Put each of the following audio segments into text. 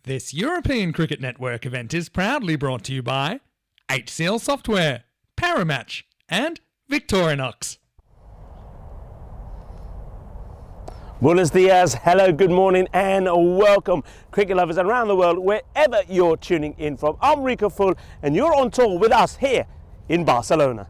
This European Cricket Network event is proudly brought to you by HCL Software, Paramatch and Victorinox. Buenos dias, hello, good morning and welcome cricket lovers around the world wherever you're tuning in from. I'm Rico Full and you're on tour with us here in Barcelona.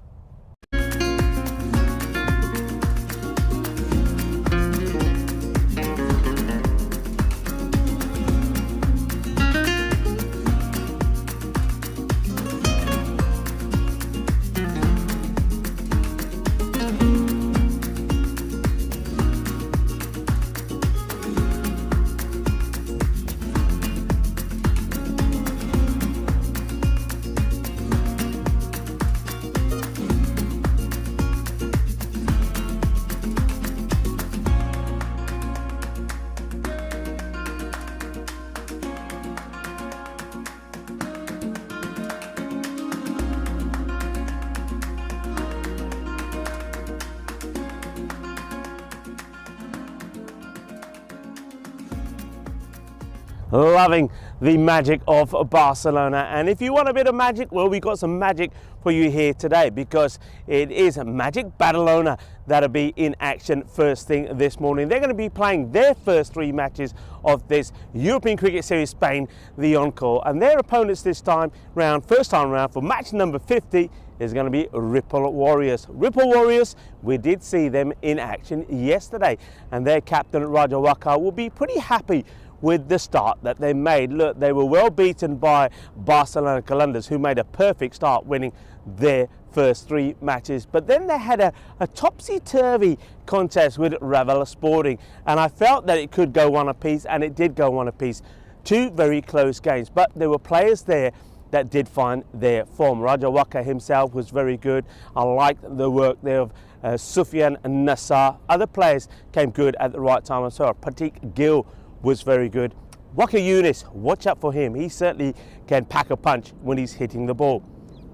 Loving the magic of Barcelona, and if you want a bit of magic, well, we've got some magic for you here today because it is Magic Badalona that'll be in action first thing this morning. They're going to be playing their first three matches of this European Cricket Series Spain, the Encore, and their opponents this time round, first time round for match number 50 is going to be Ripple Warriors. Ripple Warriors, we did see them in action yesterday, and their captain Raja Waka will be pretty happy with the start that they made. Look, they were well beaten by Barcelona Colunders, who made a perfect start, winning their first 3 matches. But then they had a topsy-turvy contest with Raval Sporting, and I felt that it could go one apiece, and it did go one apiece. 2 very close games, but there were players there that did find their form. Raja Waka himself was very good. I liked the work there of Sufyan Nassar. Other players came good at the right time as well. Pratik Gill was very good. Waka Yunis, watch out for him. He certainly can pack a punch when he's hitting the ball.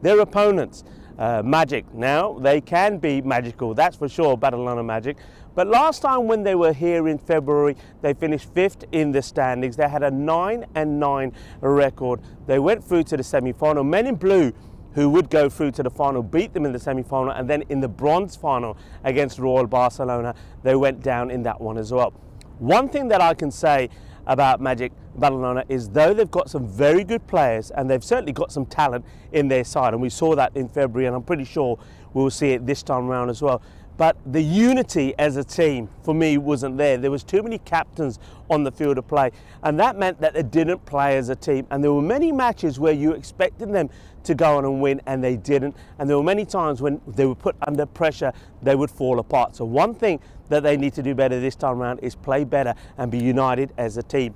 Their opponents, Magic. Now, they can be magical, that's for sure, Barcelona Magic. But last time when they were here in February, they finished 5th in the standings. They had a 9-9 record. They went through to the semi-final. Men in Blue, who would go through to the final, beat them in the semi-final, and then in the bronze final against Royal Barcelona, they went down in that one as well. One thing that I can say about Magic Barcelona is, though they've got some very good players and they've certainly got some talent in their side, and we saw that in February, and I'm pretty sure we'll see it this time around as well. But the unity as a team for me wasn't there. There was too many captains on the field of play, and that meant that they didn't play as a team. And there were many matches where you expected them to go on and win, and they didn't. And there were many times when they were put under pressure, they would fall apart. So one thing that they need to do better this time around is play better and be united as a team.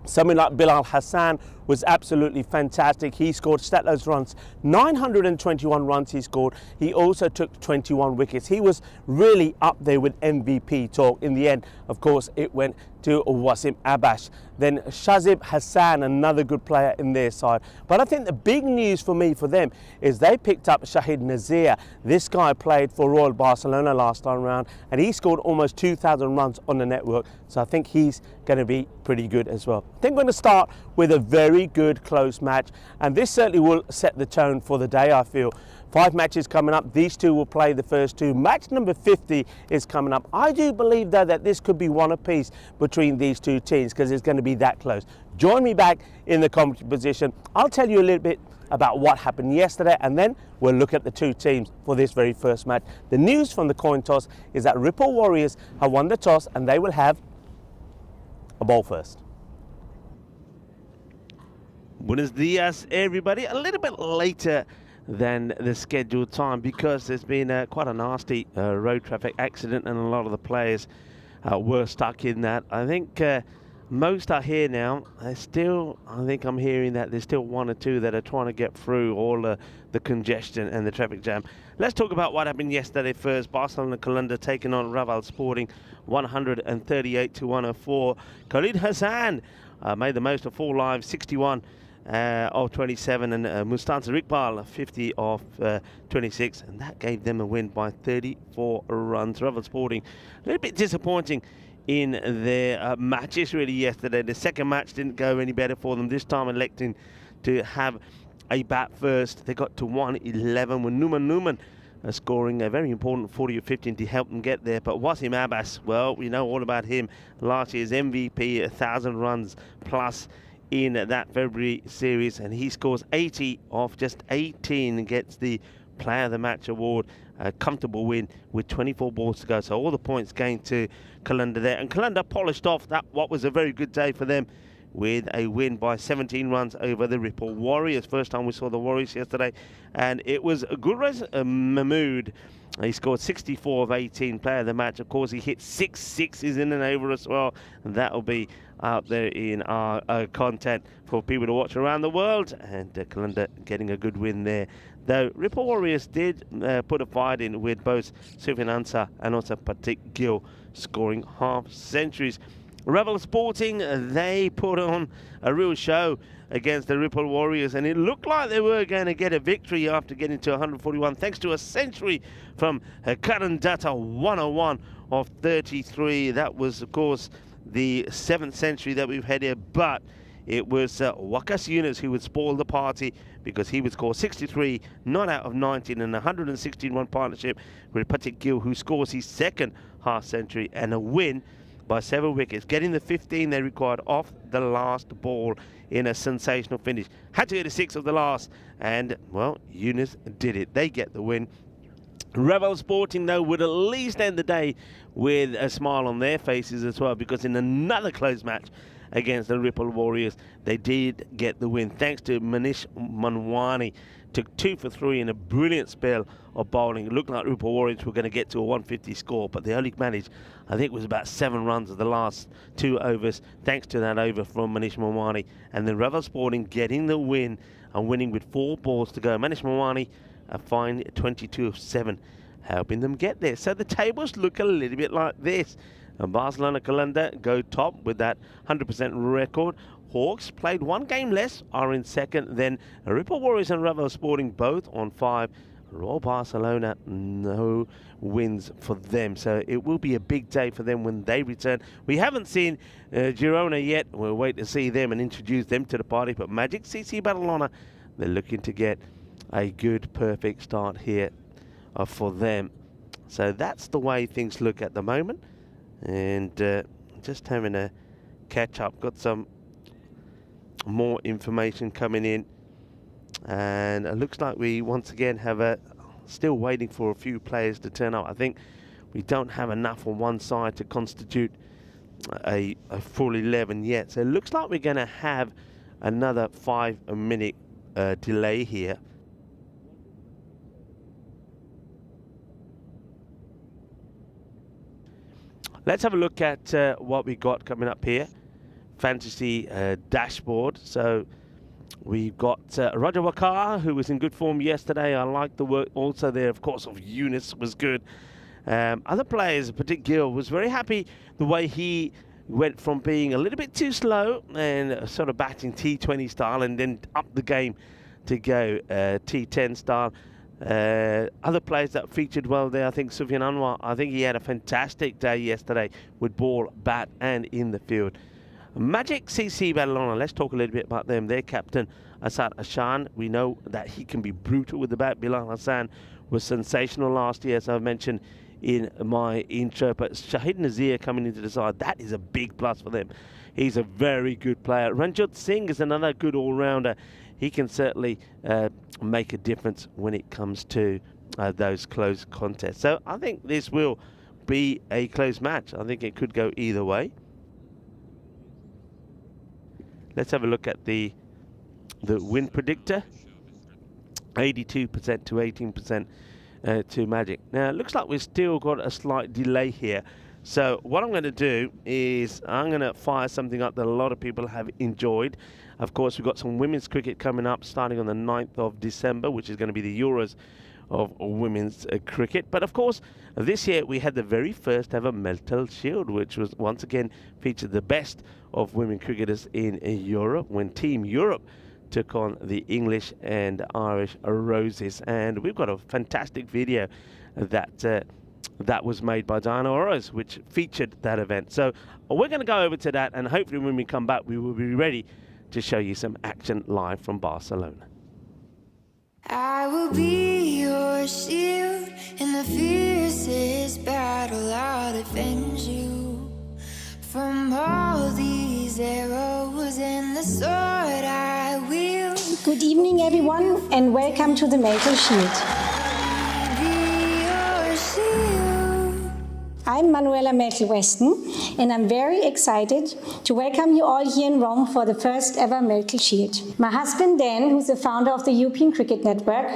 Someone like Bilal Hassan was absolutely fantastic. He scored stat loads runs, 921 runs he scored. He also took 21 wickets. He was really up there with MVP talk. In the end, of course, it went to Wasim Abbas. Then Shazib Hassan, another good player in their side. But I think the big news for me, for them, is they picked up Shahid Nazir. This guy played for Royal Barcelona last time round, and he scored almost 2,000 runs on the network. So I think he's going to be pretty good as well. I think we're going to start with a very good close match, and this certainly will set the tone for the day, I feel. 5 matches coming up. These 2 will play the first 2. Match number 50 is coming up. I do believe, though, that this could be one apiece between these 2 teams, because it's going to be that close. Join me back in the commentary position. I'll tell you a little bit about what happened yesterday, and then we'll look at the 2 teams for this very first match. The news from the coin toss is that Ripple Warriors have won the toss, and they will have a ball first. Buenos dias, everybody. A little bit later than the scheduled time, because there's been quite a nasty road traffic accident, and a lot of the players were stuck in that. I think most are here now. I think I'm hearing that there's still 1 or 2 that are trying to get through all the congestion and the traffic jam. Let's talk about what happened yesterday first. Barcelona Colunda taking on Raval Sporting, 138 to 104. Khalid Hassan made the most of 4 lives, 61 of 27, and Mustanza Iqbal 50 of 26, and that gave them a win by 34 runs. Raval Sporting a little bit disappointing in their matches really yesterday. The second match didn't go any better for them, this time electing to have a bat first. They got to 111 with Numan scoring a very important 40 or 15 to help them get there. But Wasim Abbas, well, we know all about him. Last year's MVP, 1,000 runs plus in that February series, and he scores 80 off just 18 and gets the Player of the Match award. A comfortable win with 24 balls to go, so all the points gained to Colunda there, and Colunda polished off that what was a very good day for them with a win by 17 runs over the Ripple Warriors. First time we saw the Warriors yesterday, and it was Gulrez Mahmood. He scored 64 of 18, Player of the Match. Of course, he hit 6 sixes in and over as well, and that'll be out there in our content for people to watch around the world. And Colunda getting a good win there. Though Ripple Warriors did put a fight in with both Sufyan Ansar and also Pratik Gill scoring half centuries. Raval Sporting, they put on a real show against the Ripple Warriors, and it looked like they were going to get a victory after getting to 141 thanks to a century from Karan Datta, 101 of 33. That was, of course, the 7th century that we've had here, but it was Wakas Yunus who would spoil the party, because he would score 63, 9 out of 19, and 116 run partnership with Pratik Gill, who scores his 2nd half century and a win. by 7 wickets, getting the 15 they required off the last ball in a sensational finish. Had to hit a 6 of the last, and, well, Eunice did it. They get the win. Revel Sporting, though, would at least end the day with a smile on their faces as well, because in another close match against the Ripple Warriors, they did get the win, thanks to Manish Manwani. Took 2 for 3 in a brilliant spell of bowling. It looked like Ripple Warriors were going to get to a 150 score, but they only managed, I think it was about 7 runs of the last 2 overs, thanks to that over from Manish Manwani. And then Revel Sporting getting the win and winning with 4 balls to go. Manish Manwani, a fine 22 of 7, helping them get there. So the tables look a little bit like this. And Barcelona Calendar go top with that 100% record. Hawks played 1 game less, are in second. Then Ripple Warriors and Revel Sporting both on 5. Royal Barcelona, no wins for them. So it will be a big day for them when they return. We haven't seen Girona yet. We'll wait to see them and introduce them to the party. But Magic CC Barcelona, they're looking to get a good, perfect start here for them. So that's the way things look at the moment. And just having a catch up. Got some more information coming in, and it looks like we once again have still waiting for a few players to turn up. I think we don't have enough on one side to constitute a full 11 yet, so it looks like we're going to have another 5-minute delay here. Let's have a look at what we got coming up here. Fantasy dashboard. So we've got Roger Wakar, who was in good form yesterday. I like the work also there, of course, of Eunice was good. Other players, particularly Gill, was very happy the way he went from being a little bit too slow and sort of batting T20 style, and then up the game to go T10 style. Other players that featured well there, I think Sufyan Anwar, I think he had a fantastic day yesterday with ball, bat and in the field. Magic CC Barcelona, let's talk a little bit about them. Their captain, Asad Ashan, we know that he can be brutal with the bat. Bilal Hassan was sensational last year, as I mentioned in my intro. But Shahid Nazir coming into the side, that is a big plus for them. He's a very good player. Ranjit Singh is another good all-rounder. He can certainly make a difference when it comes to those close contests. So I think this will be a close match. I think it could go either way. Let's have a look at the win predictor. 82% to 18% to Magic. Now, it looks like we've still got a slight delay here. So what I'm going to do is I'm going to fire something up that a lot of people have enjoyed. Of course, we've got some women's cricket coming up starting on the 9th of December, which is going to be the Euros of women's cricket. But of course, this year we had the very first ever Meltel Shield, which was once again featured the best of women cricketers in Europe, when Team Europe took on the English and Irish Roses. And we've got a fantastic video that was made by Diana Oroz, which featured that event. So we're going to go over to that, and hopefully when we come back, we will be ready to show you some action live from Barcelona. I will be your shield in the fiercest battle. I'll defend you from all these arrows and the sword I wield. Good evening, everyone, and welcome to the Meltel Shield. I'm Manuela Merkel-Weston, and I'm very excited to welcome you all here in Rome for the first ever Meltel Shield. My husband Dan, who's the founder of the European Cricket Network,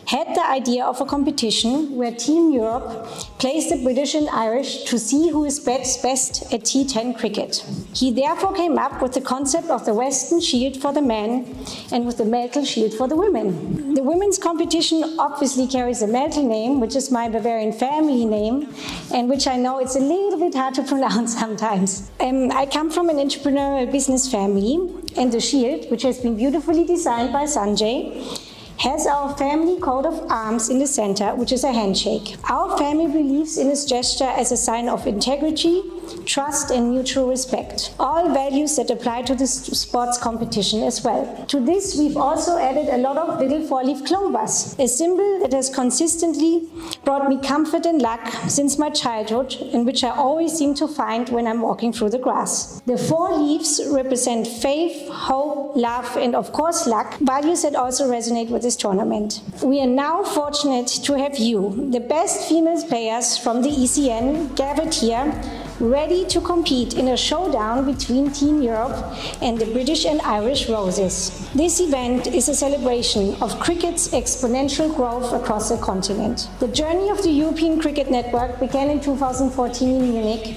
had the idea of a competition where Team Europe plays the British and Irish to see who is best at T10 cricket. He therefore came up with the concept of the Western Shield for the men and with the Meltel Shield for the women. The women's competition obviously carries a Meltel name, which is my Bavarian family name, and which I know it's a little bit hard to pronounce sometimes. I come from an entrepreneurial business family, and the shield, which has been beautifully designed by Sanjay, has our family coat of arms in the center, which is a handshake. Our family believes in this gesture as a sign of integrity, trust, and mutual respect. All values that apply to this sports competition as well. To this, we've also added a lot of little four-leaf clovers, a symbol that has consistently brought me comfort and luck since my childhood, and which I always seem to find when I'm walking through the grass. The four leaves represent faith, hope, love, and of course luck, values that also resonate with this tournament. We are now fortunate to have you, the best female players from the ECN, gathered here, ready to compete in a showdown between Team Europe and the British and Irish Roses. This event is a celebration of cricket's exponential growth across the continent. The journey of the European Cricket Network began in 2014 in Munich,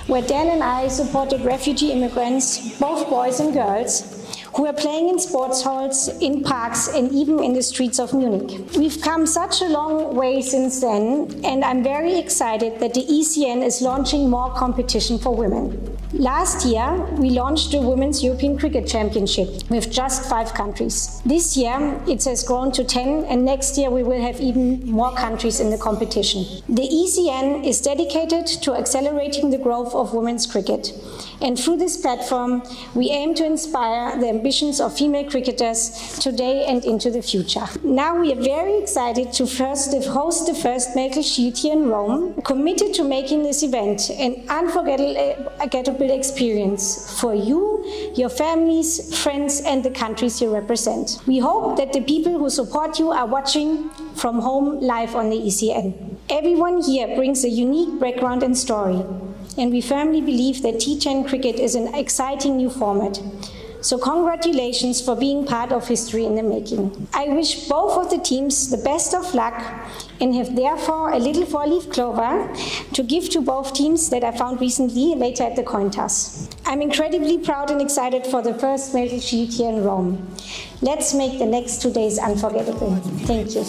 where Dan and I supported refugee immigrants, both boys and girls, who are playing in sports halls, in parks, and even in the streets of Munich. We've come such a long way since then, and I'm very excited that the ECN is launching more competition for women. Last year, we launched the Women's European Cricket Championship with just 5 countries. This year, it has grown to 10, and next year we will have even more countries in the competition. The ECN is dedicated to accelerating the growth of women's cricket. And through this platform, we aim to inspire the ambitions of female cricketers today and into the future. Now we are very excited to host the first Medical Shield here in Rome, committed to making this event an unforgettable experience for you, your families, friends, and the countries you represent. We hope that the people who support you are watching from home live on the ECN. Everyone here brings a unique background and story, and we firmly believe that T10 cricket is an exciting new format. So congratulations for being part of history in the making. I wish both of the teams the best of luck and have therefore a little four-leaf clover to give to both teams that I found recently later at the coin toss. I'm incredibly proud and excited for the first Medical Shield here in Rome. Let's make the next 2 days unforgettable. Thank you.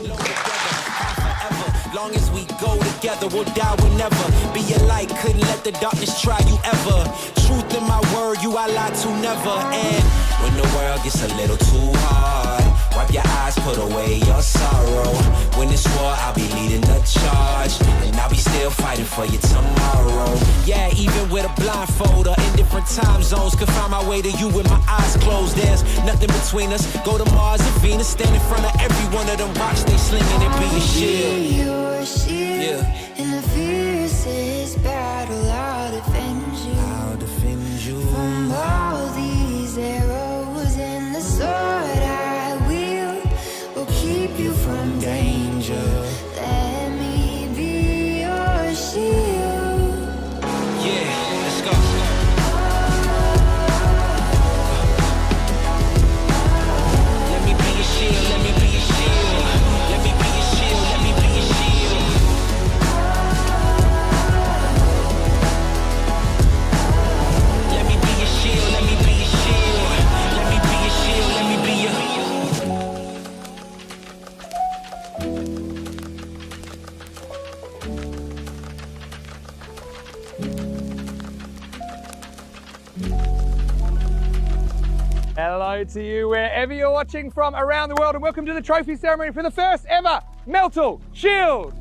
Long as we go together, we'll die, we'll never be a light, couldn't let the darkness try you ever. Truth in my word, you I lie to never. And when the world gets a little too hard, wipe your eyes, put away your sorrow. When it's war, I'll be leading the charge, and I'll be still fighting for you tomorrow. Yeah, even with a blindfold or in different time zones, could find my way to you with my eyes closed. There's nothing between us. Go to Mars and Venus, stand in front of every one of them rocks they slinging and be a shield. Yeah. In the fiercest battle, I'll defend you. I'll defend you from all these arrows, and the sword I will keep you from danger. Let me be your shield. Yeah, let's go. Let me be your shield, let me be your shield. Let me be your shield, let me be your shield. Let me be your shield, let me be your shield. Let me be your shield, let me be your. Hello to you wherever you're watching from around the world, and welcome to the trophy ceremony for the first ever Medical Shield.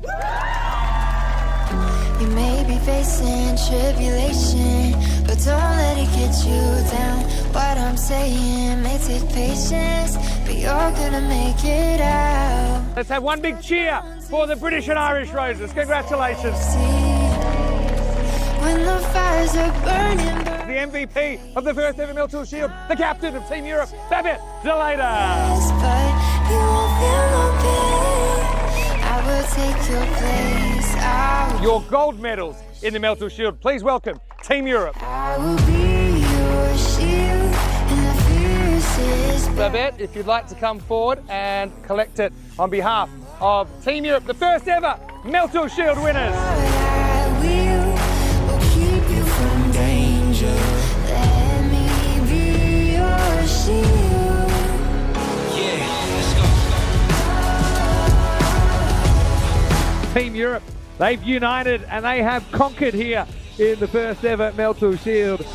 You may be facing tribulation, but don't let it get you down. What I'm saying may take patience, but you're gonna make it out. Let's have one big cheer for the British and Irish Roses. Congratulations. When the fires are burning, The MVP of the first ever Medical Shield, the captain of Team Europe, Babette Delata. but you won't feel no pain. I will take your place. Your gold medals in the Medical Shield. Please welcome Team Europe. I will be your shield in the fiercest Babette, if you'd like to come forward and collect it on behalf of Team Europe, the first ever Medical Shield winners. I will keep you from danger. Let me be your shield. Yeah, let's go. Team Europe, they've united and they have conquered here in the first ever Medical Shield.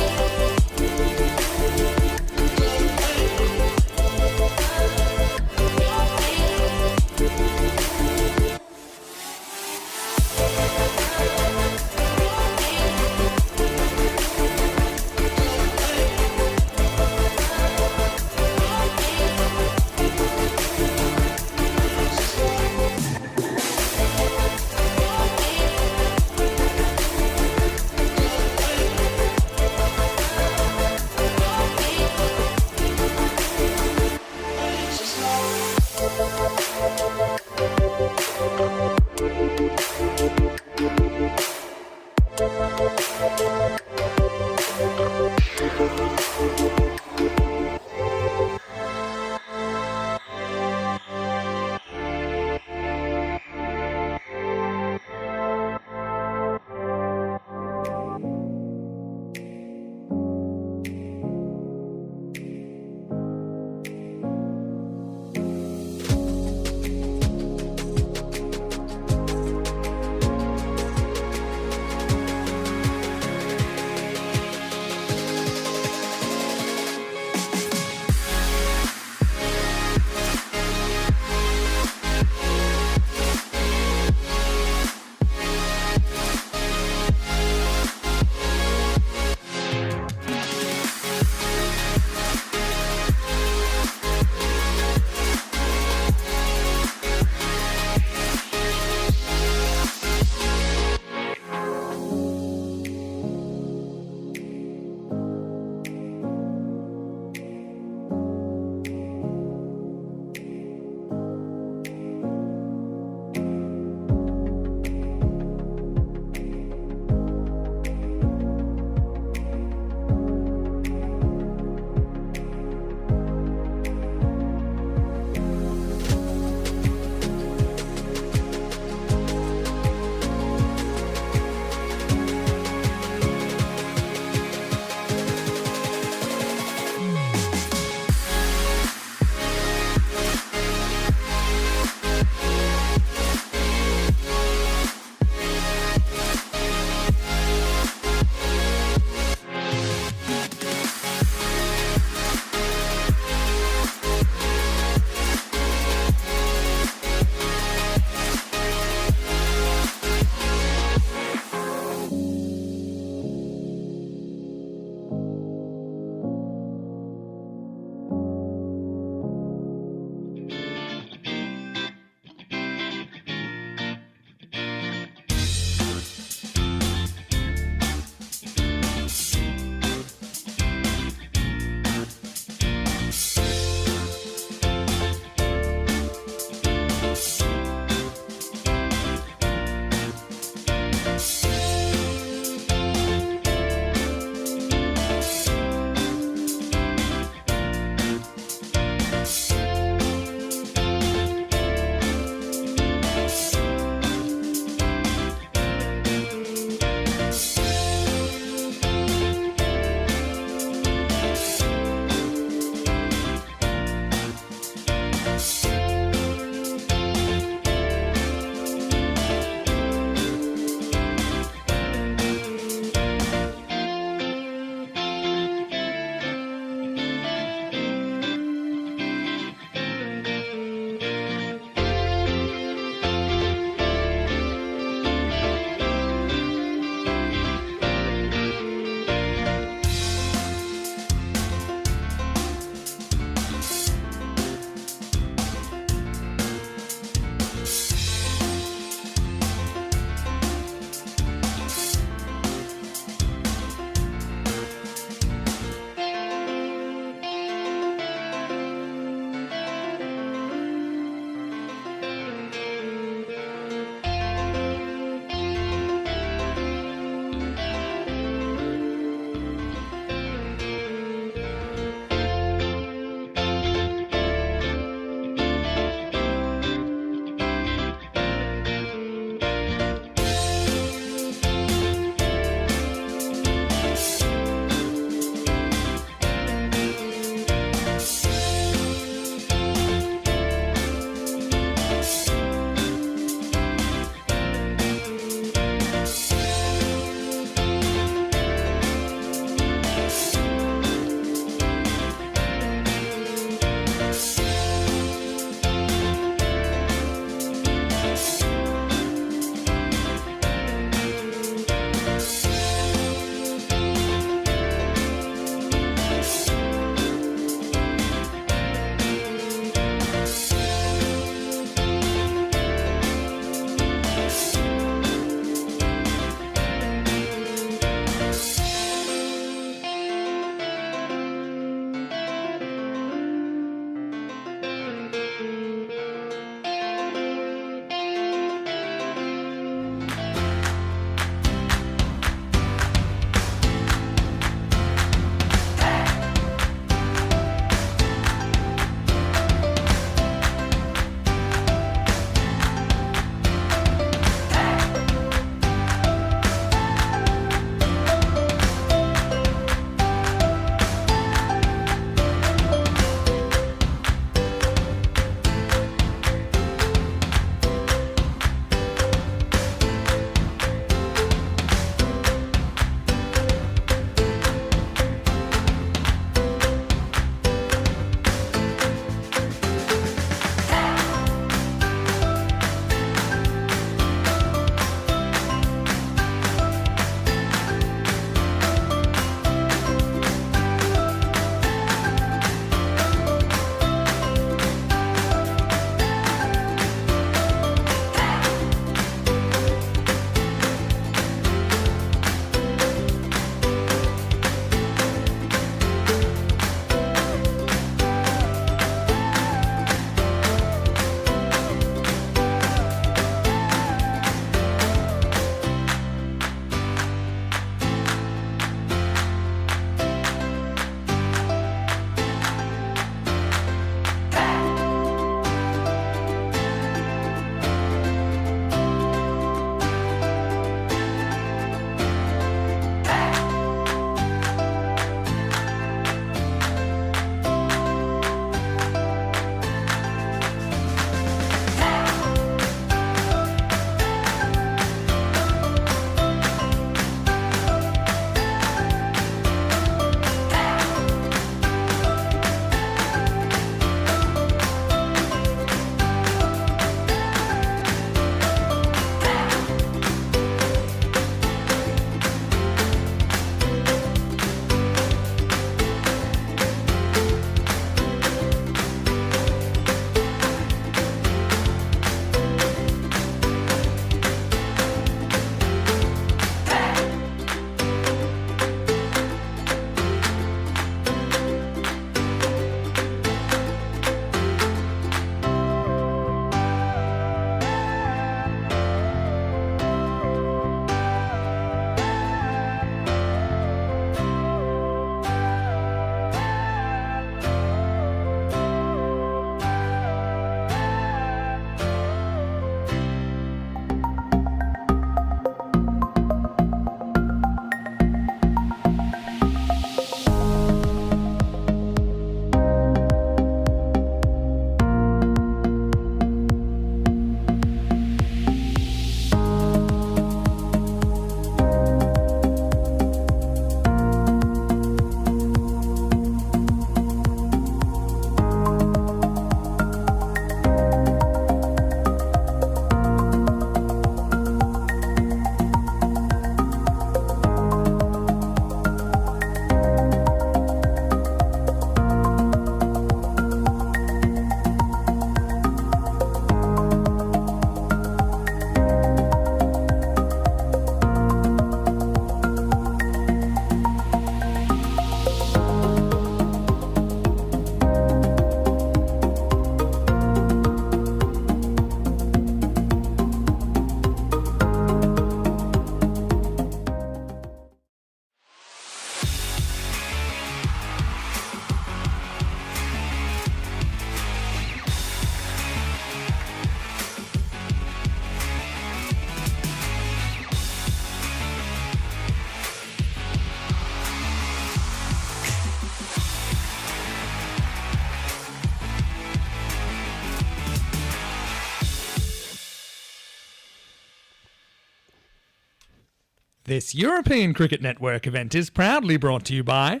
This European Cricket Network event is proudly brought to you by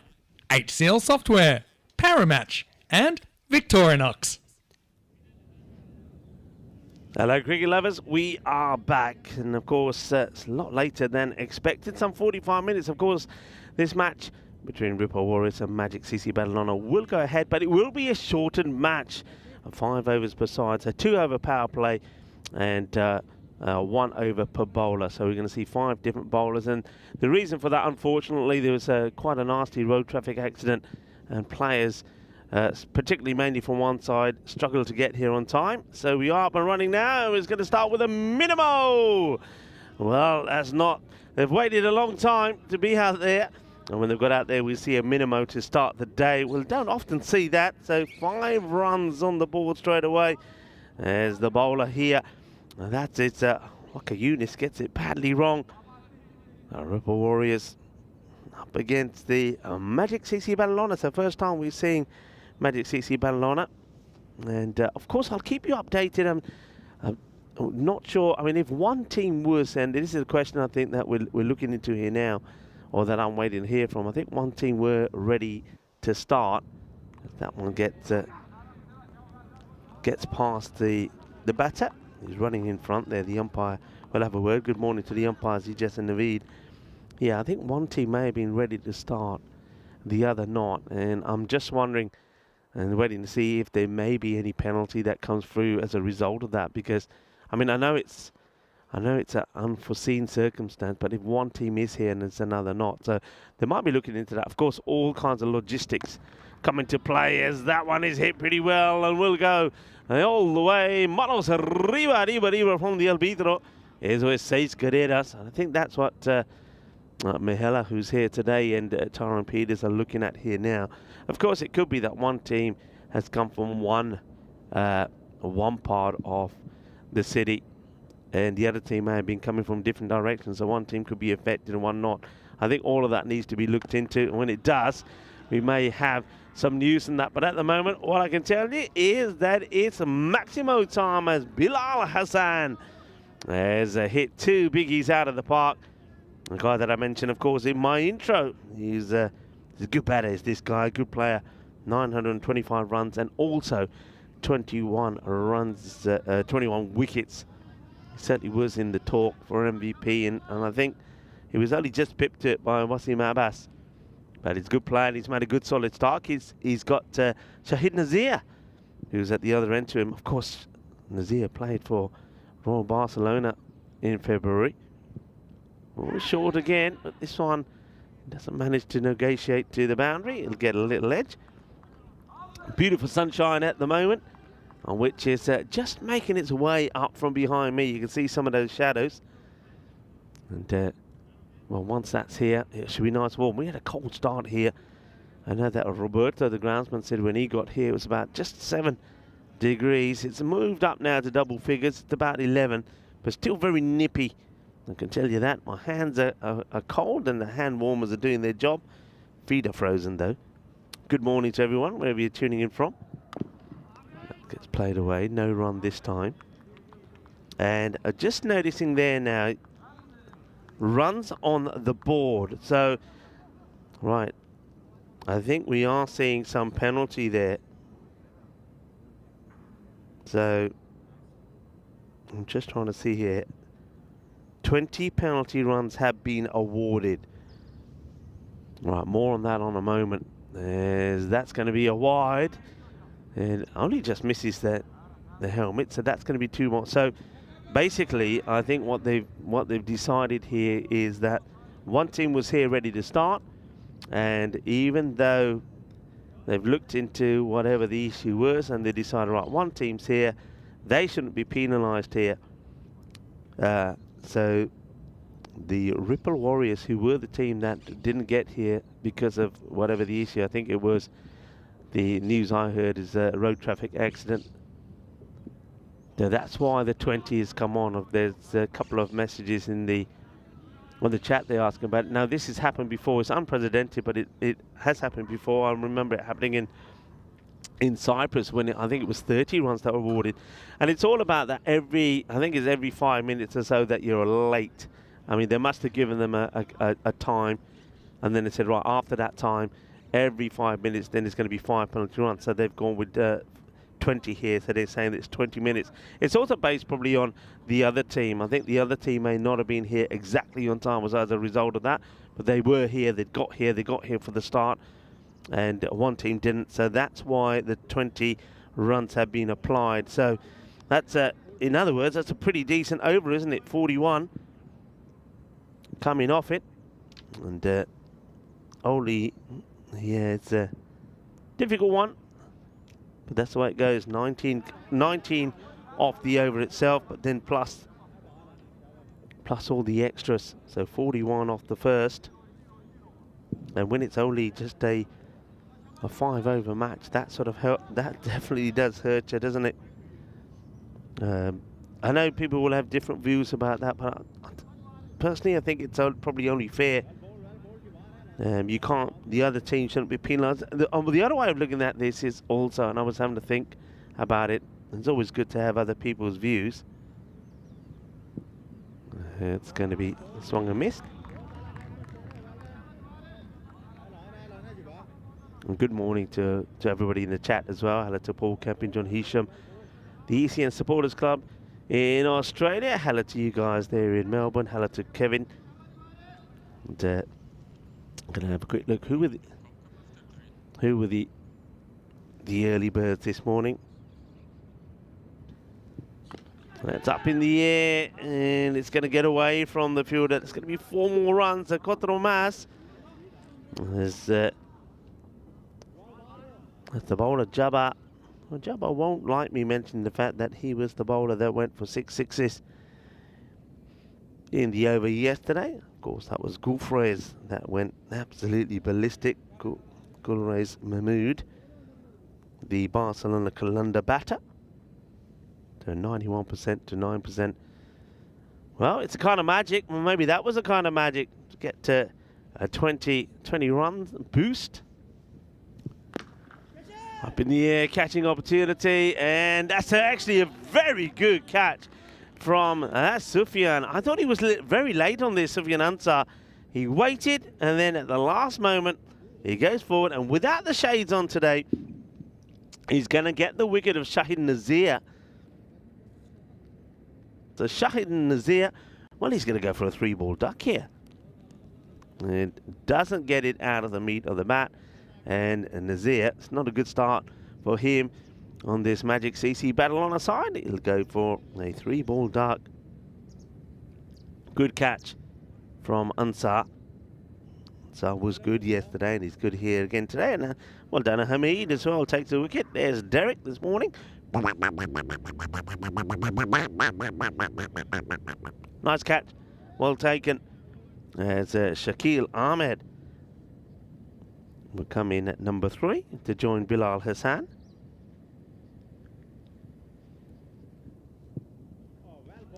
HCL Software, Paramatch and Victorinox. Hello cricket lovers, we are back, and of course it's a lot later than expected, some 45 minutes. Of course this match between Ripple Warriors and Magic CC Barcelona will go ahead, but it will be a shortened match, 5 overs per side, so 2 over power play and 1 over per bowler. So we're going to see 5 different bowlers, and the reason for that, unfortunately, there was quite a nasty road traffic accident, and players particularly mainly from one side, struggled to get here on time. So we are up and running now. It's going to start with a minimo. Well, that's not. They've waited a long time to be out there. And when they've got out there, we see a minimo to start the day. We don't often see that. So 5 runs on the board straight away. There's the bowler here. And that's it. Waka Yunis gets it badly wrong. Ripple Warriors up against the Magic CC Barcelona. So first time we're seeing Magic CC Barcelona, and of course I'll keep you updated. I'm not sure. I mean, if one team was, and this is a question I think that we're looking into here now, or that I'm waiting to hear from. I think one team were ready to start. If that one gets past the batter, he's running in front there. The umpire will have a word. Good morning to the umpires, Ijaz and Naveed. Yeah, I think one team may have been ready to start, the other not, and I'm just wondering and waiting to see if there may be any penalty that comes through as a result of that. Because, I mean, I know it's an unforeseen circumstance, but if one team is here and it's another not, so they might be looking into that. Of course, all kinds of logistics come into play as that one is hit pretty well and will go all the way. Manos arriba from the arbitro. Eso es 6 carreras. And I think that's what Mihela, who's here today, and Tyrone Peters are looking at here now. Of course, it could be that one team has come from one part of the city, and the other team may have been coming from different directions, so one team could be affected and one not. I think all of that needs to be looked into, and when it does, we may have some news on that. But at the moment, what I can tell you is that it's Maximo time as Bilal Hassan has hit 2 biggies out of the park. The guy that I mentioned, of course, in my intro, he's a good batter, is this guy, good player. 925 runs and also 21 runs, 21 wickets. He certainly was in the talk for MVP, and I think he was only just pipped it by Wasim Abbas. But he's a good player, and he's made a good solid start. He's got Shahid Nazir, who's at the other end to him. Of course, Nazir played for Royal Barcelona in February. Short again, but this one doesn't manage to negotiate to the boundary. It'll get a little edge. Beautiful sunshine at the moment, which is just making its way up from behind me. You can see some of those shadows. And, well, once that's here, it should be nice warm. We had a cold start here. I know that Roberto, the groundsman, said when he got here it was about just 7 degrees. It's moved up now to double figures. It's about 11, but still very nippy. I can tell you that. My hands are cold and the hand warmers are doing their job. Feet are frozen though. Good morning to everyone, wherever you're tuning in from. That gets played away. No run this time. And just noticing there now, runs on the board. So, right. I think we are seeing some penalty there. So, I'm just trying to see here. 20 penalty runs have been awarded. Right, more on that on a moment. As that's going to be a wide, and only just misses the helmet, so that's going to be 2 more. So basically, I think what they've decided here is that one team was here ready to start, and even though they've looked into whatever the issue was, and they decided, right, one team's here, they shouldn't be penalised here. So the Ripple Warriors, who were the team that didn't get here because of whatever the issue, I think it was, the news I heard is a road traffic accident. So that's why the 20 has come on. There's a couple of messages in on the chat they're asking about it. Now this has happened before. It's unprecedented, but it has happened before. I remember it happening in Cyprus when I think it was 30 runs that were awarded. And it's all about that I think it's every 5 minutes or so that you're late. I mean, they must have given them a time, and then they said, right, after that time, every 5 minutes, then it's going to be 5 penalty runs. So they've gone with 20 here, so they're saying it's 20 minutes. It's also based probably on the other team. I think the other team may not have been here exactly on time as a result of that, but they were here, they got here for the start, and one team didn't, so that's why the 20 runs have been applied. So that's, in other words, that's a pretty decent over, isn't it? 41 coming off it, and only, yeah, it's a difficult one, but that's the way it goes. 19 off the over itself, but then plus all the extras, so 41 off the first. And when it's only just a 5 over match, that sort of that definitely does hurt you, doesn't it? I know people will have different views about that, but personally I think it's probably only fair. You can't, the other team shouldn't be penalised. The other way of looking at this is also, and I was having to think about it, it's always good to have other people's views. It's going to be swung and missed. And good morning to everybody in the chat as well. Hello to Paul Kempin, John Hisham, the ECN Supporters Club in Australia. Hello to you guys there in Melbourne. Hello to Kevin. And I'm going to have a quick look. Who were the early birds this morning? That's up in the air, and it's going to get away from the fielder. It's going to be 4 more runs. A cuatro más. That's the bowler, Jabba. Well, Jabba won't like me mentioning the fact that he was the bowler that went for 6 sixes in the over yesterday. Of course, that was Gulfrez that went absolutely ballistic. Gulfrez Mahmood, the Barcelona Calendar batter. So 91% to 9%. Well, it's a kind of magic. Well, maybe that was a kind of magic to get to a 20 runs boost. Up in the air, catching opportunity, and that's actually a very good catch from Sufyan. I thought he was very late on this, Sufyan Ansar. He waited, and then at the last moment, he goes forward, and without the shades on today, he's going to get the wicket of Shahid Nazir. So Shahid Nazir, well, he's going to go for a 3-ball duck here. And doesn't get it out of the meat of the bat. And Nazir, it's not a good start for him on this Magic CC battle on a side. He'll go for a 3-ball duck. Good catch from Ansar. Ansar was good yesterday, and he's good here again today. And well done, Hamid as well takes the wicket. There's Derek this morning. Nice catch, well taken. As Shakil Ahmed will come in at number 3 to join Bilal Hassan.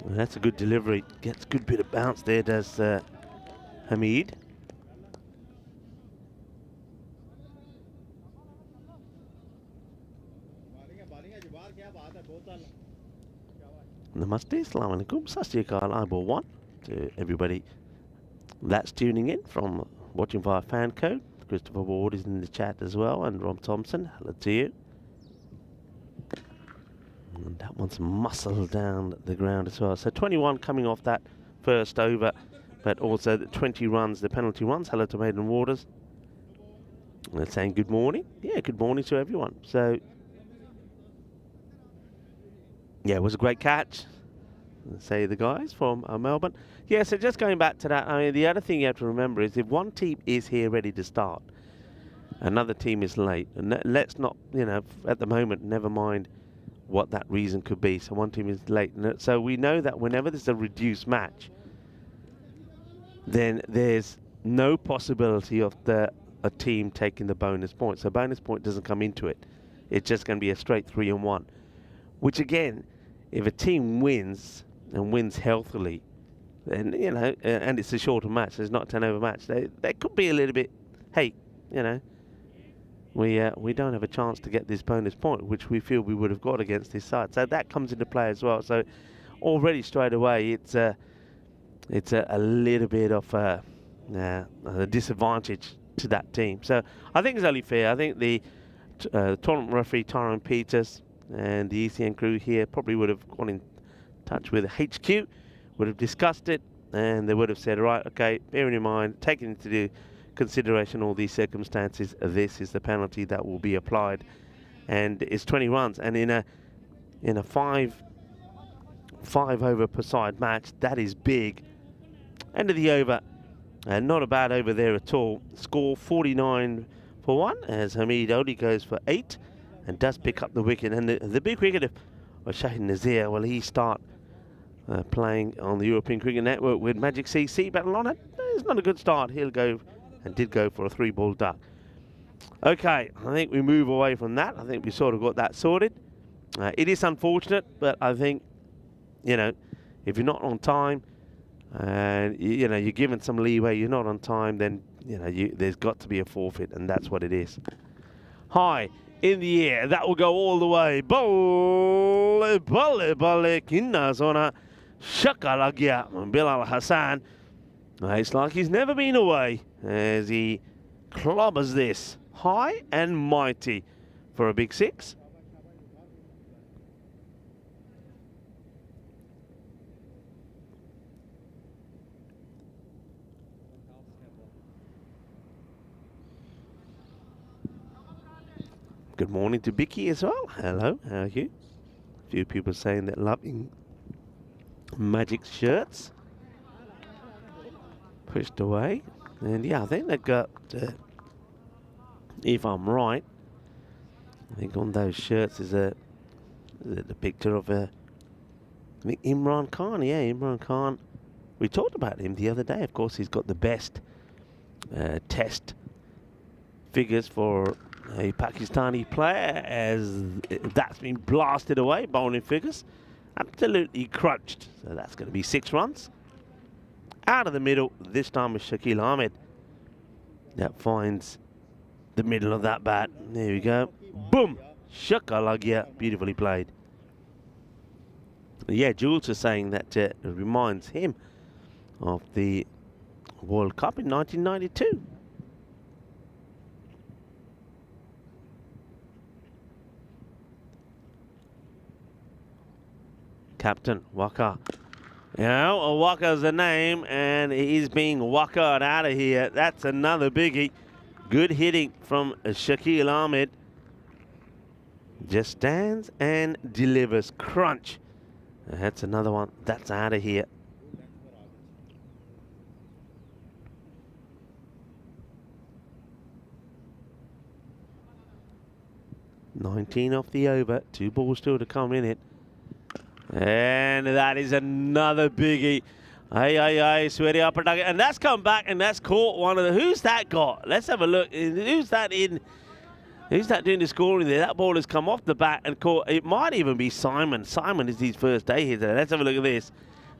And that's a good delivery. Gets a good bit of bounce there, does Hamid. Namaste, Assalamu alaikum, Sat Sri Akal, eyeball 1 to everybody that's tuning in from watching via fan code. Christopher Ward is in the chat as well, and Ron Thompson, hello to you. And that one's muscled down the ground as well. So 21 coming off that first over, but also the 20 runs, the penalty runs. Hello to Maiden Waters. And they're saying good morning. Yeah, good morning to everyone. So, yeah, it was a great catch, say the guys from Melbourne. Yeah, so just going back to that, I mean, the other thing you have to remember is if one team is here ready to start, another team is late. And let's not, you know, at the moment, never mind what that reason could be. So one team is late. So we know that whenever there's a reduced match, then there's no possibility of a team taking the bonus point. So bonus point doesn't come into it. It's just going to be a straight 3-1. Which again, if a team wins and wins healthily, then, you know, and it's a shorter match, so it's not a 10-over match, they could be a little bit, hey, you know, we don't have a chance to get this bonus point, which we feel we would have got against this side. So that comes into play as well. So already straight away, it's it's a little bit of a disadvantage to that team. So I think it's only fair. I think the tournament referee Tyrone Peters and the ECN crew here probably would have gone in touch with HQ, would have discussed it, and they would have said, right, okay, bearing in mind, taking into consideration all these circumstances, this is the penalty that will be applied, and it's 20 runs. And in a five over per side match, that is big. End of the over, not a bad over there at all. Score 49 for 1 as Hamid only goes for 8 and does pick up the wicket. And the big wicket of Shahid Nazir, well, he start playing on the European Cricket Network with Magic CC Barcelona. It's not a good start. He'll go and did go for a 3-ball duck. Okay, I think we move away from that. I think we sort of got that sorted. It is unfortunate, but I think, you know, if you're not on time and you know you're given some leeway, you're not on time, then you know there's got to be a forfeit, and that's what it is. High in the air, that will go all the way. Ball, kinna zona, shakalagia, Bilal Hassan. It's like he's never been away as he clobbers this high and mighty for a big 6. Good morning to Vicky as well. Hello, how are you? A few people saying they're loving Magic shirts. Pushed away. And yeah, I think they got, if I'm right, I think on those shirts is the picture of I think Imran Khan. Yeah, Imran Khan. We talked about him the other day. Of course, he's got the best test figures for a Pakistani player, as that's been blasted away, bowling figures. Absolutely crunched. So that's going to be 6 runs. Out of the middle, this time with Shakil Ahmed. That finds the middle of that bat. There we go. Boom! Shakalagia. Beautifully played. Yeah, Jules is saying that it reminds him of the World Cup in 1992. Captain Waka. You know, Waka's the name, and he's being wakaed out of here. That's another biggie. Good hitting from Shakil Ahmed. Just stands and delivers. Crunch. That's another one. That's out of here. $19 off the over. 2 balls still to come in it. And that is another biggie. Sweaty up, and that's come back, and that's caught one of the. Who's that got? Let's have a look. Who's that in? Who's that doing the scoring there? That ball has come off the bat and caught. It might even be Simon. Simon is his first day here today. Let's have a look at this.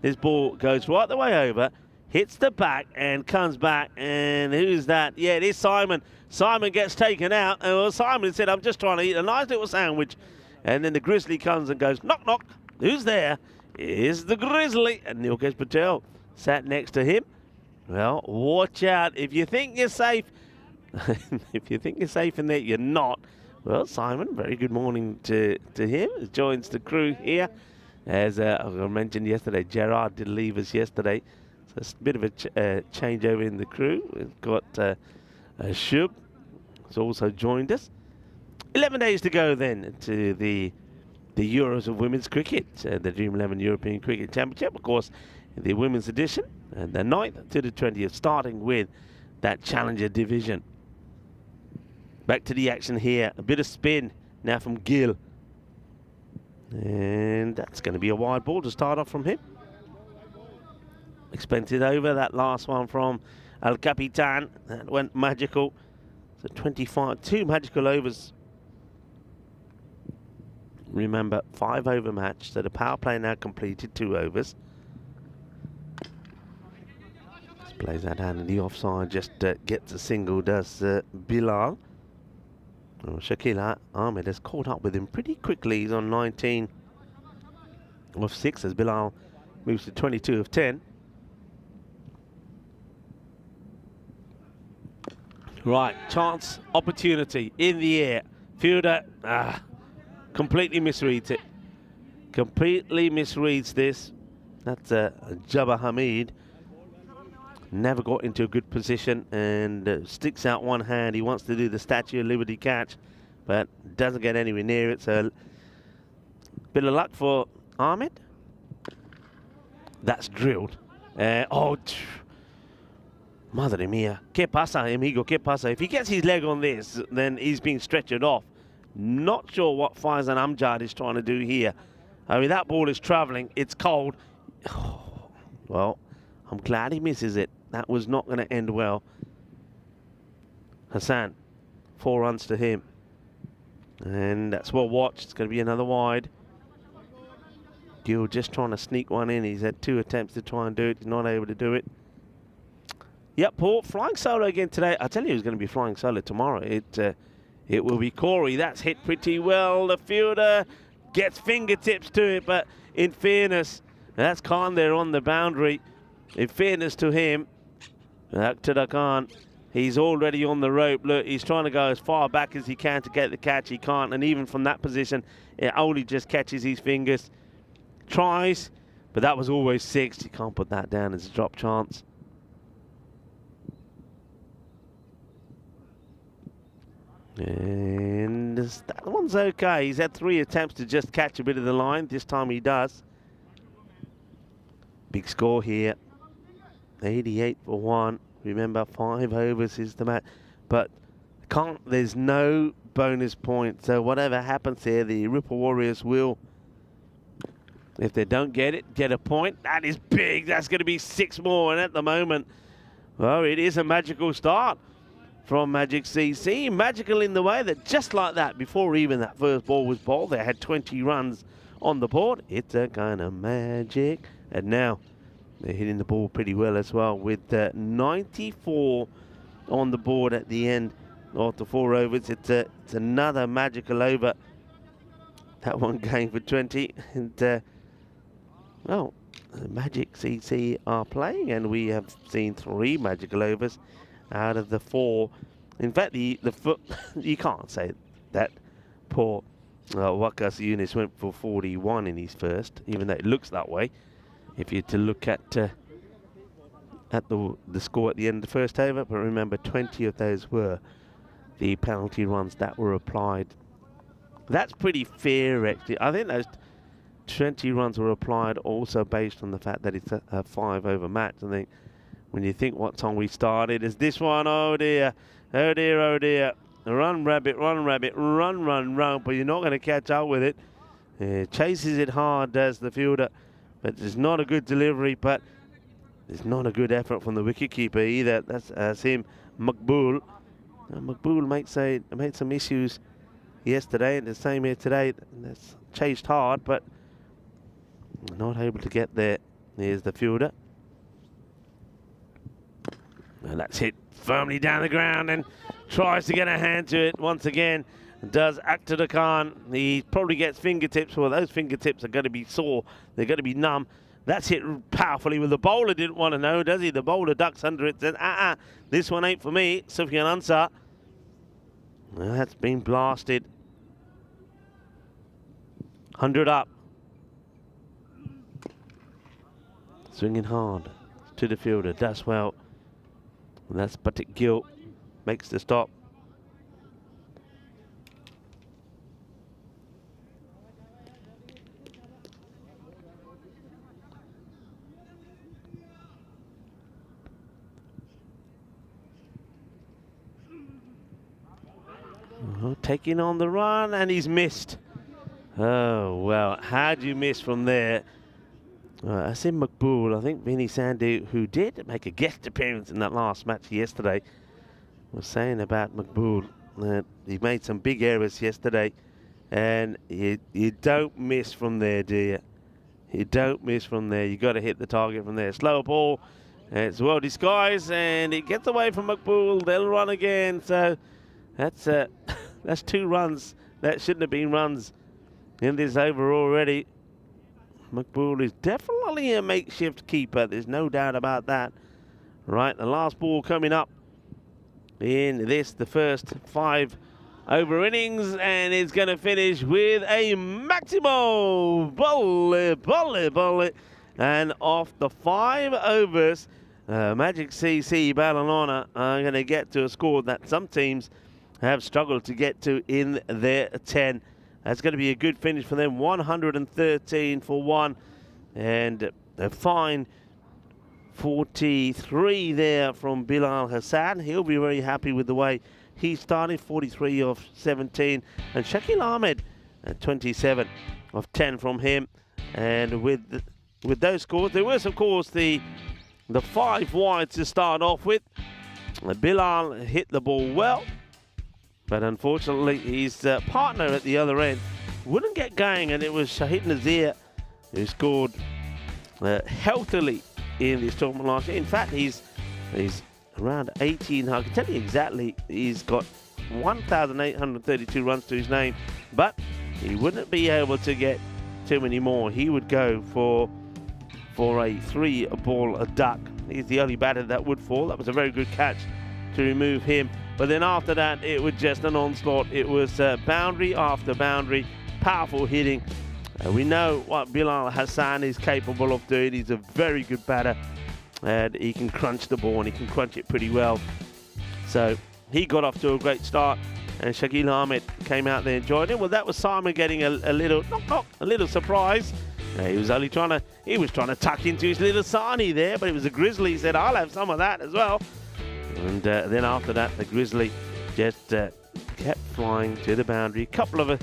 This ball goes right the way over, hits the back, and comes back. And who's that? Yeah, it is Simon. Simon gets taken out. And well, Simon said, "I'm just trying to eat a nice little sandwich." And then the Grizzly comes and goes, knock, knock. Who's there? Is the Grizzly. And Nilkesh Patel sat next to him. Well, watch out. If you think you're safe, if you think you're safe in there, you're not. Well, Simon, very good morning to him. He joins the crew here. As I mentioned yesterday, Gerard did leave us yesterday. So it's a bit of a changeover in the crew. We've got Shub, who's also joined us. 11 days to go then to the Euros of Women's Cricket, the Dream 11 European Cricket Championship, of course, the women's edition, and the 9th to the 20th, starting with that Challenger division. Back to the action here. A bit of spin now from Gill. And that's going to be a wide ball to start off from him. Expensive over, that last one from Al Capitan. That went magical. So 2 magical overs. Remember, 5 over match, so the power play now completed 2 overs. Just plays that hand in the offside, just gets a single, does Bilal. Shakil Ahmed has caught up with him pretty quickly. He's on 19 of 6 as Bilal moves to 22 of 10. Right, chance, opportunity in the air. Fielder completely misreads it. Completely misreads this. That's Jabbar Hamid. Never got into a good position and sticks out one hand. He wants to do the Statue of Liberty catch, but doesn't get anywhere near it. So, bit of luck for Ahmed. That's drilled. Madre mia. ¿Qué pasa, amigo? ¿Qué pasa? If he gets his leg on this, then he's being stretchered off. Not sure what Faizan Amjad is trying to do here. I mean, that ball is travelling. It's cold. Well, I'm glad he misses it. That was not going to end well. Hassan, 4 runs to him. And that's well watched. It's going to be another wide. Gill just trying to sneak one in. He's had 2 attempts to try and do it. He's not able to do it. Yep, Paul, flying solo again today. I tell you, he's going to be flying solo tomorrow. It will be Corey. That's hit pretty well. The fielder gets fingertips to it, but in fairness, that's Khan there on the boundary. In fairness to him, Akhtar Khan, he's already on the rope. Look, he's trying to go as far back as he can to get the catch. He can't, and even from that position, it only just catches his fingers. Tries, but that was always 6. You can't put that down as a drop chance. And that one's okay. He's had 3 attempts to just catch a bit of the line. This time he does. Big score here. 88 for 1. Remember, 5 overs is the match. But there's no bonus point. So whatever happens here, the Ripple Warriors will, if they don't get it, get a point. That is big. That's going to be 6 more. And at the moment, well, it is a magical start from Magic CC. Magical in the way that just like that, before even that first ball was bowled, they had 20 runs on the board. It's a kind of magic. And now they're hitting the ball pretty well as well with 94 on the board at the end of the 4 overs. It's another magical over. That one going for 20. And, well, Magic CC are playing, and we have seen 3 magical overs out of the 4. In fact, the foot, you can't say that poor Wakas Yunus went for 41 in his first, even though it looks that way. If you're to look at the score at the end of the first over, but remember 20 of those were the penalty runs that were applied. That's pretty fair, actually. I think those 20 runs were applied also based on the fact that it's a 5-over match. I think when you think what time we started, is this one, oh dear, oh dear, oh dear. Run, rabbit, run, rabbit, run, run, run, but you're not going to catch up with it. Chases it hard, does the fielder, but it's not a good delivery, but it's not a good effort from the wicketkeeper either. That's him, Maqbool. Maqbool made some issues yesterday, and the same here today. That's chased hard, but not able to get there. Here's the fielder. And that's hit firmly down the ground and tries to get a hand to it once again. Does Akhtar Khan. He probably gets fingertips. Well, those fingertips are going to be sore. They're going to be numb. That's hit powerfully with the bowler. Didn't want to know, does he? The bowler ducks under it. Says, this one ain't for me. Sufyan Ansar. Well, that's been blasted. 100 up. Swinging hard to the fielder. Does well. And that's Batik Gill. Makes the stop. Taking on the run, and he's missed. Oh, well, how do you miss from there? Asim Maqbool, I think Vinny Sandhu, who did make a guest appearance in that last match yesterday, was saying about Maqbool that he made some big errors yesterday, and you don't miss from there, do you? You don't miss from there. You got to hit the target from there. Slow ball, and it's well disguised, and it gets away from Maqbool. They'll run again, so that's 2 runs. That shouldn't have been runs in this over already. Maqbool is definitely a makeshift keeper. There's no doubt about that. Right, the last ball coming up in this, the first 5 over innings, and it's going to finish with a Maximo Bolle. And off the 5 overs, Magic CC Barcelona are going to get to a score that some teams have struggled to get to in their 10. That's going to be a good finish for them, 113 for 1, and a fine 43 there from Bilal Hassan. He'll be very happy with the way he started, 43 of 17, and Shakil Ahmed at 27 of 10 from him. And with those scores, there was of course the 5 wides to start off with. Bilal hit the ball well, but unfortunately his partner at the other end wouldn't get going, and it was Shahid Nazir who scored healthily in this tournament last year. In fact, he's around 18. I can tell you exactly, he's got 1,832 runs to his name, but he wouldn't be able to get too many more. He would go for a 3-ball duck. He's the only batter that would fall. That was a very good catch to remove him. But then after that, it was just an onslaught. It was boundary after boundary, powerful hitting. We know what Bilal Hassan is capable of doing. He's a very good batter, and he can crunch the ball, and he can crunch it pretty well. So he got off to a great start, and Shakil Ahmed came out there and joined him. Well, that was Simon getting a little a little surprise. He was trying to tuck into his little sarnie there, but it was a Grizzly. He said, "I'll have some of that as well." And then after that, the Grizzly just kept flying to the boundary. A couple of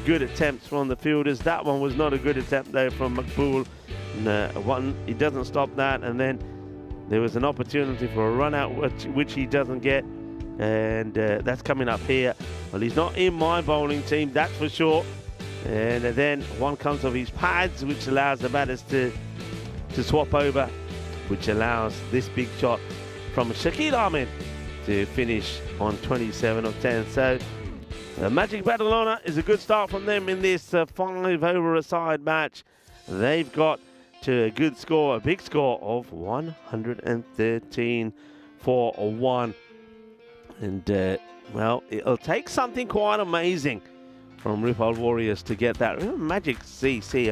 good attempts from the fielders. That one was not a good attempt there from Makbul. He doesn't stop that, and then there was an opportunity for a run out, which he doesn't get, and that's coming up here. Well, he's not in my bowling team, that's for sure. And then one comes off his pads, which allows the batters to swap over, which allows this big shot from Shakil Ahmed to finish on 27 of 10. So Magic Barcelona is a good start from them in this 5-over-a-side match. They've got to a good score, a big score of 113 for 1. And, well, it'll take something quite amazing from Ripple Warriors to get that. Remember Magic CC,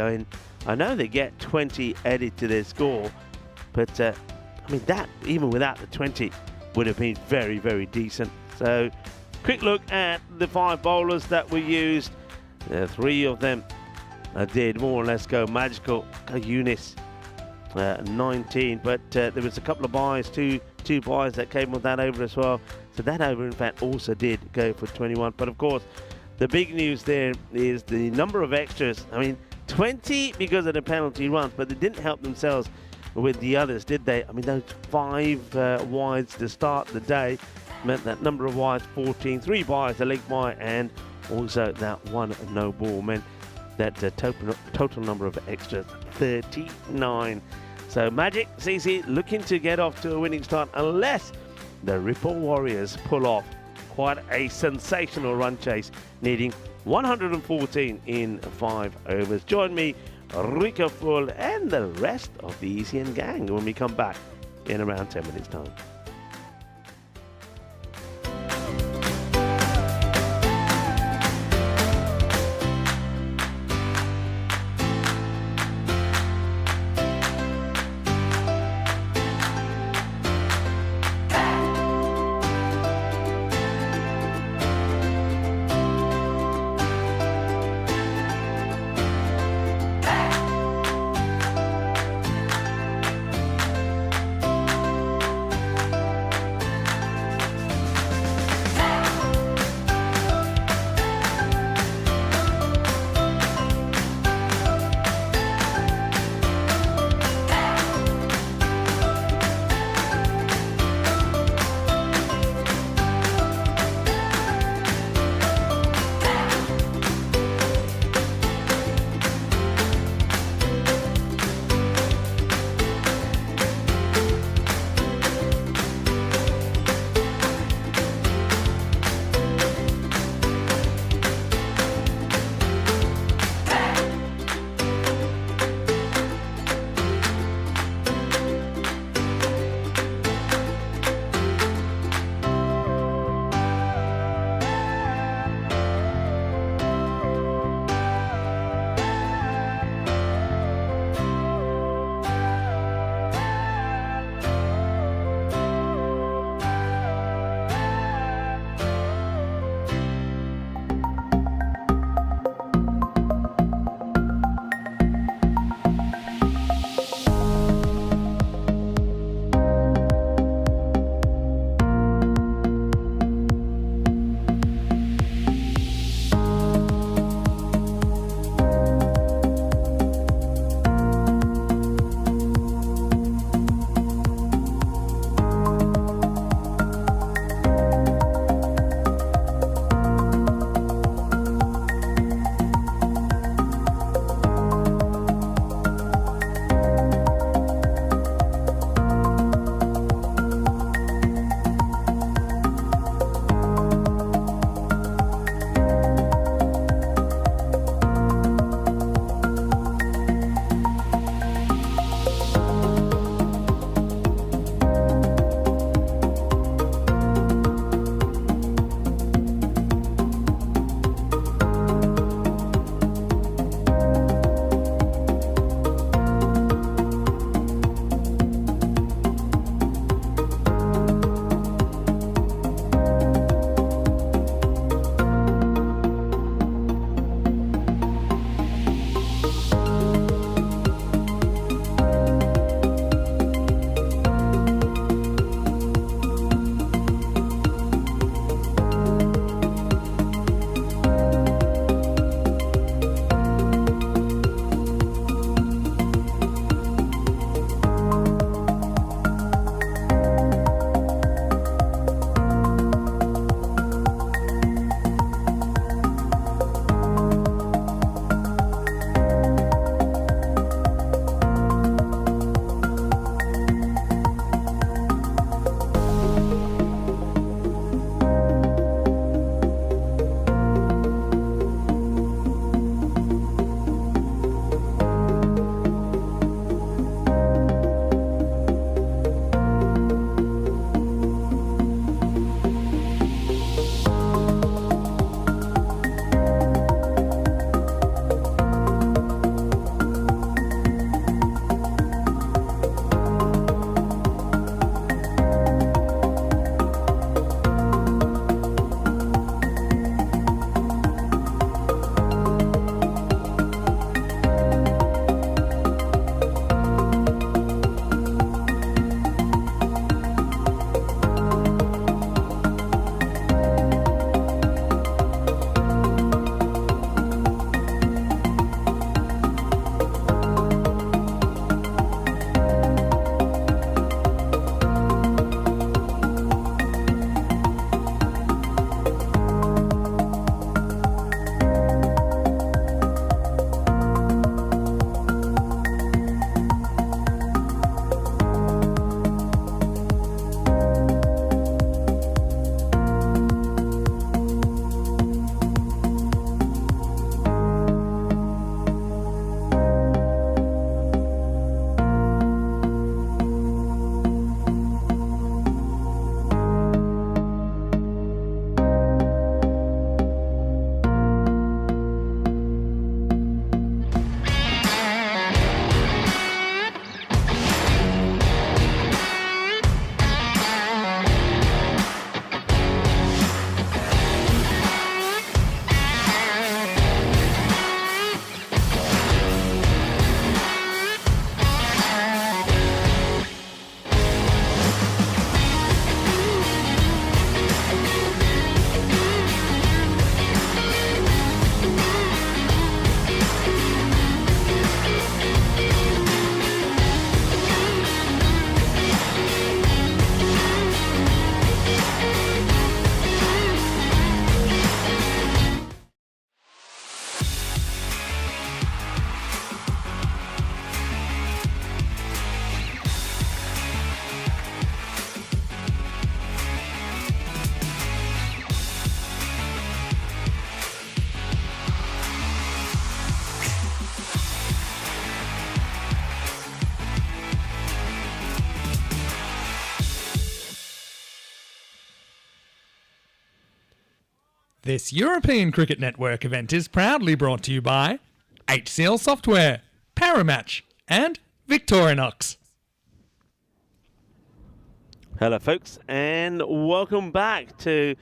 I know they get 20 added to their score, but, I mean, that, even without the 20, would have been very, very decent. So, quick look at the 5 bowlers that were used. 3 of them did more or less go magical. Yunus, 19, but there was a couple of buys, two buys that came with that over as well. So that over, in fact, also did go for 21. But of course, the big news there is the number of extras. I mean, 20 because of the penalty runs, but they didn't help themselves with the others, did they? I mean, those 5 wides to start the day meant that number of wides 14, 3 buys, a leg bye, and also that 1 no ball meant that total number of extras 39. So Magic CC looking to get off to a winning start, unless the Ripple Warriors pull off quite a sensational run chase, needing 114 in 5 overs. Join me, Rika Full, and the rest of the ECN gang when we come back in around 10 minutes time. This European Cricket Network event is proudly brought to you by HCL Software, Paramatch, and Victorinox. Hello folks, and welcome back to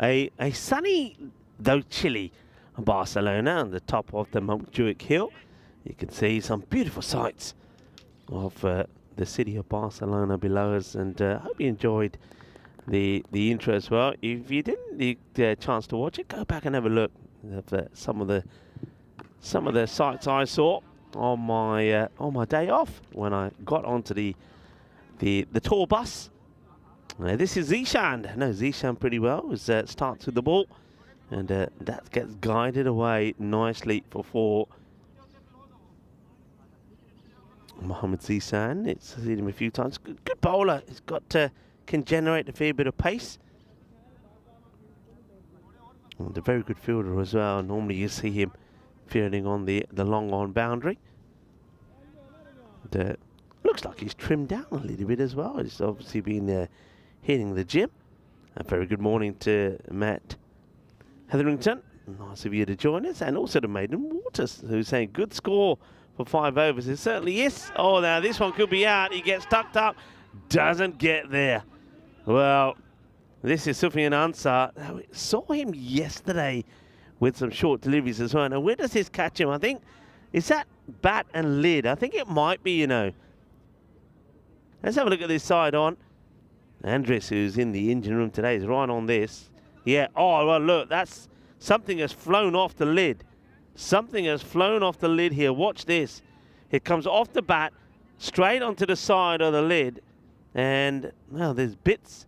a sunny, though chilly, Barcelona on the top of the Montjuic Hill. You can see some beautiful sights of the city of Barcelona below us, and I hope you enjoyed the intro as well. If you didn't get a chance to watch it, go back and have a look at some of the sights I saw on my day off when I got onto the tour bus. This is Zishan. No, Zishan pretty well. Starts with the ball, and that gets guided away nicely for four. Mohamed Zishan, it's seen him a few times. Good bowler. He's got can generate a fair bit of pace. And a very good fielder as well. Normally you see him fielding on the long on boundary. And, looks like he's trimmed down a little bit as well. He's obviously been hitting the gym. A very good morning to Matt Hetherington. Nice of you to join us. And also to Maiden Waters, who's saying good score for 5 overs. It certainly is. Oh, now this one could be out. He gets tucked up. Doesn't get there. Well, this is Sufyan Ansar. We saw him yesterday with some short deliveries as well. Now, where does this catch him? I think, is that bat and lid? I think it might be, you know. Let's have a look at this side on. Andres, who's in the engine room today, is right on this. Yeah, oh, well, look, that's something has flown off the lid. Something has flown off the lid here. Watch this. It comes off the bat, straight onto the side of the lid. And, well, there's bits.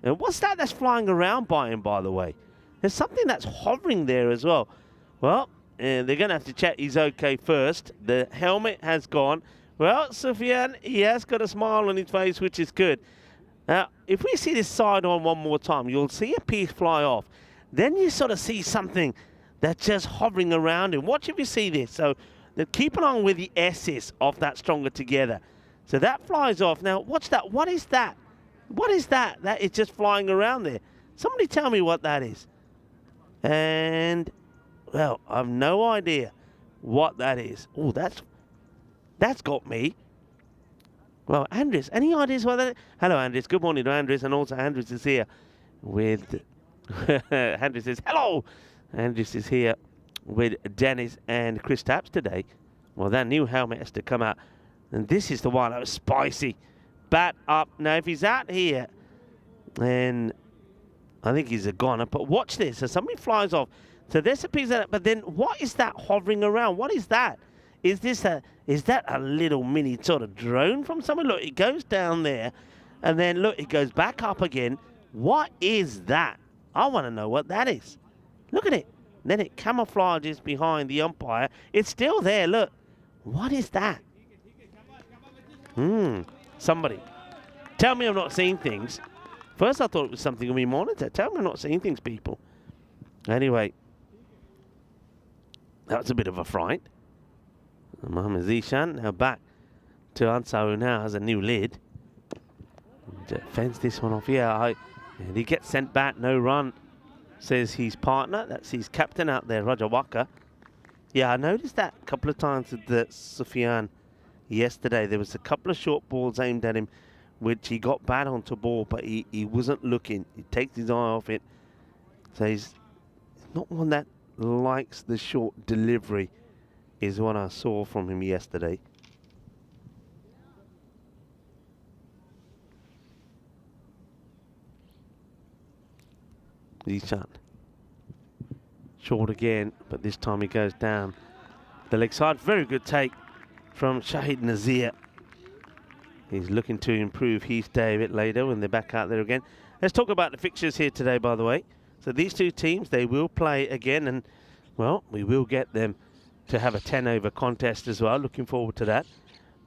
And what's that that's flying around by him, by the way? There's something that's hovering there as well. Well, they're going to have to check he's okay first. The helmet has gone. Well, Sufyan, he has got a smile on his face, which is good. Now, if we see this side on one more time, you'll see a piece fly off. Then you sort of see something that's just hovering around him. Watch if you see this. So keep an eye with the S's of that stronger together. So that flies off. Now, watch that. What is that? What is that? That is just flying around there. Somebody tell me what that is. And, well, I have no idea what that is. Oh, that's got me. Well, Andres, any ideas what that is? Hello, Andres. Good morning to Andres. And also Andres is here with... Andres says, hello! Andres is here with Dennis and Chris Tapps today. Well, that new helmet has to come out. And this is the one that was spicy. Bat up. Now, if he's out here, then I think he's a goner. But watch this. So somebody flies off. So there's a piece of that. But then what is that hovering around? What is that? Is that a little mini sort of drone from someone? Look, it goes down there. And then, look, it goes back up again. What is that? I want to know what that is. Look at it. Then it camouflages behind the umpire. It's still there. Look. What is that? Somebody. Tell me I'm not seeing things. First I thought it was something on my monitor. Tell me I'm not seeing things, people. Anyway. That was a bit of a fright. Mohamed Zishan now back to Ansar, who now has a new lid. And, fends this one off. Yeah, and he gets sent back. No run, says his partner. That's his captain out there, Roger Walker. Yeah, I noticed that a couple of times with the Sufyan yesterday. There was a couple of short balls aimed at him, which he got bad onto ball, but he wasn't looking. He takes his eye off it. So he's not one that likes the short delivery, is what I saw from him yesterday. Zishan. Short again, but this time he goes down the leg side. Very good take from Shahid Nazir. He's looking to improve his day a bit later when they're back out there again. Let's talk about the fixtures here today, by the way. So these two teams, they will play again, and, well, we will get them to have a 10-over contest as well. Looking forward to that.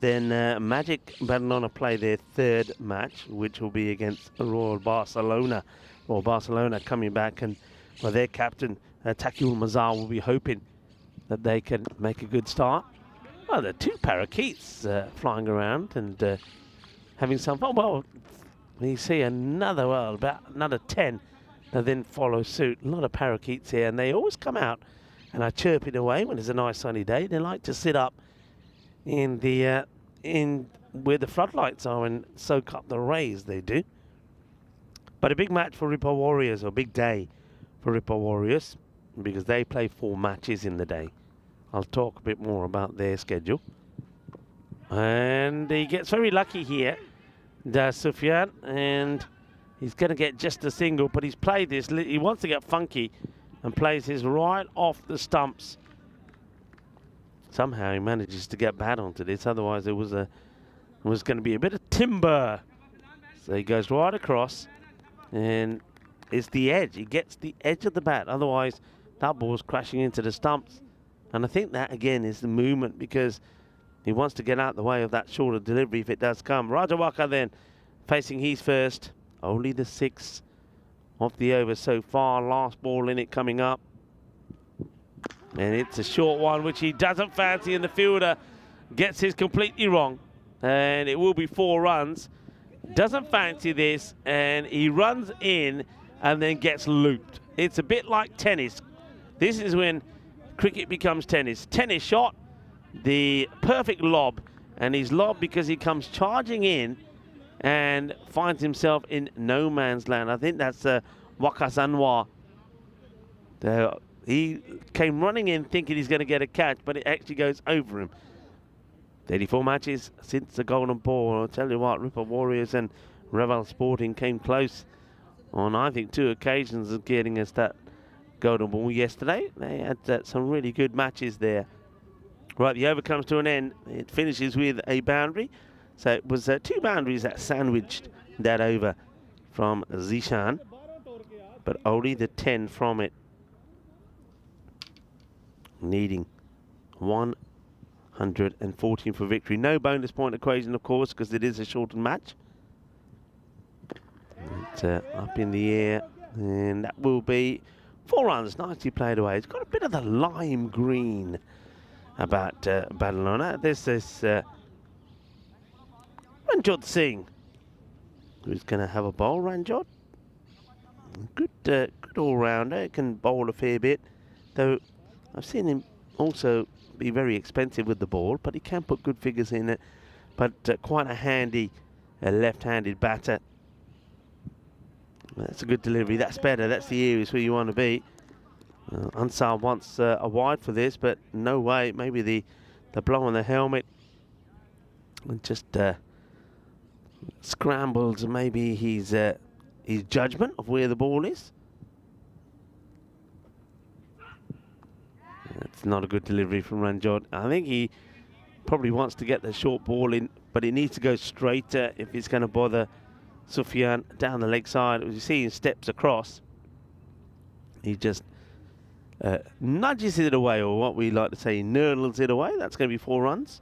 Then Magic Barcelona play their third match, which will be against Royal Barcelona. Well, Barcelona coming back, and, well, their captain, Takiul Mazar, will be hoping that they can make a good start. Well, there are two parakeets flying around and having some fun. Well, you see another, well, about another 10 and then follow suit. A lot of parakeets here, and they always come out and are chirping away when it's a nice sunny day. They like to sit up in the where the floodlights are and soak up the rays. They do. But a big match for Ripper Warriors, or a big day for Ripper Warriors, because they play 4 matches in the day. I'll talk a bit more about their schedule. And he gets very lucky here, does Sufyan, and he's going to get just a single, but he's played this. He wants to get funky and plays his right off the stumps. Somehow he manages to get bad onto this, otherwise it was going to be a bit of timber. So he goes right across, and it's the edge. He gets the edge of the bat, otherwise that ball's crashing into the stumps. And I think that again is the movement, because he wants to get out the way of that shorter delivery if it does come. Rajawaka then facing his first. Only the 6th of the over so far. Last ball in it coming up. And it's a short one, which he doesn't fancy, and the fielder gets his completely wrong. And it will be 4 runs. Doesn't fancy this, and he runs in and then gets looped. It's a bit like tennis. This is when cricket becomes tennis. Tennis shot, the perfect lob, and he's lobbed because he comes charging in and finds himself in no man's land. I think that's Wakazanwa. He came running in thinking he's going to get a catch, but it actually goes over him. 34 matches since the golden ball. I'll tell you what, Ripper Warriors and Revel Sporting came close on, I think, 2 occasions of getting us that golden ball yesterday. They had some really good matches there. Right, the over comes to an end. It finishes with a boundary. So it was 2 boundaries that sandwiched that over from Zishan, but only the 10 from it. Needing 114 for victory. No bonus point equation, of course, because it is a shortened match. It's up in the air, and that will be 4 runs, nicely played away. It's got a bit of the lime green about Badalona. This is Ranjot Singh, who's going to have a bowl. Ranjot, good all-rounder, can bowl a fair bit, though I've seen him also be very expensive with the ball, but he can put good figures in it. But quite a handy left-handed batter. That's a good delivery. That's better. That's the areas where you want to be. Ansar wants a wide for this, but no way. Maybe the blow on the helmet and just scrambles maybe his judgment of where the ball is. It's not a good delivery from Ranjot. I think he probably wants to get the short ball in, but it needs to go straighter if it's going to bother Sufyan down the leg side. As you see, he steps across. He just nudges it away, or what we like to say, nurdles it away. That's going to be 4 runs.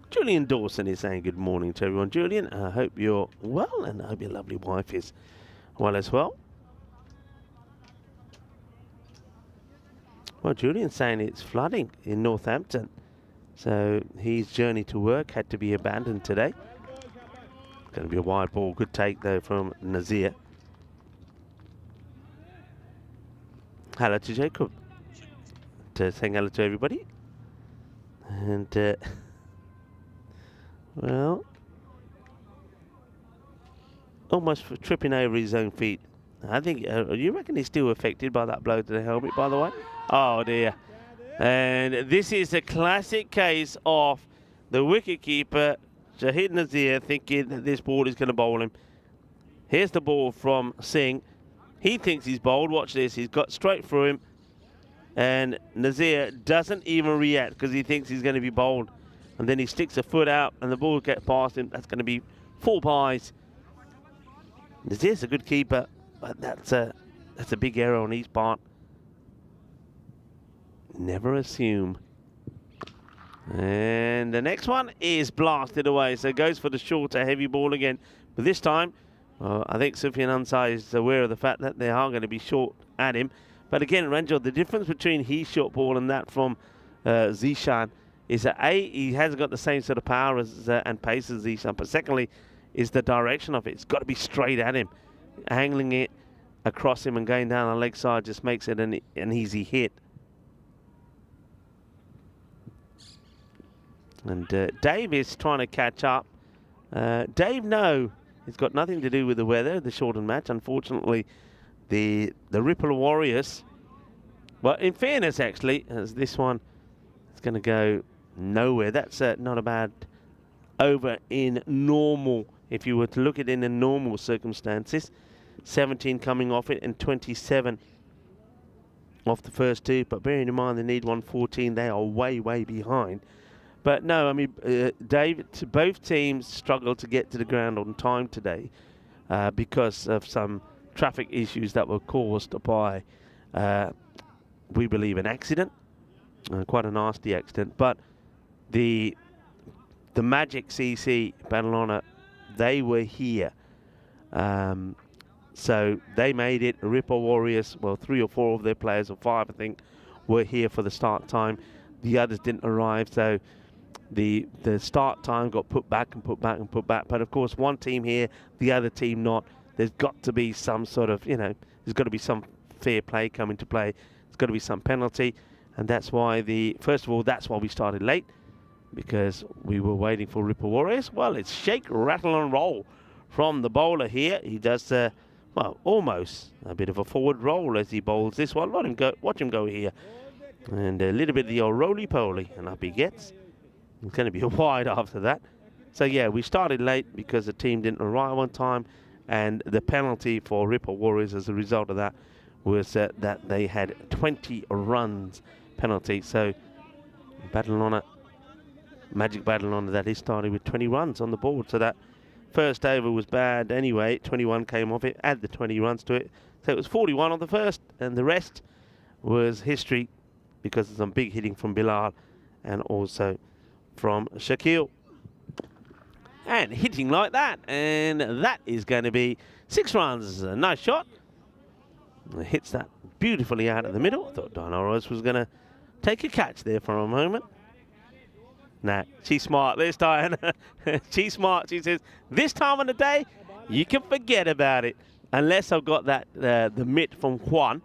Julian Dawson is saying good morning to everyone. Julian, I hope you're well, and I hope your lovely wife is well as well. Well, Julian's saying it's flooding in Northampton, so his journey to work had to be abandoned today. Going to be a wide ball. Good take, though, from Nazir. Hello to Jacob. Saying hello to everybody. And, well, almost tripping over his own feet. I think, you reckon he's still affected by that blow to the helmet, by the way? Oh, dear. And this is a classic case of the wicketkeeper, Shahid Nazir, thinking that this ball is going to bowl him. Here's the ball from Singh. He thinks he's bowled. Watch this. He's got straight through him. And Nazir doesn't even react because he thinks he's going to be bowled. And then he sticks a foot out and the ball gets past him. That's going to be 4 pies. Nazir's a good keeper, but that's a big error on his part. Never assume. And the next one is blasted away. So it goes for the shorter, heavy ball again. But this time, I think Sufyan Ansar is aware of the fact that they are going to be short at him. But again, Ranjot, the difference between his short ball and that from Zishan is that A, he hasn't got the same sort of power as, and pace as Zishan. But secondly, is the direction of it. It's got to be straight at him. Angling it across him and going down the leg side just makes it an easy hit. And Dave is trying to catch up. Dave, no, it's got nothing to do with the weather, the shortened match. Unfortunately, the Ripple Warriors, well, in fairness, actually, as this one is going to go nowhere. That's not a bad over in normal, if you were to look at it in normal circumstances. 17 coming off it and 27 off the first two. But bearing in mind they need 114, they are way, way behind. But no, I mean, Dave, both teams struggled to get to the ground on time today because of some traffic issues that were caused by, we believe, an accident, quite a nasty accident. But the Magic CC Badalona, they were here. So they made it. The Ripple Warriors, well, 3 or 4 of their players, or 5, I think, were here for the start time. The others didn't arrive, so the start time got put back and put back and put back. But of course, one team here, the other team not. There's got to be some sort of, there's got to be some fair play come into play. There's got to be some penalty, and that's why first of all, that's why we started late, because we were waiting for Ripple Warriors. Well, it's shake, rattle, and roll from the bowler here. He does, well, almost a bit of a forward roll as he bowls this one. Let him go. Watch him go here, and a little bit of the old roly-poly, and up he gets. It's going to be a wide after that. So yeah, we started late because the team didn't arrive on time, and the penalty for Ripple Warriors as a result of that was that they had 20 runs penalty. So Badalona, Magic Badalona, that is started with 20 runs on the board. So that first over was bad anyway. 21 came off it, add the 20 runs to it. So it was 41 on the first, and the rest was history because of some big hitting from Bilal and also from Shaquille. And hitting like that, and that is going to be 6 runs. A nice shot. Hits that beautifully out of the middle. I thought Diana Rose was going to take a catch there for a moment. Nah, she's smart. There's Diana. She's smart. She says, this time of the day, you can forget about it. Unless I've got that the mitt from Juan.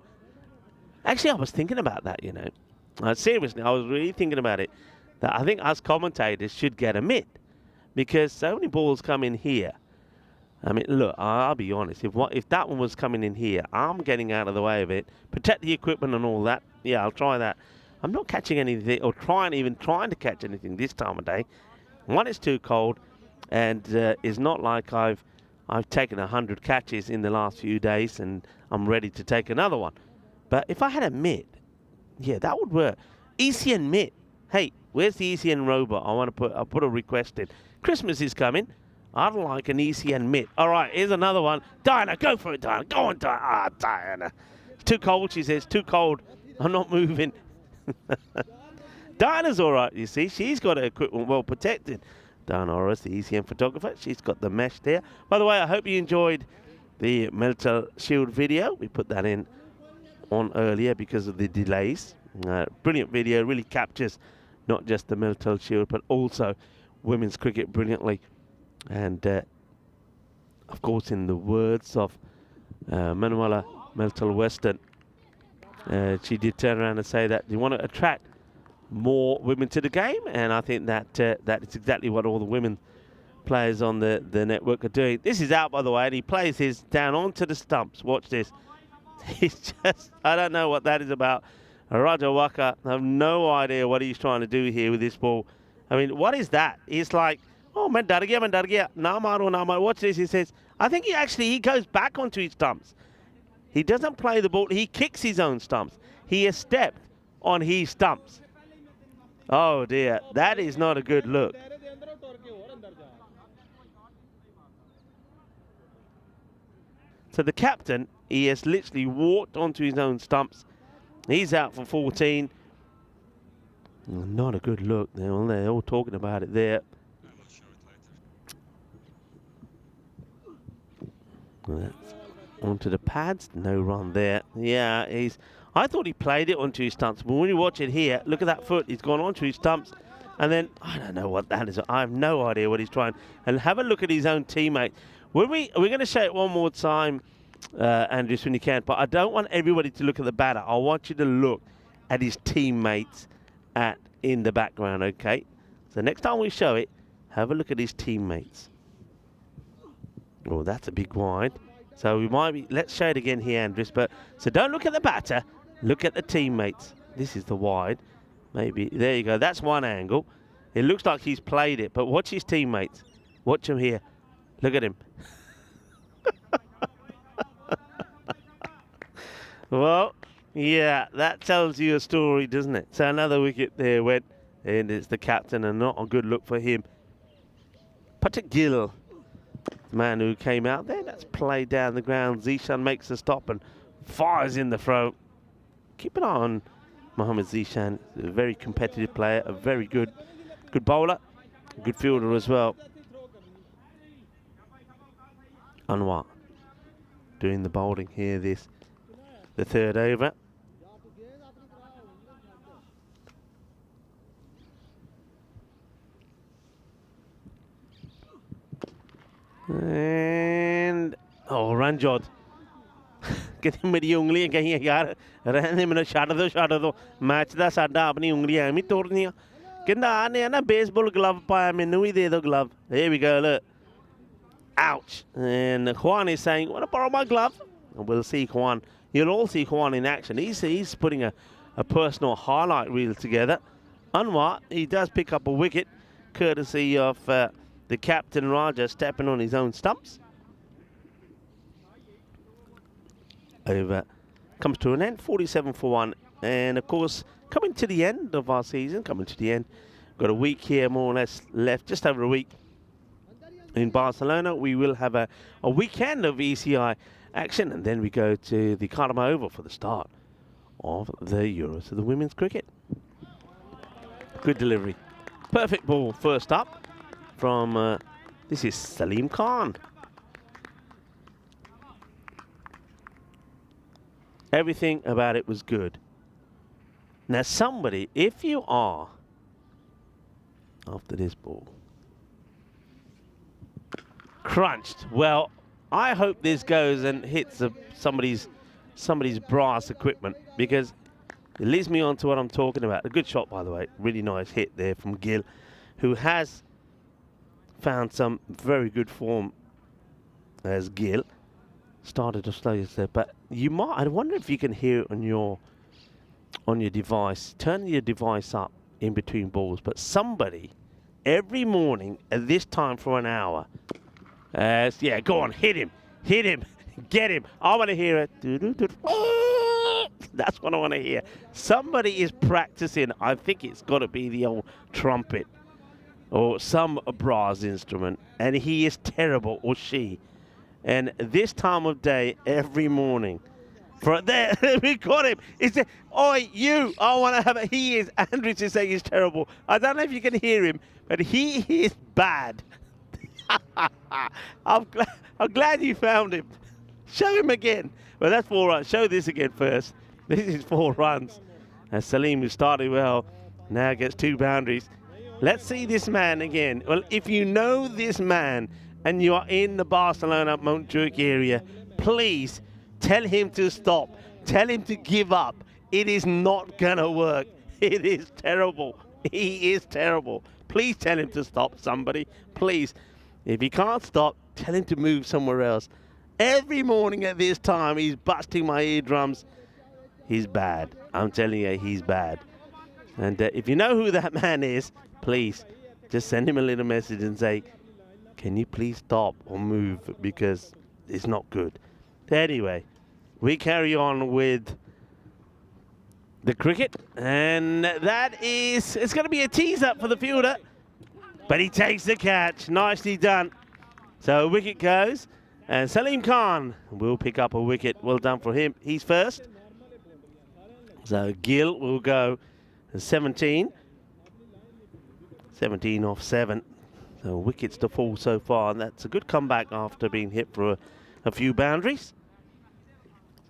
Actually, I was thinking about that, seriously, I was really thinking about it. That I think us commentators should get a mitt, because so many balls come in here. I mean, look, I'll be honest. If that one was coming in here, I'm getting out of the way of it. Protect the equipment and all that. Yeah, I'll try that. I'm not catching anything, or trying to catch anything this time of day. One, it's too cold, and it's not like I've taken 100 catches in the last few days, and I'm ready to take another one. But if I had a mitt, yeah, that would work. ECN mitt. Hey, where's the ECN robot? I'll put a request in. Christmas is coming. I'd like an ECN mitt. All right, here's another one. Diana, go for it, Diana. Go on, Diana. Ah, Diana. It's too cold, she says. Too cold. I'm not moving. Diana's all right, you see. She's got her equipment well protected. Diana Orris, the ECN photographer. She's got the mesh there. By the way, I hope you enjoyed the Meltel Shield video. We put that in on earlier because of the delays. Brilliant video. Really captures not just the Meltel Shield, but also women's cricket brilliantly. And, of course, in the words of Manuela Meltel Weston, she did turn around and say that you want to attract more women to the game, and I think that that is exactly what all the women players on the network are doing. This is out, by the way, and he plays his down onto the stumps. Watch this. He's just, I don't know what that is about. Raja Waka, I have no idea what he's trying to do here with this ball. I mean, what is that? He's like, oh, man, Namaru. Watch this. He says, I think he goes back onto his stumps. He doesn't play the ball. He kicks his own stumps. He has stepped on his stumps. Oh, dear. That is not a good look. So the captain, he has literally walked onto his own stumps. He's out for 14. Not a good look. They're all talking about it there. That's onto the pads. No run there. Yeah, I thought he played it onto his stumps, but when you watch it here, look at that foot. He's gone onto his stumps, And then, I don't know what that is. I have no idea what he's trying. And have a look at his own teammate. We're going to show it one more time, Andrews, when you can. But I don't want everybody to look at the batter. I want you to look at his teammates in the background, okay? So next time we show it, have a look at his teammates. Oh, that's a big wide. So we might be, let's show it again here, Andrews. So don't look at the batter, look at the teammates. This is the wide. Maybe, there you go, that's one angle. It looks like he's played it, but watch his teammates. Watch him here. Look at him. Well, yeah, that tells you a story, doesn't it? So another wicket there went, and it's the captain, and not a good look for him. Patrick Gill, the man who came out there, that's played down the ground. Zishan makes a stop and fires in the throat. Keep an eye on Mohammad Zishan, a very competitive player, a very good bowler, a good fielder as well. Anwar doing the bowling here, the third over. And Ranjot. कहते मेरी उंगलियां कहीं यार रहने मैंने छड़ दो match दा साडा अपनी उंगलियां एवं तोड़नियां कहंदा आने ना बेसबॉल glove पाया मैनू ही दे दो glove. Here we go, look. Ouch. And Juan is saying, want to borrow my glove? And we'll see Juan. You'll all see Juan in action. He's putting a personal highlight reel together. Anwar, he does pick up a wicket courtesy of the captain Raja stepping on his own stumps. Over comes to an end, 47 for 1. And of course, coming to the end of our season, got a week here more or less left, just over a week in Barcelona. We will have a weekend of ECI action, and then we go to the Karma Oval for the start of the Euros of the women's cricket. Good delivery. Perfect ball first up from, this is Salim Khan. Everything about it was good. Now somebody, if you are, after this ball, crunched, well, I hope this goes and hits somebody's brass equipment, because it leads me on to what I'm talking about. A good shot, by the way. Really nice hit there from Gill, who has found some very good form as Gill. Started to slow yourself, but I wonder if you can hear it on your device. Turn your device up in between balls. But somebody every morning at this time for an hour, yeah, go on, hit him, get him. I want to hear it. That's what I want to hear. Somebody is practicing. I think it's got to be the old trumpet or some brass instrument, and he is terrible, or she. And this time of day, every morning, there we got him. It's oi, you! I want to have it. He is. Andrews is saying he's terrible. I don't know if you can hear him, but he is bad. I'm glad you found him. Show him again. Well, that's 4 runs. Show this again first. This is 4 runs. And Salim, who started well, now gets 2 boundaries. Let's see this man again. Well, if you know this man and you are in the Barcelona Montjuic area, please tell him to stop. Tell him to give up. It is not gonna work. It is terrible. He is terrible. Please tell him to stop, somebody. Please. If he can't stop, tell him to move somewhere else. Every morning at this time, he's busting my eardrums. He's bad. I'm telling you, he's bad. And if you know who that man is, please just send him a little message and say, can you please stop or move, because it's not good. Anyway, we carry on with the cricket, and it's going to be a tease up for the fielder, but he takes the catch. Nicely done. So a wicket goes, and Salim Khan will pick up a wicket. Well done for him. He's first. So Gill will go 17. 17 off 7. So wickets to fall so far, and that's a good comeback after being hit for a few boundaries.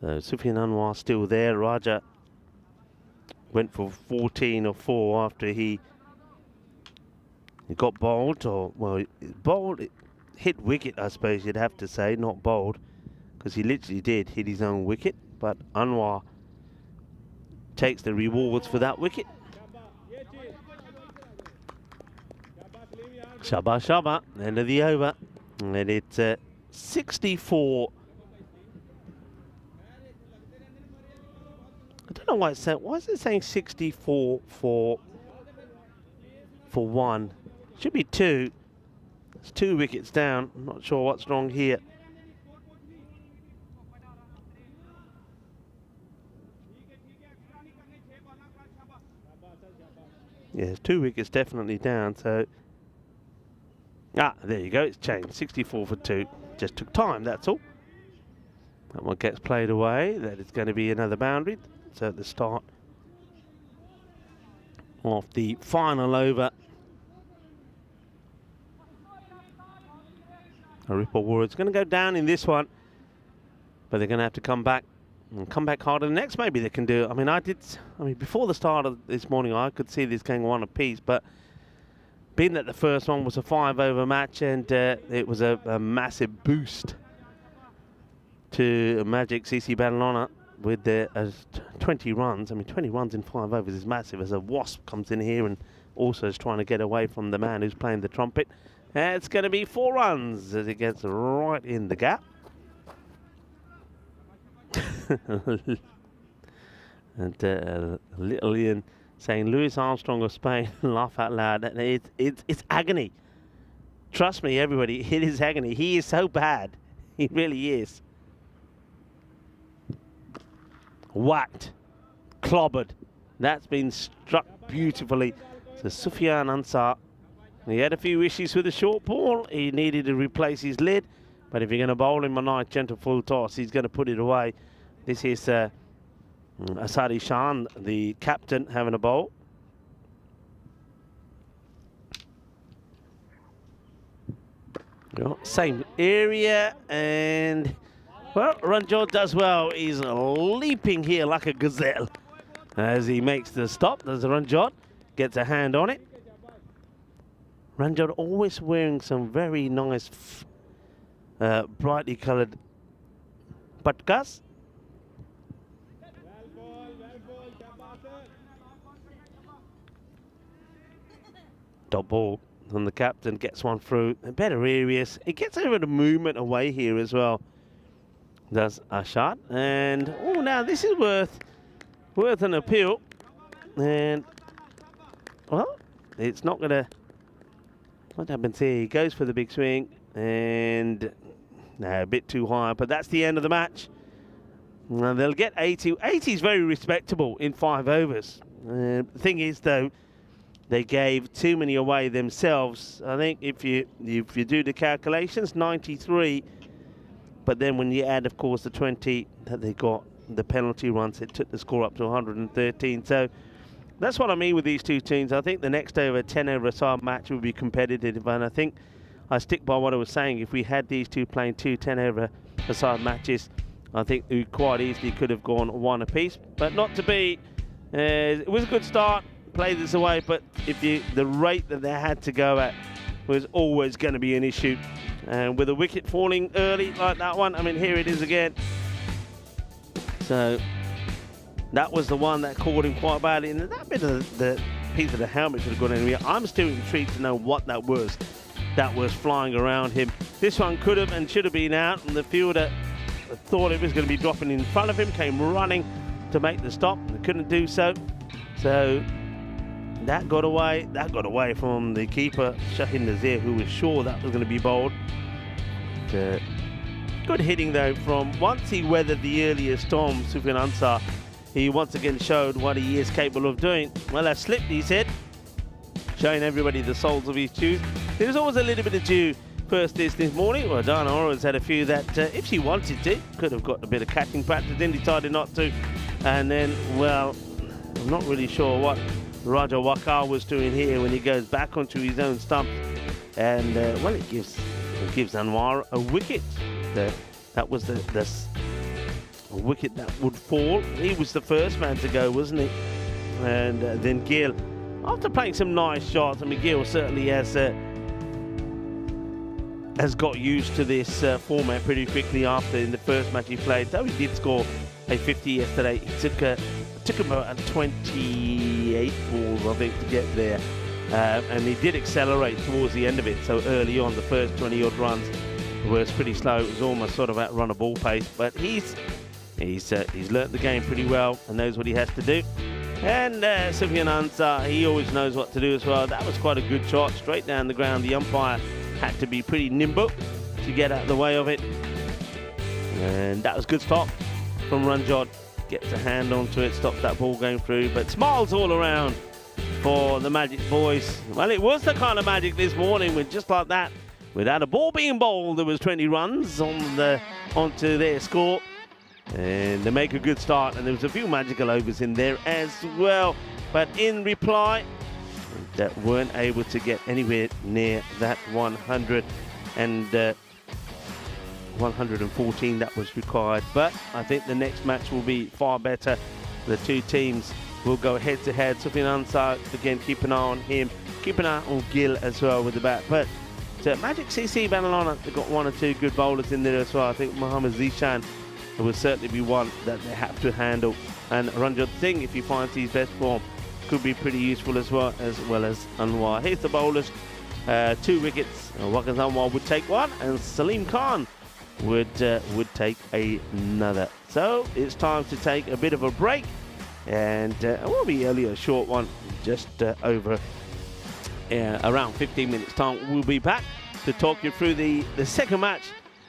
So Sufyan Anwar still there. Raja went for 14 or 4 after he He got bowled, or, well, bowled, hit wicket, I suppose you'd have to say, not bowled, because he literally did hit his own wicket, but Anwar takes the rewards for that wicket. Shabba shabba, end of the over, and it's 64. I don't know why it's saying, why is it saying 64 for one? Should be 2. It's 2 wickets down. I'm not sure what's wrong here. Yeah, it's 2 wickets definitely down, so... Ah, there you go, it's changed. 64 for 2. Just took time, that's all. That one gets played away. That is going to be another boundary. So at the start of the final over. Ripple Warriors going to go down in this one, but they're going to have to come back and come back harder. The next maybe they can do it. I mean, before the start of this morning, I could see this going 1 apiece, but being that the first one was a 5-over match and it was a massive boost to Magic CC Badalona with the 20 runs. I mean, 20 runs in 5 overs is massive, as a Wasp comes in here and also is trying to get away from the man who's playing the trumpet. It's going to be 4 runs as it gets right in the gap. And little Ian saying, Louis Armstrong of Spain, laugh out loud. It's agony. Trust me, everybody, it is agony. He is so bad. He really is. Whacked. Clobbered. That's been struck beautifully. So Sufyan Ansar, he had a few issues with the short ball. He needed to replace his lid. But if you're going to bowl him a nice gentle full toss, he's going to put it away. This is Asadi Shan, the captain, having a bowl. Same area, and well, Ranjot does well. He's leaping here like a gazelle as he makes the stop. There's Ranjot, gets a hand on it. Ranjot always wearing some very nice, brightly coloured patkas. Dot ball, and the captain gets one through. Better areas. It gets over the movement away here as well. Does a shot, and oh, now this is worth an appeal. And well, it's not gonna. What happens here? He goes for the big swing, and no, a bit too high. But that's the end of the match. And they'll get 80. 80 is very respectable in 5 overs. The thing is, though, they gave too many away themselves. I think if you do the calculations, 93. But then when you add, of course, the 20 that they got, the penalty runs, it took the score up to 113. So that's what I mean with these two teams. I think the next over 10 over a side match will be competitive. And I think I stick by what I was saying. If we had these two playing 2 10 over a side matches, I think we quite easily could have gone 1 apiece. But not to be. It was a good start. Play this away, but the rate that they had to go at was always going to be an issue. And with a wicket falling early like that one, I mean, here it is again. So that was the one that caught him quite badly. And that bit of the piece of the helmet should have gone anywhere. I'm still intrigued to know what that was flying around him. This one could have and should have been out, and the fielder thought it was going to be dropping in front of him, came running to make the stop, and couldn't do so. So that got away from the keeper, Shaheen Nazir, who was sure that was going to be bowled. Good hitting, though, from once he weathered the earlier storm, Sufyan Ansar. He once again showed what he is capable of doing. Well, that slipped, he said, showing everybody the soles of his shoes. There's always a little bit of dew first this morning. Well, Dana Ora's had a few that, if she wanted to, could have got a bit of catching practice, then decided not to. And then, well, I'm not really sure what Raja Wakar was doing here when he goes back onto his own stump, and well, it gives Anwar a wicket. That was the wicket that would fall. He was the first man to go, wasn't he? And then Gill after playing some nice shots, and McGill certainly has got used to this format pretty quickly after in the first match he played. Though he did score a 50 yesterday, it took him about 28 balls, I think, to get there. And he did accelerate towards the end of it. So early on, the first 20-odd runs was pretty slow. It was almost sort of at run a ball pace. But he's learnt the game pretty well and knows what he has to do. And Sufyan Ansar, he always knows what to do as well. That was quite a good shot, straight down the ground. The umpire had to be pretty nimble to get out of the way of it. And that was a good stop from Ranjot. Gets a hand onto it, stops that ball going through. But smiles all around for the Magic boys. Well, it was the kind of magic this morning with just like that. Without a ball being bowled, there was 20 runs onto their score. And they make a good start, and there was a few magical overs in there as well. But in reply, that weren't able to get anywhere near that 100 and 114 that was required. But I think the next match will be far better. The two teams will go head to head. Sufyan Ansar, again, keep an eye on him. Keep an eye on Gill as well with the bat. But Magic CC Banalona, they've got one or two good bowlers in there as well. I think Mohammad Zishan will certainly be one that they have to handle. And Ranjot Singh, if he finds his best form, could be pretty useful as well as Anwar. Here's the bowlers. 2 wickets. Waqas Anwar would take one, and Salim Khan would take another. So it's time to take a bit of a break, and it will be only a short one, just over around 15 minutes time. We'll be back to talk you through the second match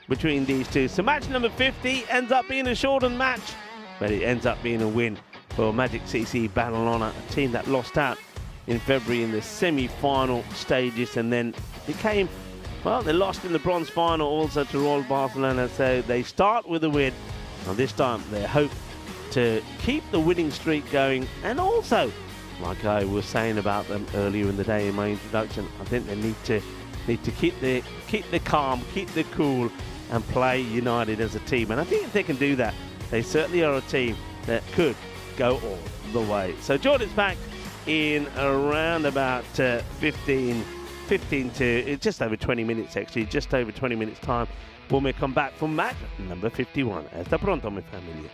between these two. So match number 50 ends up being a shortened match, but it ends up being a win for Magic CC Banalona, a team that lost out in February in the semi-final stages, and then became, well, they lost in the bronze final also to Royal Barcelona. So they start with a win, and this time they hope to keep the winning streak going. And also, like I was saying about them earlier in the day in my introduction, I think they need to keep the calm, keep the cool, and play united as a team. And I think if they can do that, they certainly are a team that could go all the way. So Jordan's back in around about 15 to just over 20 minutes, actually, just over 20 minutes time when we come back from match number 51. Hasta pronto, mi familia.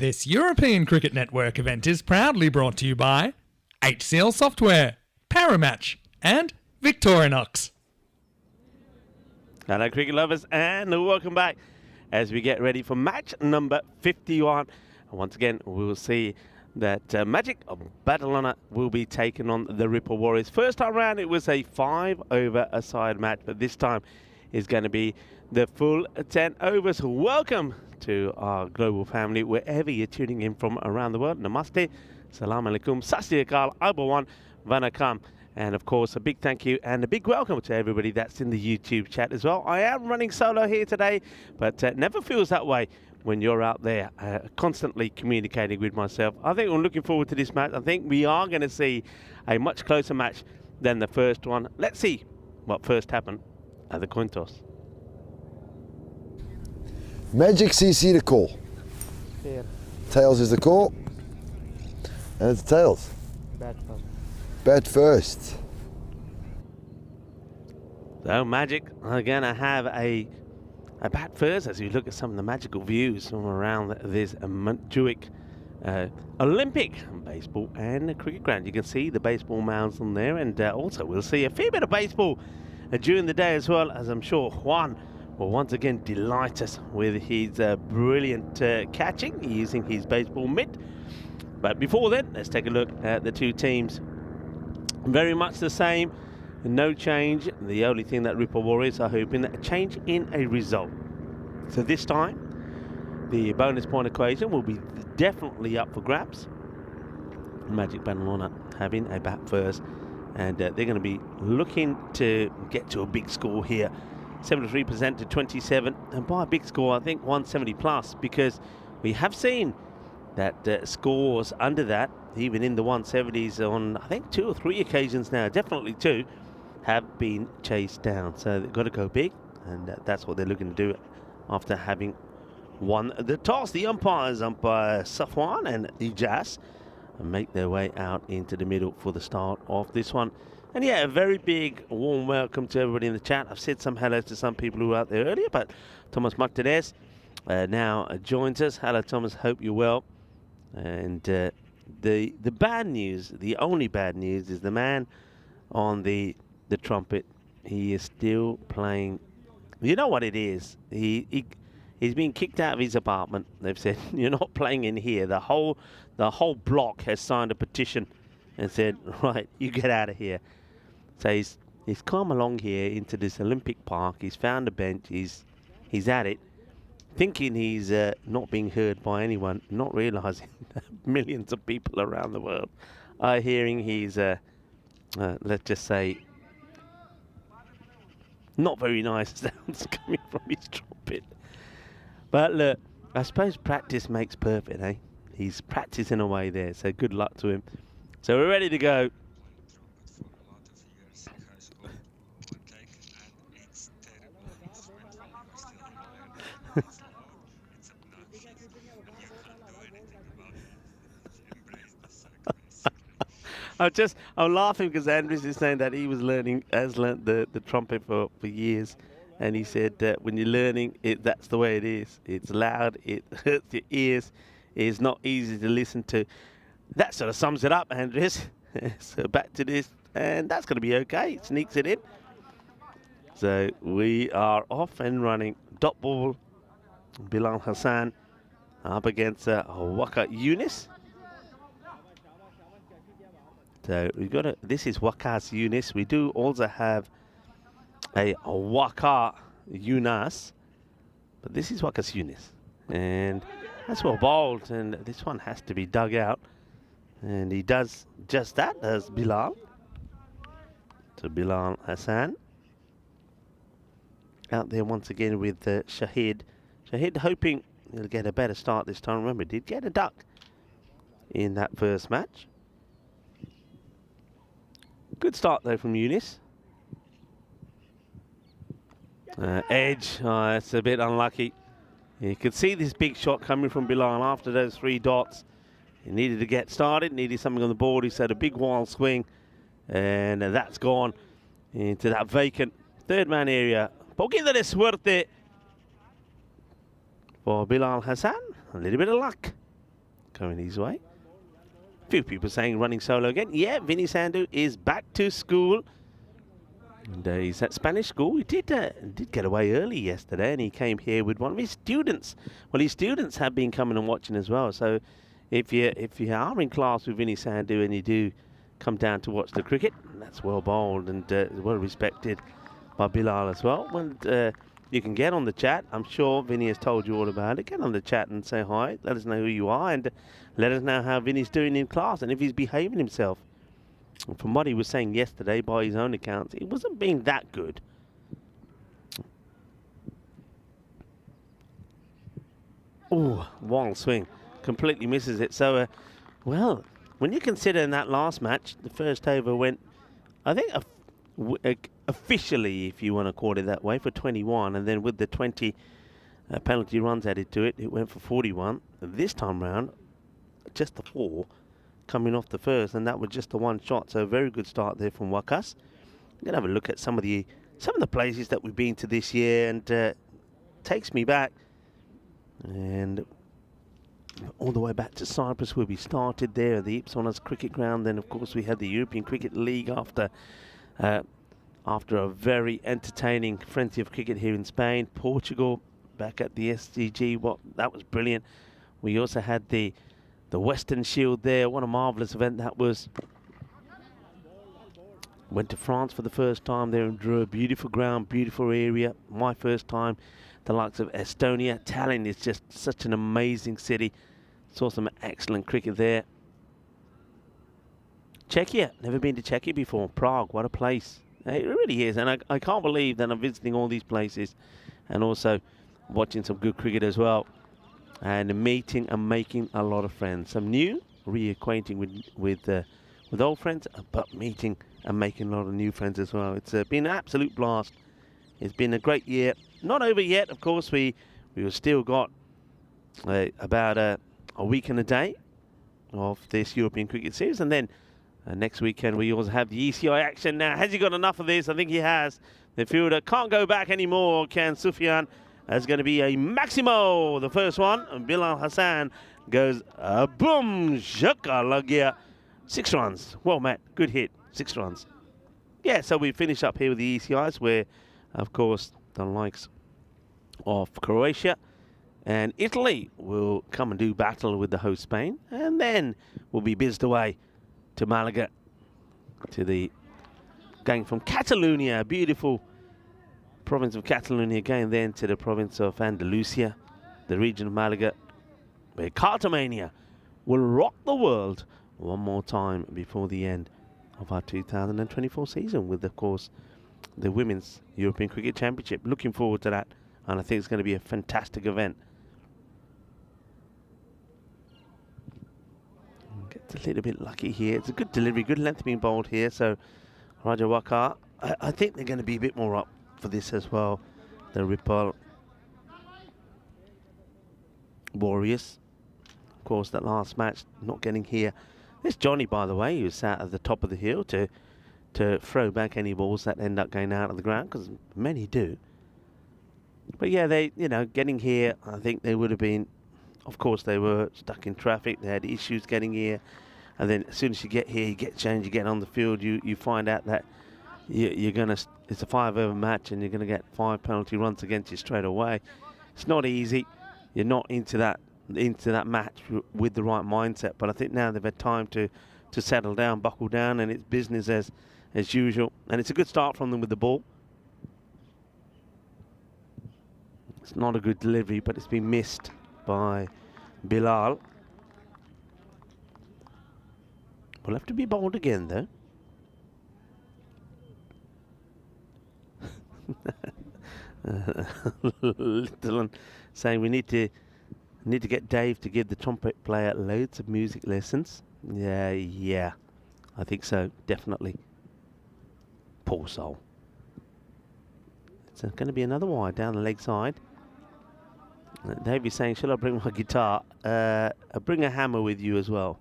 This European Cricket Network event is proudly brought to you by HCL Software, Paramatch, and Victorinox. Hello cricket lovers and welcome back as we get ready for match number 51. And once again we'll see that Magic Badalona will be taking on the Ripple Warriors. First time round it was a 5-over-a-side match, but this time is going to be the full 10 overs. Welcome to our global family wherever you're tuning in from around the world. Namaste, salam alaikum, sat sri akal, abawan, vanakam. And of course, a big thank you and a big welcome to everybody that's in the YouTube chat as well. I am running solo here today, but never feels that way when you're out there constantly communicating with myself. I think I'm looking forward to this match. I think we are going to see a much closer match than the first one. Let's see what first happened at the coin toss. Magic CC the call. Fair. Tails is the call. And it's tails. Bad first. Bat first. So Magic are going to have a bat first as you look at some of the magical views from around this Montjuic Olympic baseball and cricket ground. You can see the baseball mounds on there, and also we'll see a fair bit of baseball during the day as well, as I'm sure Juan will once again delight us with his brilliant catching using his baseball mitt. But before then, let's take a look at the two teams. Very much the same, no change. The only thing that Ripple Warriors are hoping that a change in a result. So this time, the bonus point equation will be definitely up for grabs. Magic Badalona having a bat first, and they're going to be looking to get to a big score here. 73% to 27, and by a big score, I think 170 plus, because we have seen that scores under that, even in the 170s on, I think, 2 or 3 occasions now, definitely 2, have been chased down. So they've got to go big, and that's what they're looking to do after having won the toss. The umpires, umpire Safwan and Ijaz, make their way out into the middle for the start of this one. And yeah, a very big warm welcome to everybody in the chat. I've said some hellos to some people who were out there earlier, but Thomas Martinez now joins us. Hello Thomas, hope you're well. And the bad news, the only bad news, is the man on the trumpet. He is still playing. You know what it is? He's been kicked out of his apartment. They've said, you're not playing in here. The whole block has signed a petition and said, right, you get out of here. So he's come along here into this Olympic Park. He's found a bench. He's at it, thinking he's not being heard by anyone, not realising that millions of people around the world are hearing he's, let's just say, not very nice sounds coming from his trumpet. But look, I suppose practice makes perfect, eh? He's practicing away there, so good luck to him. So we're ready to go. I'm laughing because Andrews is saying that he has learned the trumpet for years, and he said that when you're learning it, that's the way it is. It's loud, it hurts your ears, it's not easy to listen to. That sort of sums it up, Andrews. So back to this, and that's going to be okay. It sneaks it in. So we are off and running. Dot ball, Bilal Hassan up against Waka Yunis. So we've got this is Waqas Yunis. We do also have a Waqa Yunas, but this is Waqas Yunis, and that's well bowled, and this one has to be dug out, and he does just that as Bilal. So Bilal Hassan out there once again with Shahid. Shahid hoping he'll get a better start this time. Remember, did get a duck in that first match. Good start though from Yunis. Edge, it's a bit unlucky. You could see this big shot coming from Bilal after those 3 dots. He needed to get started, needed something on the board. He said a big wild swing, and that's gone into that vacant third man area. Poquito de suerte for Bilal Hassan. A little bit of luck going his way. A few people saying running solo again. Yeah, Vinny Sandhu is back to school. And he's at Spanish school. He did get away early yesterday, and he came here with one of his students. Well, his students have been coming and watching as well. So if you are in class with Vinny Sandhu and you do come down to watch the cricket, that's well bowled and well respected by Bilal as well. And you can get on the chat. I'm sure Vinny has told you all about it. Get on the chat and say hi. Let us know who you are and let us know how Vinny's doing in class and if he's behaving himself. From what he was saying yesterday, by his own accounts, it wasn't being that good. Oh, wild swing. Completely misses it. So, well, when you consider in that last match, the first over went, I think, officially, if you want to call it that way, for 21. And then with the 20 penalty runs added to it, it went for 41. This time round, just the 4. Coming off the first, and that was just the one shot. So a very good start there from Wakas. I'm gonna have a look at some of the places that we've been to this year, and takes me back and all the way back to Cyprus, where we started there at the Ipsonas cricket ground. Then of course we had the European Cricket League after a very entertaining frenzy of cricket here in Spain. Portugal back at the SCG, that was brilliant. We also had the Western Shield there. What a marvellous event that was. Went to France for the first time there in Dreux. Beautiful ground, beautiful area. My first time. The likes of Estonia. Tallinn is just such an amazing city. Saw some excellent cricket there. Czechia. Never been to Czechia before. Prague, what a place. It really is. And I can't believe that I'm visiting all these places and also watching some good cricket as well. And meeting and making a lot of friends. Some new, reacquainting with old friends, but meeting and making a lot of new friends as well. It's been an absolute blast. It's been a great year. Not over yet, of course. We've still got about a week and a day of this European Cricket Series, and then next weekend we also have the ECI action. Now, has he got enough of this? I think he has. The fielder can't go back anymore, can Sufyan? That's going to be a Maximo, the first one. And Bilal Hassan goes, boom, shaka lagia. 6 runs. Well, Matt, good hit. 6 runs. Yeah, so we finish up here with the ECIs, where, of course, the likes of Croatia and Italy will come and do battle with the host Spain. And then we'll be bizzed away to Malaga, going from Catalonia, beautiful province of Catalonia, again then to the province of Andalusia, the region of Malaga, where Cartamania will rock the world one more time before the end of our 2024 season with, of course, the Women's European Cricket Championship. Looking forward to that, and I think it's going to be a fantastic event. Gets a little bit lucky here. It's a good delivery, good length being bowled here, so Raja Wakar, I think they're going to be a bit more up for this as well. The Ripple Warriors, of course, that last match not getting here. This Johnny, by the way, who sat at the top of the hill to throw back any balls that end up going out of the ground, because many do. But yeah, they, getting here, I think they would have been, of course, they were stuck in traffic. They had issues getting here, and then as soon as you get here, you get changed, you get on the field, you find out that you're gonna. It's a 5-over match, and you're gonna get 5 penalty runs against you straight away. It's not easy. You're not into that match with the right mindset. But I think now they've had time to settle down, buckle down, and it's business as usual. And it's a good start from them with the ball. It's not a good delivery, but it's been missed by Bilal. Will have to be bowled again, though. Little one saying we need to get Dave to give the trumpet player loads of music lessons. Yeah, I think so, definitely. Poor soul. It's going to be another wide down the leg side. Dave is saying, shall I bring my guitar? Bring a hammer with you as well.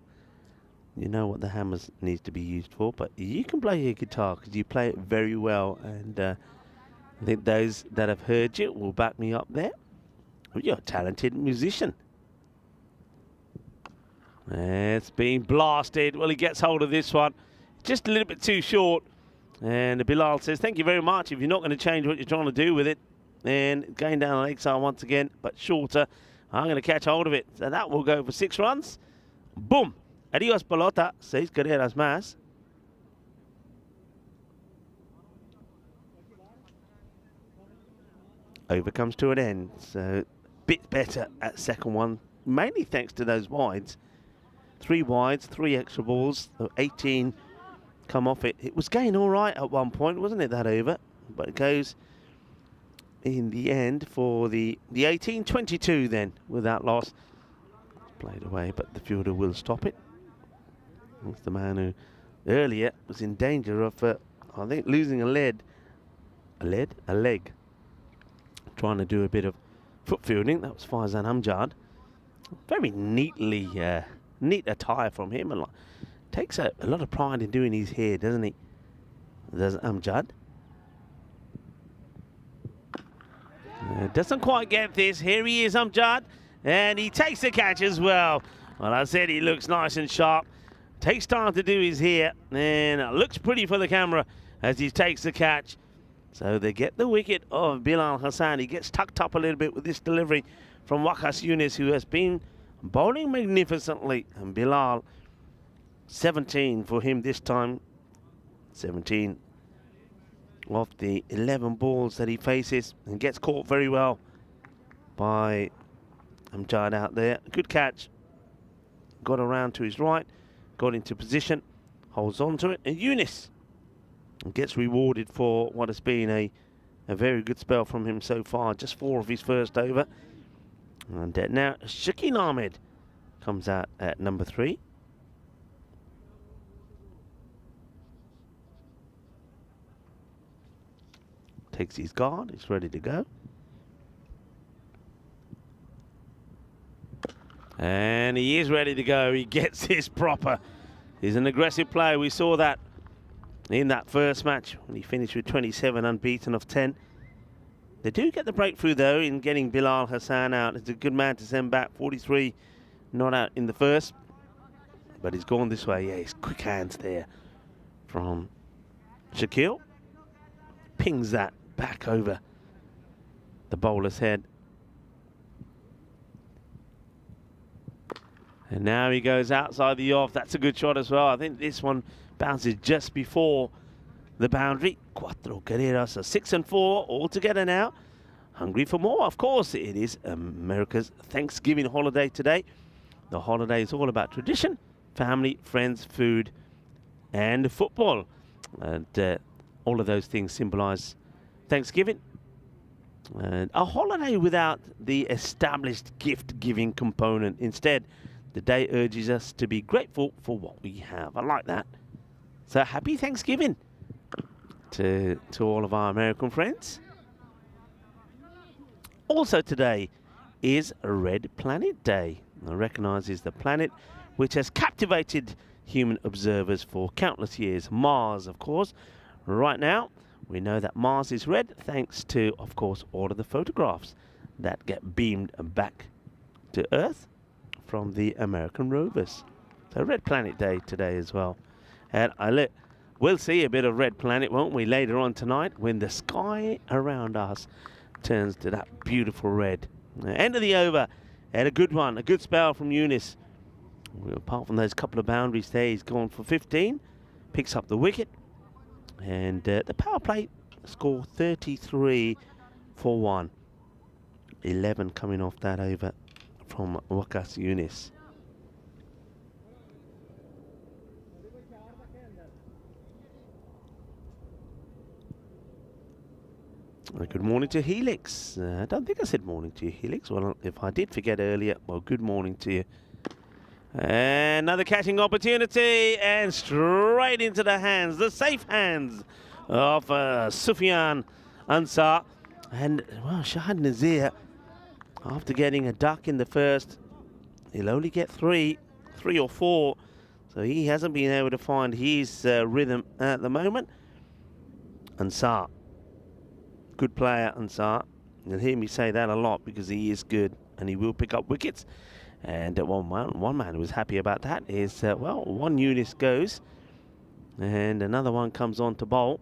You know what the hammers needs to be used for, but you can play your guitar because you play it very well, and I think those that have heard you will back me up there. You're a talented musician. It's been blasted. Well, he gets hold of this one. Just a little bit too short. And Bilal says, thank you very much. If you're not going to change what you're trying to do with it, and going down the leg side once again, but shorter, I'm going to catch hold of it. So that will go for 6 runs. Boom. Adios, pelota. 6 carreras más. Over comes to an end. So bit better at second one, mainly thanks to those wides. 3 wides, 3 extra balls, so 18 come off it. It was going all right at one point, wasn't it, that over? But it goes in the end for the 18-22 then, without loss. Played away, but the fielder will stop it. That's the man who earlier was in danger of, I think, losing a leg. Trying to do a bit of foot fielding. That was Faizan Amjad. Very neatly, neat attire from him. And takes a lot of pride in doing his hair, doesn't he? There's Amjad. Doesn't quite get this. Here he is, Amjad. And he takes the catch as well. Well, I said he looks nice and sharp. Takes time to do his hair. And it looks pretty for the camera as he takes the catch. So they get the wicket of Bilal Hassan. He gets tucked up a little bit with this delivery from Waqas Yunis, who has been bowling magnificently. And Bilal, 17 for him this time. 17 of the 11 balls that he faces, and gets caught very well by Amjad out there. Good catch. Got around to his right, got into position, holds on to it, and Yunis gets rewarded for what has been a very good spell from him so far. Just 4 of his first over. And now Shakeen Ahmed comes out at number 3. Takes his guard, he's ready to go. And he is ready to go. He gets his proper. He's an aggressive player. We saw that in that first match when he finished with 27 unbeaten of 10. They do get the breakthrough though in getting Bilal Hassan out. It's a good man to send back. 43 not out in the first, but he's gone this way. Yeah, he's quick hands there from Shakil. Pings that back over the bowler's head. And now he goes outside the off. That's a good shot as well. I think this one bounces just before the boundary. 4 carreras, so 6 and 4 all together now. Hungry for more, of course. It is America's Thanksgiving holiday today. The holiday is all about tradition, family, friends, food, and football. And all of those things symbolize Thanksgiving. And a holiday without the established gift-giving component. Instead, the day urges us to be grateful for what we have. I like that. So happy Thanksgiving to all of our American friends. Also today is Red Planet Day. It recognises the planet which has captivated human observers for countless years. Mars, of course. Right now, we know that Mars is red thanks to, of course, all of the photographs that get beamed back to Earth from the American rovers. So Red Planet Day today as well. And we'll see a bit of Red Planet, won't we, later on tonight when the sky around us turns to that beautiful red. End of the over. Had a good one, a good spell from Yunis. Apart from those couple of boundaries there, he's gone for 15. Picks up the wicket. And the power play score 33 for 1. 11 coming off that over from Waqas Yunis. Good morning to Helix. I don't think I said morning to you, Helix. Well, if I did forget earlier, well, good morning to you. Another catching opportunity, and straight into the hands, the safe hands of Sufyan Ansar. And, well, Shahid Nazir, after getting a duck in the first, he'll only get 3 or 4. So he hasn't been able to find his rhythm at the moment. Ansar, good player, Ansar. You'll hear me say that a lot because he is good and he will pick up wickets. And one man who was happy about that is, well, one Eunice goes and another one comes on to bowl.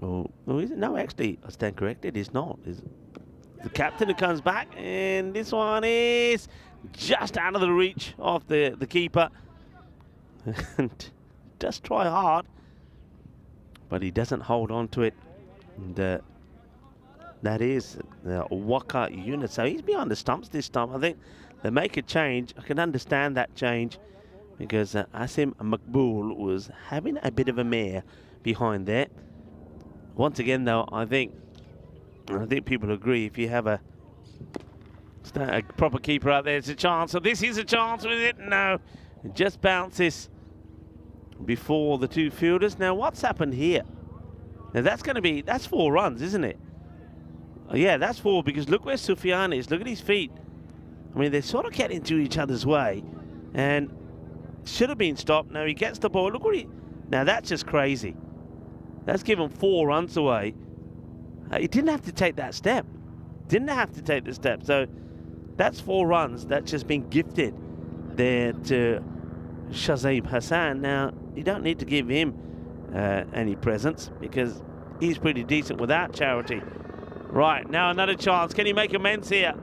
Oh, is it? No, actually, I stand corrected. It's not. It's the captain who comes back, and this one is just out of the reach of the keeper. And does try hard, but he doesn't hold on to it. And that is Waka Yunus. So he's behind the stumps this time. I think they make a change. I can understand that change because Asim Makbul was having a bit of a mare behind there. Once again, though, I think people agree if you have a proper keeper out there, it's a chance. So this is a chance with it. No, it just bounces before the two fielders. Now, what's happened here? Now, that's 4 runs, isn't it? Yeah, that's 4, because look where Sufyan is. Look at his feet. I mean, they sort of get into each other's way, and should have been stopped. Now he gets the ball. Look what now that's just crazy. That's given 4 runs away. He didn't have to take that step. Didn't have to take the step. So that's 4 runs that's just been gifted there to Shazib Hassan. Now, you don't need to give him any presents because he's pretty decent without charity. Right, now another chance. Can he make amends here?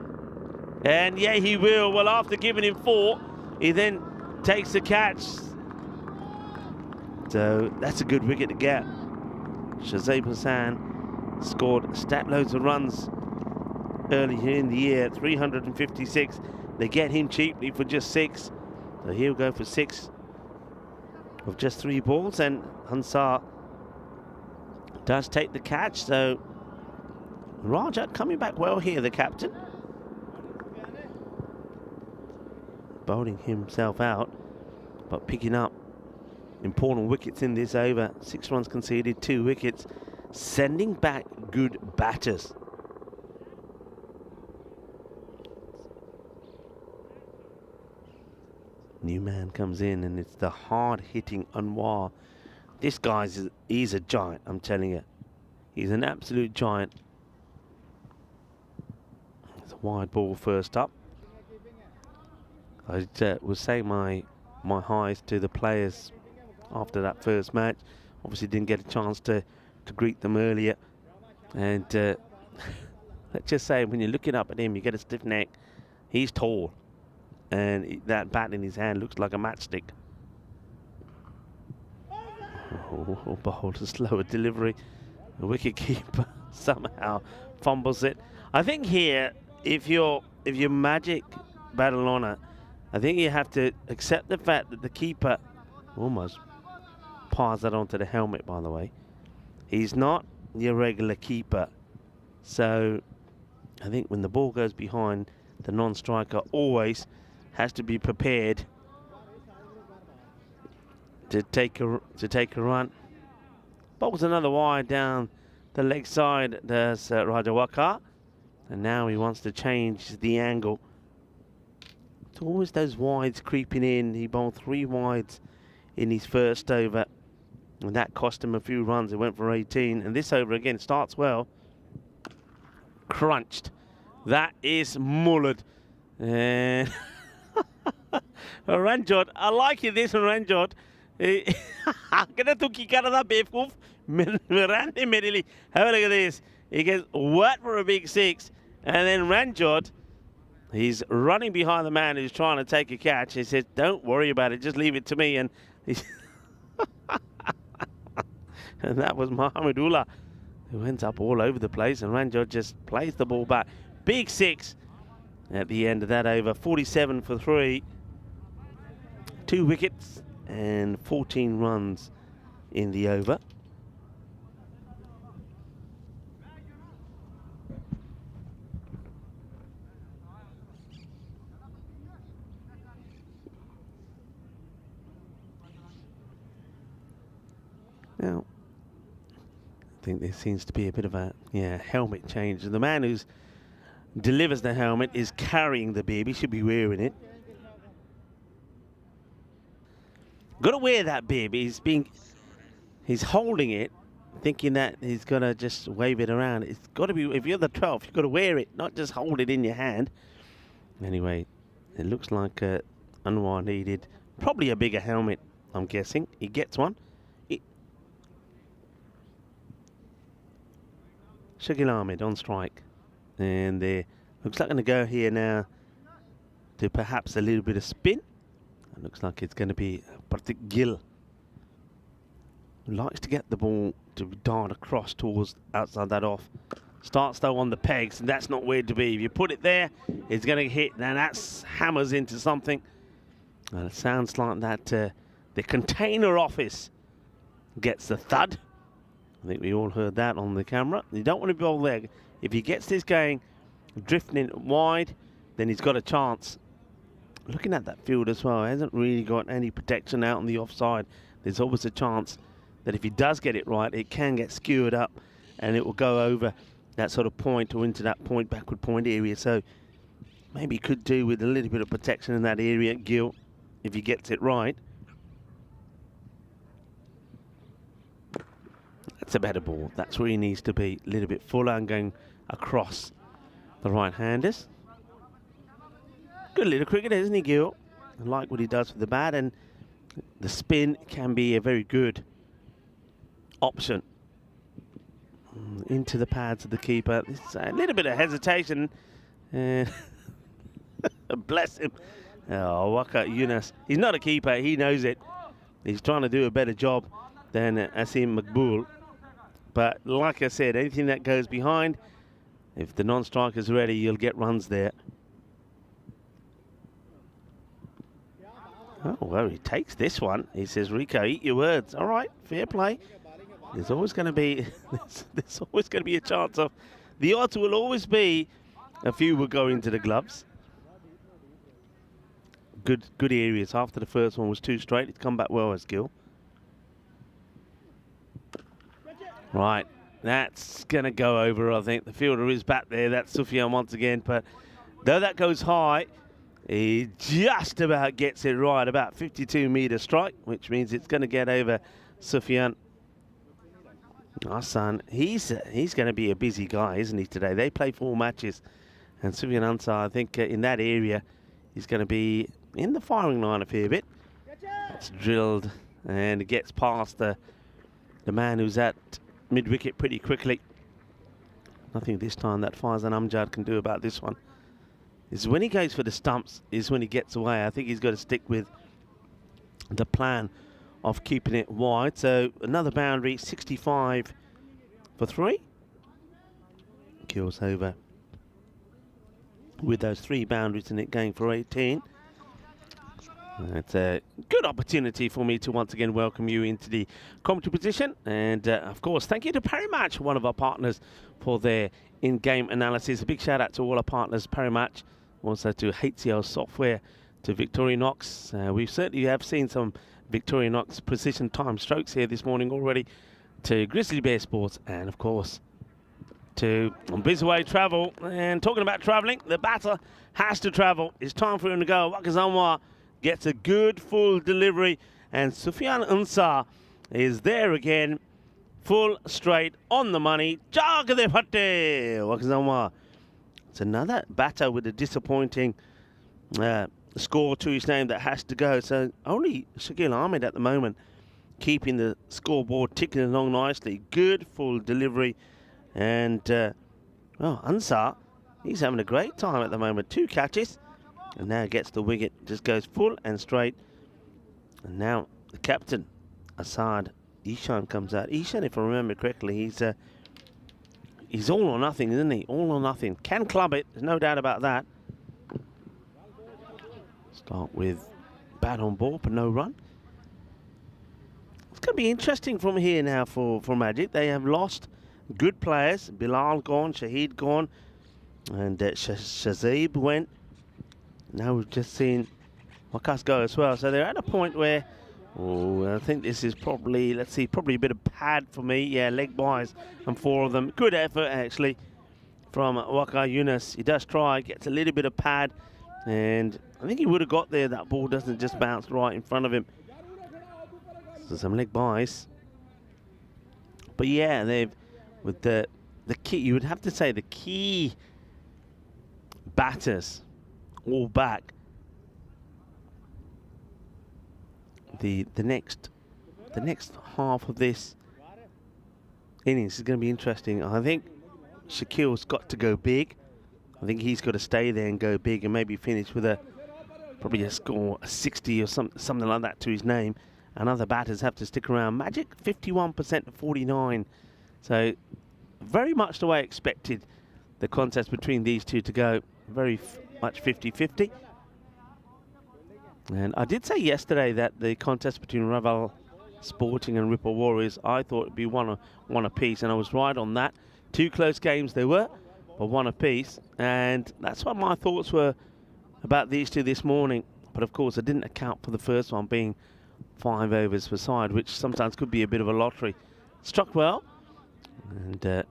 And yeah, he will. Well, after giving him 4, he then takes the catch. So that's a good wicket to get. Shazib Hassan scored stat loads of runs earlier in the year, 356. They get him cheaply for just 6. So he'll go for 6 of just 3 balls, and Hansar does take the catch. So Rajat coming back well here, the captain. Bowling himself out, but picking up important wickets in this over. 6 runs conceded, 2 wickets, sending back good batters. New man comes in, and it's the hard-hitting Anwar. This he's a giant, I'm telling you. He's an absolute giant. It's a wide ball first up. I was saying my highs to the players after that first match. Obviously didn't get a chance to greet them earlier. And let's just say, when you're looking up at him, you get a stiff neck. He's tall. And that bat in his hand looks like a matchstick. Oh, bowled a slower delivery. The wicketkeeper somehow fumbles it. I think here, if you're Magic Badalona, I think you have to accept the fact that the keeper almost passed that onto the helmet, by the way. He's not your regular keeper. So I think when the ball goes behind, the non-striker always has to be prepared to take a run. Bowls another wide down the leg side, does Rajawaka. And now he wants to change the angle. It's always those wides creeping in. He bowled 3 wides in his first over, and that cost him a few runs. It went for 18, and this over again starts well. Crunched. That is mullered. And Ranjot, I like it, this Ranjot. Kena tukki karada bevkoof. Mirande merely. Have a look at this. He gets wet for a big 6, and then Ranjot, he's running behind the man who's trying to take a catch. He says, "Don't worry about it, just leave it to me." And and that was Mohamedullah, who ends up all over the place, and Ranjot just plays the ball back. Big 6 at the end of that over. 47 for 3. 2 wickets and 14 runs in the over. Now, I think there seems to be a bit of a helmet change. The man who delivers the helmet is carrying the bib. He should be wearing it. Got to wear that bib. He's holding it thinking that he's going to just wave it around. It's got to be, if you're the 12th, you've got to wear it, not just hold it in your hand. Anyway, it looks like Anwar needed probably a bigger helmet, I'm guessing. He gets one. Shakil Ahmed on strike. And there looks like going to go here now to perhaps a little bit of spin. It looks like it's going to be Pratik Gill, who likes to get the ball to dart across towards outside that off. Starts though on the pegs, and that's not where to be. If you put it there, it's going to hit. Now that's hammers into something. And it sounds like that the container office gets the thud. I think we all heard that on the camera. You don't want to bowl there. If he gets this going, drifting it wide, then he's got a chance. Looking at that field as well, he hasn't really got any protection out on the offside. There's always a chance that if he does get it right, it can get skewered up and it will go over that sort of point or into that point, backward point area. So maybe he could do with a little bit of protection in that area, Gill, if he gets it right. That's a better ball. That's where he needs to be. A little bit fuller and going across the right-handers. Good little cricketer, isn't he, Gill? I like what he does with the bat, and the spin can be a very good option. Into the pads of the keeper. It's a little bit of hesitation. And bless him. Oh, Waka Yunus. He's not a keeper. He knows it. He's trying to do a better job than Asim Makbul. But like I said, anything that goes behind, if the non-striker's ready, you'll get runs there. Oh, well, he takes this one. He says, Rico, eat your words. All right, fair play. There's always going to be there's always going to be a chance of, the odds will always be a few will go into the gloves. Good areas. After the first one was too straight, it's come back well as Gill. Right, that's going to go over, I think. The fielder is back there. That's Sufyan once again. But though that goes high, he just about gets it right. About 52-metre strike, which means it's going to get over Sufyan. Hassan, he's going to be a busy guy, isn't he, today? They play 4 matches. And Sufyan Ansar, I think, in that area, he's going to be in the firing line a fair bit. That's drilled, and it gets past the man who's at mid-wicket pretty quickly. Nothing this time that Faizan Amjad can do about this one. Is when he goes for the stumps is when he gets away. I think he's got to stick with the plan of keeping it wide. So another boundary, 65 for 3. Kills over with those 3 boundaries in it, going for 18. It's a good opportunity for me to once again welcome you into the commentary position. And, of course, thank you to Parimatch, one of our partners, for their in-game analysis. A big shout-out to all our partners, Parimatch, also to HCL Software, to Victorinox. We certainly have seen some Victorinox precision time strokes here this morning already, to Grizzly Bear Sports, and, of course, to Bizway Travel. And talking about travelling, the batter has to travel. It's time for him to go. Waqar Anwar gets a good full delivery, and Sufyan Ansar is there again, full straight on the money. Jagade Fatte, Waqar Anwar. It's another batter with a disappointing score to his name that has to go. So only Shakil Ahmed at the moment keeping the scoreboard ticking along nicely. Good full delivery, and well, Ansar, he's having a great time at the moment. 2 catches. And now gets the wicket, just goes full and straight. And now the captain, Asad Ishan, comes out. Ishan, if I remember correctly, he's all or nothing, isn't he? All or nothing. Can club it, there's no doubt about that. Start with bat on ball, but no run. It's going to be interesting from here now for Magic. They have lost good players. Bilal gone, Shahid gone, and Shazib went. Now we've just seen Waqas go as well. So they're at a point where, I think this is probably, let's see, probably a bit of pad for me. Yeah, leg buys and 4 of them. Good effort, actually, from Waqar Yunus. He does try, gets a little bit of pad, and I think he would have got there. That ball doesn't just bounce right in front of him. So some leg buys. But yeah, they've with the key. You would have to say the key batters all back. The next half of this innings is going to be interesting. I think Shaquille's got to go big. I think he's got to stay there and go big and maybe finish with probably a score, a 60 or something like that to his name. And other batters have to stick around. Magic 51% to 49. So very much the way I expected the contest between these two to go. Very much 50-50. And I did say yesterday that the contest between Raval Sporting and Ripple Warriors, I thought it'd be one apiece, and I was right on that. 2 close games they were, but 1 apiece, and that's what my thoughts were about these two this morning. But of course, I didn't account for the first one being 5 overs per side, which sometimes could be a bit of a lottery. Struck well, and the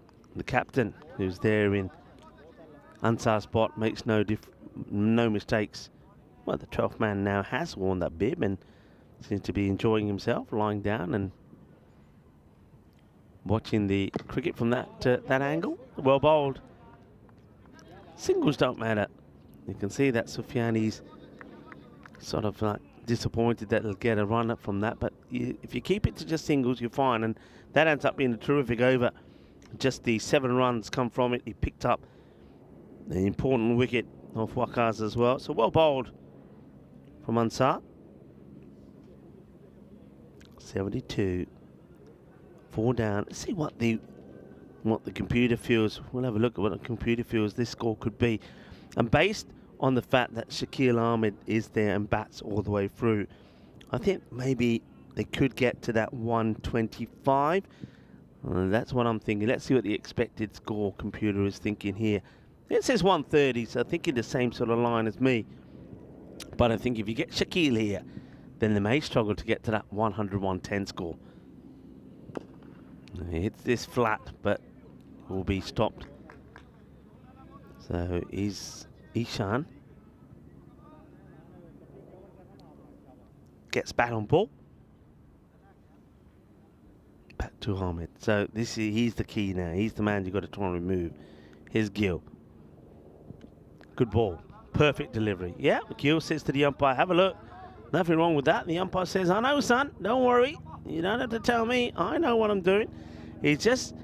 captain, who's there in Ansar's spot, makes no mistakes. Well, the 12th man now has worn that bib and seems to be enjoying himself, lying down and watching the cricket from that angle. Well bowled. Singles don't matter. You can see that Sufyani's sort of like disappointed that he'll get a run up from that, but if you keep it to just singles, you're fine, and that ends up being a terrific over. Just the 7 runs come from it. He picked up the important wicket off Waqas as well. So well bowled from Ansar. 72. 4 down. Let's see what the computer feels. We'll have a look at what the computer feels this score could be. And based on the fact that Shakil Ahmed is there and bats all the way through, I think maybe they could get to that 125. That's what I'm thinking. Let's see what the expected score computer is thinking here. It says 130, so I think in the same sort of line as me. But I think if you get Shakil here, then they may struggle to get to that 100-110 score. He hits this flat, but will be stopped. So is Ishan. Gets bat on ball. Back to Ahmed. So he's the key now. He's the man you've got to try and remove. Here's Gill. Good ball. Perfect delivery. Yeah, Gill says to the umpire, have a look. Nothing wrong with that. The umpire says, I know, son. Don't worry. You don't have to tell me. I know what I'm doing. He's just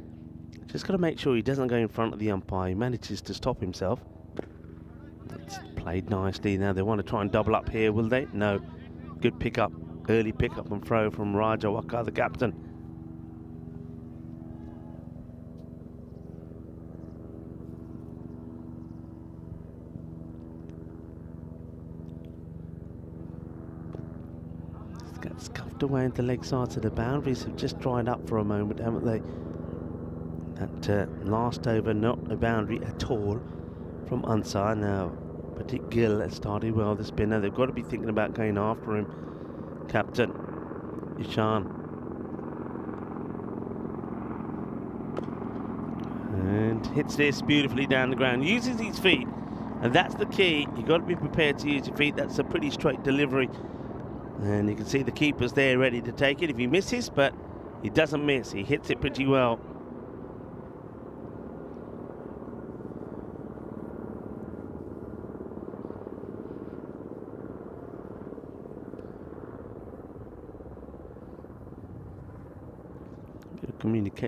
got to make sure he doesn't go in front of the umpire. He manages to stop himself. It's played nicely. Now they want to try and double up here, will they? No. Good pick-up. Early pick-up and throw from Raja Waqar, the captain. Got scuffed away into leg side, so the boundaries have just dried up for a moment, haven't they? That last over, not a boundary at all from Ansar. Now, Pratik Gill has started well, the spinner. They've got to be thinking about going after him. Captain Ishan. And hits this beautifully down the ground. Uses his feet, and that's the key. You've got to be prepared to use your feet. That's a pretty straight delivery. And you can see the keeper's there ready to take it if he misses, but he doesn't miss. He hits it pretty well.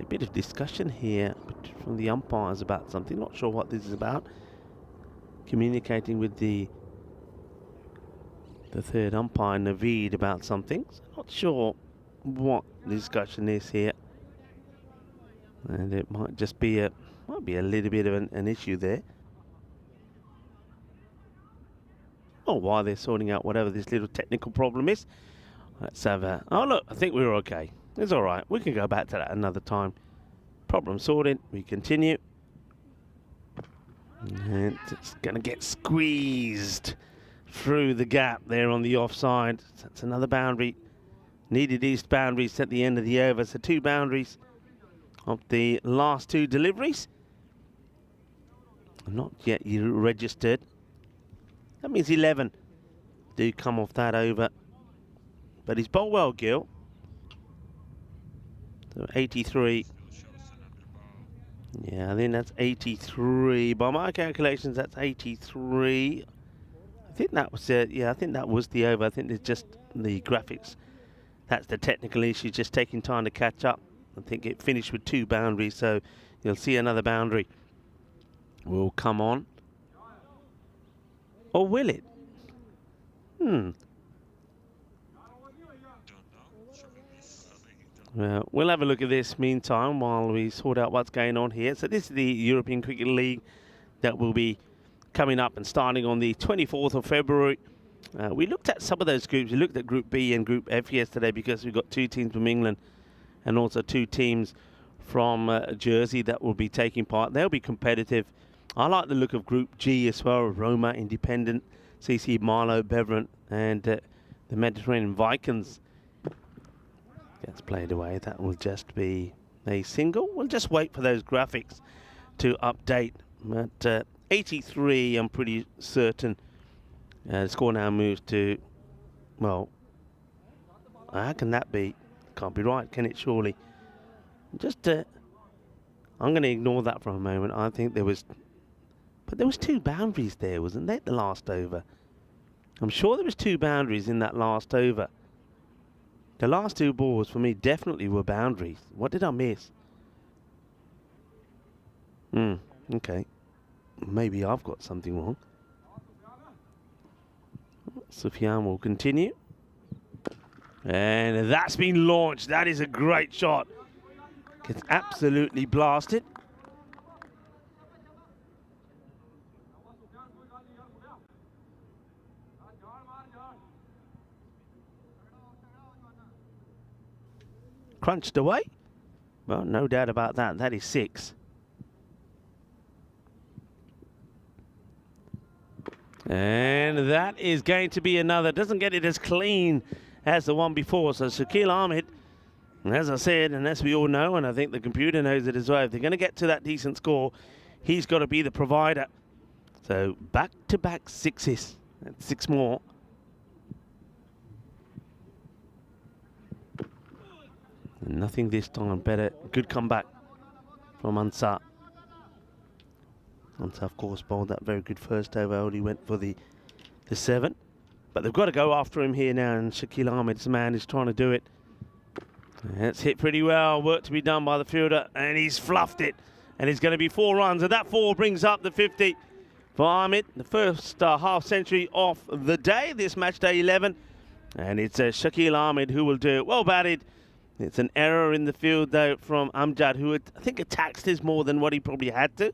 Bit of discussion here from the umpires about something. Not sure what this is about. Communicating with the third umpire, Naveed, about something. So not sure what the discussion is here. And it might just be a little bit of an issue there. Or why they're sorting out whatever this little technical problem is. Let's have a... Oh, look, I think we're okay. It's all right. We can go back to that another time. Problem sorted. We continue. And it's going to get squeezed through the gap there on the offside. That's another boundary. Needed these boundaries at the end of the over. So 2 boundaries of the last 2 deliveries. Not yet registered. That means 11 do come off that over. But he's bowled well, Gill. So 83 Yeah, I think that's 83. By my calculations, that's 83. I think that was yeah, I think that was the over. I think it's just the graphics. That's the technical issue, just taking time to catch up. I think it finished with 2 boundaries, so you'll see another boundary will come on. Or will it? Well, we'll have a look at this meantime while we sort out what's going on here. So this is the European Cricket League that will be coming up and starting on the 24th of February. We looked at some of those groups. We looked at Group B and Group F yesterday because we've got 2 teams from England and also 2 teams from Jersey that will be taking part. They'll be competitive. I like the look of Group G as well. Roma, Independent, CC Marlow, Beveron and the Mediterranean Vikings. Gets played away. That will just be a single. We'll just wait for those graphics to update. But 83, I'm pretty certain. The score now moves to, well, how can that be? Can't be right, can it, surely? Just, I'm going to ignore that for a moment. I think there was, but there was 2 boundaries there, wasn't there, the last over? I'm sure there was 2 boundaries in that last over. The last 2 balls for me definitely were boundaries. What did I miss? Okay. Maybe I've got something wrong. Sufyan will continue. And that's been launched. That is a great shot. Gets absolutely blasted. Crunched away. Well, no doubt about that. That is 6. And that is going to be another. Doesn't get it as clean as the one before. So Shakil Ahmed, and as I said, and as we all know, and I think the computer knows it as well, if they're going to get to that decent score, he's got to be the provider. So back-to-back 6s. That's 6 more. And nothing this time. Better. Good comeback from Ansar. Ansar, of course, bowled that very good first over. Only went for the 7. But they've got to go after him here now. And Shakil Ahmed's man is trying to do it. That's hit pretty well. Work to be done by the fielder. And he's fluffed it. And it's going to be 4 runs. And that 4 brings up the 50 for Ahmed. The first half century of the day. This match day 11. And it's Shakil Ahmed who will do it. Well batted. It's an error in the field, though, from Amjad, who I think attacks this more than what he probably had to.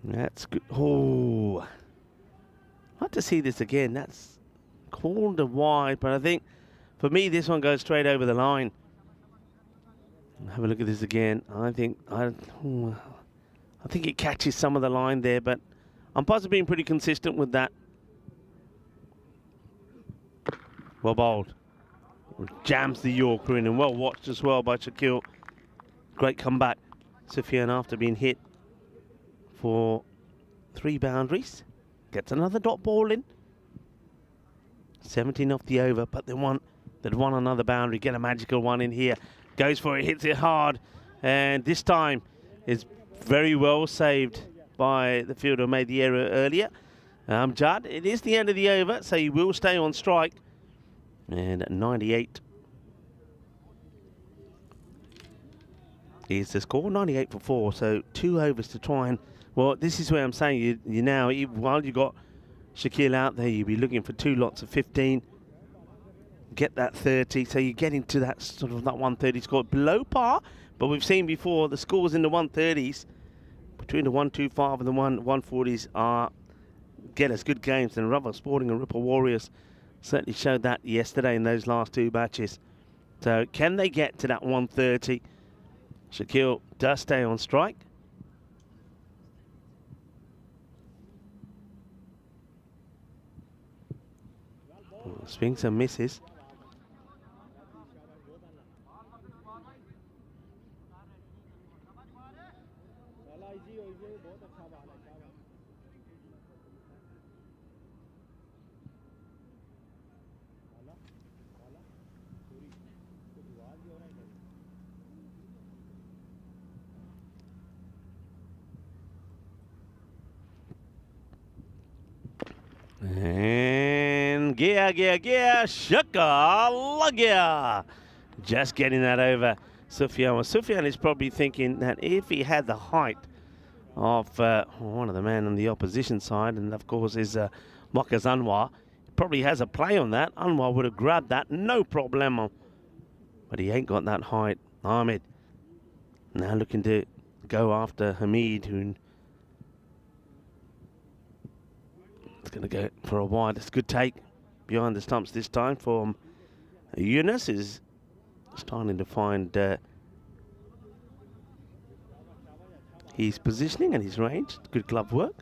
That's good. Oh, I'd like to see this again. That's cornered wide, but I think, for me, this one goes straight over the line. Have a look at this again. I think it catches some of the line there, but I'm possibly being pretty consistent with that. Well bowled. Jams the Yorker in, and well watched as well by Shakil. Great comeback, Sufyan, after being hit for 3 boundaries. Gets another dot ball in. 17 off the over, but they'd won another boundary. Get a magical one in here. Goes for it, hits it hard, and this time is very well saved by the fielder who made the error earlier. Judd, it is the end of the over, so he will stay on strike. And at 98 is the score, 98 for 4. So 2 overs to try and, well, this is where I'm saying you now, while you got Shakil out there, you'll be looking for 2 lots of 15. Get that 30, so you get into that sort of that 130 score below par. But we've seen before the scores in the 130s, between the 125 and the 140s, are get us good games. And Rubber Sporting and Ripple Warriors certainly showed that yesterday in those last 2 batches. So can they get to that 130? Shakil does stay on strike. Swings and misses. And gear, shaka, gear. Just getting that over Sufyan. Well, Sufyan is probably thinking that if he had the height of one of the men on the opposition side, and of course is Mokas Anwar, probably has a play on that. Anwar would have grabbed that, no problemo. But he ain't got that height. Ahmed now looking to go after Hamid, who is going to go for a wide. It's a good take behind the stumps this time from Yunus, is starting to find his positioning and his range. Good glove work.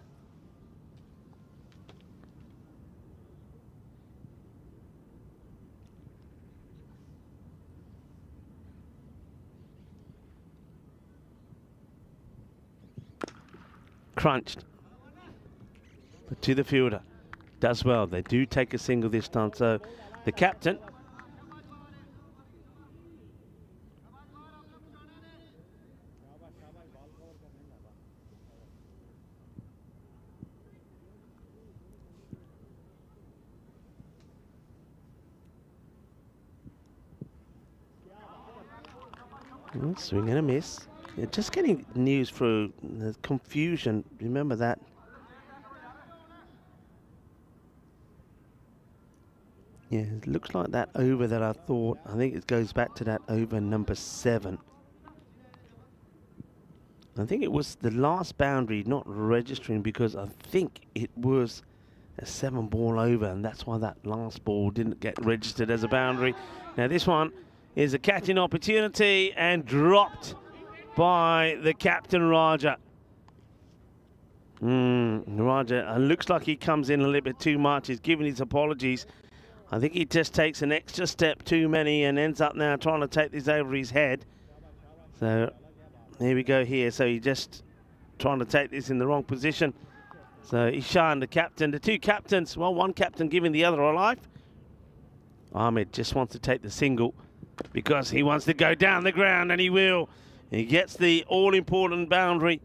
Crunched, but to the fielder, does well. They do take a single this time, so the captain swing and a miss. Yeah, just getting news through the confusion. Remember that. Yeah, it looks like that over that I thought. I think it goes back to that over number 7. I think it was the last boundary not registering because I think it was a 7 ball over, and that's why that last ball didn't get registered as a boundary. Now this one is a catching opportunity and dropped by the captain, Raja. Raja looks like he comes in a little bit too much. He's giving his apologies. I think he just takes an extra step too many and ends up now trying to take this over his head. So here we go here. So he just trying to take this in the wrong position. So Ishan, the captain, the two captains, well, one captain giving the other a life. Ahmed just wants to take the single because he wants to go down the ground, and he will. He gets the all-important boundary,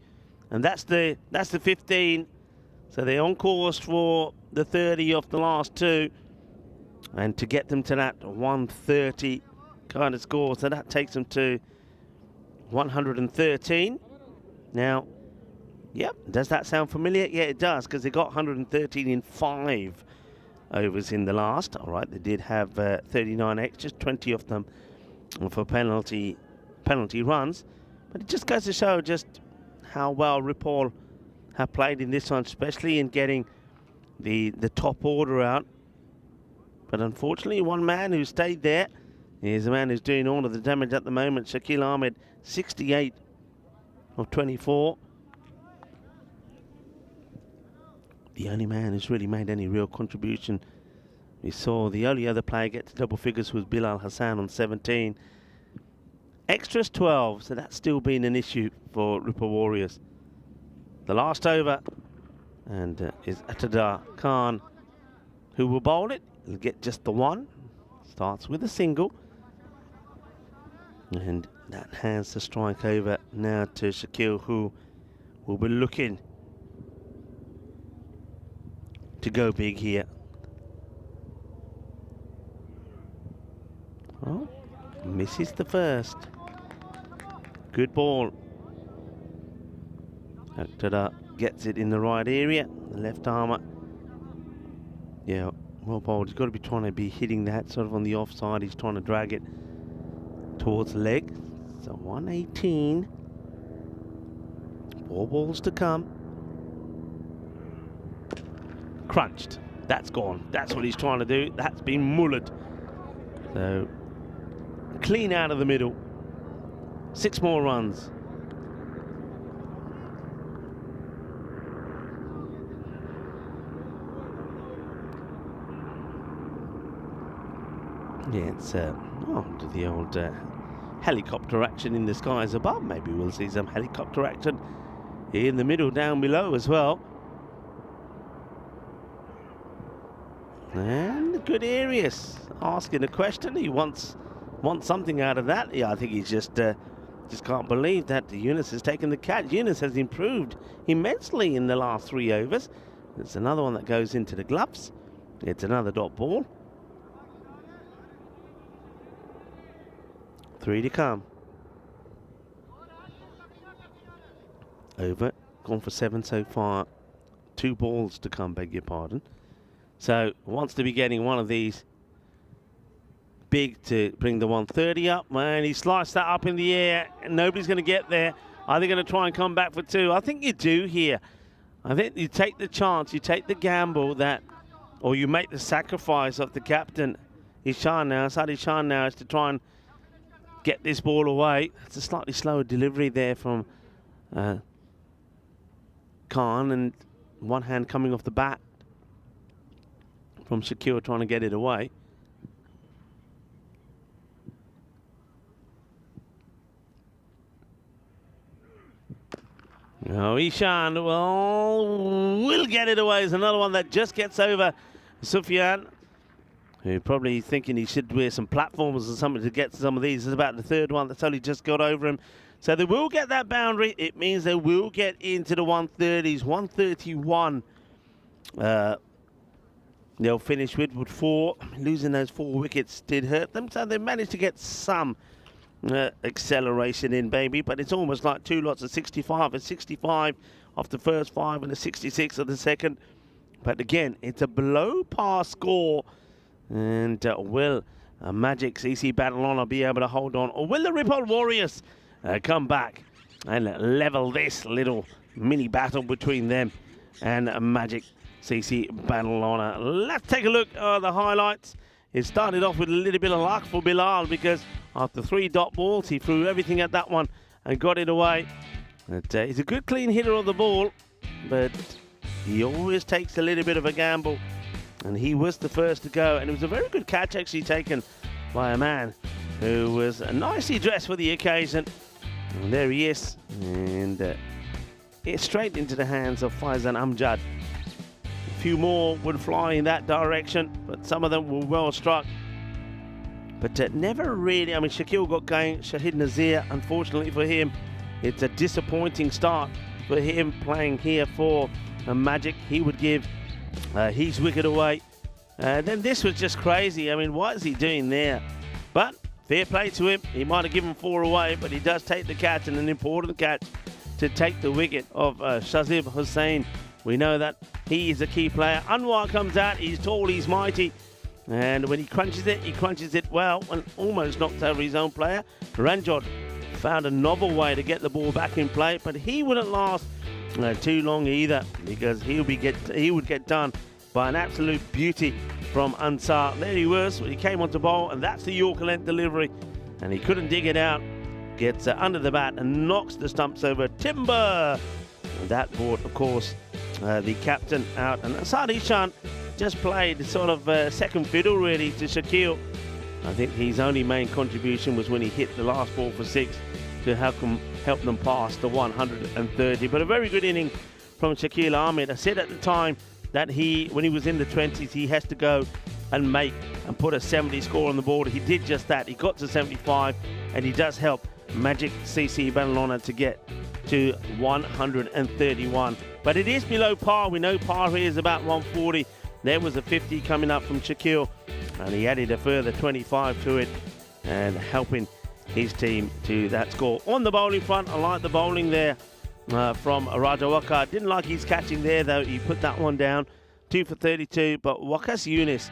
and that's the 15. So they're on course for the 30 of the last 2, and to get them to that 130 kind of score. So that takes them to 113. Now, yep, does that sound familiar? Yeah, it does, because they got 113 in 5 overs in the last. All right, they did have 39 extras, 20 of them for penalty runs. But it just goes to show just how well Ripoll have played in this one, especially in getting the top order out. But unfortunately, one man who stayed there is the man who's doing all of the damage at the moment, Shakil Ahmed, 68 of 24. The only man who's really made any real contribution. We saw the only other player get to double figures was Bilal Hassan on 17. Extras 12, so that's still been an issue for Ripoll Warriors. The last over, and is Atadar Khan, who will bowl it. He'll get just the one. Starts with a single. And that hands the strike over now to Shakil, who will be looking to go big here. Oh, misses the first. Good ball. Tada gets it in the right area. The left armour. Yeah, well bowled. He's got to be trying to be hitting that sort of on the offside. He's trying to drag it towards the leg. So 118. 4 balls to come. Crunched. That's gone. That's what he's trying to do. That's been mullered. So clean out of the middle. 6 more runs. Yeah, it's the old helicopter action in the skies above. Maybe we'll see some helicopter action in the middle down below as well. And good Arias asking a question. He wants something out of that. Yeah, I think he's just can't believe that Yunus has taken the catch. Yunus has improved immensely in the last 3 overs. There's another one that goes into the gloves. It's another dot ball. 3 to come. Over. Gone for 7 so far. 2 balls to come, beg your pardon. So wants to be getting one of these big to bring the 130 up. And he sliced that up in the air. And nobody's going to get there. Are they going to try and come back for 2? I think you do here. I think you take the chance, you take the gamble that, or you make the sacrifice of the captain, Ishan now, Saad Ishan now, is to try and get this ball away. It's a slightly slower delivery there from Khan, and one hand coming off the bat from Shakil trying to get it away. Oh, Ishan, well, will get it away. There's another one that just gets over Sufyan, who probably thinking he should wear some platforms or something to get some of these. It's about the 3rd one that's only just got over him. So they will get that boundary. It means they will get into the 130s. 131 they'll finish with 4. Losing those 4 wickets did hurt them. So they managed to get some acceleration in, baby, but it's almost like 2 lots of 65. It's 65 off the first 5 and a 66 of the second. But again, it's a below par score. And will Magic CC Badalona be able to hold on? Or will the Ripple Warriors come back and level this little mini battle between them and Magic CC Badalona? Let's take a look at the highlights. It started off with a little bit of luck for Bilal because after 3 dot balls, he threw everything at that one and got it away. But, he's a good clean hitter of the ball, but he always takes a little bit of a gamble. And he was the first to go. And it was a very good catch actually taken by a man who was nicely dressed for the occasion. And there he is. And it's straight into the hands of Faizan Amjad. A few more would fly in that direction, but some of them were well struck. But never really, I mean, Shakil got going. Shahid Nazir, unfortunately for him, it's a disappointing start for him playing here for Magic. He would give his wicket away. Then this was just crazy. I mean, what is he doing there? But fair play to him. He might have given 4 away, but he does take the catch, and an important catch to take the wicket of Shazib Hussain. We know that he is a key player. Anwar comes out. He's tall, he's mighty. And when he crunches it well, and almost knocks over his own player. Ranjot found a novel way to get the ball back in play, but he wouldn't last too long either, because he would get done by an absolute beauty from Ansar. There he was when he came onto bowl, and that's the Yorker length delivery, and he couldn't dig it out. Gets under the bat and knocks the stumps over. Timber! And that brought, of course, the captain out. And Saad Ishan just played sort of second fiddle really to Shakil. I think his only main contribution was when he hit the last ball for 6 to help them pass the 130. But a very good inning from Shakil Ahmed. I said at the time that when he was in the 20s, he has to go and put a 70 score on the board. He did just that. He got to 75, and he does help Magic CC Badalona to get to 131. But it is below par. We know par here is about 140. There was a 50 coming up from Shakil, and he added a further 25 to it and helping his team to that score. On the bowling front, I like the bowling there from Raja Waqar. Didn't like his catching there, though. He put that one down. 2 for 32. But Waqas Yunus,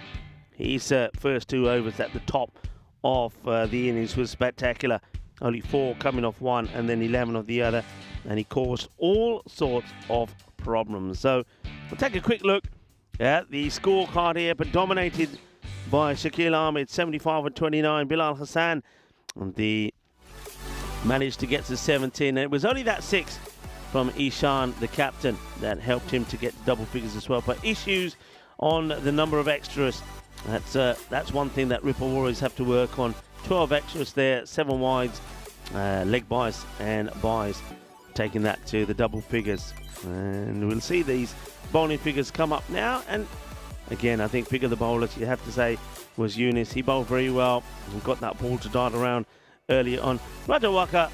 his first 2 overs at the top of the innings was spectacular. Only 4 coming off one and then 11 of the other. And he caused all sorts of problems. So we'll take a quick look at the scorecard here, but dominated by Shakil Ahmed, 75 and 29. Bilal Hassan, and managed to get to 17. And it was only that 6 from Ishan, the captain, that helped him to get double figures as well. But issues on the number of extras. That's one thing that Ripple Warriors have to work on. 12 extras there, 7 wides, leg buys and buys, taking that to the double figures. And we'll see these bowling figures come up now. And again, I think pick of the bowlers, you have to say, was Yunus. He bowled very well and got that ball to dart around earlier on. Raja Waqar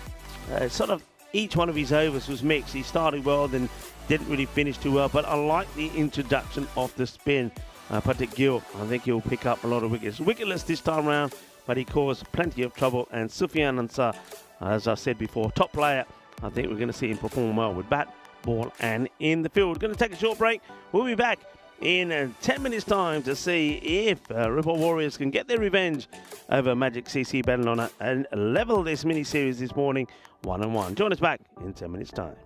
sort of each one of his overs was mixed. He started well, then didn't really finish too well, but I like the introduction of the spin. Patrick Gill, I think he'll pick up a lot of wickets. Wicketless this time round, but he caused plenty of trouble. And Sufyan Ansar, as I said before, top player. I think we're going to see him perform well with bat, ball and in the field. We're going to take a short break. We'll be back in 10 minutes time to see if Ripple Warriors can get their revenge over Magic CC Barcelona and level this mini-series this morning 1-1. Join us back in 10 minutes time.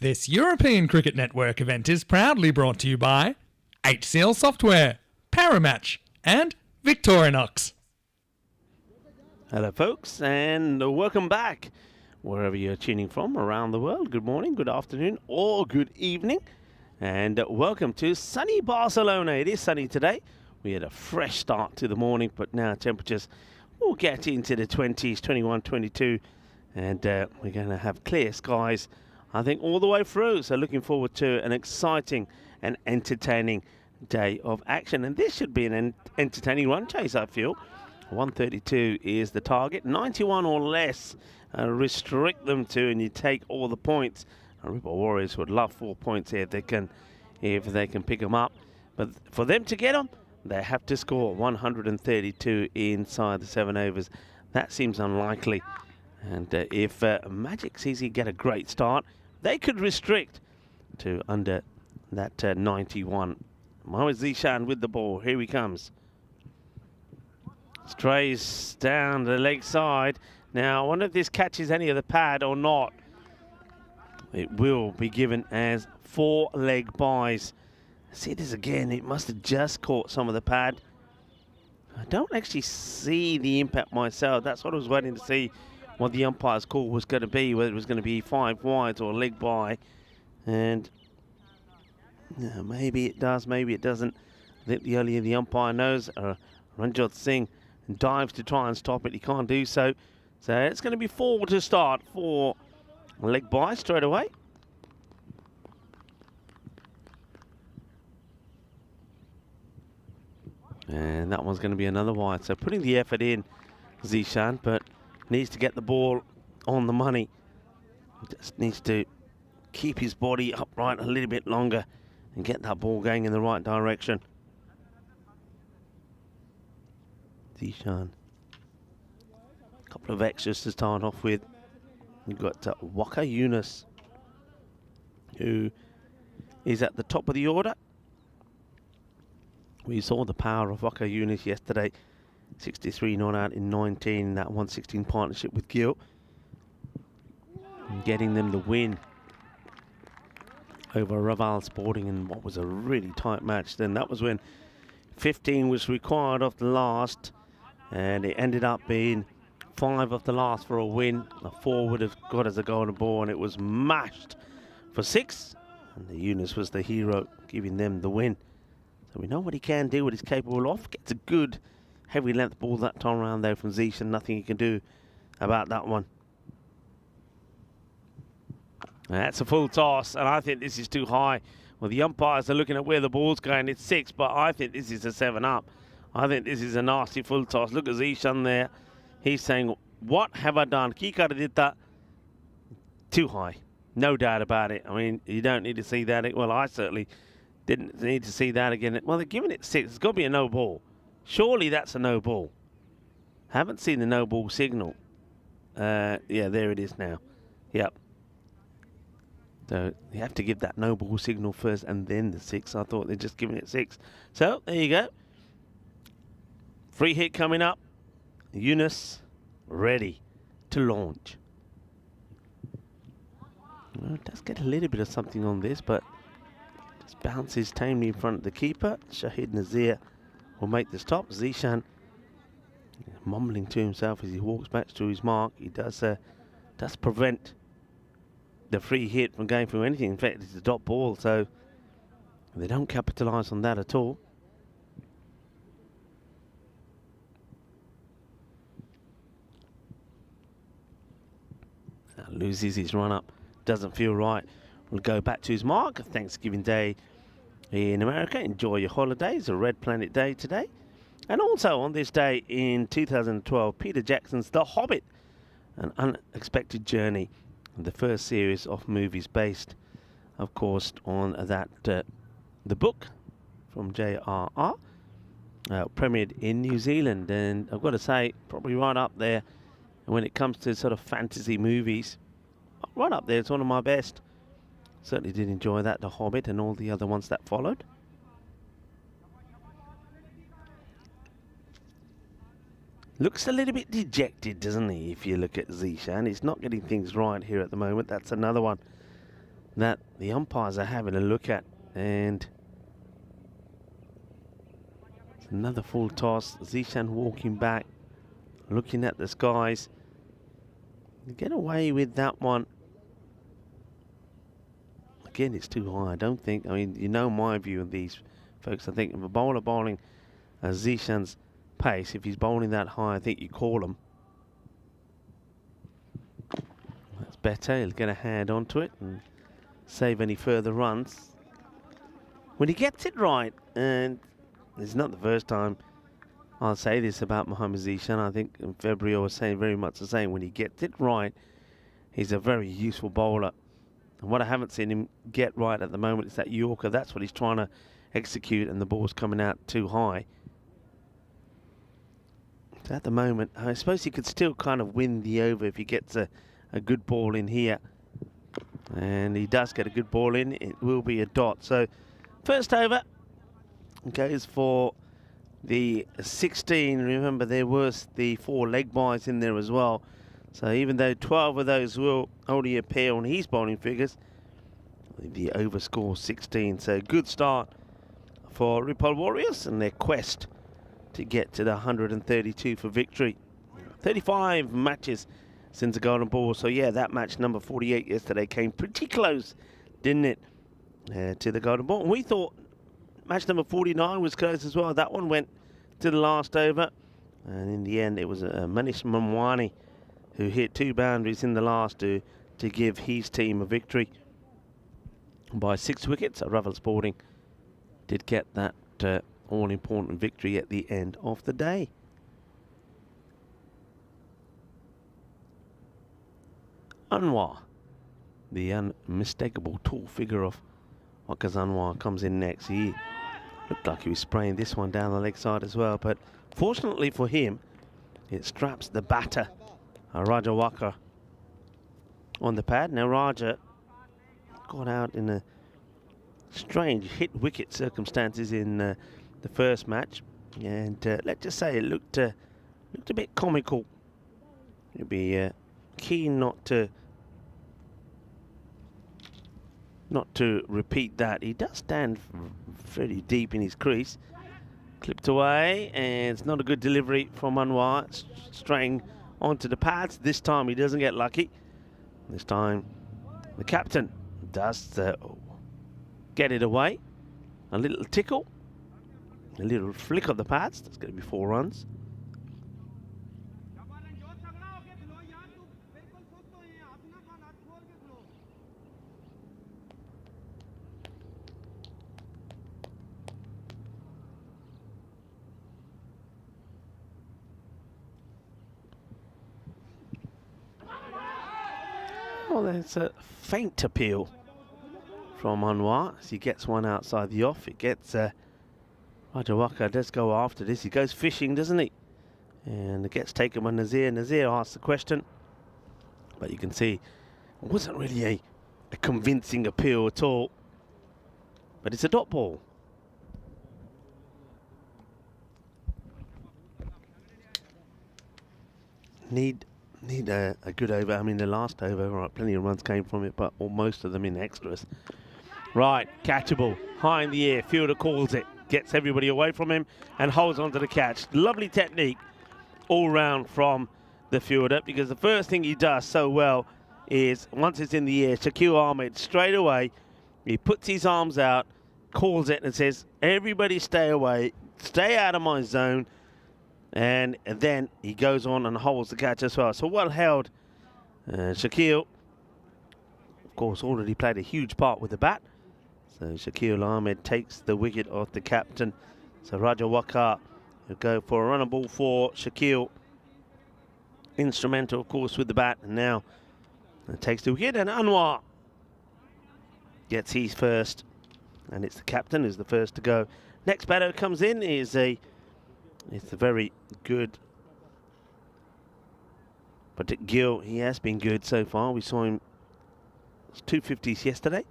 This European Cricket Network event is proudly brought to you by HCL Software, Paramatch, and Victorinox. Hello folks, and welcome back wherever you're tuning from around the world. Good morning, good afternoon, or good evening, and welcome to sunny Barcelona. It is sunny today. We had a fresh start to the morning, but now temperatures will get into the 20s, 21, 22, and we're going to have clear skies, I think, all the way through. So looking forward to an exciting and entertaining day of action, and this should be an entertaining run chase, I feel. 132 is the target, 91 or less restrict them to, and you take all the points. Ripple Warriors would love 4 points here if they can pick them up, but for them to get them, they have to score 132 inside the 7 overs. That seems unlikely, and if Magic sees he get a great start, they could restrict to under that 91. Mohamed Zishan with the ball. Here he comes. Strays down the leg side. Now, I wonder if this catches any of the pad or not. It will be given as 4 leg buys. See this again. It must have just caught some of the pad. I don't actually see the impact myself. That's what I was waiting to see, what the umpire's call was going to be, whether it was going to be 5 wides or leg by. And maybe it does, maybe it doesn't. I think the earlier the umpire knows, Ranjot Singh dives to try and stop it. He can't do so. So it's going to be 4 to start, 4 leg by straight away. And that one's going to be another wide. So putting the effort in, Zishan, but needs to get the ball on the money. Just needs to keep his body upright a little bit longer and get that ball going in the right direction. Zishan. A couple of extras to start off with. You've got Waka Yunus, who is at the top of the order. We saw the power of Waka Yunus yesterday. 63 not out in 19, that 116 partnership with Gil. And getting them the win over Raval Sporting in what was a really tight match. Then that was when 15 was required of the last, and it ended up being 5 of the last for a win. A 4 would have got us a golden ball, and it was mashed for 6. And the Yunus was the hero, giving them the win. So we know what he can do, what he's capable of. Gets a good heavy length ball that time around there from Zishan. Nothing he can do about that one. That's a full toss, and I think this is too high. Well, the umpires are looking at where the ball's going. It's 6, but I think this is a 7 up. I think this is a nasty full toss. Look at Zishan there. He's saying, what have I done? Kikara did that. Too high. No doubt about it. I mean, you don't need to see that. Well, I certainly didn't need to see that again. Well, they're giving it 6. It's got to be a no ball. Surely that's a no ball. Haven't seen the no ball signal. Yeah, there it is now. Yep. So you have to give that no ball signal first and then the 6. I thought they're just giving it 6. So there you go. Free hit coming up. Yunus ready to launch. Well, it does get a little bit of something on this, but just bounces tamely in front of the keeper. Shahid Nazir will make the stop. Zishan mumbling to himself as he walks back to his mark. He does prevent the free hit from going through anything. In fact, it's a dot ball, so they don't capitalise on that at all. Now loses his run up. Doesn't feel right. We'll go back to his mark. Thanksgiving Day in America. Enjoy your holidays. A Red Planet Day today. And also on this day in 2012, Peter Jackson's The Hobbit, an unexpected journey. The first series of movies based, of course, on that the book from J.R.R. Premiered in New Zealand, and I've got to say, probably right up there when it comes to sort of fantasy movies. Right up there, it's one of my best. Certainly did enjoy that, The Hobbit, and all the other ones that followed. Looks a little bit dejected, doesn't he, if you look at Zishan. He's not getting things right here at the moment. That's another one that the umpires are having a look at. And it's another full toss. Zishan walking back, looking at the skies. You get away with that one. Again, it's too high. I don't think, I mean, you know my view of these folks. I think if a bowler bowling Zishan's pace, if he's bowling that high, I think you call him. That's better. He'll get a hand onto it and save any further runs. When he gets it right, and it's not the first time I'll say this about Mohammad Zishan. I think in February I was saying very much the same. When he gets it right, he's a very useful bowler. And what I haven't seen him get right at the moment is that Yorker. That's what he's trying to execute, and the ball's coming out too high. So at the moment, I suppose he could still kind of win the over if he gets a good ball in here. And he does get a good ball in. It will be a dot. So first over goes for the 16. Remember, there was the 4 leg byes in there as well. So even though 12 of those will only appear on his bowling figures, the over score 16. So good start for Ripple Warriors and their quest to get to the 132 for victory. 35 matches since the Golden Ball. So yeah, that match number 48 yesterday came pretty close, didn't it, to the Golden Ball. And we thought match number 49 was close as well. That one went to the last over. And in the end, it was Manish Mamwani who hit 2 boundaries in the last to give his team a victory by 6 wickets. Raval Sporting did get that all-important victory at the end of the day. Anwar, the unmistakable tall figure of Waqas Anwar, comes in next. He looked like he was spraying this one down the leg side as well, but fortunately for him, it straps the batter, Raja Waqar, on the pad. Now Raja got out in a strange hit wicket circumstances in the first match, and let's just say it looked a bit comical. He'd be keen not to repeat that. He does stand fairly deep in his crease. Clipped away, and it's not a good delivery from Anwar. Straying onto the pads. This time he doesn't get lucky. This time the captain does get it away. A little tickle, a little flick of the pads. That's going to be 4 runs. Well, there's a faint appeal from Anwar as he gets one outside the off. It gets Raja Waqar does go after this. He goes fishing, doesn't he? And it gets taken by Nazir. Nazir asks the question, but you can see it wasn't really a convincing appeal at all. But it's a dot ball. Need a good over. I mean, the last over, right, plenty of runs came from it, but most of them in extras. Right, catchable, high in the air. Fielder calls it, gets everybody away from him and holds on to the catch. Lovely technique all round from the fielder, because the first thing he does so well is, once it's in the air, Shakil Ahmed straight away, he puts his arms out, calls it and says, everybody stay away, stay out of my zone. And then he goes on and holds the catch as well. So well held. Shakil, of course, already played a huge part with the bat. So Shakil Ahmed takes the wicket off the captain. So Raja Waqar will go for a runner ball for Shakil. Instrumental, of course, with the bat. And now takes the wicket. And Anwar gets his first. And it's the captain who's the first to go. Next batter comes in is it's a very good, but Gill, he has been good so far. We saw him 250s yesterday.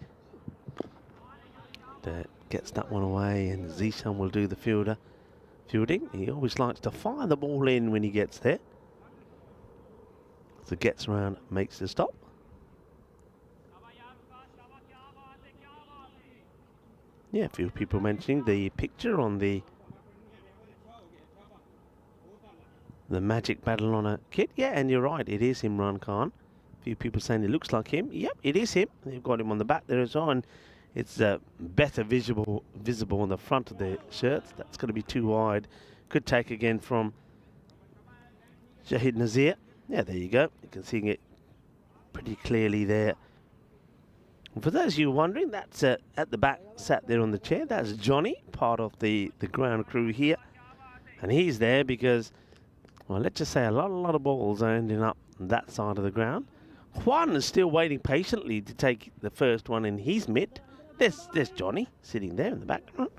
Gets that one away, and Zishan will do the fielding. He always likes to fire the ball in when he gets there. So gets around, makes the stop. Yeah, a few people mentioning the picture on the Magic Badalona kit. Yeah, and you're right, it is Imran Khan. A few people saying it looks like him. Yep, it is him. They've got him on the back there as well, and it's better visible on the front of the shirts. That's going to be too wide. Good take again from Shahid Nazir. Yeah, there you go. You can see it pretty clearly there. And for those of you wondering, that's at the back, sat there on the chair. That's Johnny, part of the ground crew here. And he's there because, well, let's just say a lot of balls are ending up on that side of the ground. Juan is still waiting patiently to take the first one in his mitt. There's Johnny sitting there in the background.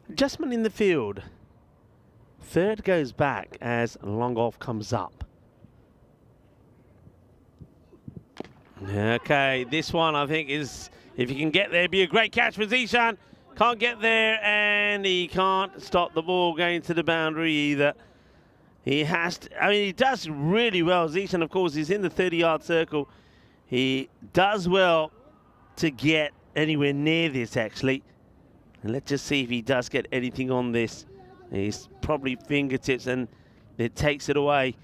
Adjustment in the field. Third goes back as long off comes up. Okay, this one I think is, if you can get there, be a great catch for Zishan. Can't get there, and he can't stop the ball going to the boundary either. He has to, I mean, he does really well. Zishan, of course, is in the 30-yard circle. He does well to get anywhere near this, actually. And let's just see if he does get anything on this. He's probably fingertips, and it takes it away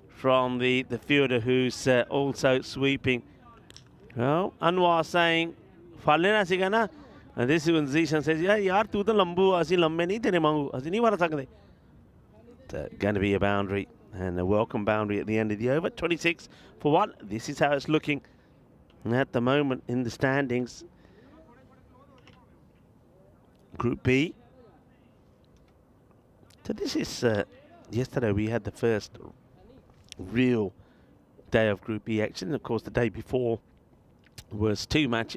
from the fielder who's also sweeping. Well, Anwar saying, "Falena sigana," and this is when Zishan says, "Yeah, yaar, tu to lambu, asi lambe nahi tere mangu, asi nahi mara sakde." Going to be a boundary, and a welcome boundary at the end of the over. 26 for 1. This is how it's looking at the moment in the standings. Group B. So this is, yesterday we had the first real day of Group B action. Of course, the day before was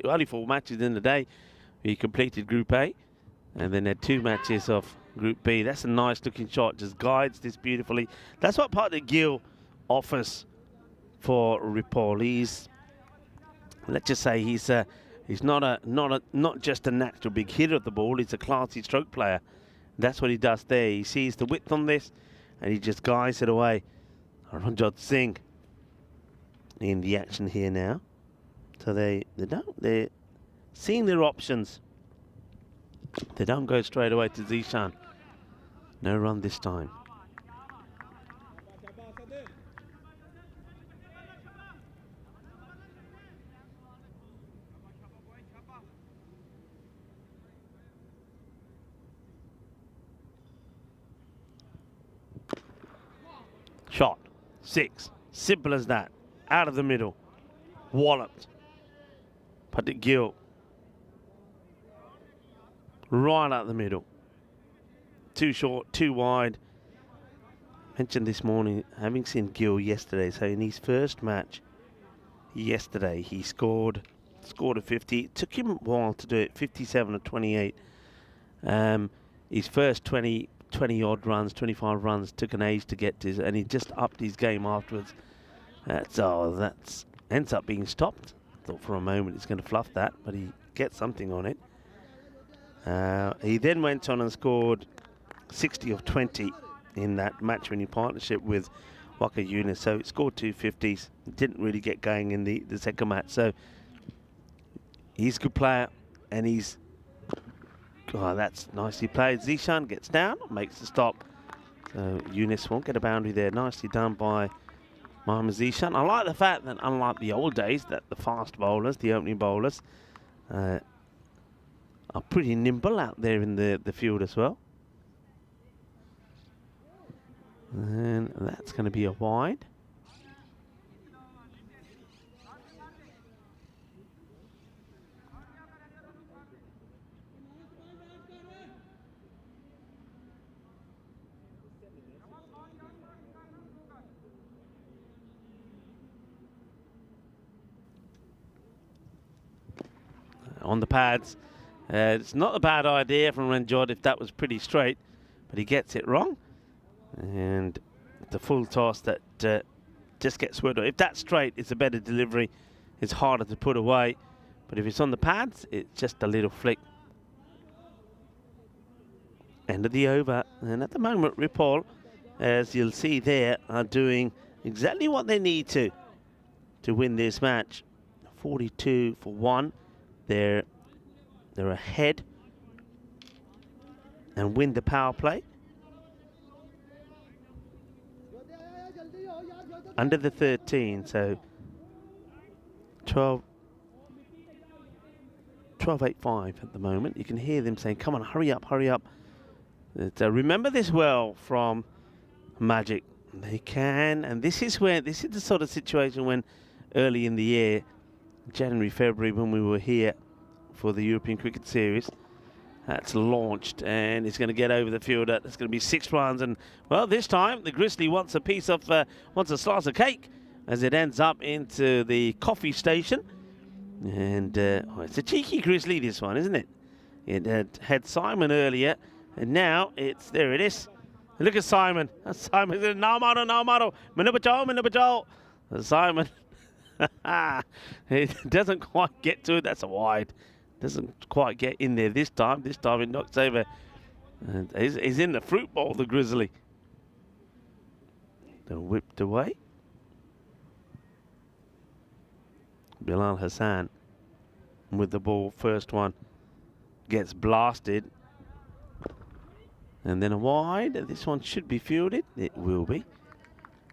only 4 matches in the day. We completed Group A, and then had 2 matches of Group B. That's a nice looking shot, just guides this beautifully. That's what Partner Gill offers for Ripoll. He's, let's just say, he's not just a natural big hitter of the ball. He's a classy stroke player. That's what he does there. He sees the width on this, and he just guides it away. Ranjot Singh in the action here now. So they're seeing their options. They don't go straight away to Zishan. No run this time. Shot. 6. Simple as that. Out of the middle. Walloped. Patrick Gill. Right out the middle. Too short, too wide. Mentioned this morning, having seen Gill yesterday, so in his first match yesterday, he scored a 50. It took him a while to do it, 57 or 28. His first 20 odd runs, 25 runs, took an age to get to, and he just upped his game afterwards. That's ends up being stopped. Thought for a moment he's going to fluff that, but he gets something on it. He then went on and scored 60 of 20 in that match-winning partnership with Waka Yunus. So he scored 2 50s. Didn't really get going in the second match. So he's a good player, and he's... Oh, that's nicely played. Zishan gets down, makes the stop. So Yunus won't get a boundary there. Nicely done by Mohamed Zishan. I like the fact that, unlike the old days, that the fast bowlers, the opening bowlers, are pretty nimble out there in the field as well. And that's going to be a wide. On the pads. It's not a bad idea from Ranjot if that was pretty straight, but he gets it wrong. And the full toss that just gets swirled. If that's straight, it's a better delivery. It's harder to put away. But if it's on the pads, it's just a little flick. End of the over. And at the moment, Ripoll, as you'll see there, are doing exactly what they need to win this match. 42 for 1. They're ahead and win the power play. Under the 13, so 12-8-5 at the moment. You can hear them saying, come on, hurry up, hurry up. Remember this well from Magic. They can, and this is the sort of situation when early in the year, January, February, when we were here for the European Cricket Series, that's launched and it's going to get over the fielder. It's going to be 6 runs, and well, this time the Grizzly wants a slice of cake as it ends up into the coffee station. And it's a cheeky Grizzly, this one, isn't it? It had Simon earlier, and now there it is. And look at Simon. Simon said, no model, Minabajol. Simon, it doesn't quite get to it. That's a wide. Doesn't quite get in there this time. This time it knocks over. And he's in the fruit bowl, the Grizzly. They're whipped away. Bilal Hassan with the ball. First one gets blasted. And then a wide. This one should be fielded. It will be.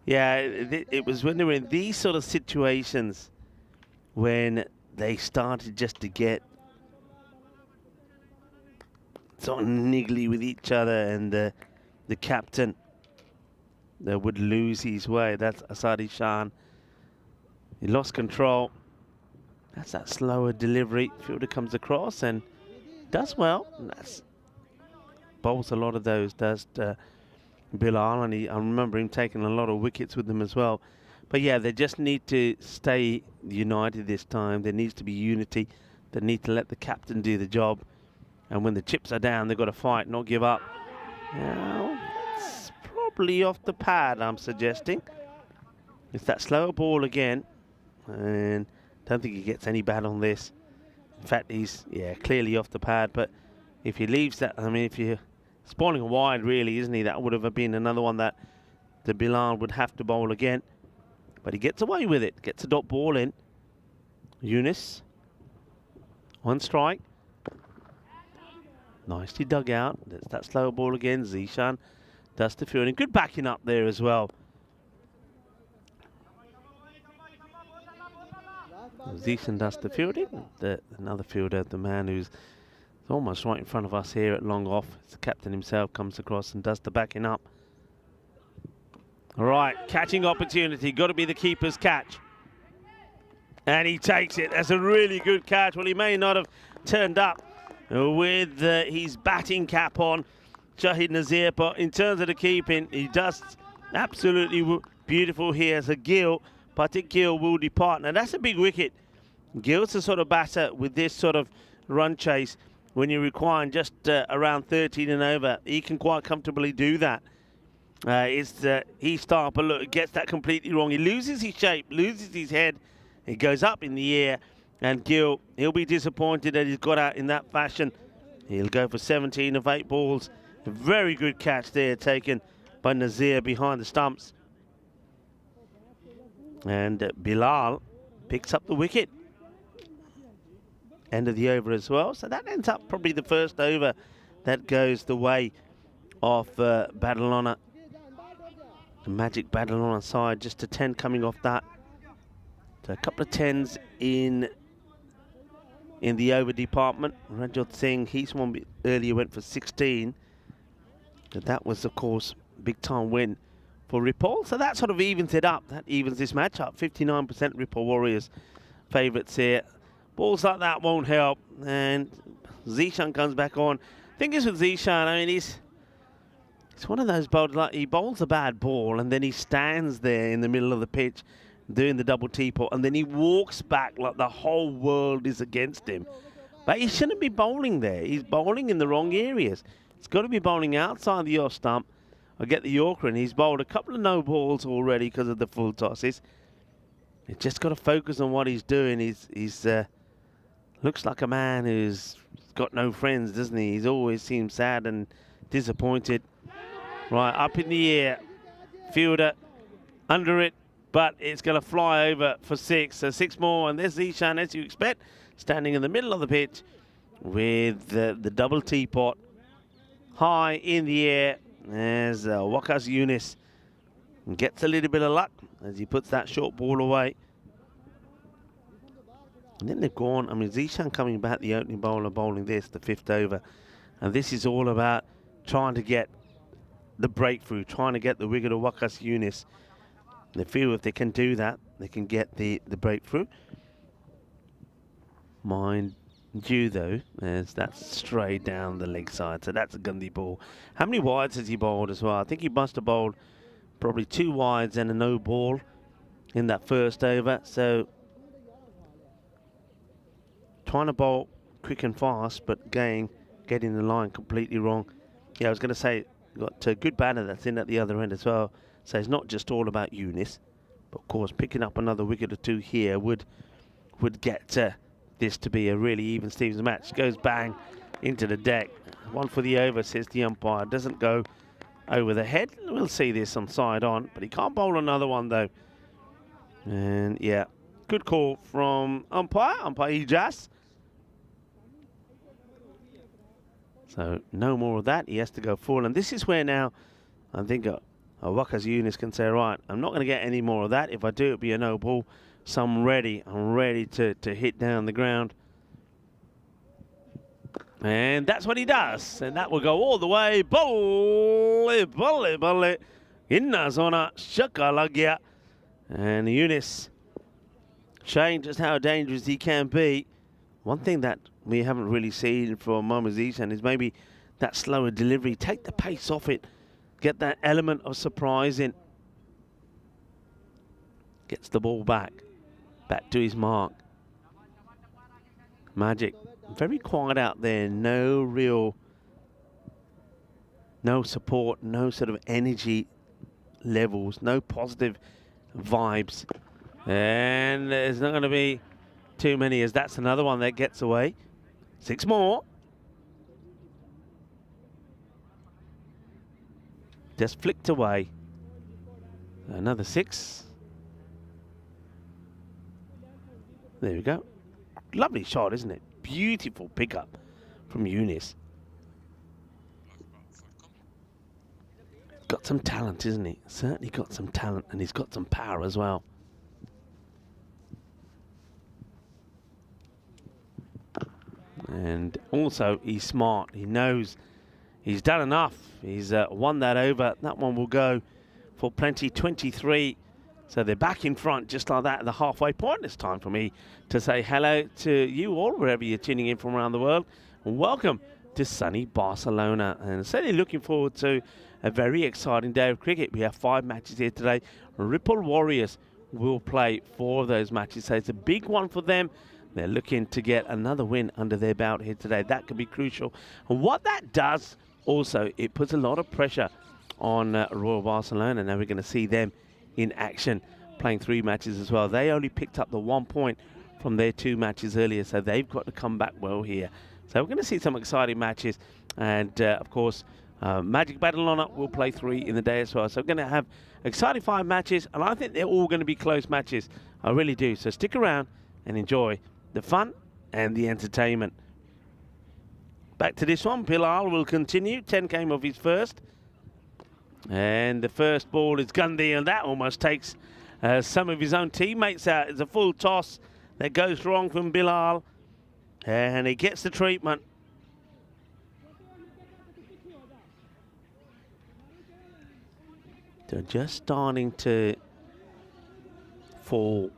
Yeah, it was when they were in these sort of situations when they started just to get sort of niggly with each other, and the captain that would lose his way. That's Asadi Shan. He lost control. That's that slower delivery. Fielder comes across and does well. And that's bowls a lot of those, does Bilal, and I remember him taking a lot of wickets with them as well. But yeah, they just need to stay united this time. There needs to be unity. They need to let the captain do the job. And when the chips are down, they've got to fight, not give up. Now, it's probably off the pad, I'm suggesting. It's that slower ball again. And don't think he gets any bad on this. In fact, he's, clearly off the pad. But if he leaves that, I mean, if you're spawning a wide, really, isn't he? That would have been another one that the Bilal would have to bowl again. But he gets away with it. Gets a dot ball in. Yunus on strike. Nicely dug out. There's that slow ball again. Zishan does the fielding. Good backing up there as well. Zishan does the fielding. Another fielder, the man who's almost right in front of us here at long off. It's the captain himself, comes across and does the backing up. All right, catching opportunity. Got to be the keeper's catch. And he takes it. That's a really good catch. Well, he may not have turned up with his batting cap on, Shahid Nazir, but in terms of the keeping, he does absolutely beautiful here as a Gill. Patik Gill will depart. Now, that's a big wicket. Gill's the sort of batter with this sort of run chase. When you're requiring just around 13 and over, he can quite comfortably do that. He's start, but look, gets that completely wrong. He loses his shape, loses his head. It goes up in the air, and Gill, he'll be disappointed that he's got out in that fashion. He'll go for 17 of 8 balls. A very good catch there taken by Nazir behind the stumps. And Bilal picks up the wicket. End of the over as well. So that ends up probably the first over that goes the way of Badalona. The Magic Badalona side, just a 10 coming off that. So a couple of 10s in the over department. Rajat Singh, he's one earlier went for 16. But that was, of course, big time win for Ripoll. So that sort of evens it up. That evens this match up. 59% Ripoll Warriors favourites here. Balls like that won't help. And Zishan comes back on. Thing is with Zishan, I mean, he's one of those bowlers, like he bowls a bad ball and then he stands there in the middle of the pitch doing the double teapot, and then he walks back like the whole world is against him. But he shouldn't be bowling there. He's bowling in the wrong areas. He's got to be bowling outside the off stump. I get the Yorker, and he's bowled a couple of no balls already because of the full tosses. He's just got to focus on what he's doing. He's looks like a man who's got no friends, doesn't he? He's always seems sad and disappointed. Right, up in the air. Fielder under it, but it's going to fly over for 6. So 6 more, and there's Zishan, as you expect. standing in the middle of the pitch with the double teapot high in the air as Wakas Yunus gets a little bit of luck as he puts that short ball away. And then they've gone, I mean, Zishan coming back, the opening bowler bowling this, the 5th over. And this is all about trying to get the breakthrough, trying to get the wicket of Wakas Yunus. They feel if they can do that, they can get the breakthrough. Mind you, though, as that's straight down the leg side, so that's a Gandhi ball. How many wides has he bowled as well? I think he must have bowled probably 2 wides and a no ball in that first over. So trying to bowl quick and fast, but getting the line completely wrong. Yeah, I was going to say, got a good batter that's in at the other end as well. So it's not just all about Yunus, but of course picking up another wicket or 2 here would get this to be a really even Stevens match. Goes bang into the deck. 1 for the over, says the umpire. Doesn't go over the head. We'll see this on side on, but he can't bowl another one though. And yeah, good call from umpire Ijaz. So no more of that. He has to go full, and this is where now I think Wakas Yunus can say, right, I'm not going to get any more of that. If I do, it'll be a no ball. So I'm ready to hit down the ground. And that's what he does. And that will go all the way. Bully. Inna zona shaka lagya. And Yunus showing just how dangerous he can be. One thing that we haven't really seen from Mohammad Zishan is maybe that slower delivery. Take the pace off it. Get that element of surprise in. Gets the ball back to his mark. Magic, very quiet out there. No support, no sort of energy levels, no positive vibes. And there's not going to be too many, as that's another one that gets away. 6 more. Just flicked away. Another 6. There we go. Lovely shot, isn't it? Beautiful pickup from Yunus. Got some talent, isn't he? Certainly got some talent, and he's got some power as well. And also, he's smart. He knows he's done enough. He's won that over. That one will go for plenty, 23. So they're back in front just like that at the halfway point. It's time for me to say hello to you all, wherever you're tuning in from around the world. And welcome to sunny Barcelona. And certainly looking forward to a very exciting day of cricket. We have 5 matches here today. Ripple Warriors will play 4 of those matches. So it's a big one for them. They're looking to get another win under their belt here today. That could be crucial. And what that does also, it puts a lot of pressure on Royal Barcelona. Now we're going to see them in action, playing 3 matches as well. They only picked up the 1 point from their 2 matches earlier, so they've got to come back well here. So we're going to see some exciting matches, and of course, Magic Barcelona will play 3 in the day as well. So we're going to have exciting 5 matches, and I think they're all going to be close matches. I really do. So stick around and enjoy the fun and the entertainment. Back to this one. Bilal will continue. 10 came of his first. And the first ball is Gandhi, and that almost takes some of his own teammates out. It's a full toss that goes wrong from Bilal, and he gets the treatment. They're just starting to fall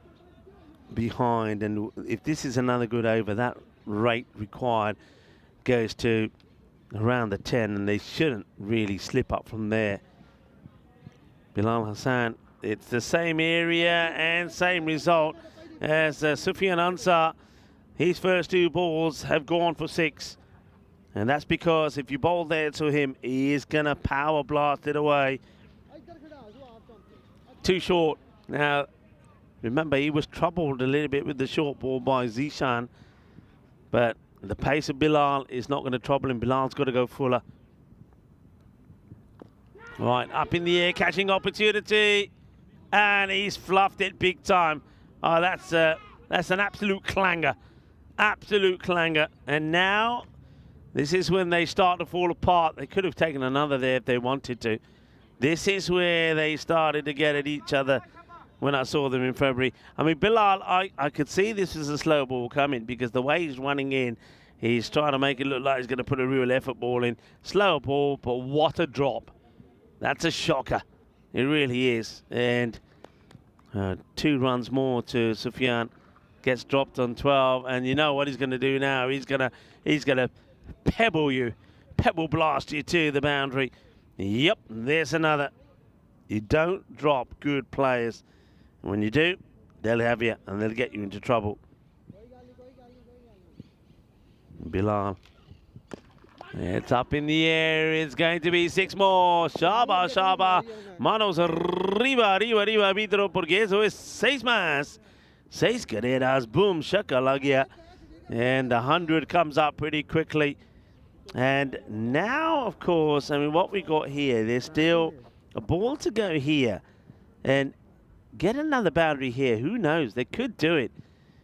behind, and if this is another good over, that rate required goes to around the 10, and they shouldn't really slip up from there. Bilal Hassan, it's the same area and same result as Sufyan Ansar. His first 2 balls have gone for 6. And that's because if you bowl there to him, he is going to power blast it away. Too short. Now, remember, he was troubled a little bit with the short ball by Zishan. But the pace of Bilal is not going to trouble him. Bilal's got to go fuller. Right, up in the air, catching opportunity, and he's fluffed it big time. Oh, that's an absolute clanger. Absolute clanger. And now this is when they start to fall apart. They could have taken another there if they wanted to. This is where they started to get at each other when I saw them in February. I mean, Bilal, I could see this was a slow ball coming because the way he's running in, he's trying to make it look like he's going to put a real effort ball in. Slow ball, but what a drop. That's a shocker. It really is. And 2 runs more to Sufyan. Gets dropped on 12, and you know what he's going to do now. He's going to pebble blast you to the boundary. Yep, there's another. You don't drop good players. When you do, they'll have you, and they'll get you into trouble. Bilal. It's up in the air. It's going to be 6 more. Shaba. Manos arriba, arbitro, porque eso es 6 más. 6 carreras. Boom, shakalagia. And the 100 comes up pretty quickly. And now, of course, I mean, what we got here, there's still a ball to go here. And get another boundary here. Who knows? They could do it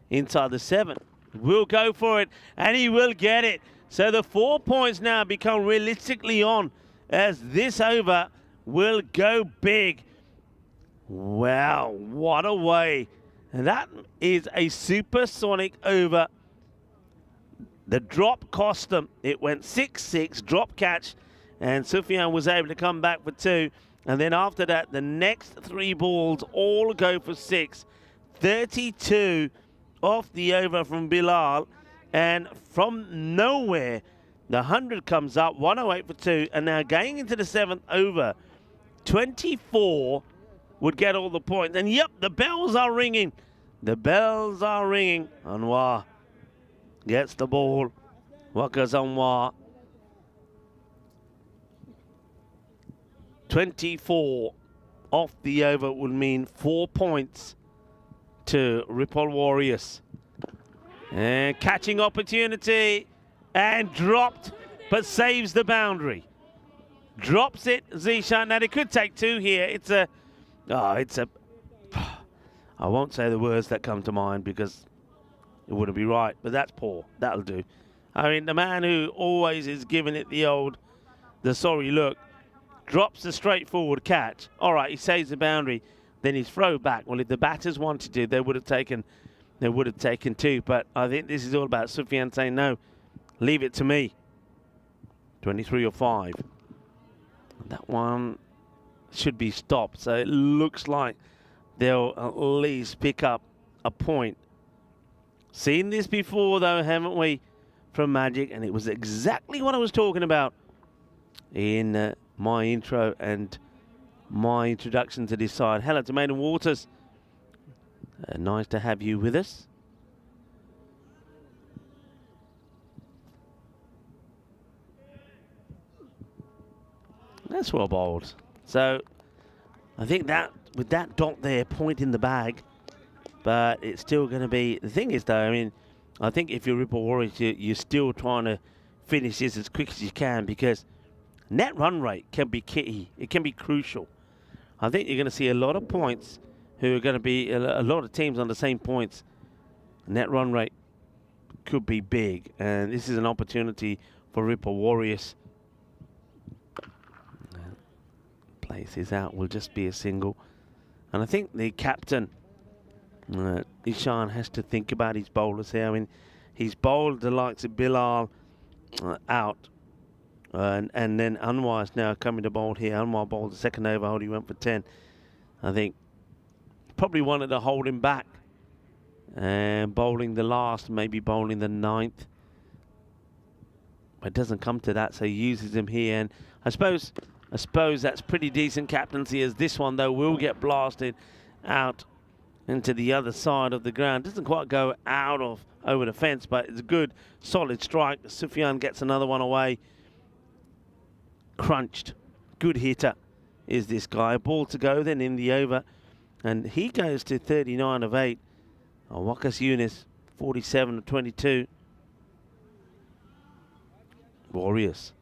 inside the 7. We'll go for it, and he will get it. So the 4 points now become realistically on as this over will go big. Wow, what a way. And that is a supersonic over. The drop cost them. It went 6-6, drop catch, and Sufyan was able to come back for 2. And then after that, the next 3 balls all go for 6. 32 off the over from Bilal. And from nowhere, the 100 comes up, 108 for 2. And now going into the 7th over, 24 would get all the points. And yep, the bells are ringing. The bells are ringing. Anwar gets the ball. Waka's Anwar. 24 off the over would mean 4 points to Ripple Warriors. And catching opportunity and dropped, but saves the boundary. Drops it, Zishan. Now they could take 2 here. I won't say the words that come to mind because it wouldn't be right, but that's poor. That'll do. I mean, the man who always is giving it the sorry look, drops the straightforward catch. All right, he saves the boundary. Then he's throw back. Well, if the batters wanted to, they would have taken 2. But I think this is all about Sufyan saying, no, leave it to me. 23 or 5. That one should be stopped. So it looks like they'll at least pick up a point. Seen this before, though, haven't we, from Magic? And it was exactly what I was talking about in my intro and my introduction to this side. Hello to Maiden Waters. Nice to have you with us. That's well bowled. So I think that with that dot there, point in the bag, but it's still going to be. The thing is, though, I mean, I think if you're Ripple Warriors, you're still trying to finish this as quick as you can because net run rate can be key. It can be crucial. I think you're going to see a lot of points who are going to be a lot of teams on the same points. Net run rate could be big, and this is an opportunity for Ripple Warriors. Places out will just be a single, and I think the captain Ishan has to think about his bowlers here. I mean, he's bowled the likes of Bilal out, and then Anwar's now coming to bowl here. Anwar bowled the second over, he went for 10. I think probably wanted to hold him back, and bowling the last, maybe bowling the 9th. But it doesn't come to that, so he uses him here. And I suppose that's pretty decent captaincy, as this one, though, will get blasted out into the other side of the ground. Doesn't quite go out of over the fence, but it's a good, solid strike. Sufyan gets another one away. Crunched. Good hitter is this guy. Ball to go then in the over. And he goes to 39 of 8. Wakas Yunus, 47 of 22. Warriors.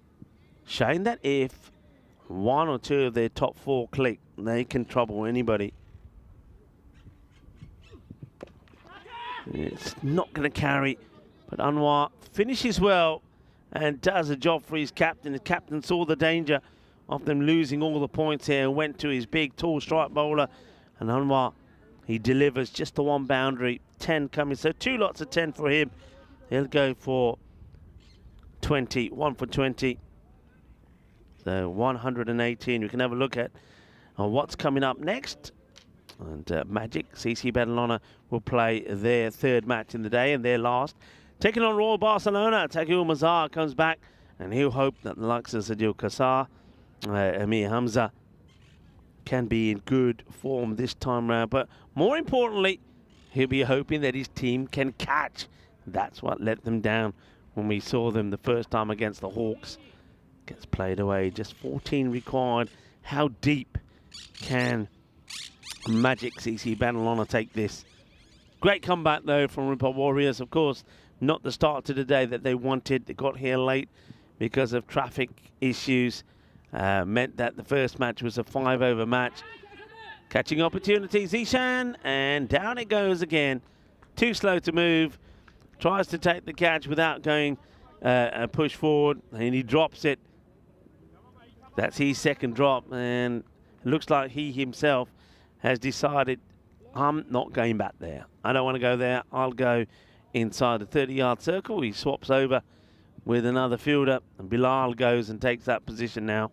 Showing that if 1 or 2 of their top 4 click, they can trouble anybody. It's not going to carry But Anwar finishes well and does a job for his captain. The captain saw the danger of them losing all the points here and went to his big, tall strike bowler. And Anwar, he delivers just the one boundary, 10 coming. So 2 lots of 10 for him. He'll go for 20, 1 for 20. So 118. We can have a look at what's coming up next. And Magic, CC Barcelona will play their 3rd match in the day and their last. Taking on Royal Barcelona, Taqul Mazhar comes back and he'll hope that the likes of Sadil Kassar, Amir Hamza can be in good form this time round. But more importantly, he'll be hoping that his team can catch. That's what let them down when we saw them the first time against the Hawks. Gets played away, just 14 required. How deep can Magic CC Barcelona take this? Great comeback though from Ripple Warriors. Of course, not the start to the day that they wanted. They got here late because of traffic issues. Meant that the first match was a 5-over match. Catching opportunities, Ishan, and down it goes again. Too slow to move. Tries to take the catch without going a push forward, and he drops it. That's his 2nd drop, and it looks like he himself has decided, I'm not going back there. I don't want to go there. I'll go inside the 30-yard circle. He swaps over with another fielder, and Bilal goes and takes that position now.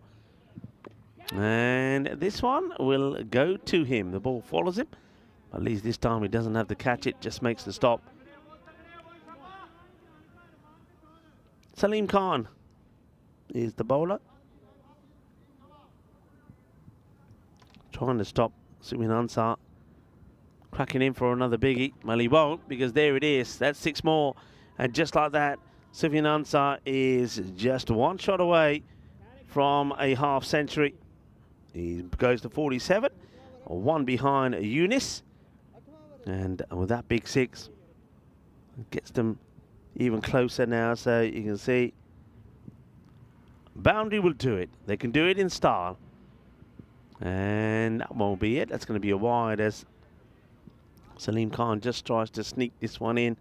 And this one will go to him. The ball follows him. At least this time he doesn't have to catch it, just makes the stop. Salim Khan is the bowler. Trying to stop Sufyan Ansar. Cracking in for another biggie. Well, he won't, because there it is. That's 6 more. And just like that, Sufyan Ansar is just 1 shot away from a half century. He goes to 47, 1 behind Yunus. And with that big 6, it gets them even closer now. So you can see boundary will do it. They can do it in style. And that won't be it. That's going to be a wide as Salim Khan just tries to sneak this one in.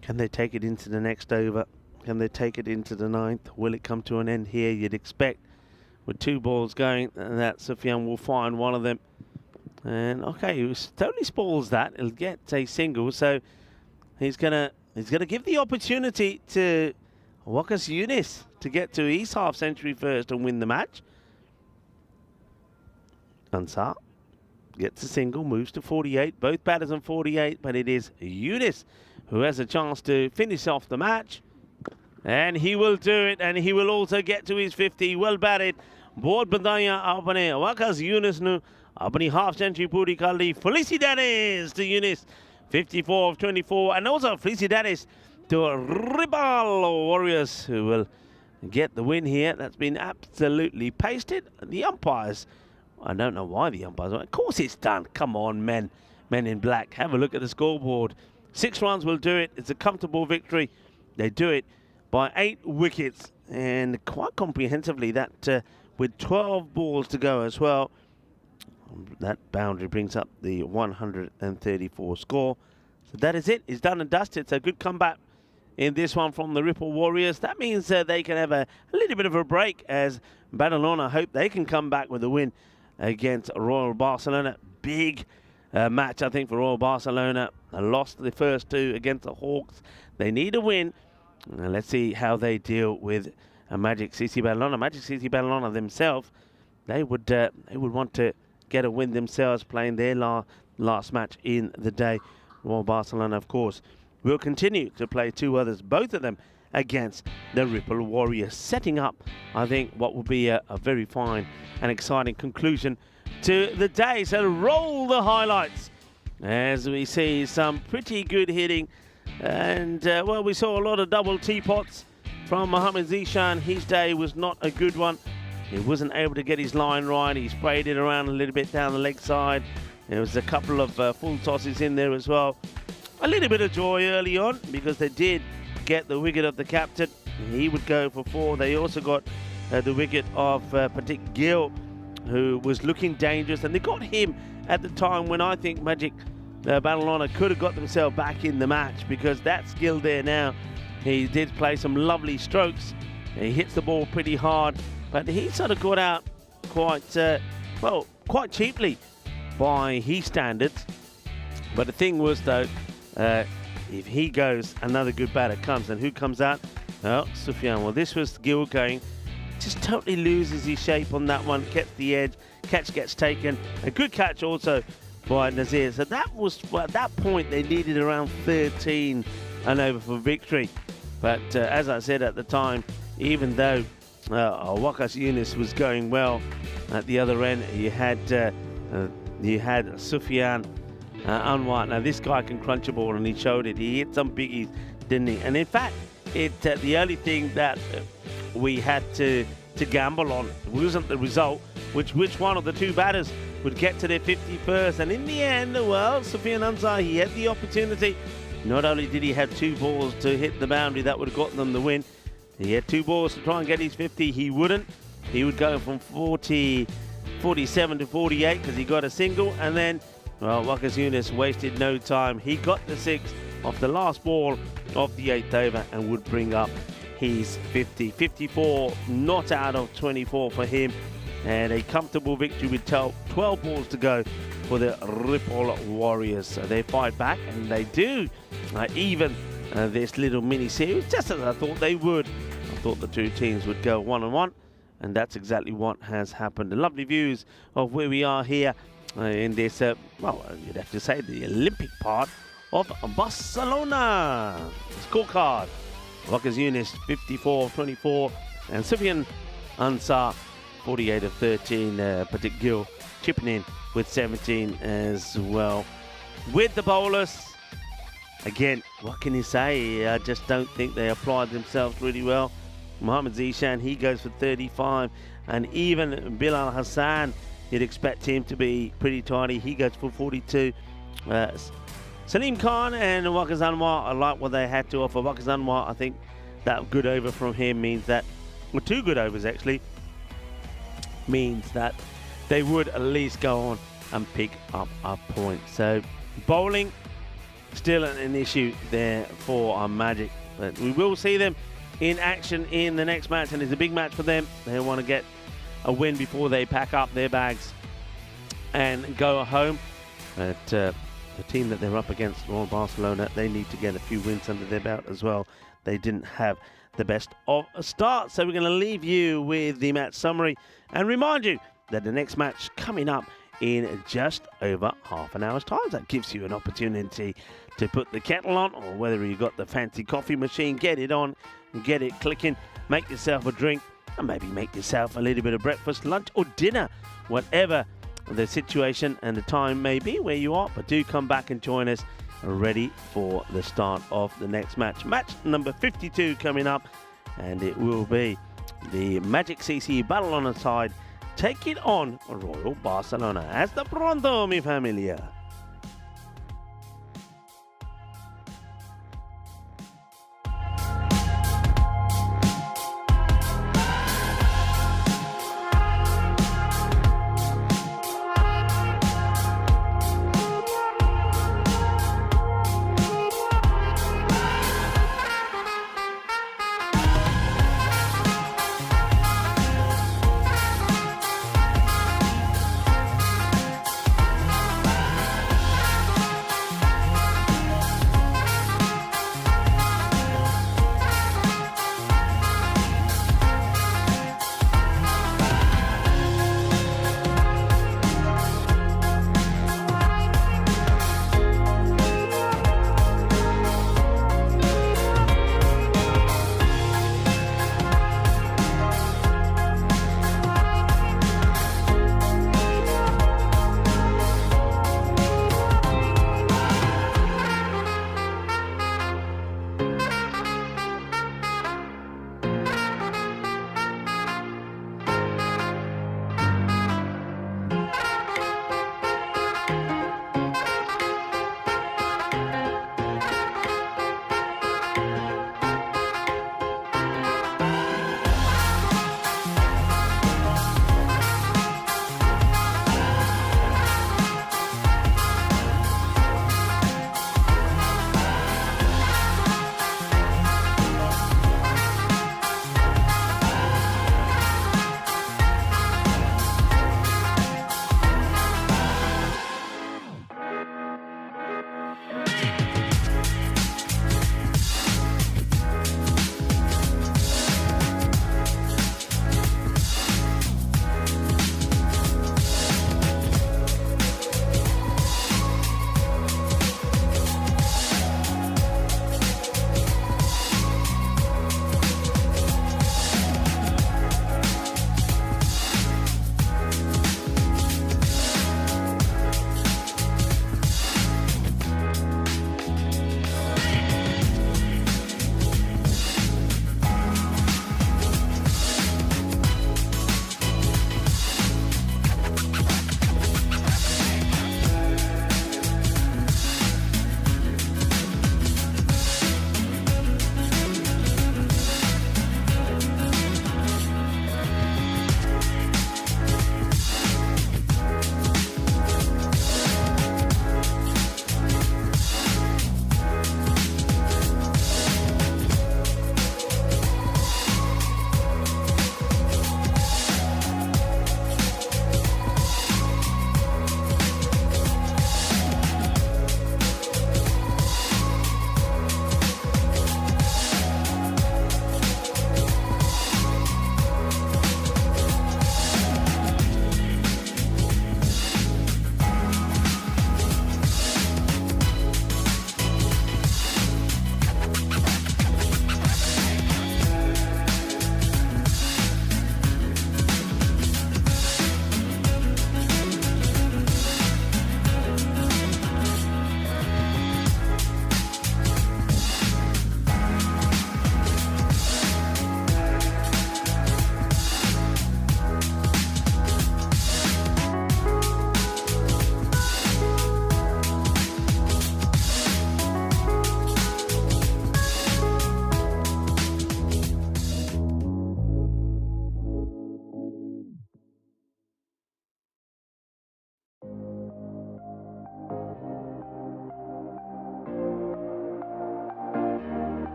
Can they take it into the next over? Can they take it into the 9th? Will it come to an end here? You'd expect with 2 balls going that Sufyan will find one of them. And okay, he totally spoils that. He'll get a single, so he's gonna give the opportunity to Waqas Yunus to get to his half century first and win the match. Ansar gets a single, moves to 48. Both batters on 48, but it is Yunus who has a chance to finish off the match. And he will do it, and he will also get to his 50. Well batted. Board Badaya apne Waqas Yunus nu apni half century puri kar li. Felicidades to Yunus. 54 of 24. And also felicidades to Ripple Warriors, who will get the win here. That's been absolutely pasted. The umpires, I don't know why the umpires, of course it's done. Come on, men in black. Have a look at the scoreboard. 6 runs will do it. It's a comfortable victory. They do it by 8 wickets, and quite comprehensively, that with 12 balls to go as well. That boundary brings up the 134 score. So that is it. It's done and dusted. It's a good comeback in this one from the Ripple Warriors. That means they can have a little bit of a break, as Barcelona hope they can come back with a win against Royal Barcelona. Big match, I think, for Royal Barcelona. They lost the first 2 against the Hawks. They need a win. Let's see how they deal with Magic CC Barcelona. Magic CC Barcelona themselves, they would want to get a win themselves, playing their last match in the day. Royal Barcelona, of course, will continue to play 2 others, both of them against the Ripple Warriors, setting up, I think, what will be a very fine and exciting conclusion to the day. So roll the highlights as we see some pretty good hitting. And, well, we saw a lot of double teapots from Mohamed Zishan. His day was not a good one. He wasn't able to get his line right. He sprayed it around a little bit down the leg side. There was a couple of full tosses in there as well. A little bit of joy early on, because they did get the wicket of the captain. He would go for 4. They also got the wicket of Pratik Gill, who was looking dangerous. And they got him at the time when I think Magic Barcelona could have got themselves back in the match, because that skill there now. He did play some lovely strokes. He hits the ball pretty hard, but he sort of got out quite cheaply by his standards. But the thing was, though, if he goes, another good batter comes. And who comes out? Oh, Sufyan. Well, this was Gil going. Just totally loses his shape on that one. Gets the edge. Catch gets taken. A good catch also by Nazir. So that was, well, at that point, they needed around 13 and over for victory. But as I said at the time, even though Waqas Yunus was going well at the other end, you had Sufyan Anwar. Now this guy can crunch a ball, and he showed it. He hit some biggies, didn't he? And in fact, the only thing that we had to gamble on wasn't the result, which one of the two batters would get to their 51st. And in the end, well, Sufyan Anwar, he had the opportunity. Not only did he have 2 balls to hit the boundary that would have gotten them the win, he had 2 balls to try and get his 50. He wouldn't. He would go from 47 to 48 because he got a single. And then, well, Waqas Yunus wasted no time. He got the 6 off the last ball of the 8th over and would bring up his 50. 54 not out of 24 for him. And a comfortable victory with 12 balls to go for the Ripple Warriors. So they fight back, and they do even this little mini-series, just as I thought they would. I thought the two teams would go 1-1, and that's exactly what has happened. The lovely views of where we are here in this, well, you'd have to say the Olympic part of Barcelona. Scorecard: Waqas Yunus 54-24, and Sufyan Anwar 48 of 13. Pratik Gill chipping in with 17 as well. With the bowlers, again, what can you say? I just don't think they applied themselves really well. Mohammad Zishan, he goes for 35, and even Bilal Hassan, you'd expect him to be pretty tidy. He goes for 42. Salim Khan and Waqas Anwar, I like what they had to offer. Waqas Anwar, I think that good over from him means that, well, 2 good overs actually, means that they would at least go on and pick up a point. So bowling, still an issue there for our Magic, but we will see them in action in the next match, and it's a big match for them. They want to get a win before they pack up their bags and go home. But the team that they're up against, Royal Barcelona, they need to get a few wins under their belt as well. They didn't have the best of a start. So we're going to leave you with the match summary and remind you that the next match coming up in just over half an hour's time. That gives you an opportunity to put the kettle on, or whether you've got the fancy coffee machine, get it on, get it clicking, make yourself a drink, and maybe make yourself a little bit of breakfast, lunch, or dinner, whatever the situation and the time may be where you are. But do come back and join us, ready for the start of the next match. Match number 52 coming up, and it will be the Magic CC Barcelona side taking on Royal Barcelona. Hasta pronto, mi familia.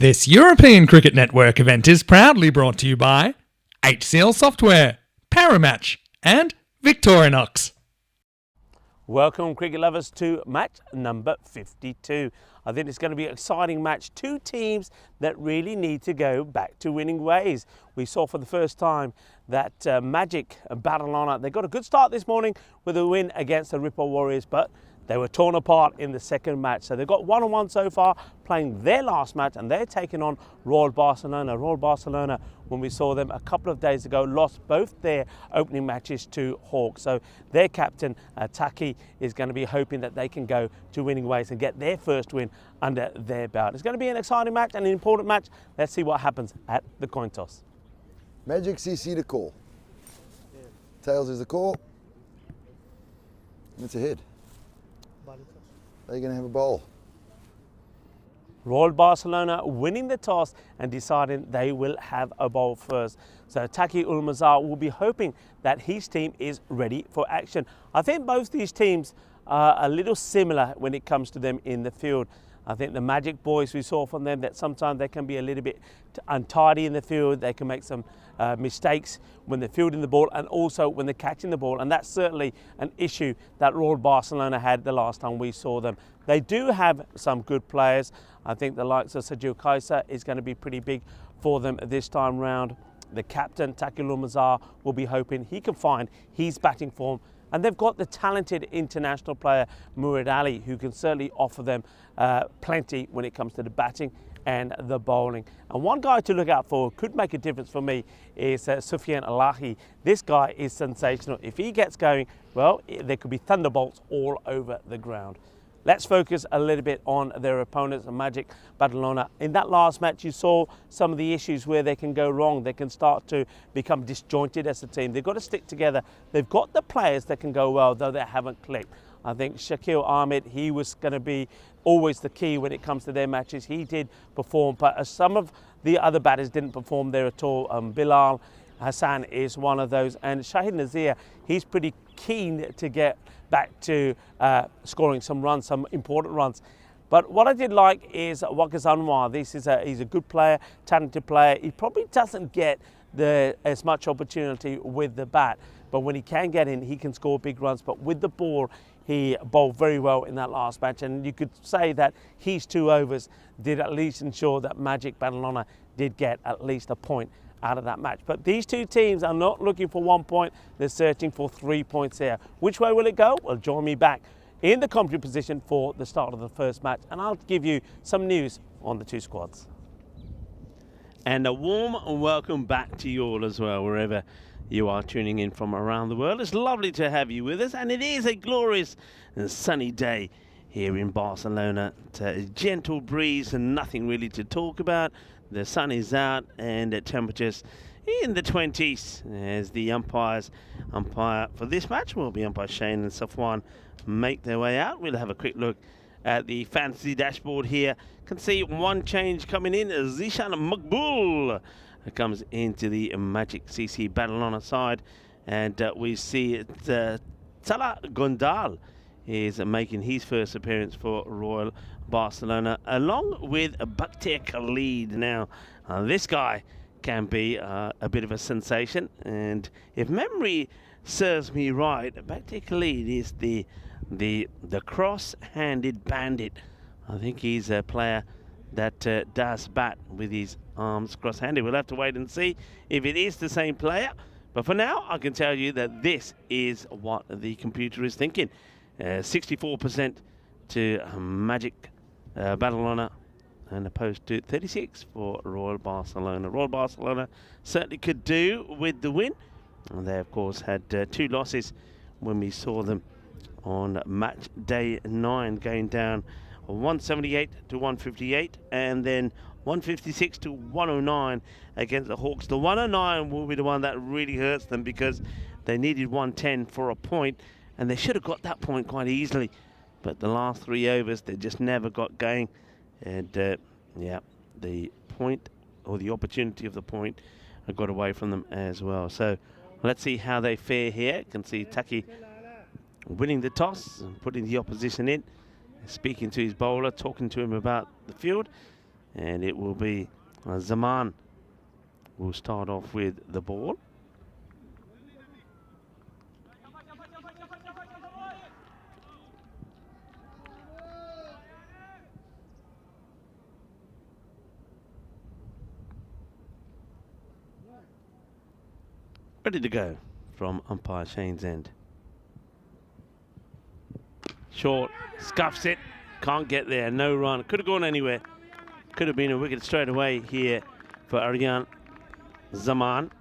This European Cricket Network event is proudly brought to you by HCL Software, Paramatch and Victorinox. Welcome, cricket lovers, to match number 52. I think it's going to be an exciting match. Two teams that really need to go back to winning ways. We saw for the first time that Magic Barcelona, they got a good start this morning with a win against the Ripple Warriors, but they were torn apart in the second match. So they've got 1-1 so far, playing their last match, and they're taking on Royal Barcelona. Royal Barcelona, when we saw them a couple of days ago, lost both their opening matches to Hawks. So their captain, Taki, is going to be hoping that they can go to winning ways and get their first win under their belt. It's going to be an exciting match and an important match. Let's see what happens at the coin toss. Magic CC the call. Tails is the call. And it's a head. They're going to have a bowl. Royal Barcelona winning the toss and deciding they will have a bowl first. So Taki Ulmazar will be hoping that his team is ready for action. I think both these teams are a little similar when it comes to them in the field. I think the Magic boys, we saw from them that sometimes they can be a little bit untidy in the field. They can make some mistakes when they're fielding the ball and also when they're catching the ball. And that's certainly an issue that Royal Barcelona had the last time we saw them. They do have some good players. I think the likes of Sergio Kaiser is going to be pretty big for them this time round. The captain, Taki Ulmazar, will be hoping he can find his batting form. And they've got the talented international player, Murad Ali, who can certainly offer them plenty when it comes to the batting and the bowling. And one guy to look out for, could make a difference for me, is Sufyan Alahi. This guy is sensational. If he gets going, well, there could be thunderbolts all over the ground. Let's focus a little bit on their opponents, Magic Barcelona. In that last match, you saw some of the issues where they can go wrong. They can start to become disjointed as a team. They've got to stick together. They've got the players that can go well, though they haven't clicked. I think Shakil Ahmed, he was going to be always the key when it comes to their matches. He did perform, but some of the other batters didn't perform there at all. Bilal Hassan is one of those, and Shahid Nazir, he's pretty keen to get back to scoring some runs, some important runs. But what I did like is Waqas Anwar. He's a good player, talented player. He probably doesn't get as much opportunity with the bat, but when he can get in, he can score big runs. But with the ball, he bowled very well in that last match, and you could say that his 2 overs did at least ensure that Magic Barcelona did get at least a point out of that match. But these two teams are not looking for 1 point, they're searching for 3 points here. Which way will it go? Well, join me back in the commentary position for the start of the first match, and I'll give you some news on the two squads. And a warm welcome back to you all as well, wherever you are tuning in from around the world. It's lovely to have you with us, and it is a glorious and sunny day here in Barcelona. It's a gentle breeze and nothing really to talk about. The sun is out and the temperatures in the 20s as the umpire for this match will be umpire Shane and Safwan make their way out. We'll have a quick look at the fantasy dashboard here. Can see one change coming in. Zishan Maqbool comes into the Magic CC Barcelona side, and we see Salah Gondal is making his first appearance for Royal Barcelona, along with Bakhtir Khalid. Now, this guy can be a bit of a sensation, and if memory serves me right, Bakhtir Khalid is the cross-handed bandit. I think he's a player that does bat with his arms cross-handed. We'll have to wait and see if it is the same player, but for now, I can tell you that this is what the computer is thinking. 64% to Magic Barcelona, and opposed to 36 for Royal Barcelona. Royal Barcelona certainly could do with the win. And they, of course, had 2 losses when we saw them on match day 9, going down 178 to 158, and then 156 to 109 against the Hawks. The 109 will be the one that really hurts them, because they needed 110 for a point, and they should have got that point quite easily. But the last 3 overs, they just never got going. And yeah, the point, or the opportunity of the point, got away from them as well. So let's see how they fare here. You can see Taki winning the toss and putting the opposition in, speaking to his bowler, talking to him about the field. And it will be Zaman will start off with the ball. Ready to go from umpire Shane's end. Short, scuffs it, can't get there, no run. Could have gone anywhere. Could have been a wicket straight away here for Aryan Zaman.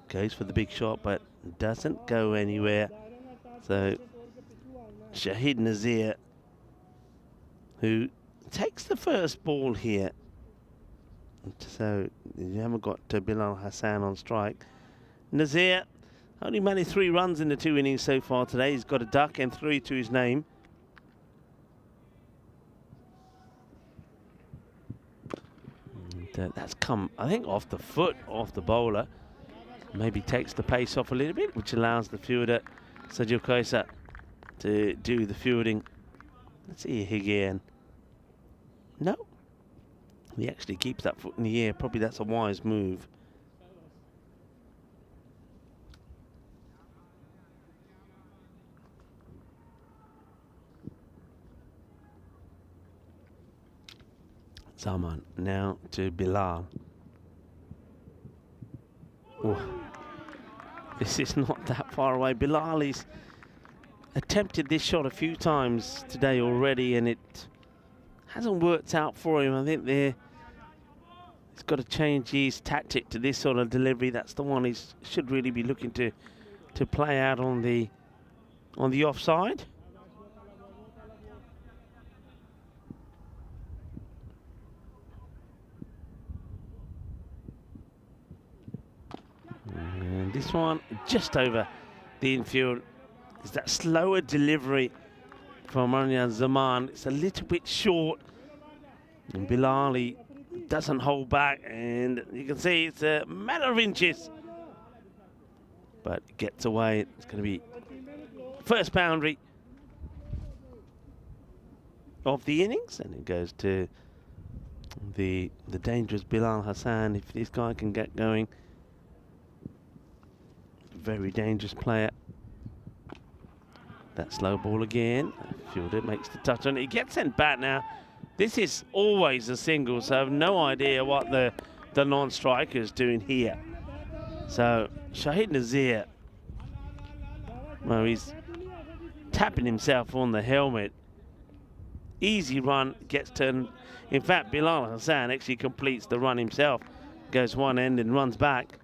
Goes for the big shot, but doesn't go anywhere. So Shahid Nazir, who takes the first ball here. So you haven't got Bilal Hassan on strike. Nazir only managed 3 runs in the 2 innings so far today. He's got a duck and 3 to his name. And, that's come, I think, off the foot of the bowler. Maybe takes the pace off a little bit, which allows the fielder, Sajil Kaisa, to do the fielding. Let's see again. No. He actually keeps that foot in the air. Probably that's a wise move. Zaman now to Bilal. Oh, this is not that far away. Bilal has attempted this shot a few times today already, and it hasn't worked out for him. I think he's got to change his tactic to this sort of delivery. That's the one he should really be looking to play out on the offside. And this one just over the infield. Is that slower delivery from Aryan Zaman. It's a little bit short. And Bilal doesn't hold back. And you can see it's a matter of inches. But gets away. It's going to be first boundary of the innings. And it goes to the dangerous Bilal Hassan. If this guy can get going. Very dangerous player. That slow ball again. Fielder makes the touch on it. He gets sent back now. This is always a single, so I have no idea what the non-striker is doing here. So Shahid Nazir, well, he's tapping himself on the helmet. Easy run, gets turned. In fact, Bilal Hassan actually completes the run himself. Goes one end and runs back.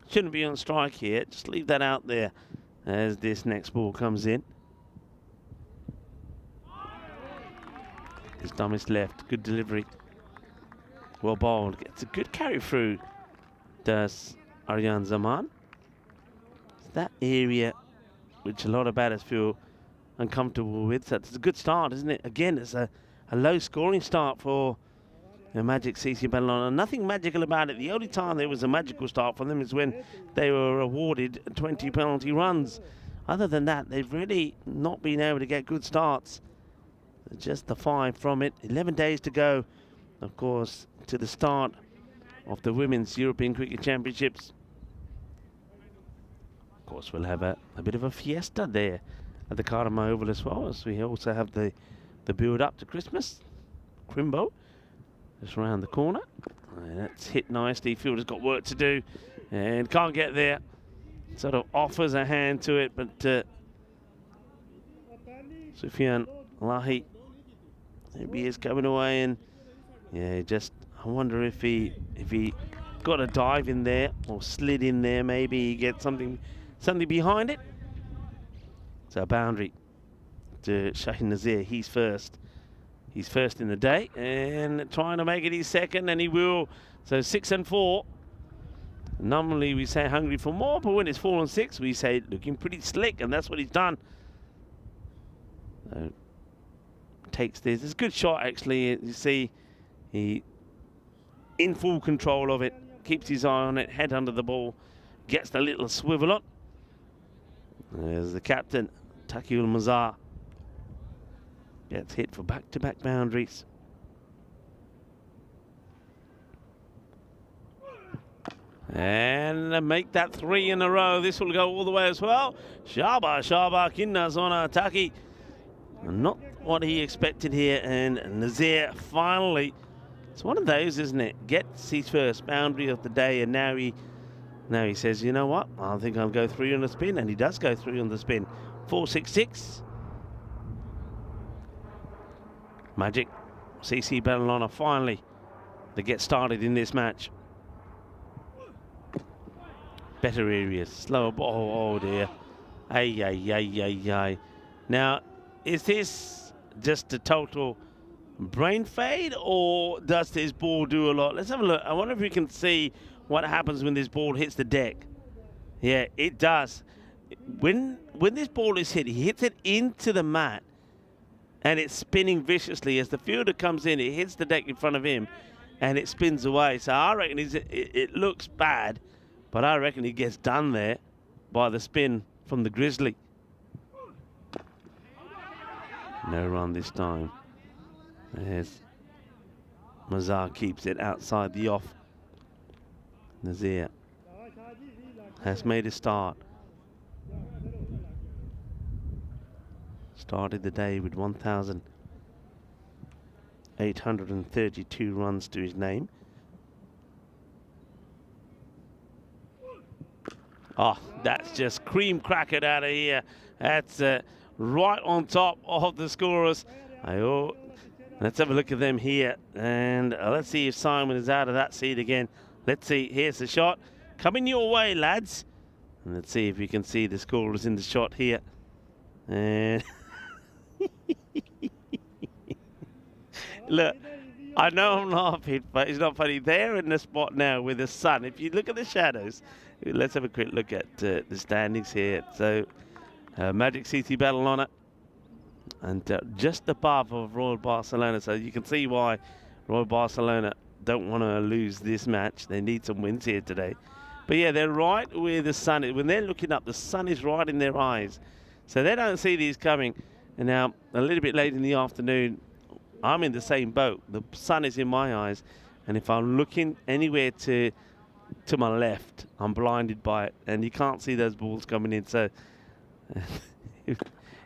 Shouldn't be on strike here. Just leave that out there as this next ball comes in. His thumb is left. Good delivery. Well bowled. Gets a good carry through. Does Aryan Zaman. It's that area which a lot of batters feel uncomfortable with. So it's a good start, isn't it? Again, it's a low scoring start for the Magic CC Badalona. Nothing magical about it. The only time there was a magical start for them is when they were awarded 20 penalty runs. Other than that, they've really not been able to get good starts. Just the 5 from it. 11 days to go, of course, to the start of the Women's European Cricket Championships. Of course, we'll have a bit of a fiesta there at the Karama Oval as well, as we also have the build up to Christmas. Crimbo. Just around the corner. And that's hit nicely. Fielder's got work to do and can't get there. Sort of offers a hand to it, but Sufyan Lahi, maybe he's coming away, and yeah, just I wonder if he got a dive in there or slid in there. Maybe he gets something behind it. So a boundary to Shahid Nazir. He's first. He's first in the day and trying to make it his second, and he will. So 6 and 4. Normally we say hungry for more, but when it's 4 and 6, we say looking pretty slick, and that's what he's done. So takes this. It's a good shot, actually. You see, he in full control of it, keeps his eye on it, head under the ball, gets the little swivel on. There's the captain, Taqiyul Mazar. Gets hit for back-to-back boundaries. And make that 3 in a row. This will go all the way as well. Shaba Kinna Zona Taki. Not what he expected here. And Nazir finally, it's one of those, isn't it? Gets his first boundary of the day, and now he says, you know what? I think I'll go 3 on the spin, and he does go 3 on the spin. 4-6-6. Magic CC Badalona finally to get started in this match. Better areas, slower ball. Oh dear. Ay. Now, is this just a total brain fade, or does this ball do a lot? Let's have a look. I wonder if we can see what happens when this ball hits the deck. Yeah, it does. When this ball is hit, he hits it into the mat, and it's spinning viciously. As the fielder comes in, it hits the deck in front of him, and it spins away. So I reckon it looks bad, but I reckon he gets done there by the spin from the Grizzly. No run this time. There's Mazar, keeps it outside the off. Nazir has made a start. Started the day with 1,832 runs to his name. Oh, that's just cream crackered out of here. That's right on top of the scorers. Let's have a look at them here. And let's see if Simon is out of that seat again. Let's see. Here's the shot. Coming your way, lads. And let's see if we can see the scorers in the shot here. And look, I know I'm laughing, but it's not funny. They're in the spot now with the sun. If you look at the shadows, let's have a quick look at the standings here. So, Magic CC Badalona, and just above of Royal Barcelona. So you can see why Royal Barcelona don't want to lose this match. They need some wins here today. But yeah, they're right where the sun is. When they're looking up, the sun is right in their eyes. So they don't see these coming. And now, a little bit late in the afternoon, I'm in the same boat. The sun is in my eyes. And if I'm looking anywhere to my left, I'm blinded by it. And you can't see those balls coming in. So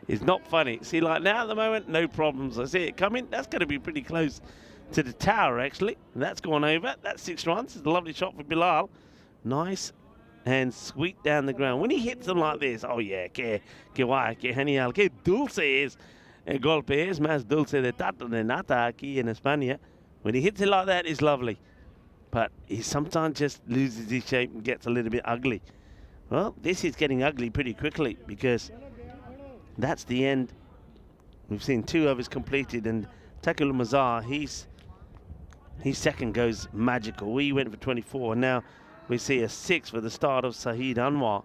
it's not funny. See, like now at the moment, no problems. I see it coming. That's going to be pretty close to the tower, actually. And that's gone over. That's 6 runs. It's a lovely shot for Bilal. Nice and sweet down the ground. When he hits them like this, oh yeah, que guay, que genial, que dulce es. El golpe es más dulce de tato de nata aquí en España. When he hits it like that, it's lovely. But he sometimes just loses his shape and gets a little bit ugly. Well, this is getting ugly pretty quickly because that's the end. We've seen 2 overs completed, and Takul Mazar, his second goes magical. We went for 24, and now we see a 6 for the start of Saeed Anwar.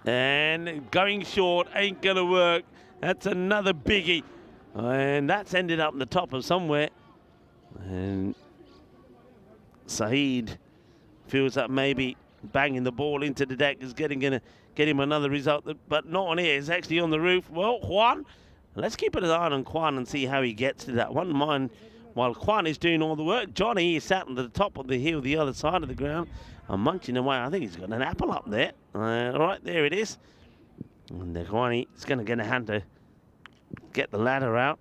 And going short ain't gonna work. That's another biggie. And that's ended up in the top of somewhere. And Saeed feels that maybe banging the ball into the deck is gonna get him another result, but not on here. It's actually on the roof. Well, Juan, let's keep an eye on Juan and see how he gets to that one. Mind, while Juan is doing all the work, Johnny is sat on the top of the hill, the other side of the ground, and munching away. I think he's got an apple up there. Right there it is. And Juan is going to get a hand to get the ladder out.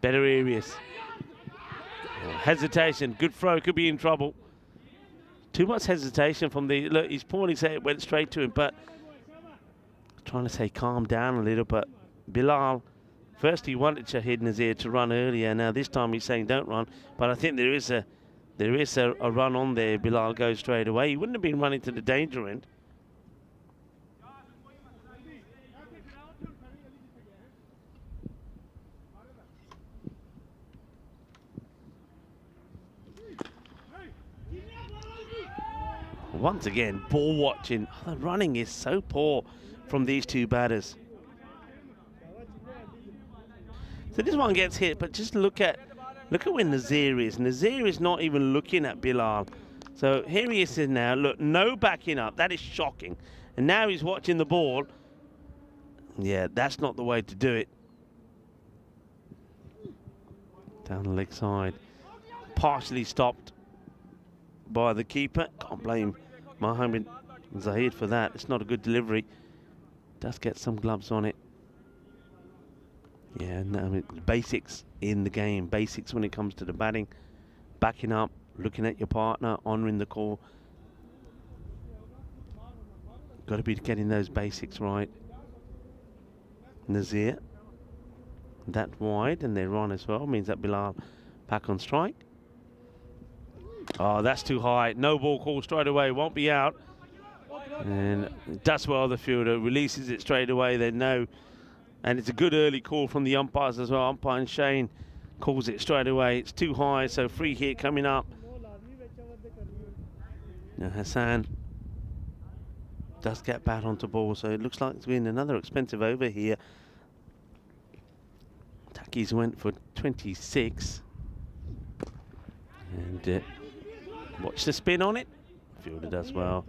Better areas. Hesitation. Good throw. Could be in trouble. Too much hesitation from the... Look, he's pointing, say it went straight to him, but... Trying to say calm down a little, but Bilal... First he wanted Shahid Nazir to run earlier. Now this time he's saying don't run. But I think there is a run on there. Bilal goes straight away. He wouldn't have been running to the danger end. Once again, ball watching. Oh, the running is so poor from these 2 batters. So this one gets hit, but just look at where Nazir is. Nazir is not even looking at Bilal. So here he is now. Look, no backing up. That is shocking. And now he's watching the ball. Yeah, that's not the way to do it. Down the leg side. Partially stopped by the keeper. Can't blame Mohamed Zahid for that. It's not a good delivery. Does get some gloves on it. Yeah, no, I mean, basics in the game. Basics when it comes to the batting. Backing up, looking at your partner, honouring the call. Got to be getting those basics right. Nazir. That wide, and they're on as well. Means that Bilal back on strike. Oh, that's too high. No ball call straight away. Won't be out. And does well, the fielder. Releases it straight away. They know. And it's a good early call from the umpires as well. Umpire Shane calls it straight away. It's too high, so free hit coming up. Now Hassan does get bat onto ball, so it looks like it's been another expensive over here. Takis went for 26. And watch the spin on it. Fielder does well.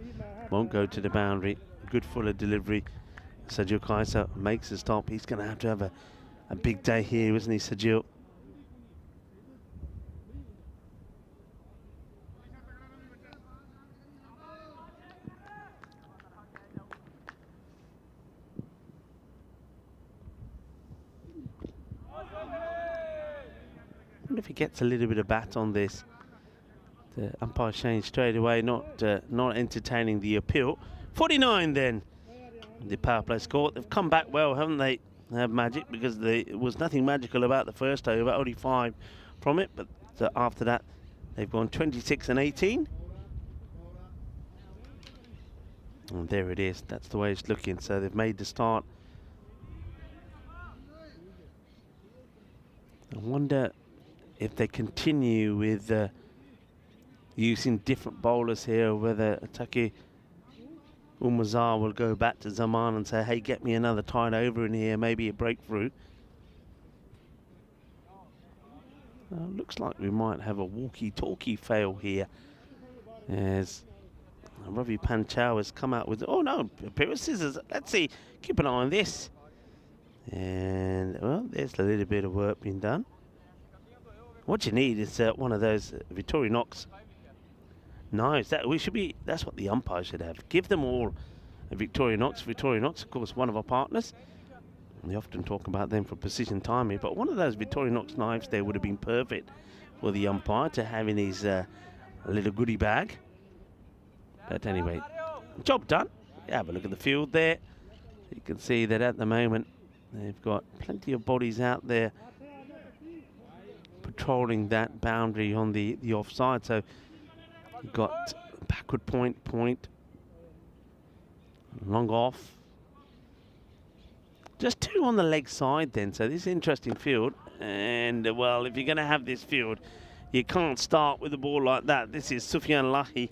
Won't go to the boundary. Good fuller delivery. Sajil Kaiser makes a stop. He's going to have a big day here, isn't he, Sajil? I wonder if he gets a little bit of bat on this. The umpire Shane straight away, not entertaining the appeal. 49 then. The power play score. They've come back well, haven't they? They have magic, because there was nothing magical about the first over, only 5 from it. But after that, they've gone 26 and 18. And there it is. That's the way it's looking. So they've made the start. I wonder if they continue with using different bowlers here, whether Taki Umazar will go back to Zaman and say, hey, get me another tight over in here, maybe a breakthrough. Looks like we might have a walkie-talkie fail here, as Ravi Panchal has come out with, oh no, a pair of scissors. Let's see, keep an eye on this. And, well, there's a little bit of work being done. What you need is one of those Victorinox knives. That's what the umpire should have. Give them all a Victorinox. Victorinox, of course, one of our partners. We often talk about them for precision timing, but one of those Victorinox knives there would have been perfect for the umpire to have in his little goodie bag. But anyway, job done. Have a look at the field there. You can see that at the moment they've got plenty of bodies out there patrolling that boundary on the offside. So you've got backward point, long off. Just 2 on the leg side then, so this is interesting field. And well, if you're going to have this field, you can't start with a ball like that. This is Sufyan Lahi.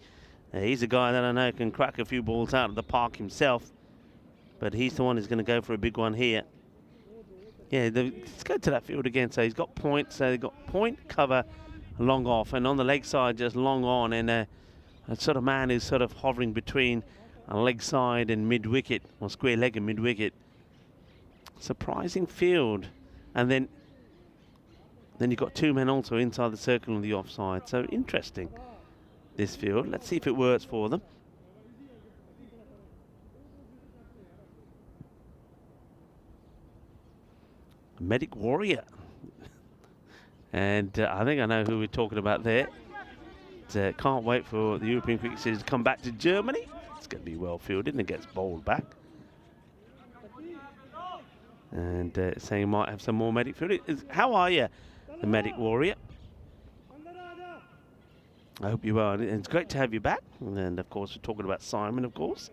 He's a guy that I know can crack a few balls out of the park himself, but he's the one who's going to go for a big one here. Yeah, let's go to that field again. So he's got point, so they've got point, cover, long off, and on the leg side just long on, and a sort of man who's sort of hovering between a leg side and mid wicket, or square leg and mid wicket. Surprising field. And then you've got 2 men also inside the circle on the offside. So interesting, this field. Let's see if it works for them. Medic Warrior. And I think I know who we're talking about there. Can't wait for the European Cricket Series to come back to Germany. It's going to be well fielded, and it gets bowled back. And saying he might have some more medic field. How are you, the Medic Warrior? I hope you are. And it's great to have you back. And of course, we're talking about Simon, of course.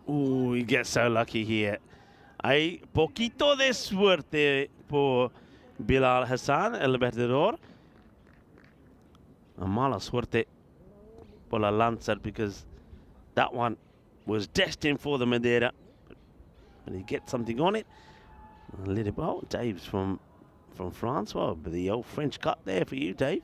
Ooh, he gets so lucky here. Hay poquito de suerte por Bilal Hassan, el batedor. A mala suerte por la Lancer, because that one was destined for the Madeira. And he gets something on it. A little bit. Oh, Dave's from from France. Well, the old French cut there for you, Dave.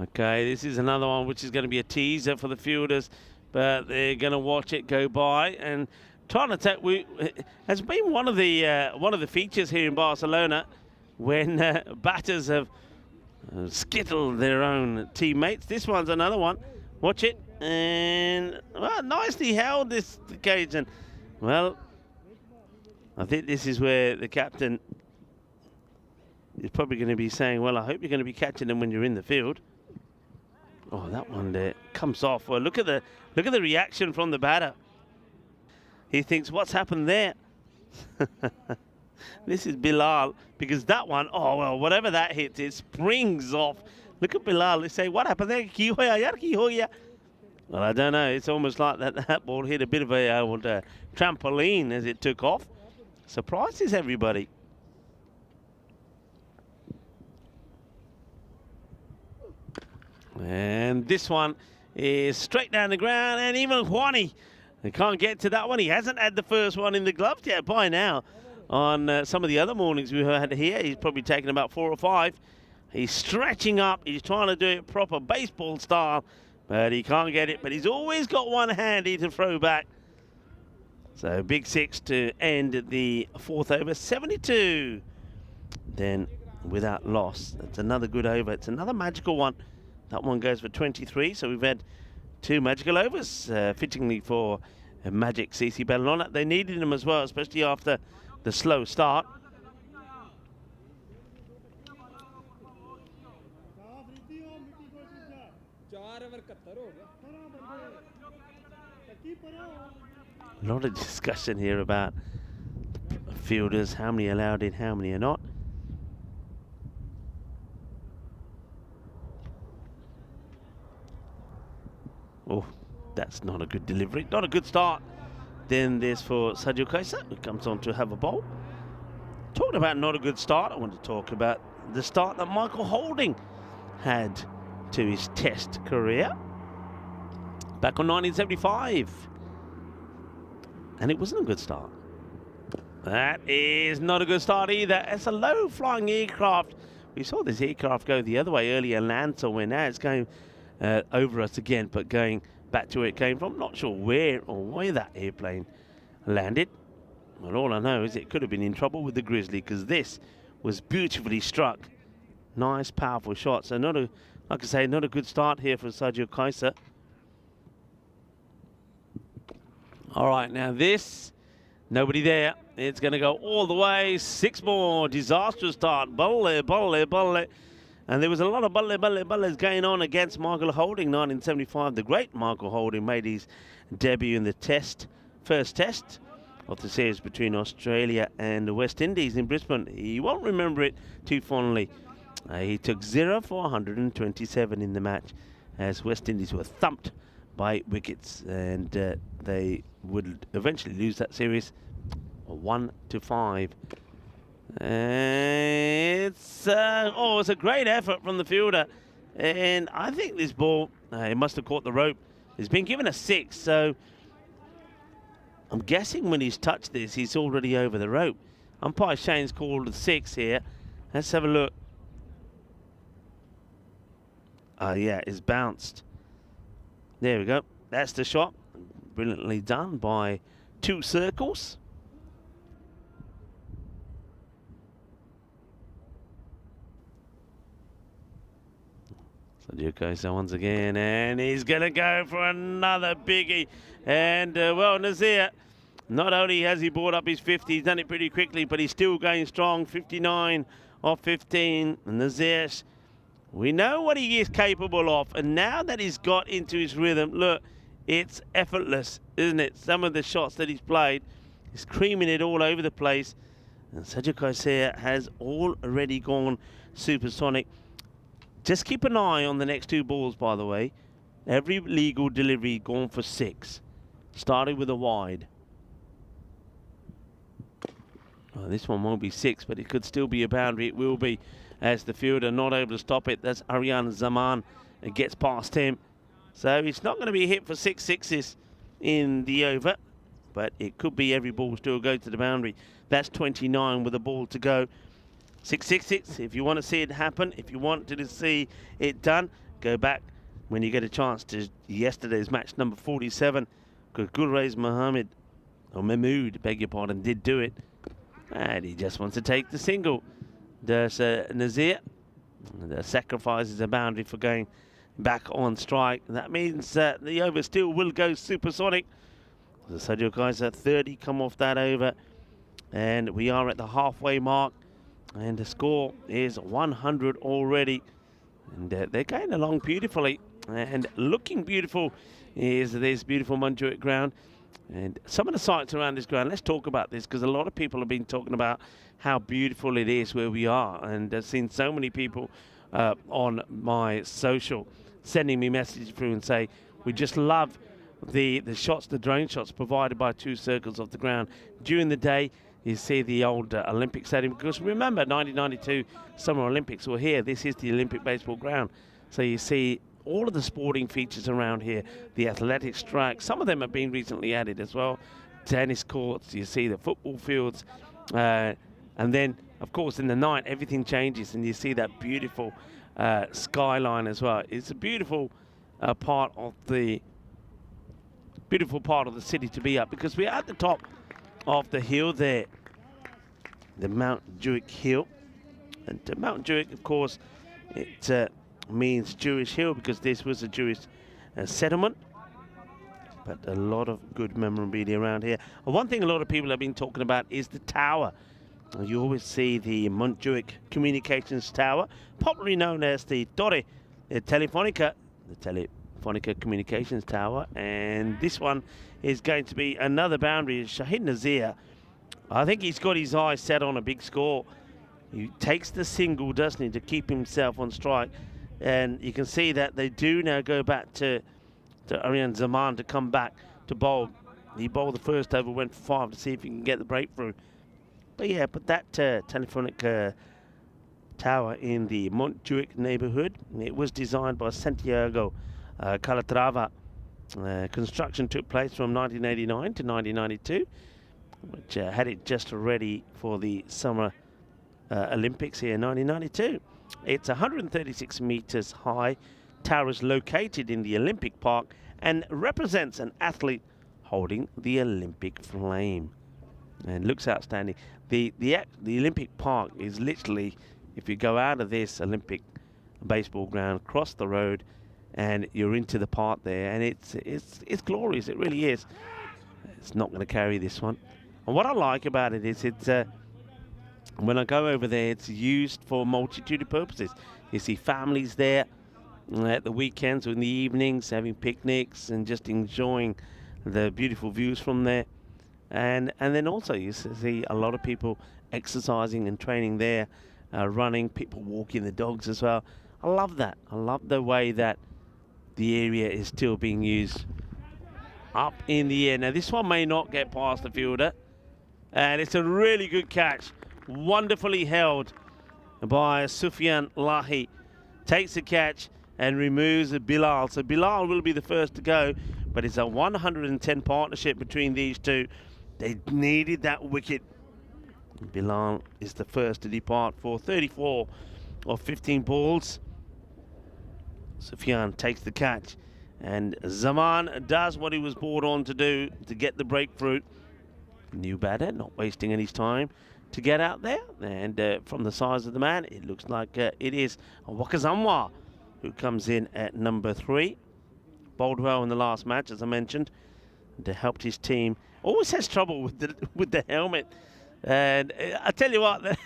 Okay, this is another one which is going to be a teaser for the fielders, but they're going to watch it go by and trying to take. Has been one of the features here in Barcelona when batters have skittled their own teammates. This one's another one. Watch it, and well, nicely held this occasion. Well, I think this is where the captain is probably going to be saying, "Well, I hope you're going to be catching them when you're in the field." Oh, that one there comes off. Well, look at the reaction from the batter. He thinks, "What's happened there?" This is Bilal, because that one, oh well, whatever that hits, it springs off. Look at Bilal. They say, "What happened there?" Well, I don't know. It's almost like that ball hit a bit of a old trampoline as it took off. Surprises everybody. And this one is straight down the ground, and even Juani, they can't get to that one. He hasn't had the first one in the gloves yet by now. On some of the other mornings we've had here, he's probably taken about 4 or 5. He's stretching up. He's trying to do it proper baseball style, but he can't get it. But he's always got one handy to throw back. So big 6 to end the 4th over, 72. Then without loss. That's another good over. It's another magical one. That one goes for 23, so we've had 2 magical overs, fittingly for Magic CC Barcelona. They needed them as well, especially after the slow start. A lot of discussion here about fielders, how many allowed in, how many are not. Oh, that's not a good delivery. Not a good start. Then there's for Sergio Kaiser, who comes on to have a bowl. Talking about not a good start, I want to talk about the start that Michael Holding had to his Test career back on 1975. And it wasn't a good start. That is not a good start either. It's a low-flying aircraft. We saw this aircraft go the other way earlier, Lancer, where now it's going over us again, but going back to where it came from. Not sure where that airplane landed. Well, all I know is it could have been in trouble with the Grizzly, because this was beautifully struck. Nice, powerful shot. So not a, like I say, not a good start here for Sergio Kaiser. All right, now this, nobody there. It's going to go all the way. 6 more. Disastrous start. Balle. And there was a lot of balles going on against Michael Holding, 1975. The great Michael Holding made his debut in the first test of the series between Australia and the West Indies in Brisbane. He won't remember it too fondly. He took 0 for 127 in the match as West Indies were thumped by wickets, and they would eventually lose that series 1-5. It's a great effort from the fielder, and I think this ball, he must have caught the rope. He's been given a 6, so I'm guessing when he's touched this, he's already over the rope. Umpire Shane's called a 6 here. Let's have a look. Yeah, it's bounced. There we go. That's the shot. Brilliantly done by 2 circles. Sergio Kaiser once again, and he's going to go for another biggie. And, well, Nazir, not only has he brought up his 50, he's done it pretty quickly, but he's still going strong. 59 off 15. Nazir, we know what he is capable of, and now that he's got into his rhythm, look, it's effortless, isn't it? Some of the shots that he's played, he's creaming it all over the place. And Sergio Kaiser has already gone supersonic. Just keep an eye on the next 2 balls, by the way. Every legal delivery gone for 6. Started with a wide. Well, this one won't be 6, but it could still be a boundary. It will be, as the fielder not able to stop it. That's Aryan Zaman. It gets past him. So it's not going to be hit for 6 sixes in the over, but it could be every ball still go to the boundary. That's 29 with a ball to go. 666, if you want to see it happen, if you want to see it done, go back when you get a chance to yesterday's match number 47, because Gulrez Mahmood, beg your pardon, did do it. And he just wants to take the single. There's Nazir. The sacrifices a boundary for going back on strike. That means that the over still will go supersonic. The Sadio Kaiser 30 come off that over. And we are at the halfway mark. And the score is 100 already. And they're going along beautifully. And looking beautiful is this beautiful Montjuic ground. And some of the sites around this ground, let's talk about this, because a lot of people have been talking about how beautiful it is where we are. And I've seen so many people on my social sending me messages through and say, we just love the shots, the drone shots provided by 2 circles of the ground. During the day, you see the old Olympic Stadium, because remember, 1992 Summer Olympics were here. This is the Olympic baseball ground. So you see all of the sporting features around here, the athletics track, some of them have been recently added as well, tennis courts, you see the football fields, and then, of course, in the night, everything changes, and you see that beautiful skyline as well. It's a beautiful part of the city to be up, because we're at the top of the hill there, the Mount Juic Hill. And Mount Juic, of course, it means Jewish hill, because this was a Jewish settlement. But a lot of good memorabilia around here. And one thing a lot of people have been talking about is the tower. You always see the Montjuic Communications Tower, popularly known as the Torre Telefonica, the Telefonica Communications Tower. And this one is going to be another boundary. Shahid Nazir, I think he's got his eyes set on a big score. He takes the single, doesn't he, to keep himself on strike. And you can see that they do now go back to Arian Zaman to come back to bowl. He bowled the first over, went for 5 to see if he can get the breakthrough. But yeah, but that telephonic tower in the Montjuic neighborhood, it was designed by Santiago Calatrava. Construction took place from 1989 to 1992, which had it just ready for the Summer Olympics here in 1992. It's 136 meters high. Tower is located in the Olympic Park and represents an athlete holding the Olympic flame. And looks outstanding. The Olympic Park is literally, if you go out of this Olympic baseball ground, cross the road, and you're into the park there, and it's glorious. It really is. It's not going to carry this one. And what I like about it is it's when I go over there, it's used for a multitude of purposes. You see families there at the weekends or in the evenings having picnics and just enjoying the beautiful views from there. And then also you see a lot of people exercising and training there, running, people walking the dogs as well. I love that. I love the way that the area is still being used up in the air. Now this one may not get past the fielder, and it's a really good catch. Wonderfully held by Sufyan Lahi. Takes the catch and removes Bilal. So Bilal will be the first to go, but it's a 110 partnership between these two. They needed that wicket. Bilal is the first to depart for 34 of 15 balls. Sufyan takes the catch, and Zaman does what he was brought on to do to get the breakthrough. New batter, not wasting any time to get out there, and from the size of the man, it looks like it is Wakazamwa who comes in at number 3. Bowled well in the last match, as I mentioned, and helped his team. Always has trouble with the helmet, and I tell you what,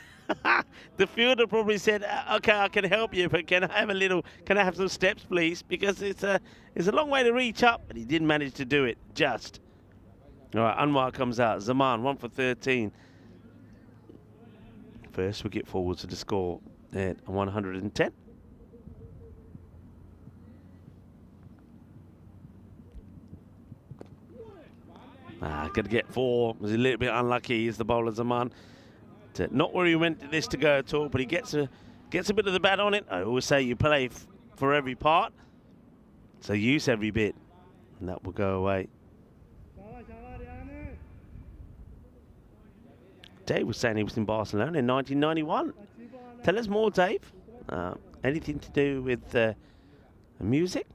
the fielder probably said, "Okay, I can help you, but can I have some steps, please?" Because it's a long way to reach up, but he didn't manage to do it. Just all right. Anwar comes out. Zaman 1 for 13. First wicket forwards to the score at 110. Going to get 4. Was a little bit unlucky. He's the bowler, Zaman. Not where he meant this to go at all, but he gets a bit of the bat on it. I always say you play for every part. So use every bit, and that will go away. Dave was saying he was in Barcelona in 1991. Tell us more, Dave. Anything to do with music?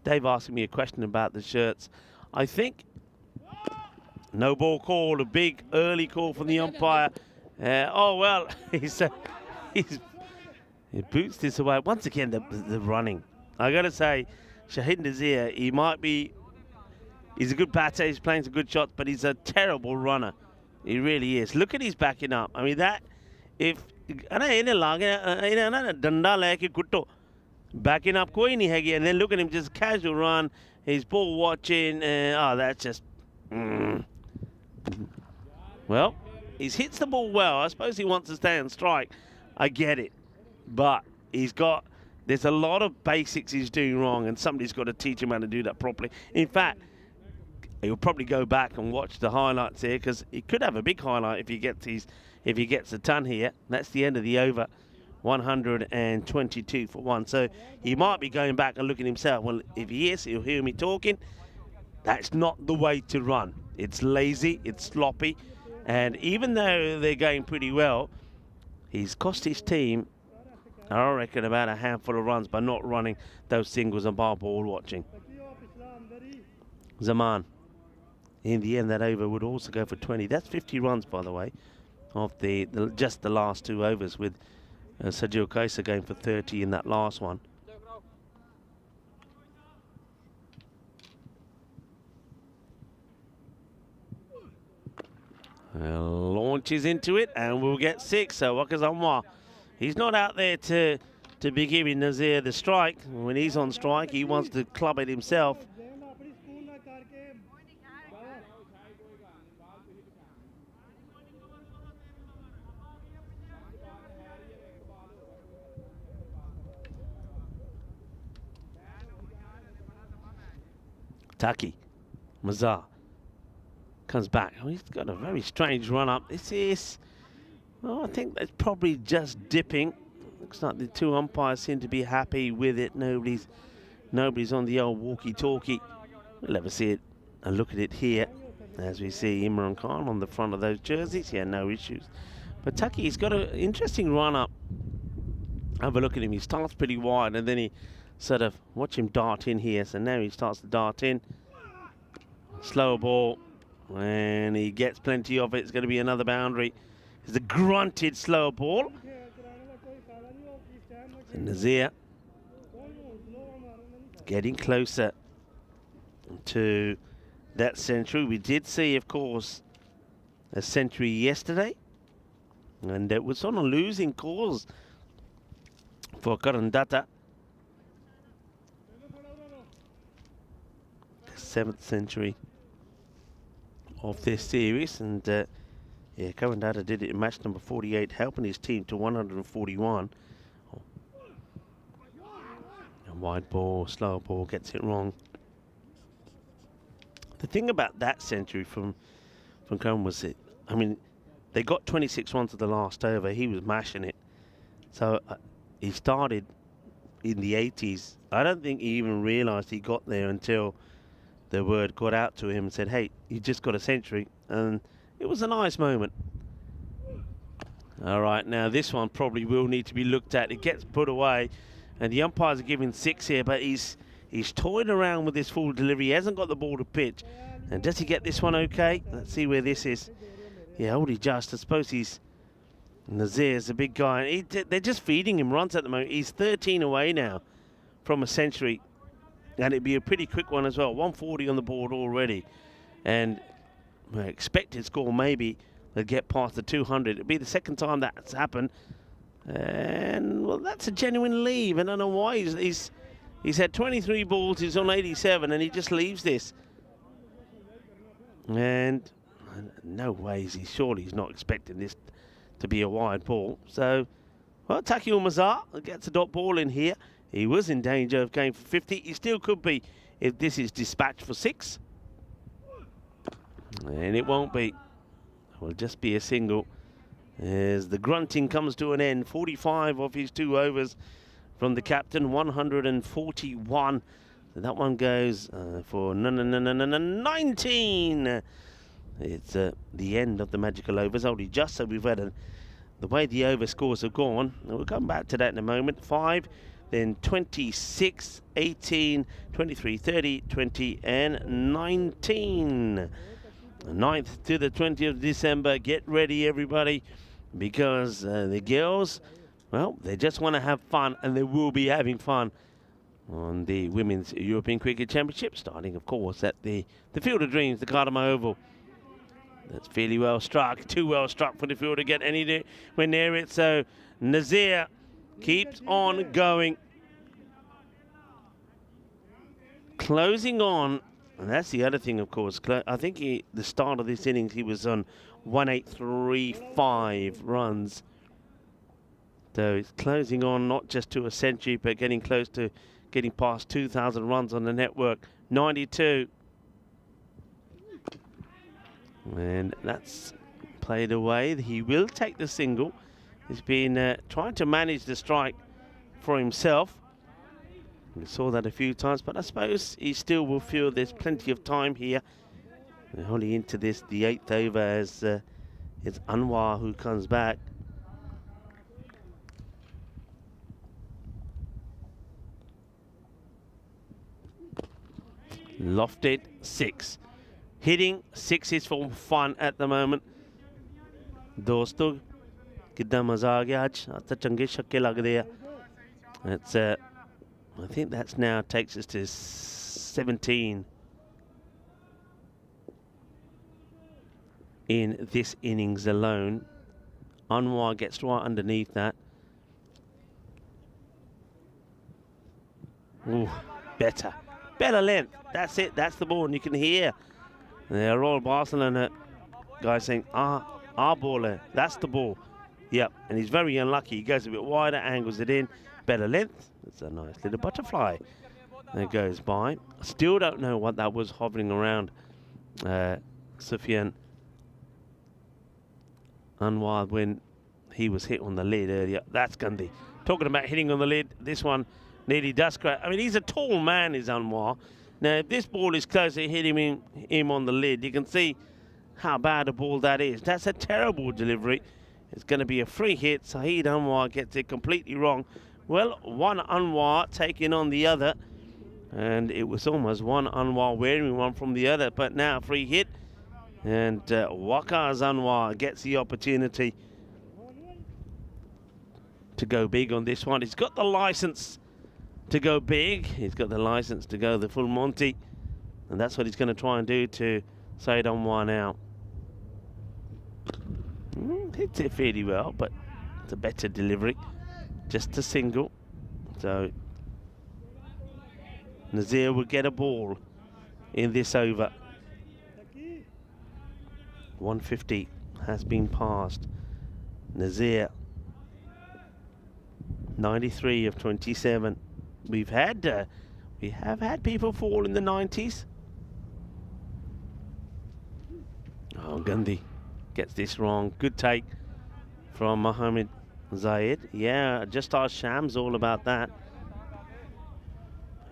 Dave asking me a question about the shirts. I think no ball call, a big early call from the umpire. Oh, well, he boots this away. Once again, the running. I got to say, Shahid Nazir, he's a good batter, he's playing some good shots, but he's a terrible runner. He really is. Look at his backing up. I mean, that, if, backing up, koi nahi hai, and then look at him, just casual run, his ball watching, that's just, Well, he hits the ball well. I suppose he wants to stay on strike. I get it. But there's a lot of basics he's doing wrong, and somebody's got to teach him how to do that properly. In fact, he'll probably go back and watch the highlights here, because he could have a big highlight if he gets a ton here. That's the end of the over. 122 for one. So he might be going back and looking himself. Well, if he is, he'll hear me talking. That's not the way to run. It's lazy, it's sloppy, and even though they're going pretty well, he's cost his team, I reckon, about a handful of runs by not running those singles and bar ball watching. Zaman. In the end, that over would also go for 20. That's 50 runs, by the way, of just the last 2 overs, with Sergio Kaisa going for 30 in that last one. Launches into it, and we'll get 6. So Wakazamwa, he's not out there to be giving Nazir the strike. When he's on strike, he wants to club it himself. Taki Mazar comes back. Oh, he's got a very strange run up. This is, well, I think that's probably just dipping. Looks like the 2 umpires seem to be happy with it. Nobody's on the old walkie-talkie. We'll never see it and look at it here, as we see Imran Khan on the front of those jerseys. Yeah, no issues. But Taki's got an interesting run up. Have a look at him. He starts pretty wide, and then he sort of, watch him dart in here. So now he starts to dart in. Slower ball. And he gets plenty of it. It's going to be another boundary. It's a grunted slower ball. And Nazir getting closer to that century. We did see, of course, a century yesterday, and it was on a losing cause for Karandata. The 7th century of this series, and yeah, Karandata did it in match number 48, helping his team to 141. And wide ball, slow ball, gets it wrong. The thing about that century from Cohen was it, I mean, they got 26 runs to the last over. He was mashing it. So he started in the 80s. I don't think he even realised he got there until the word got out to him and said, hey, you just got a century. And it was a nice moment. All right, now this one probably will need to be looked at. It gets put away, and the umpires are giving 6 here, but he's toying around with this full delivery. He hasn't got the ball to pitch. And does he get this one okay? Let's see where this is. Yeah, only just. I suppose Nazir's a big guy. They're just feeding him runs at the moment. He's 13 away now from a century. And it'd be a pretty quick one as well. 140 on the board already. And expected score, maybe they'll get past the 200. It'll be the second time that's happened. And, well, that's a genuine leave. I don't know why. He's had 23 balls. He's on 87, and he just leaves this. And no ways. Surely he's not expecting this to be a wide ball. So, well, Taki Mazar gets a dot ball in here. He was in danger of going for 50. He still could be if this is dispatched for 6. And it won't be. It will just be a single as the grunting comes to an end. 45 of his 2 overs from the captain, 141. So that one goes for 19. It's the end of the magical overs. Only just so we've had the way the over scores have gone. And we'll come back to that in a moment. 5, then 26, 18, 23, 30, 20, and 19. 9th to the 20th of December. Get ready, everybody, because the girls, well, they just want to have fun, and they will be having fun on the Women's European Cricket Championship, starting, of course, at the Field of Dreams, the Gardner Oval. That's fairly well struck, too well struck for the field to get anywhere near it. So Nazir keeps on going, closing on, and that's the other thing, of course. I think the start of this innings he was on 1835 runs. So it's closing on not just to a century, but getting close to getting past 2,000 runs on the network. 92. And that's played away. He will take the single. He's been trying to manage the strike for himself. We saw that a few times, but I suppose he still will feel there's plenty of time here. We're only into the 8th over as it's Anwar who comes back. Lofted 6. Hitting 6 is for fun at the moment. दोस्तों कितना मजा आ गया आज तो चंगे छक्के लग रहे हैं. That's I think that's now takes us to 17 in this innings alone. Anwar gets right underneath that. Ooh, better length. That's it. That's the ball, and you can hear the Royal Barcelona guy saying, our baller, that's the ball. Yep, and he's very unlucky. He goes a bit wider, angles it in, better length. It's a nice little butterfly that goes by. I still don't know what that was hovering around Sufyan Anwar when he was hit on the lid earlier. That's Gandhi. Talking about hitting on the lid, this one nearly does crack. I mean, he's a tall man, is Anwar. Now, if this ball is close to hitting him on the lid, you can see how bad a ball that is. That's a terrible delivery. It's going to be a free hit. Saeed Anwar gets it completely wrong. Well, one Anwar taking on the other, and it was almost one Anwar wearing one from the other, but now free hit, and Waqar's Anwar gets the opportunity to go big on this one. He's got the license to go big. He's got the license to go the full Monty, and that's what he's going to try and do to Saeed Anwar now. Hits it fairly well, but it's a better delivery. Just a single. So Nazir will get a ball in this over. 150 has been passed. Nazir, 93 of 27. We have had people fall in the 90s. Oh, Gandhi gets this wrong. Good take from Mohammed Zayed. Yeah, just asked Shams all about that.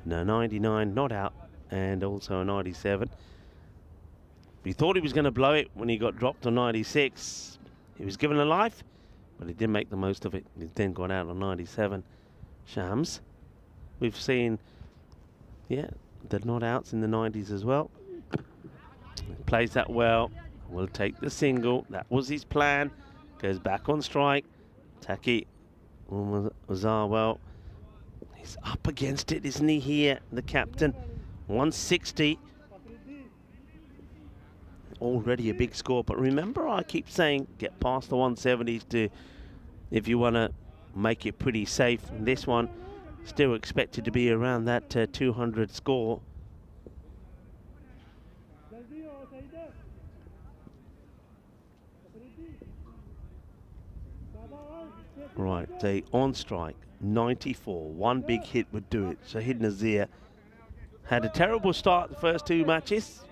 No, 99 not out, and also a 97. We thought he was going to blow it when he got dropped on 96. He was given a life, but he didn't make the most of it. He then got out on 97. Shams. We've seen, yeah, the not outs in the 90s as well. He plays that well. Will take the single. That was his plan. Goes back on strike. Taki Uzar, well, he's up against it, isn't he, here, the captain? 160. Already a big score, but remember I keep saying get past the 170s to, if you want to make it pretty safe. And this one still expected to be around that 200 score. Right, they on strike, 94. One big hit would do it. Shahid Nazir had a terrible start the first 2 matches.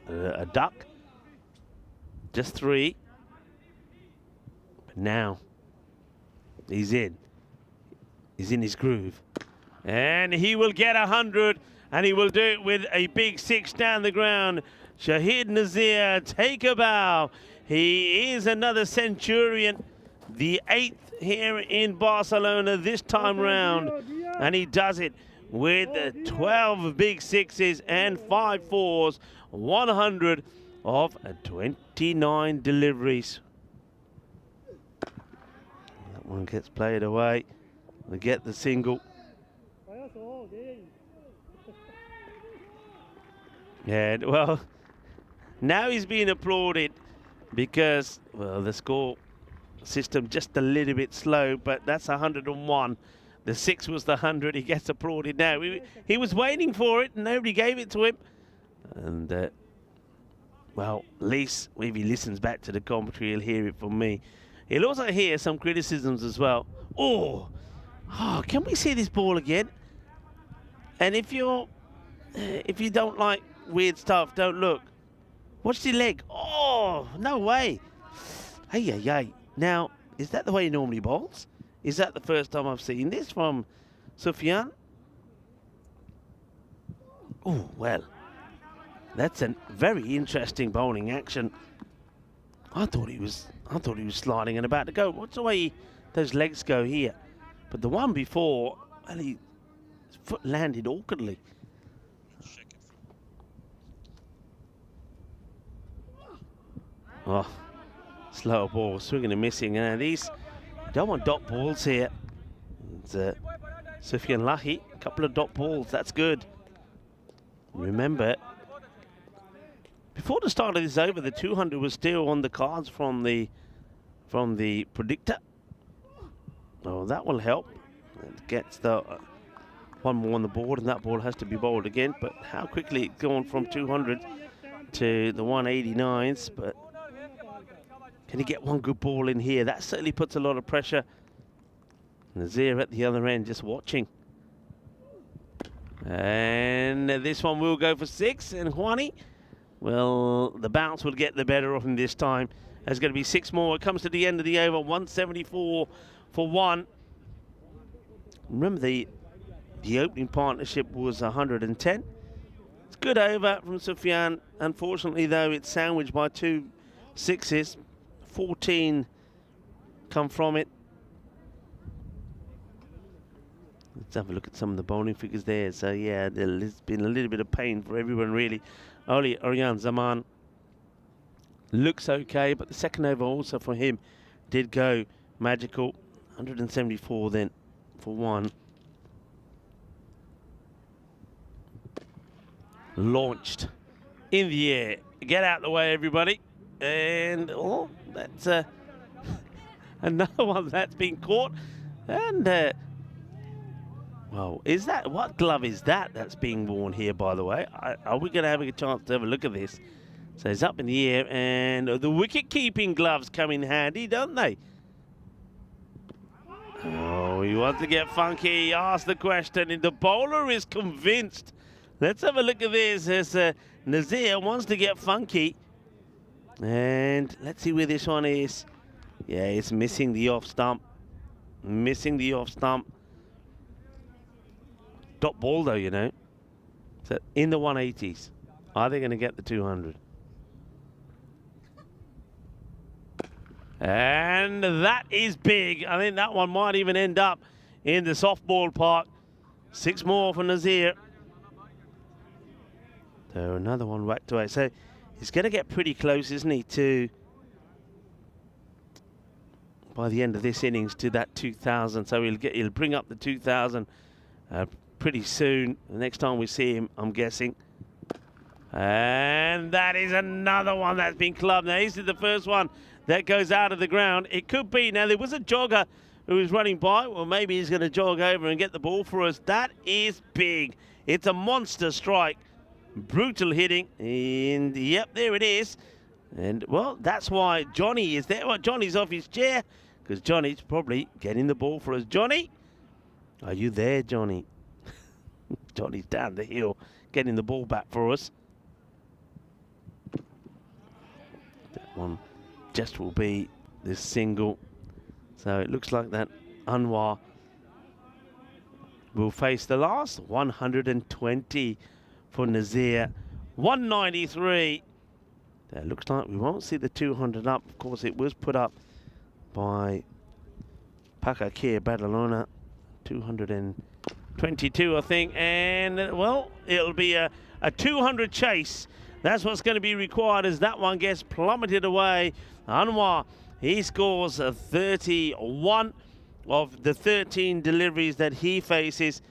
A duck, just 3. But now he's in. is in his groove. And he will get 100, and he will do it with a big 6 down the ground. Shahid Nazir, take a bow. He is another centurion, the 8th here in Barcelona this time round. And he does it with 12 big 6s and 5 4s, 100 of 29 deliveries. That one gets played away. We get the single. And, well, now he's being applauded because, well, the score system just a little bit slow, but that's 101. The 6 was the 100. He gets applauded now. He was waiting for it, and nobody gave it to him. And, well, at least if he listens back to the commentary, he'll hear it from me. He'll also hear some criticisms as well. Oh, can we see this ball again? And if you don't like weird stuff, don't look. Watch the leg. Oh, no way. Hey. Now, is that the way he normally bowls? Is that the first time I've seen this from Sufyan? Oh, well, that's a very interesting bowling action. I thought he was sliding and about to go. What's the way those legs go here? But the one before, well, his foot landed awkwardly. Oh, slower ball, swinging and missing. These don't want dot balls here. Sufyan Lahi, a couple of dot balls, that's good. Remember, before the start of this over, the 200 was still on the cards from the predictor. Oh, that will help. It gets the one more on the board, and that ball has to be bowled again. But how quickly it's gone from 200 to the 189s. But can he get one good ball in here? That certainly puts a lot of pressure. Nazir at the other end just watching. And this one will go for 6. And Juani, well, the bounce will get the better of him this time. There's going to be 6 more. It comes to the end of the over, 174 for 1. Remember, the opening partnership was 110. It's good over from Sufyan. Unfortunately, though, it's sandwiched by 2 6s. 14 come from it. Let's have a look at some of the bowling figures there. So, yeah, there's been a little bit of pain for everyone, really. Only Aryan Zaman looks okay, but the second over also for him did go magical. 174 then for 1. Launched in the air. Get out the way, everybody. And, oh, that's another one that's been caught. And, well, is that, what glove is that's being worn here, by the way? Are we going to have a chance to have a look at this? So it's up in the air, and the wicket-keeping gloves come in handy, don't they? Oh, he wants to get funky. He asked the question, and the bowler is convinced. Let's have a look at this. As Nazir wants to get funky. And let's see where this one is. Yeah, it's missing the off stump. Missing the off stump. Dot ball, though, you know. So in the 180s. Are they going to get the 200? And that is big. I think that one might even end up in the softball park. 6 more for Nazir. So another one whacked away. So he's going to get pretty close, isn't he, to, by the end of this innings, to that 2,000. So he'll bring up the 2,000 pretty soon. The next time we see him, I'm guessing. And that is another one that's been clubbed. Now, this is the first one that goes out of the ground. It could be. Now, there was a jogger who was running by. Well, maybe he's going to jog over and get the ball for us. That is big. It's a monster strike. Brutal hitting. And, yep, there it is. And, well, that's why Johnny is there. Well, Johnny's off his chair because Johnny's probably getting the ball for us. Johnny, are you there, Johnny? Johnny's down the hill getting the ball back for us. That one just will be this single. So it looks like that Anwar will face the last 120 for Nazir. 193. It looks like we won't see the 200 up. Of course, it was put up by Pakakir Badalona. 222, I think. And, well, it'll be a 200 chase. That's what's going to be required as that one gets plummeted away. Anwar, he scores a 31 of the 13 deliveries that he faces.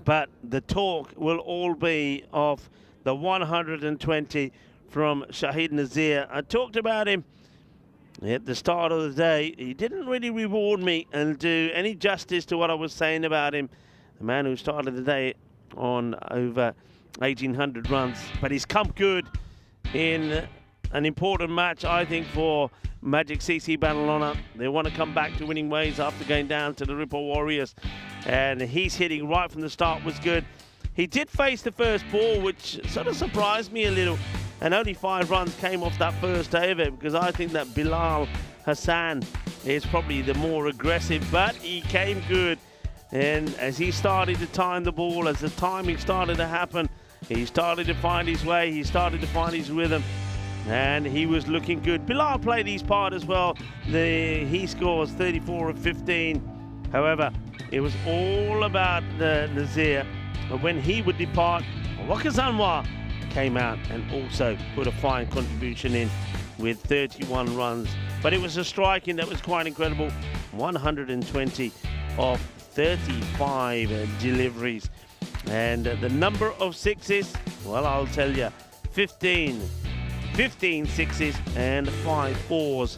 But the talk will all be of the 120 from Shahid Nazir. I talked about him at the start of the day. He didn't really reward me and do any justice to what I was saying about him. The man who started the day on over 1,800 runs. But he's come good in an important match, I think, for Magic CC Badalona. They want to come back to winning ways after going down to the Ripple Warriors. And he's hitting right from the start was good. He did face the first ball, which sort of surprised me a little. And only 5 runs came off that first over, because I think that Bilal Hassan is probably the more aggressive, but he came good. And as he started to time the ball, as the timing started to happen, he started to find his way, he started to find his rhythm, and he was looking good. Bilal played his part as well. He scores 34 of 15. However, it was all about Nazir. And when he would depart, Wakas Anwar came out and also put a fine contribution in with 31 runs. But it was a striking that was quite incredible. 120 of 35 deliveries. And the number of sixes, well, I'll tell you, 15 sixes and 5 fours.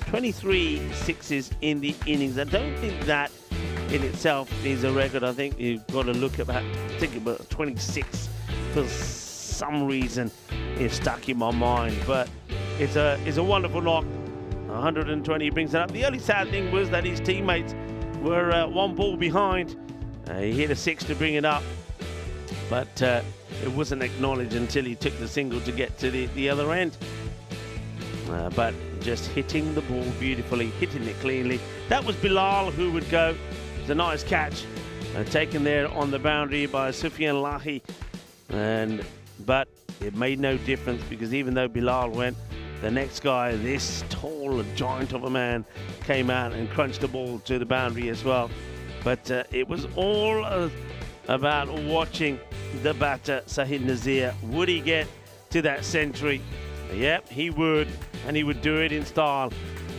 23 sixes in the innings. I don't think that in itself is a record. I think you've got to look at that. I think about 26 for some reason is stuck in my mind, but it's a wonderful knock. 120 brings it up. The only sad thing was that his teammates were 1 ball behind. He hit a 6 to bring it up, but it wasn't acknowledged until he took the single to get to the other end. But just hitting the ball beautifully, hitting it cleanly. That was Bilal who would go. It's a nice catch, taken there on the boundary by Sufyan Lahi, but it made no difference, because even though Bilal went, the next guy, this tall giant of a man, came out and crunched the ball to the boundary as well. But it was all about watching the batter, Shahid Nazir. Would he get to that century? Yep, he would, and he would do it in style.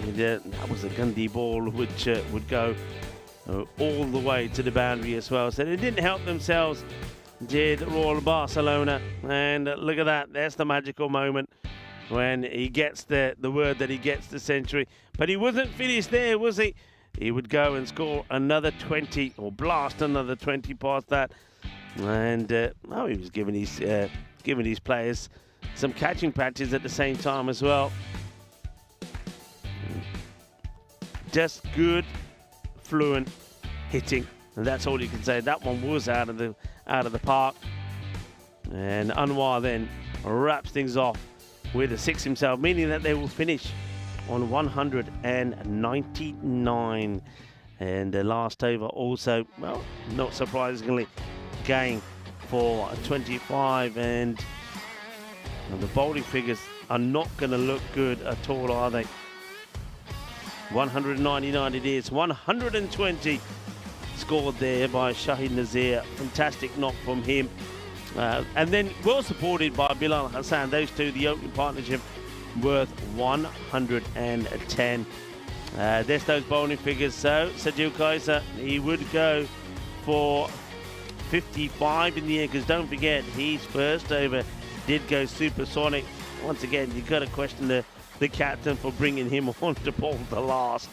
And, that was a Gandhi ball which would go all the way to the boundary as well. So they didn't help themselves, did Royal Barcelona. And look at that, there's the magical moment when he gets the word that he gets the century. But he wasn't finished there, was he? He would go and score another 20, or blast another 20 past that. And he was giving his players some catching practice at the same time as well. Just good, fluent hitting, and that's all you can say. That one was out of the park. And Anwar then wraps things off with a 6 himself, meaning that they will finish on 199. And the last over also, well, not surprisingly, going for 25. And the bowling figures are not going to look good at all, are they? 199 it is. 120 scored there by Shahid Nazir. Fantastic knock from him. And then well supported by Bilal Hassan. Those two, the opening partnership, worth 110. There's those bowling figures. So Sajil Kaiser, he would go for 55 in the end, because don't forget, his first over did go supersonic. Once again, you've got to question the captain for bringing him on to bowl the last.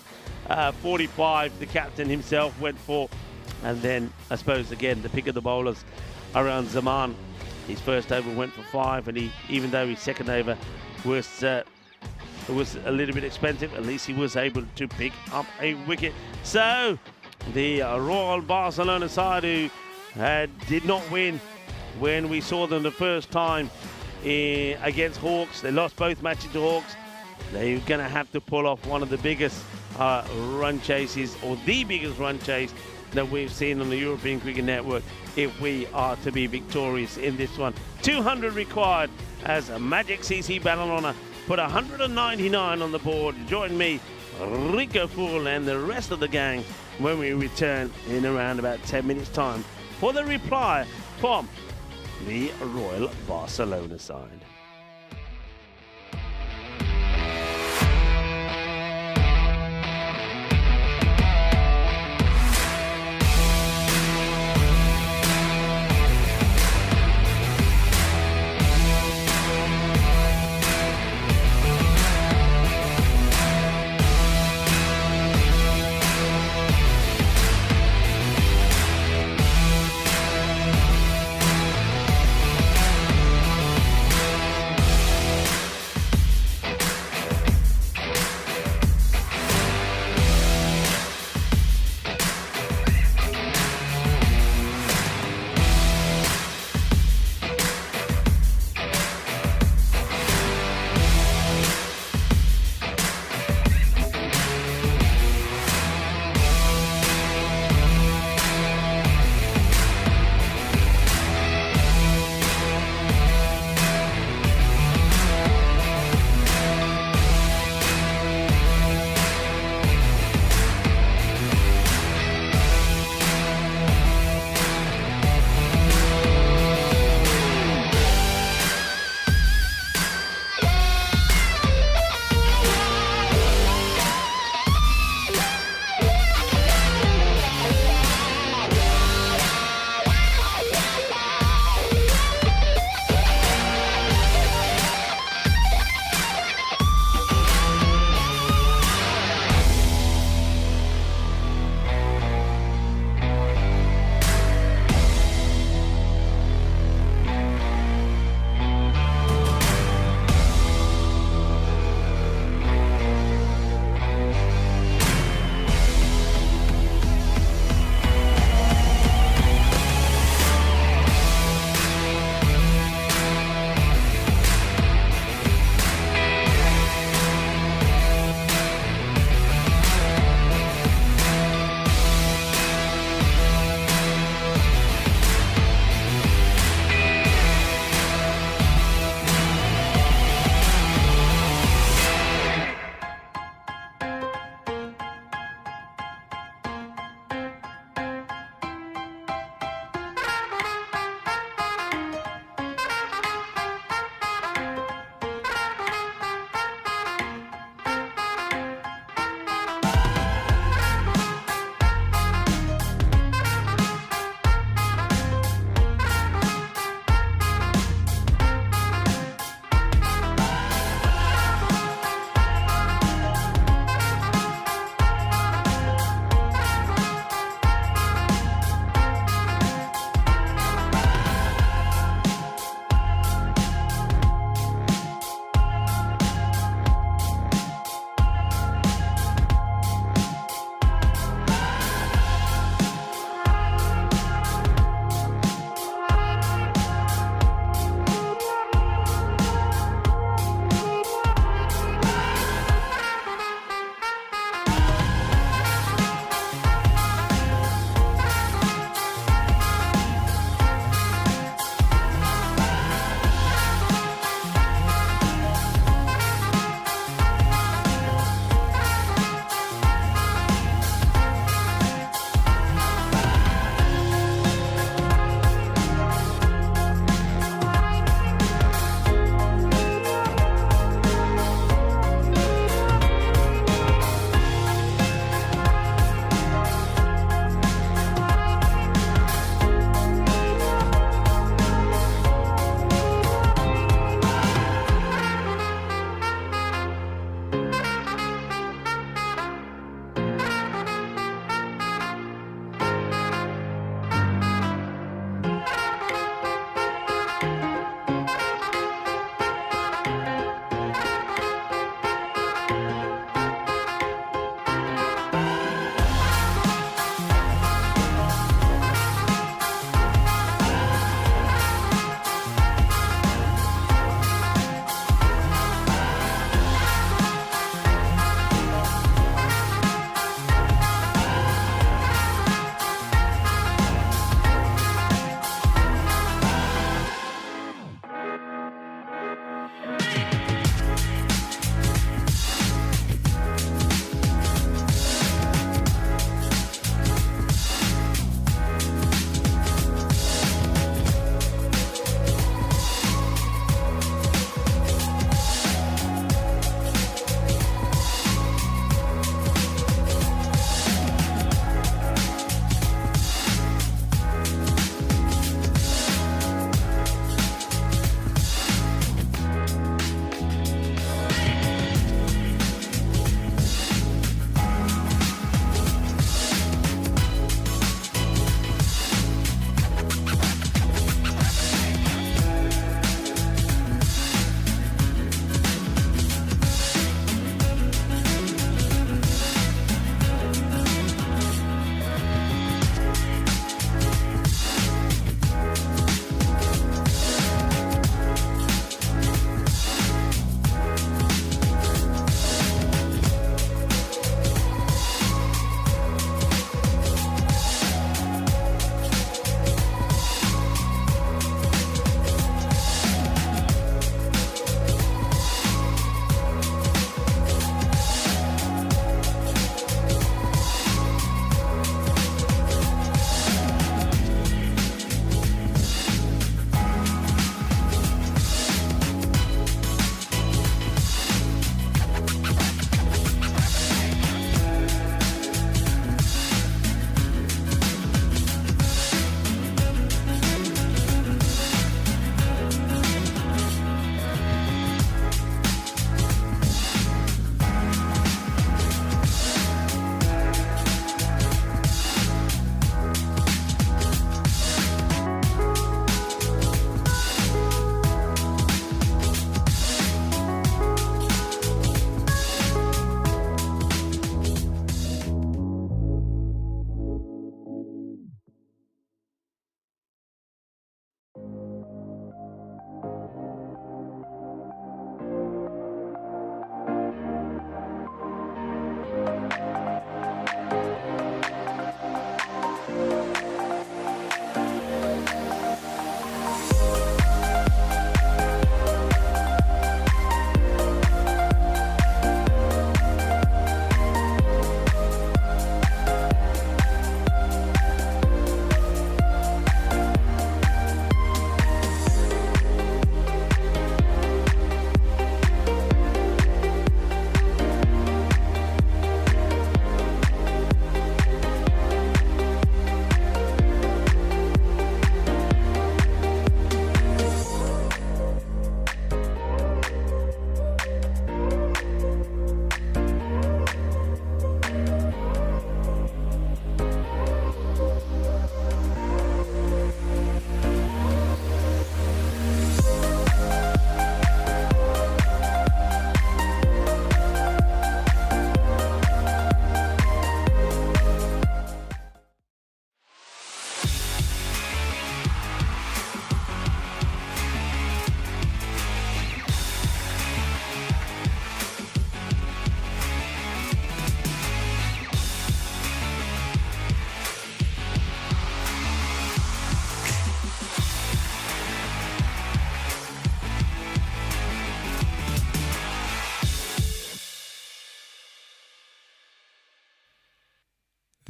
45, the captain himself went for. And then, I suppose, again, the pick of the bowlers around Zaman. His first over went for 5, and even though his second over was a little bit expensive, at least he was able to pick up a wicket. So, the Royal Barcelona side, who did not win when we saw them the first time against Hawks. They lost both matches to Hawks. They're going to have to pull off one of the biggest run chases, or the biggest run chase that we've seen on the European Cricket Network, if we are to be victorious in this one. 200 required as a Magic CC Barcelona put 199 on the board. Join me, Rico Fool, and the rest of the gang when we return in around about 10 minutes time for the reply from the Royal Barcelona side.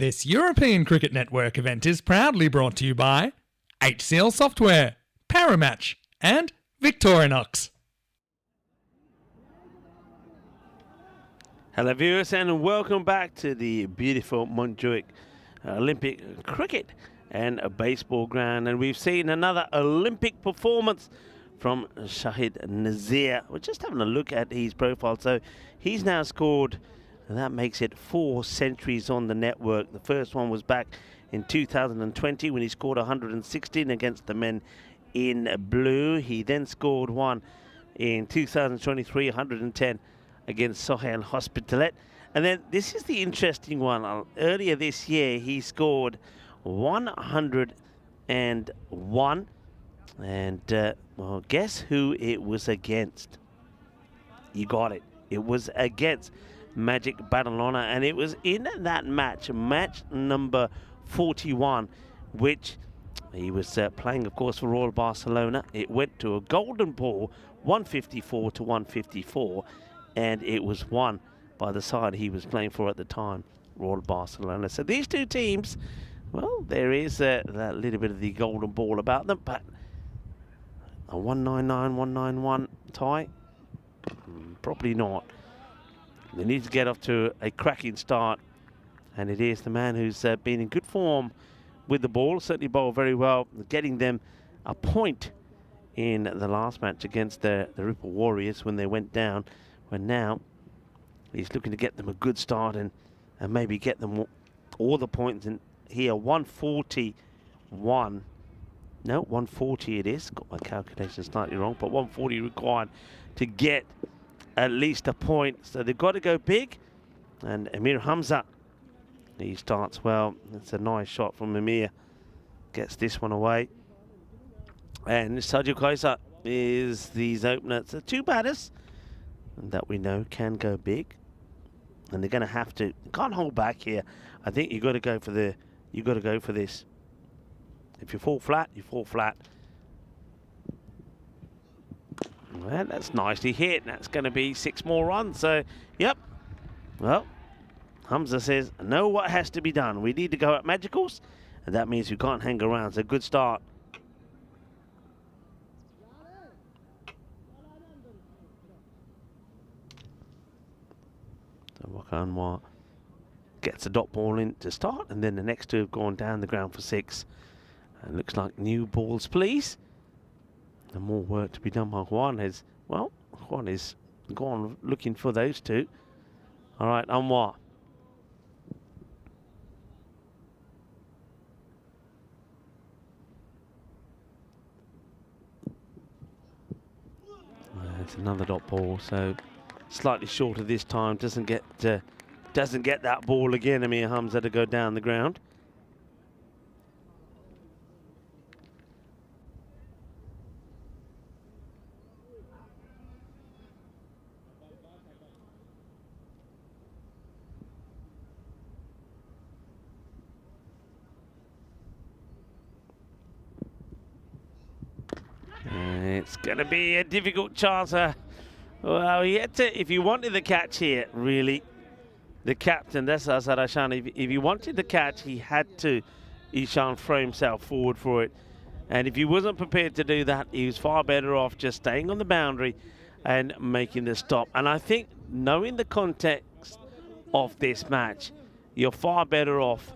This European Cricket Network event is proudly brought to you by HCL Software, Paramatch and Victorinox. Hello viewers and welcome back to the beautiful Montjuic Olympic cricket and a baseball ground, and we've seen another Olympic performance from Shahid Nazir. We're just having a look at his profile. So he's now scored, and that makes it 4 centuries on the network. The first one was back in 2020 when he scored 116 against the men in blue. He then scored one in 2023, 110 against Sohail Hospitalet. And then this is the interesting one. Earlier this year, he scored 101. And, well, guess who it was against? You got it. It was against Magic Barcelona. And it was in that match number 41, which he was playing, of course, for Royal Barcelona. It went to a golden ball, 154 to 154. And it was won by the side he was playing for at the time, Royal Barcelona. So these two teams, well, there is that little bit of the golden ball about them, but a 199, 191 tie? Probably not. They need to get off to a cracking start, and it is the man who's been in good form with the ball, certainly bowled very well, getting them a point in the last match against the Ripple Warriors when they went down. But now he's looking to get them a good start and maybe get them all the points in here. 141. No, 140 it is. Got my calculation slightly wrong, but 140 required to get at least a point. So they've got to go big. And Amir Hamza, he starts well. That's a nice shot from Amir. Gets this one away. And Sajid Khaisa is these openers. So 2 batters that we know can go big, and they're going to have to. They can't hold back here. I think you've got to go for the. You've got to go for this. If you fall flat, you fall flat. Well, that's nicely hit. That's going to be 6 more runs. So, yep. Well, Hamza says, know what has to be done. We need to go at magicals, and that means we can't hang around. So, good start. Waka Anwar gets a dot ball in to start, and then the next 2 have gone down the ground for 6. And looks like new balls, please. And more work to be done by Juan. Juan is gone looking for those 2. All right, Anwar. It's another dot ball, so slightly shorter this time. Doesn't get that ball again. Amir Hamza to go down the ground. It's going to be a difficult chance. Well, he had to, if you wanted the catch here, really, the captain, that's Azhar Ashan, if he wanted the catch, he had to, Ishan, throw himself forward for it. And if he wasn't prepared to do that, he was far better off just staying on the boundary and making the stop. And I think, knowing the context of this match, you're far better off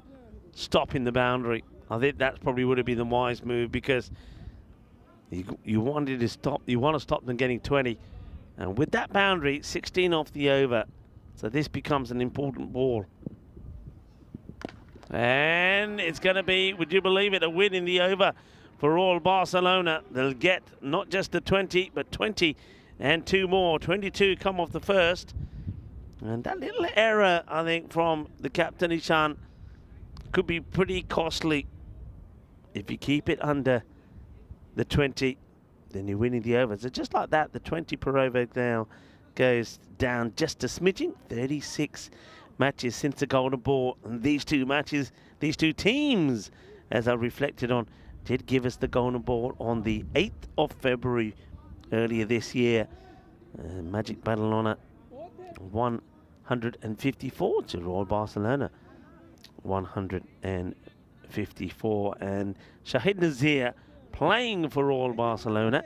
stopping the boundary. I think that probably would have been the wise move, because you wanted to stop, you want to stop them getting 20. And with that boundary, 16 off the over. So this becomes an important ball. And it's going to be, would you believe it, a win in the over for Royal Barcelona. They'll get not just the 20, but 20 and 2 more. 22 come off the first. And that little error, I think, from the captain, Ishan, could be pretty costly. If you keep it under the 20, then you're winning the over. So just like that, the 20 per over now goes down just a smidgen. 36 matches since the golden ball. And these 2 matches, these 2 teams, as I reflected on, did give us the golden ball on the 8th of February earlier this year. Magic Barcelona 154 to Royal Barcelona 154. And Shahid Nazir, playing for Royal Barcelona,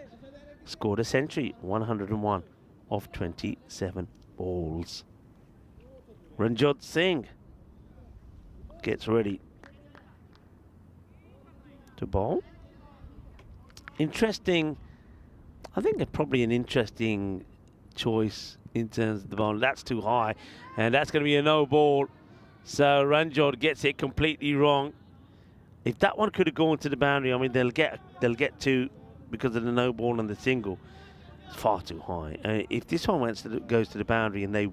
scored a century, 101 of 27 balls. Ranjot Singh gets ready to bowl. Interesting, I think probably an interesting choice in terms of the ball. That's too high, and that's going to be a no ball. So Ranjot gets it completely wrong. If that one could have gone to the boundary, I mean, they'll get two because of the no ball and the single. It's far too high. If this one goes to the boundary, and they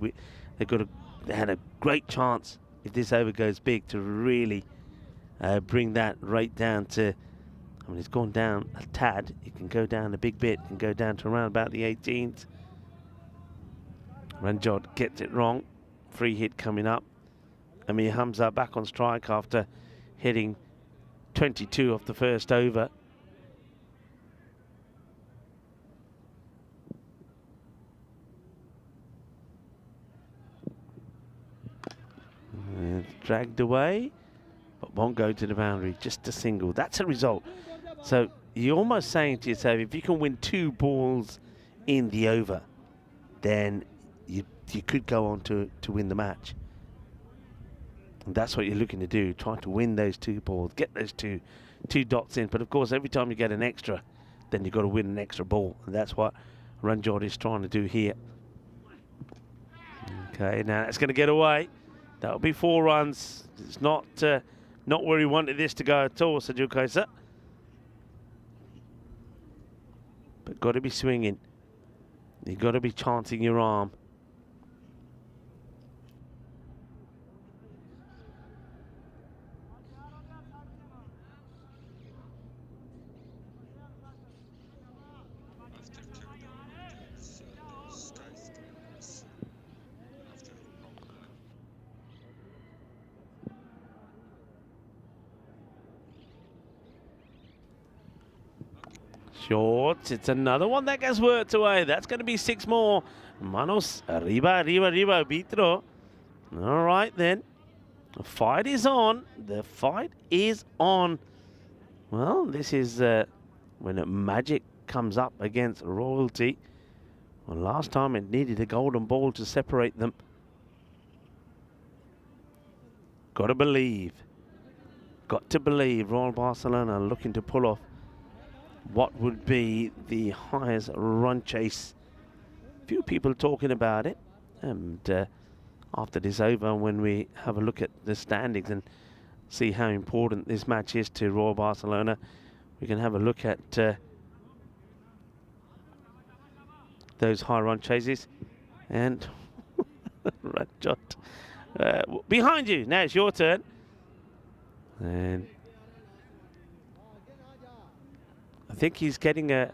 had a great chance if this over goes big to really bring that right down to. I mean, it's gone down a tad. It can go down a big bit and go down to around about the 18th. Ranjot gets it wrong. Free hit coming up. Amir Hamza back on strike after hitting 22 off the first over. And dragged away, but won't go to the boundary. Just a single. That's a result. So you're almost saying to yourself, if you can win 2 balls in the over, then you could go on to win the match. And that's what you're looking to do, try to win those 2 balls, get those two dots in. But of course, every time you get an extra, then you've got to win an extra ball. And that's what Ranjot is trying to do here. Okay, now it's going to get away. That'll be 4 runs. It's not where he wanted this to go at all, Sajul Kaisa. But got to be swinging. You've got to be chanting your arm. Short, it's another one that gets worked away. That's going to be 6 more. Manos, arriba, Vitro. All right then. The fight is on. The fight is on. Well, this is when Magic comes up against Royalty. Well, last time it needed a golden ball to separate them. Got to believe. Got to believe Royal Barcelona are looking to pull off what would be the highest run chase. Few people talking about it. And after this over, when we have a look at the standings and see how important this match is to Royal Barcelona, we can have a look at those high run chases. And Ranjot, behind you. Now it's your turn. And I think he's getting a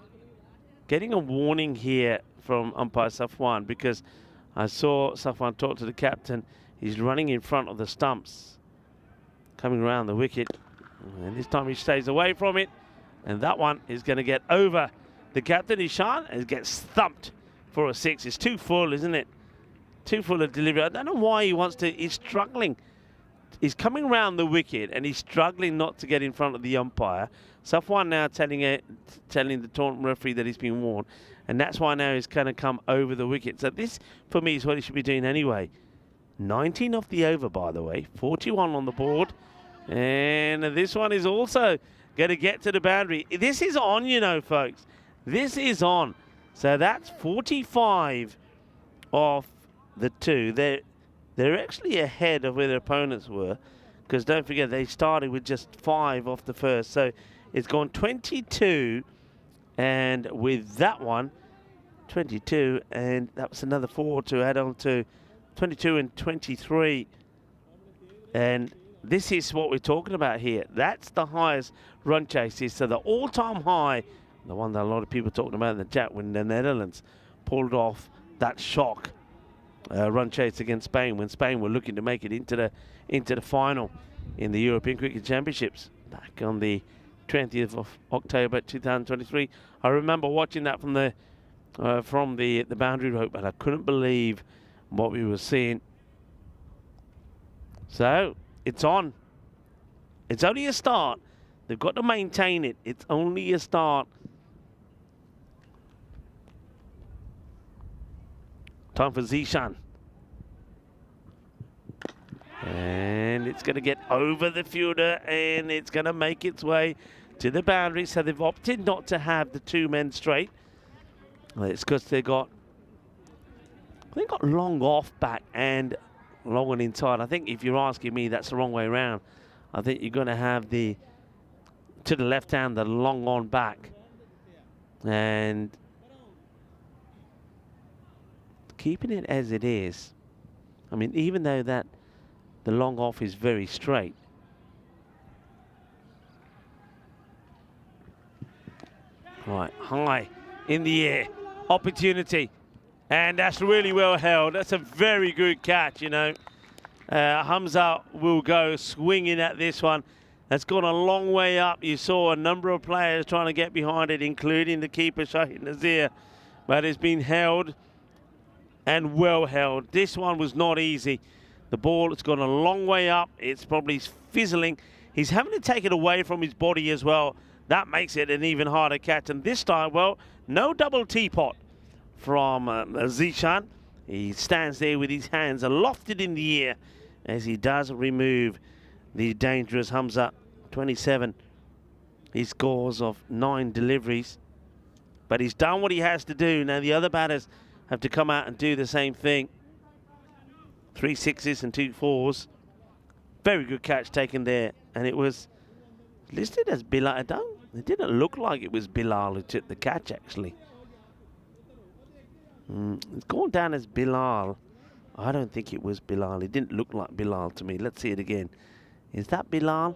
warning here from umpire Safwan, because I saw Safwan talk to the captain. He's running in front of the stumps, coming around the wicket, and this time he stays away from it, and that one is going to get over the captain Ishan and gets thumped for a 6. It's too full, isn't it? Too full of delivery. I don't know why he wants to. He's struggling. He's coming around the wicket and he's struggling not to get in front of the umpire. Safwan now telling the tournament referee that he's been warned, and that's why now he's going to come over the wicket. So this, for me, is what he should be doing anyway. 19 off the over, by the way. 41 on the board. And this one is also going to get to the boundary. This is on, you know, folks. This is on. So that's 45 off the 2. They're actually ahead of where their opponents were, because don't forget, they started with just 5 off the first. So it's gone 22, and with that one, 22, and that was another 4 to add on to 22 and 23. And this is what we're talking about here. That's the highest run chases. So the all-time high, the one that a lot of people are talking about in the chat, when the Netherlands pulled off that shock run chase against Spain, when Spain were looking to make it into the final in the European Cricket Championships back on the 20th of October 2023. I remember watching that from the boundary rope, and I couldn't believe what we were seeing. So it's on. It's only a start. They've got to maintain it. It's only a start. Time for Zishan. And it's going to get over the fielder, and it's going to make its way to the boundary. So they've opted not to have the two men straight. Well, it's because they got long off back and long on inside. I think if you're asking me, that's the wrong way around. I think you're going to have the to the left hand, the long on back, and keeping it as it is. I mean, even though that the long off is very straight. Right, high in the air, opportunity, and that's really well held. That's a very good catch, you know. Hamza will go swinging at this one. That's gone a long way up. You saw a number of players trying to get behind it, including the keeper, Shahid Nazir, but it's been held and well held. This one was not easy. The ball has gone a long way up. It's probably fizzling. He's having to take it away from his body as well. That makes it an even harder catch. And this time, well, no double teapot from Zishan. He stands there with his hands lofted in the air as he does remove the dangerous Hamza. 27. He scores of 9 deliveries. But he's done what he has to do. Now the other batters have to come out and do the same thing. 3 6s and 2 4s. Very good catch taken there. And it was listed as Bilal. It didn't look like it was Bilal who took the catch, actually. It's gone down as Bilal. I don't think it was Bilal. It didn't look like Bilal to me. Let's see it again. Is that Bilal?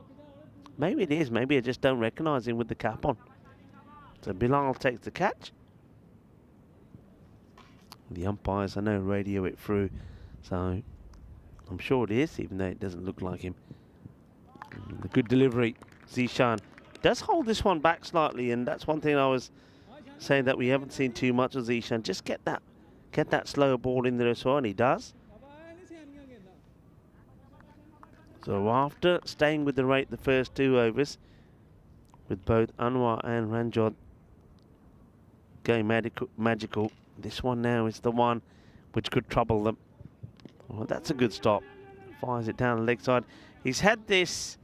Maybe it is. Maybe I just don't recognise him with the cap on. So Bilal takes the catch. The umpires, I know, radio it through. So I'm sure it is, even though it doesn't look like him. A good delivery. Zishan does hold this one back slightly, and that's one thing I was saying that we haven't seen too much of Zishan. Just get that slower ball in there as well, and he does. So after staying with the rate the first 2 overs, with both Anwar and Ranjot going magical, this one now is the one which could trouble them. Well, that's a good stop. Fires it down the leg side. He's had this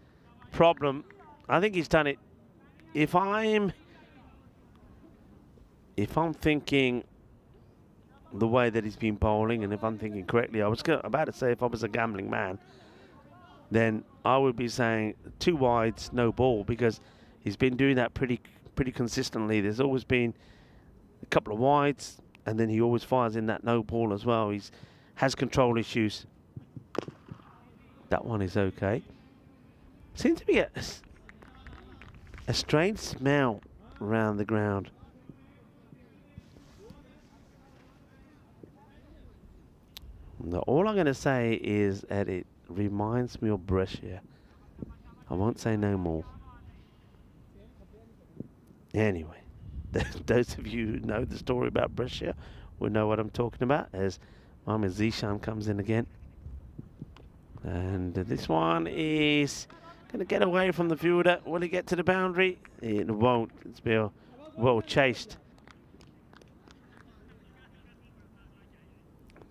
problem. I think he's done it. If I'm thinking the way that he's been bowling, and if I'm thinking correctly, I was about to say if I was a gambling man, then I would be saying 2 wides, no ball, because he's been doing that pretty consistently. There's always been a couple of wides, and then he always fires in that no ball as well. He's has control issues. That one is okay. Seems to be a strange smell around the ground. Now, all I'm going to say is that it reminds me of Brescia. I won't say no more. Anyway, those of you who know the story about Brescia will know what I'm talking about, as Mohamed Zishan comes in again. And this one is going to get away from the fielder. Will he get to the boundary? It won't. It's been well chased.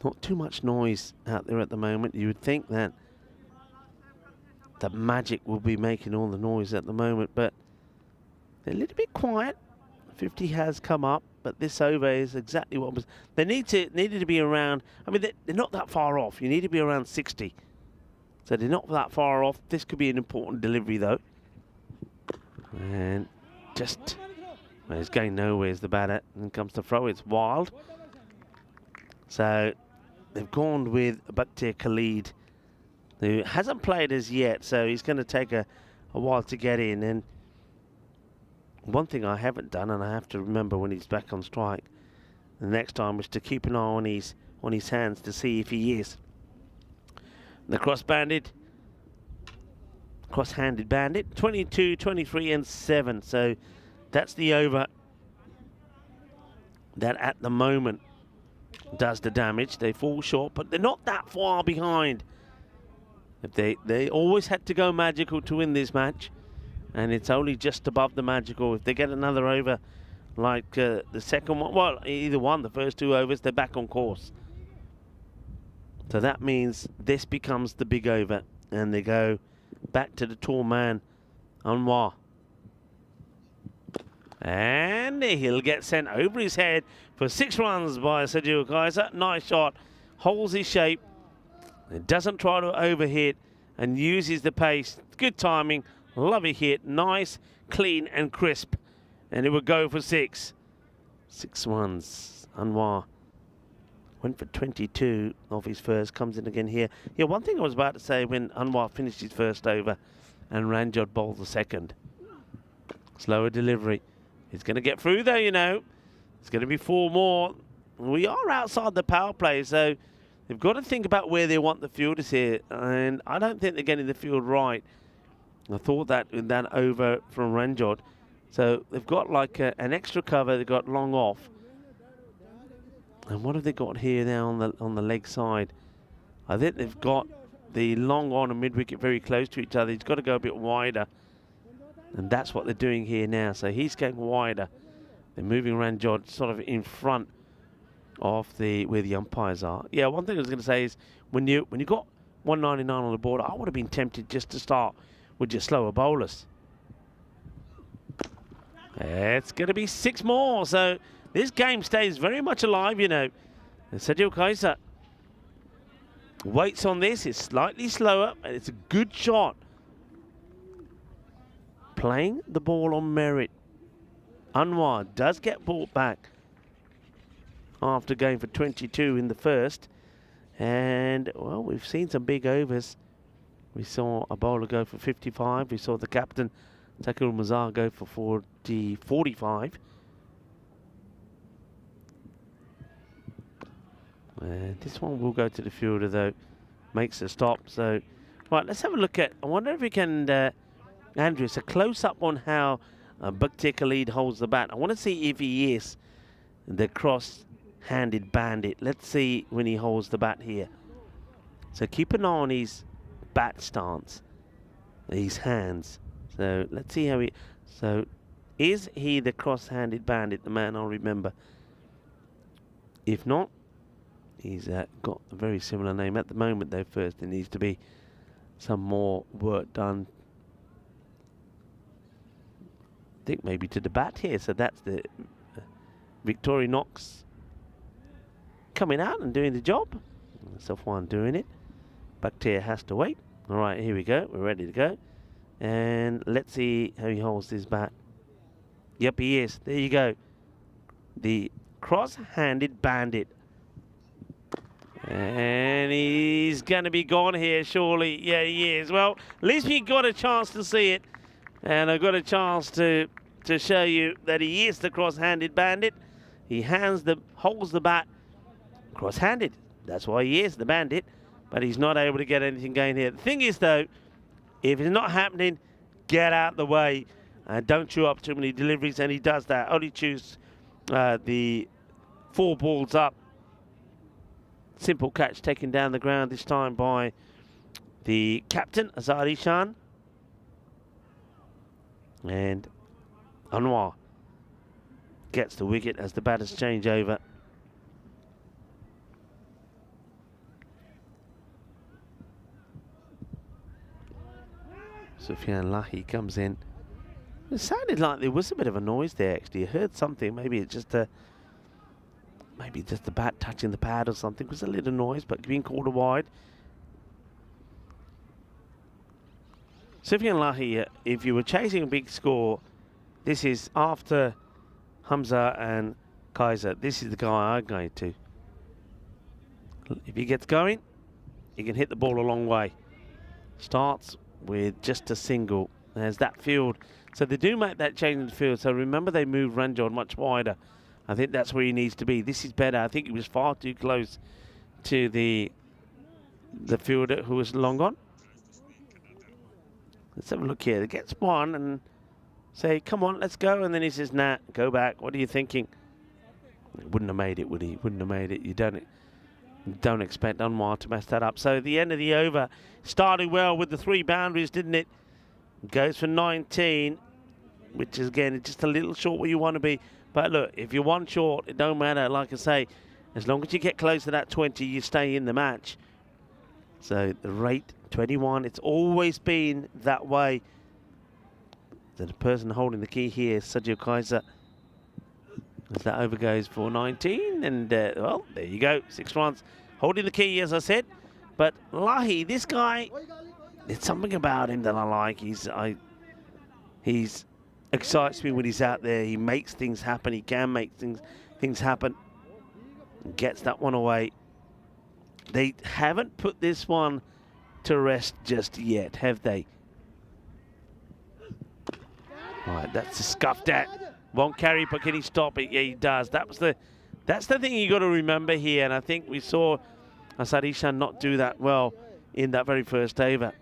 Not too much noise out there at the moment. You would think that Magic will be making all the noise at the moment, but they're a little bit quiet. 50 has come up, but this over is exactly what was. They needed to be around. I mean, they're not that far off. You need to be around 60. So they're not that far off. This could be an important delivery, though. And just, well, he's going nowhere as the batter. And comes to throw. It's wild. So they've gone with Bakhtir Khalid, who hasn't played as yet. So he's going to take a while to get in. And one thing I haven't done, and I have to remember when he's back on strike the next time, is to keep an eye on his hands to see if he is. The cross-handed bandit, 22, 23 and 7. So that's the over that at the moment does the damage. They fall short, but they're not that far behind. If they always had to go magical to win this match, and it's only just above the magical. If they get another over like the second one, well, either one, the first 2 overs, they're back on course. So that means this becomes the big over, and they go back to the tall man, Anwar. And he'll get sent over his head for 6 runs by Sergio Kaiser. Nice shot, holds his shape. It doesn't try to overhit and uses the pace. Good timing, lovely hit, nice, clean and crisp. And it would go for 6. 6 runs. Anwar went for 22 off his first, comes in again here. Yeah, one thing I was about to say when Anwar finished his first over and Ranjot bowled the second. Slower delivery. He's going to get through though, you know. It's going to be 4 more. We are outside the power play, so they've got to think about where they want the fielders here, and I don't think they're getting the field right. I thought that in that over from Ranjot. So they've got like an extra cover. They've got long off. And what have they got here now on the leg side? I think they've got the long on and mid-wicket very close to each other. He's got to go a bit wider. And that's what they're doing here now. So he's going wider. They're moving Ranjot sort of in front of where the umpires are. Yeah, one thing I was going to say is when you got 199 on the board, I would have been tempted just to start with your slower bowlers. It's going to be 6 more, so this game stays very much alive, you know. And Sergio Kaiser waits on this. It's slightly slower, and it's a good shot. Playing the ball on merit. Anwar does get brought back after going for 22 in the first. And, well, we've seen some big overs. We saw a bowler go for 55. We saw the captain, Takir Mazar, go for 45. And this one will go to the fielder, though. Makes a stop. So, right, let's have a look at... I wonder if we can... Andrew, it's a close-up on how Bhaktiyar Khalid holds the bat. I want to see if he is the cross-handed bandit. Let's see when he holds the bat here. So keep an eye on his bat stance, his hands. So let's see how he... So is he the cross-handed bandit, the man I'll remember? If not, he's got a very similar name. At the moment, though, first there needs to be some more work done. I think maybe to the bat here. So that's the Victorinox coming out and doing the job. Safwan doing it. Bhaktiyar has to wait. All right, here we go. We're ready to go. And let's see how he holds his bat. Yep, he is. There you go. The cross-handed bandit. And he's going to be gone here, surely. Yeah, he is. Well, at least we got a chance to see it. And I got a chance to show you that he is the cross-handed bandit. He holds the bat cross-handed. That's why he is the bandit. But he's not able to get anything going here. The thing is, though, if it's not happening, get out the way. And don't chew up too many deliveries. And he does that. Only chews the 4 balls up. Simple catch taken down the ground this time by the captain, Azari Khan. And Anwar gets the wicket as the batters change over. Sufyan Lahi comes in. It sounded like there was a bit of a noise there, actually. I heard something. Maybe it's just the bat touching the pad or something. It was a little noise, but being called a wide. Sufyan Lahi, if you were chasing a big score, this is after Hamza and Kaiser. This is the guy I'm going to. If he gets going, he can hit the ball a long way. Starts with just a single. There's that field. So they do make that change in the field. So remember, they move Ranjot much wider. I think that's where he needs to be. This is better. I think he was far too close to the fielder who was long on. Let's have a look here. He gets one and say, come on, let's go. And then he says, nah, go back. What are you thinking? He wouldn't have made it, would he? Wouldn't have made it. You don't Don't expect Anwar to mess that up. So the end of the over started well with the 3 boundaries, didn't it? Goes for 19, which is, again, just a little short where you want to be. But look, if you're 1 short, it don't matter. Like I say, as long as you get close to that 20, you stay in the match. So the rate, 21, it's always been that way. So the person holding the key here is Sergio Kaiser. As that over goes for 19, and well, there you go, 6 runs. Holding the key, as I said. But Lahi, this guy, there's something about him that I like. He's excites me when he's out there. He makes things happen. He can make things happen. Gets that one away. They haven't put this one to rest just yet, have they? All right, that's a scuffed at. Won't carry, but can he stop it? Yeah, he does. That's the thing you got to remember here, and I think we saw Asad Ishan not do that well in that very first over.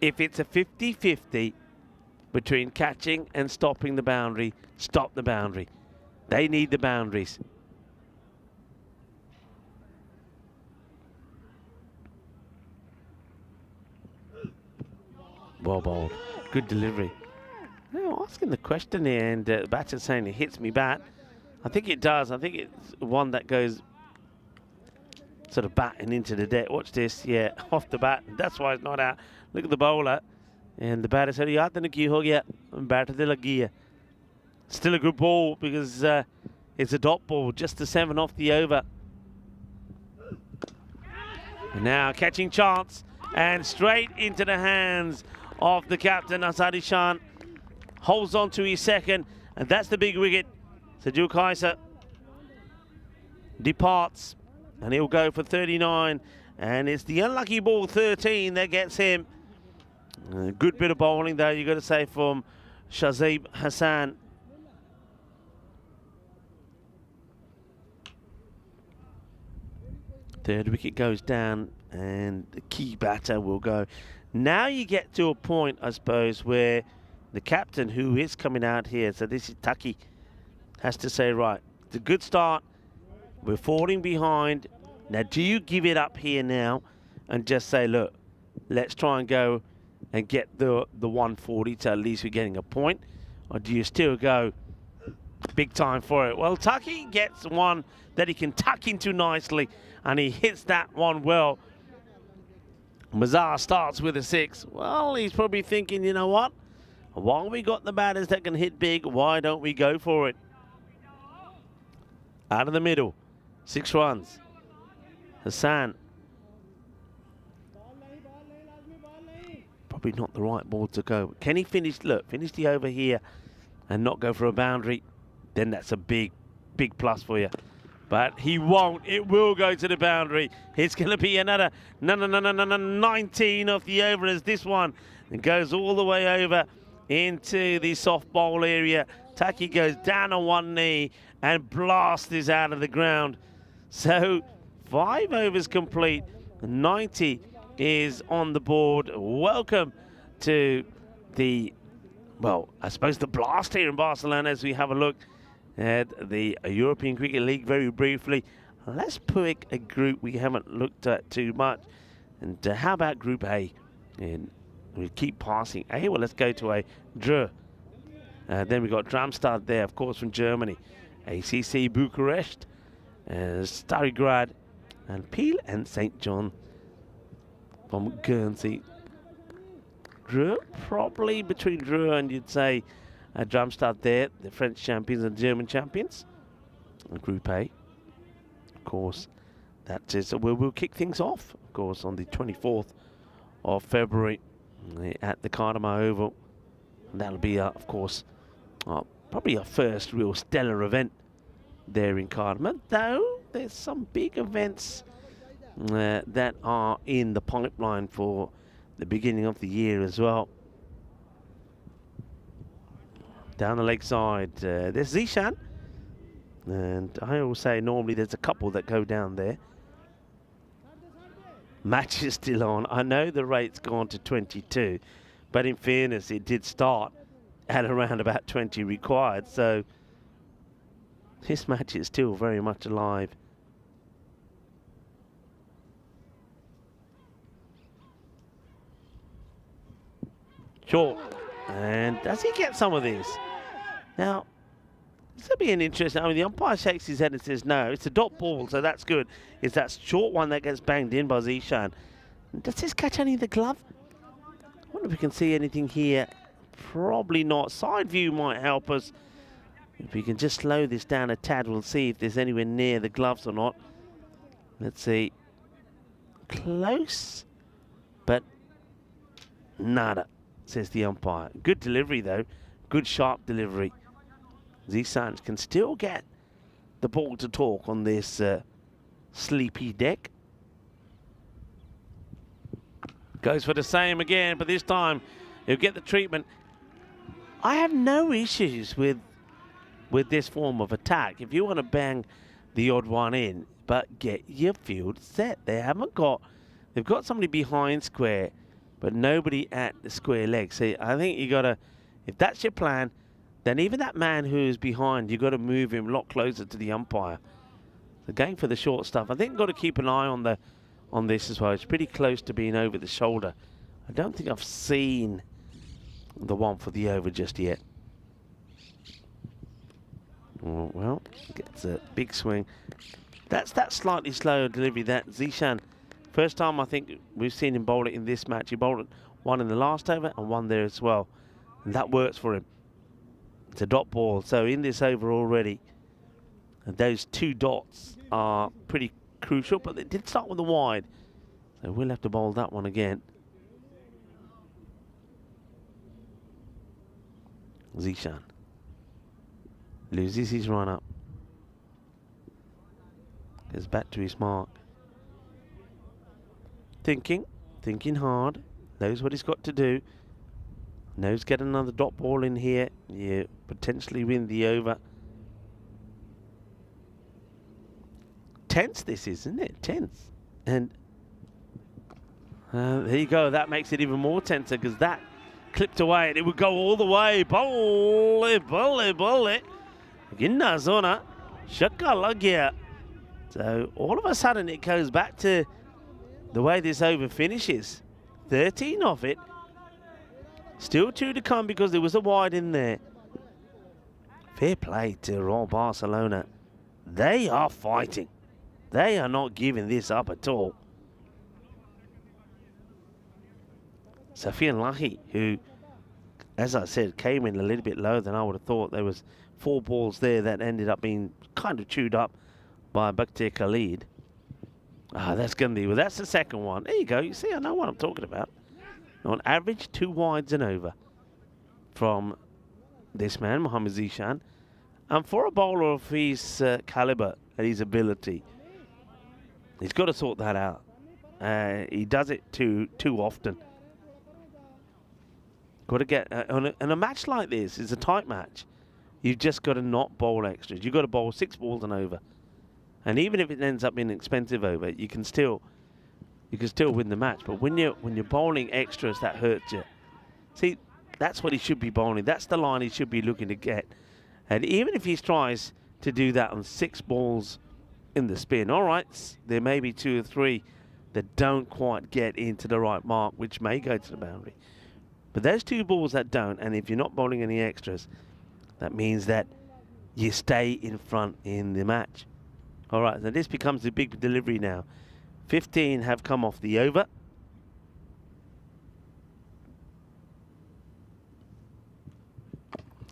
If it's a 50-50 between catching and stopping the boundary, stop the boundary. They need the boundaries. Well bowled. Good delivery. Now, asking the question here, and the batter saying it hits me bat. I think it does. I think it's one that goes sort of batting into the deck. Watch this. Yeah, off the bat. That's why it's not out. Look at the bowler. And the batter said, "Yaar tane ki ho gaya? Batter te lagi hai." Still a good ball because it's a dot ball. Just the 7 off the over. And now catching chance. And straight into the hands of the captain, Asad Ishan. Holds on to his second, and that's the big wicket. Sergio Kaiser departs, and he'll go for 39, and it's the unlucky ball 13 that gets him. A good bit of bowling there, you got to say, from Shazib Hassan. Third wicket goes down, and the key batter will go. Now you get to a point, I suppose, where the captain, who is coming out here, so this is Taki, has to say, right, it's a good start. We're falling behind. Now, do you give it up here now and just say, look, let's try and go and get the 140, so at least we're getting a point? Or do you still go big time for it? Well, Taki gets one that he can tuck into nicely, and he hits that one well. Mazar starts with a 6. Well, he's probably thinking, you know what? While we got the batters that can hit big, why don't we go for it? Out of the middle, 6 runs. Hassan. Probably not the right ball to go. Can he finish the over here and not go for a boundary? Then that's a big, big plus for you. But he won't. It will go to the boundary. It's going to be another 19 off the over as this one. It goes all the way over into the soft bowl area. Taki goes down on one knee and blasts this out of the ground. So 5 overs complete. 90 is on the board. Welcome to the, well, I suppose the blast here in Barcelona as we have a look at the European Cricket League very briefly. Let's pick a group we haven't looked at too much. And how about Group A? And we keep passing A. Well, let's go to a Dr. Then we got Darmstadt there, of course, from Germany. ACC Bucharest, Starigrad, and Peel and St. John from Guernsey. Dr. Probably between Dr. and you'd say Darmstadt there, the French champions and German champions. And Group A, of course, that is where we'll kick things off, of course, on the 24th of February at the Cardamar Oval. And that'll be, of course, probably our first real stellar event there in Cardamar, though there's some big events that are in the pipeline for the beginning of the year as well. Down the lakeside, there's Zishan, and I always say normally there's a couple that go down there. Match is still on. I know the rate's gone to 22, but in fairness, it did start at around about 20 required, so this match is still very much alive. Short. And does he get some of this? Now, this will be an interesting. I mean, the umpire shakes his head and says no. It's a dot ball, so that's good. It's that short one that gets banged in by Zishan. Does this catch any of the glove? I wonder if we can see anything here. Probably not. Side view might help us. If we can just slow this down a tad, we'll see if there's anywhere near the gloves or not. Let's see. Close, but nada, says the umpire. Good delivery, though. Good, sharp delivery. Zishan can still get the ball to talk on this sleepy deck. Goes for the same again, but this time he'll get the treatment. I have no issues with this form of attack. If you want to bang the odd one in, but get your field set. They've got somebody behind square, but nobody at the square leg. See, I think you gotta, if that's your plan, then even that man who's behind, you got to move him a lot closer to the umpire. So going for the short stuff. I think you've got to keep an eye on this as well. It's pretty close to being over the shoulder. I don't think I've seen the one for the over just yet. Oh, well, gets a big swing. That's that slightly slower delivery that Zishan. First time I think we've seen him bowl it in this match. He bowled one in the last over and one there as well. And that works for him. It's a dot ball. So in this over already, and those two dots are pretty crucial, but they did start with the wide. So we'll have to bowl that one again. Zishan loses his run up. Goes back to his mark. Thinking hard. Knows what he's got to do. Knows get another dot ball in here. You potentially win the over. Tense this is, isn't it? Tense. And there you go. That makes it even more tenser because that clipped away and it would go all the way. Bowl it. Ginna zona. Shakka lagya. So all of a sudden it goes back to the way this over finishes. 13 off it. Still 2 to come because there was a wide in there. Fair play to Royal Barcelona. They are fighting. They are not giving this up at all. Safian Lahi, who, as I said, came in a little bit lower than I would have thought. There was 4 balls there that ended up being kind of chewed up by Bakhtir Khalid. That's going to be, well, that's the second one. There you go. You see, I know what I'm talking about. On average, 2 wides and over from this man, Mohammad Zishan. And for a bowler of his caliber and his ability, he's got to sort that out. He does it too often. Got to get, on a match like this, it's a tight match. You've just got to not bowl extras. You've got to bowl 6 balls and over. And even if it ends up being an expensive over, you can still win the match. But when you're bowling extras, that hurts you. See, that's what he should be bowling. That's the line he should be looking to get. And even if he tries to do that on 6 balls in the spin, all right, there may be 2 or 3 that don't quite get into the right mark, which may go to the boundary. But those 2 balls that don't, and if you're not bowling any extras, that means that you stay in front in the match. All right, so this becomes a big delivery now. 15 have come off the over.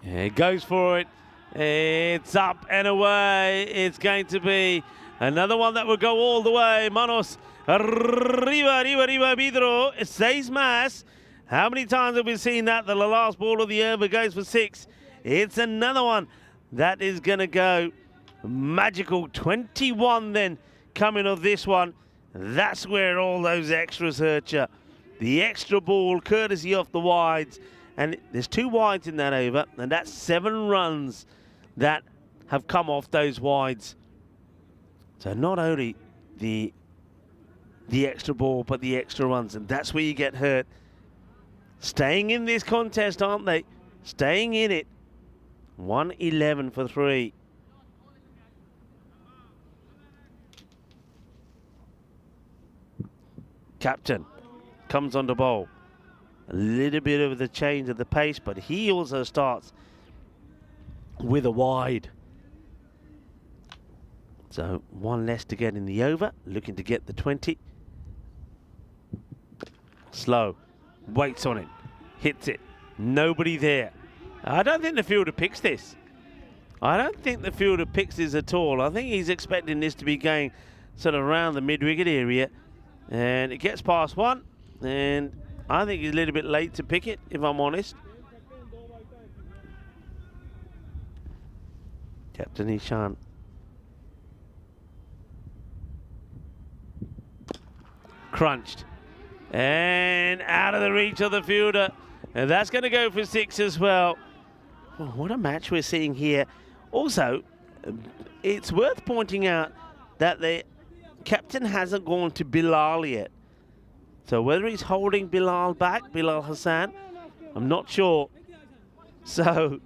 He goes for it. It's up and away. It's going to be another one that will go all the way. Manos. Arriba, Vidro. 6 más. How many times have we seen that? The last ball of the over goes for 6. It's another one that is going to go magical. 21 then coming of this one. That's where all those extras hurt you. The extra ball, courtesy of the wides. And there's 2 wides in that over, and that's 7 runs that have come off those wides. So not only the extra ball, but the extra runs, and that's where you get hurt. Staying in this contest, aren't they? Staying in it. 111 for 3. Captain comes on the bowl. a little bit of the change of the pace, but he also starts with a wide. So one less to get in the over, looking to get the 20. Slow, waits on it, hits it, nobody there. I don't think the fielder picks this. I don't think the fielder picks this at all. I think he's expecting this to be going sort of around the mid-wicket area, and it gets past one, and I think he's a little bit late to pick it, if I'm honest. Captain Ishan. Crunched. And out of the reach of the fielder. And that's going to go for 6 as well. Oh, what a match we're seeing here. Also, it's worth pointing out that the captain hasn't gone to Bilal yet. So whether he's holding Bilal back, Bilal Hassan, I'm not sure. So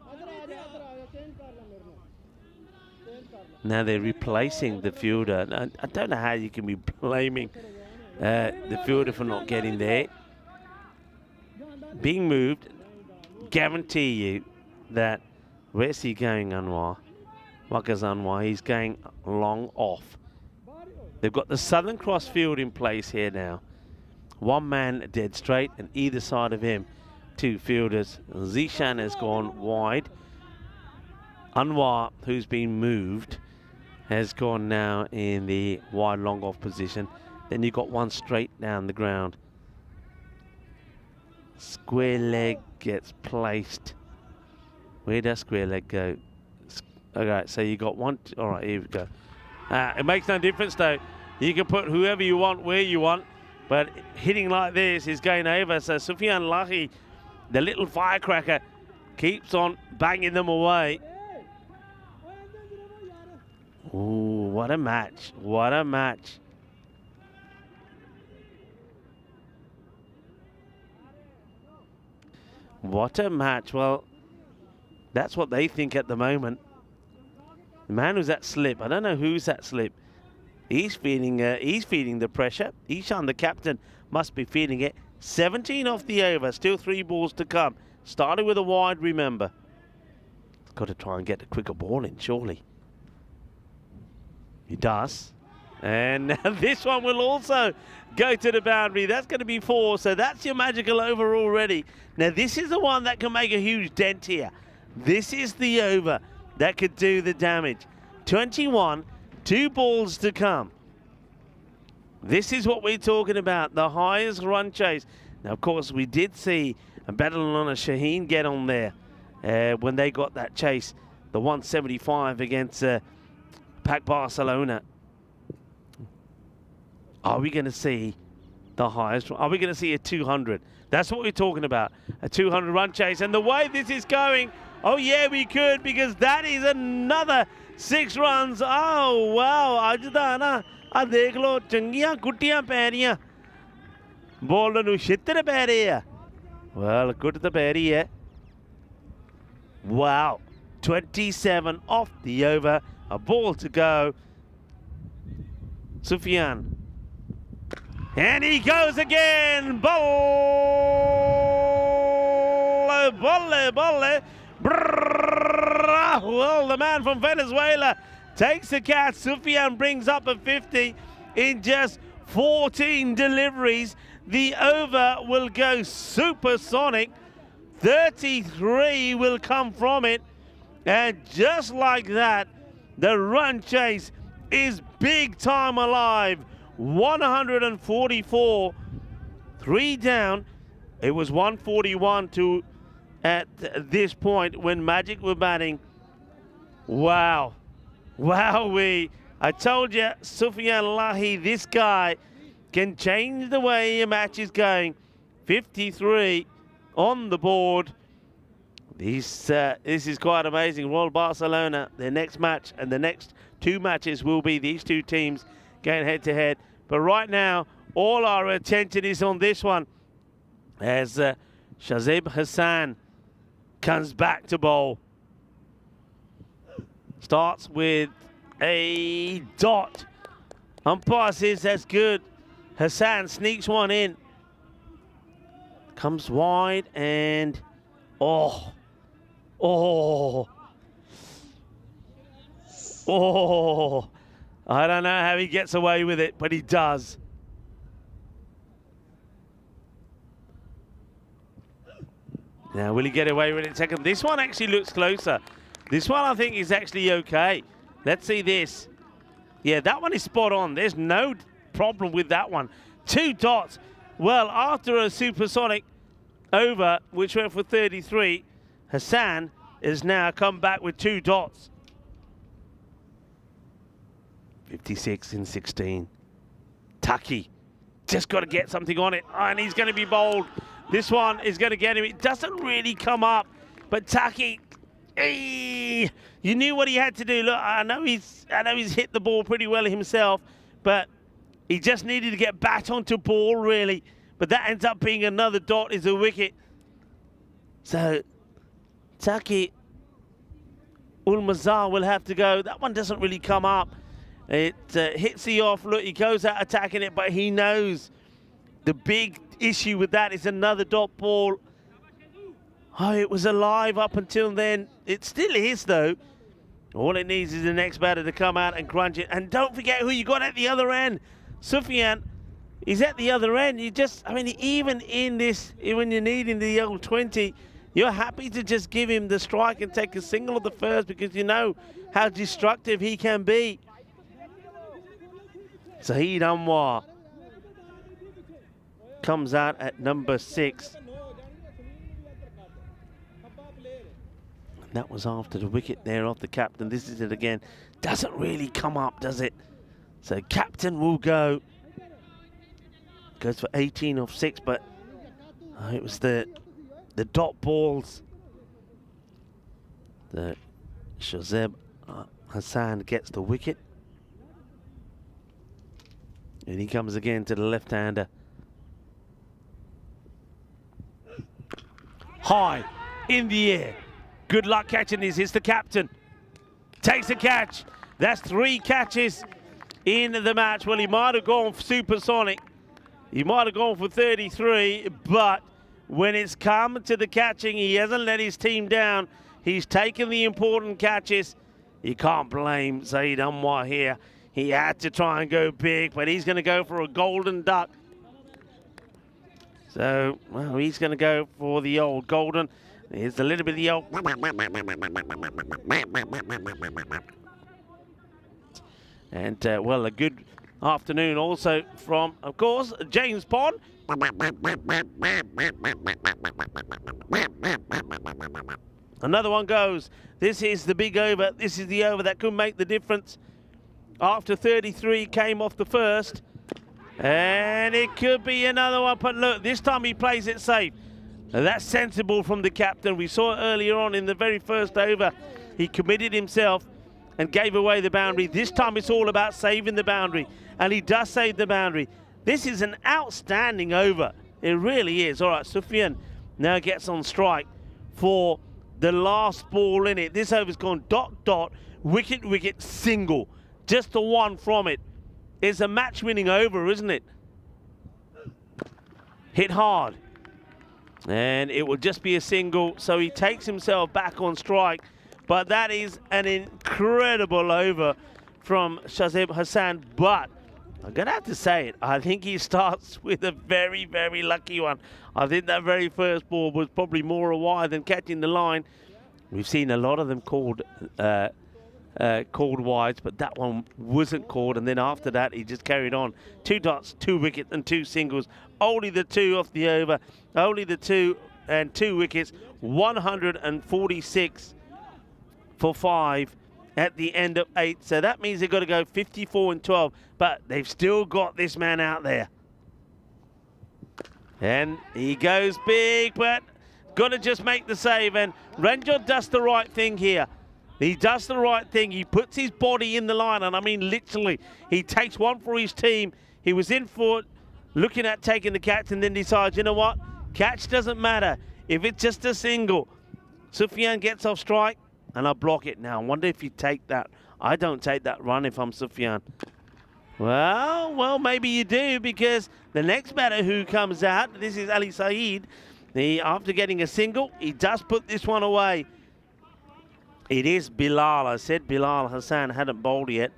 now they're replacing the fielder. I don't know how you can be blaming the fielder for not getting there. Being moved, guarantee you that, where's he going, Anwar? Waqas Anwar, he's going long off. They've got the Southern Cross field in place here now. One man dead straight, and either side of him, 2 fielders. Zishan has gone wide. Anwar, who's been moved, has gone now in the wide long off position. Then you've got one straight down the ground. Square leg gets placed. Where does square leg go? Okay, so you got one. All right, here we go. It makes no difference though. You can put whoever you want where you want, but hitting like this is going over. So Sufyan Lahi, the little firecracker, keeps on banging them away. Ooh, what a match. What a match. What a match. Well, that's what they think at the moment. The man who's at slip, I don't know who's at slip. He's feeling the pressure. Ishan, the captain, must be feeling it. 17 off the over, still 3 balls to come. Started with a wide, remember. Got to try and get a quicker ball in, surely. He does. And now this one will also go to the boundary. That's going to be 4, so that's your magical over already. Now this is the one that can make a huge dent here. This is the over that could do the damage. 21, 2 balls to come. This is what we're talking about, the highest run chase. Now, of course, we did see a Badalona Shaheen get on there when they got that chase, the 175 against Pac Barcelona. Are we going to see the highest? Are we going to see a 200? That's what we're talking about, a 200 run chase. And the way this is going, oh yeah, we could, because that is another 6 runs. Oh wow, ajda na dekh lo changiyan kuttiyan pੈ rਹੀਆਂ ball ਨੂੰ ਛਿੱਤਰ ਪੈ ਰਹੇ ਆ. Well, good to pੈ ਰਹੀ ਹੈ. Wow, 27 off the over, a ball to go. Sufyan. And he goes again. Bolle, bolle, bolle. Well, the man from Venezuela takes the catch. Sufyan brings up a 50 in just 14 deliveries. The over will go supersonic. 33 will come from it. And just like that, the run chase is big time alive. 144, 3 down. It was 141 to at this point when Magic were batting. Wow. Wowee. I told you, Sufyan Lahi, this guy can change the way a match is going. 53 on the board. This is quite amazing. Royal Barcelona, their next match and the next 2 matches will be these 2 teams going head-to-head. But right now, all our attention is on this one as Shazib Hassan comes back to bowl. Starts with a dot. Umpire says that's good. Hassan sneaks one in. Comes wide and oh, I don't know how he gets away with it, but he does. Now, will he get away with it second? This one actually looks closer. This one I think is actually okay. Let's see this. Yeah, that one is spot on. There's no problem with that one. 2 dots. Well, after a supersonic over, which went for 33, Hassan has now come back with 2 dots. 56 in 16. Taki just got to get something on it, and he's going to be bold. This one is going to get him. It doesn't really come up, but Taki, you knew what he had to do. Look, I know he's hit the ball pretty well himself, but he just needed to get back onto ball, really. But that ends up being another dot, is a wicket. So Taki Ulmazar will have to go. That one doesn't really come up. It hits the off. Look, he goes out attacking it, but he knows the big issue with that is another dot ball. Oh, it was alive up until then. It still is, though. All it needs is the next batter to come out and crunch it. And don't forget who you got at the other end. Sufyan is at the other end. You just, I mean, even in this, when you're needing the old 20, you're happy to just give him the strike and take a single of the first because you know how destructive he can be. Zahid Anwar comes out at number 6. And that was after the wicket there off the captain. This is it again. Doesn't really come up, does it? So captain will go. Goes for 18 off 6, but it was the dot balls. The Shazeb Hassan gets the wicket. And he comes again to the left-hander. High in the air. Good luck catching this. It's the captain. Takes a catch. That's 3 catches in the match. Well, he might have gone for supersonic. He might have gone for 33, but when it's come to the catching, he hasn't let his team down. He's taken the important catches. You can't blame Zaid Anwar here. He had to try and go big, but he's going to go for a golden duck. So, well, he's going to go for the old golden. Here's a little bit of the old. And, well, a good afternoon also from, of course, James Pond. Another one goes. This is the big over. This is the over that could make the difference. After 33 came off the first. And it could be another one. But look, this time he plays it safe. And that's sensible from the captain. We saw it earlier on in the very first over. He committed himself and gave away the boundary. This time it's all about saving the boundary. And he does save the boundary. This is an outstanding over. It really is. All right, Sufyan now gets on strike for the last ball in it. This over's gone dot, dot, wicket, wicket, single. Just the one from it. It's a match-winning over, isn't it? Hit hard. And it will just be a single, so he takes himself back on strike. But that is an incredible over from Shazib Hassan. But I'm going to have to say it. I think he starts with a very, very lucky one. I think that very first ball was probably more a wide than catching the line. We've seen a lot of them called wides, but that one wasn't called. And then after that, he just carried on. 2 dots, 2 wickets, and 2 singles. Only the 2 off the over. Only the 2 and 2 wickets. 146 for 5 at the end of 8. So that means they've got to go 54 and 12. But they've still got this man out there. And he goes big, but got to just make the save. And Ranjot does the right thing here. He does the right thing. He puts his body in the line, and I mean literally. He takes one for his team. He was in for it, looking at taking the catch, and then decides, you know what? Catch doesn't matter. If it's just a single, Sufyan gets off strike, and I block it now. I wonder if you take that. I don't take that run if I'm Sufyan. Well, maybe you do, because the next batter who comes out, this is Ali Saeed. After getting a single, he does put this one away. It is Bilal. I said Bilal Hassan hadn't bowled yet.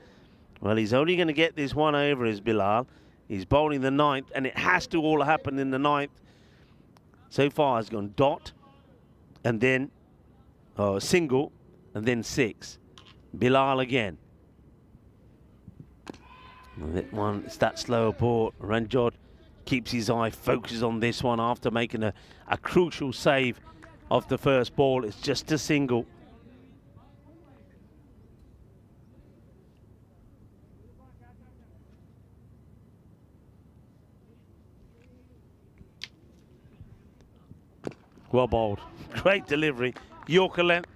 Well, he's only going to get this one over as Bilal. He's bowling the 9th, and it has to all happen in the 9th. So far, has gone dot, and then single, and then 6. Bilal again. And that one, it's that slower ball. Ranjot keeps his eye focused on this one after making a crucial save of the first ball. It's just a single. Well bowled. Great delivery. Yorker length.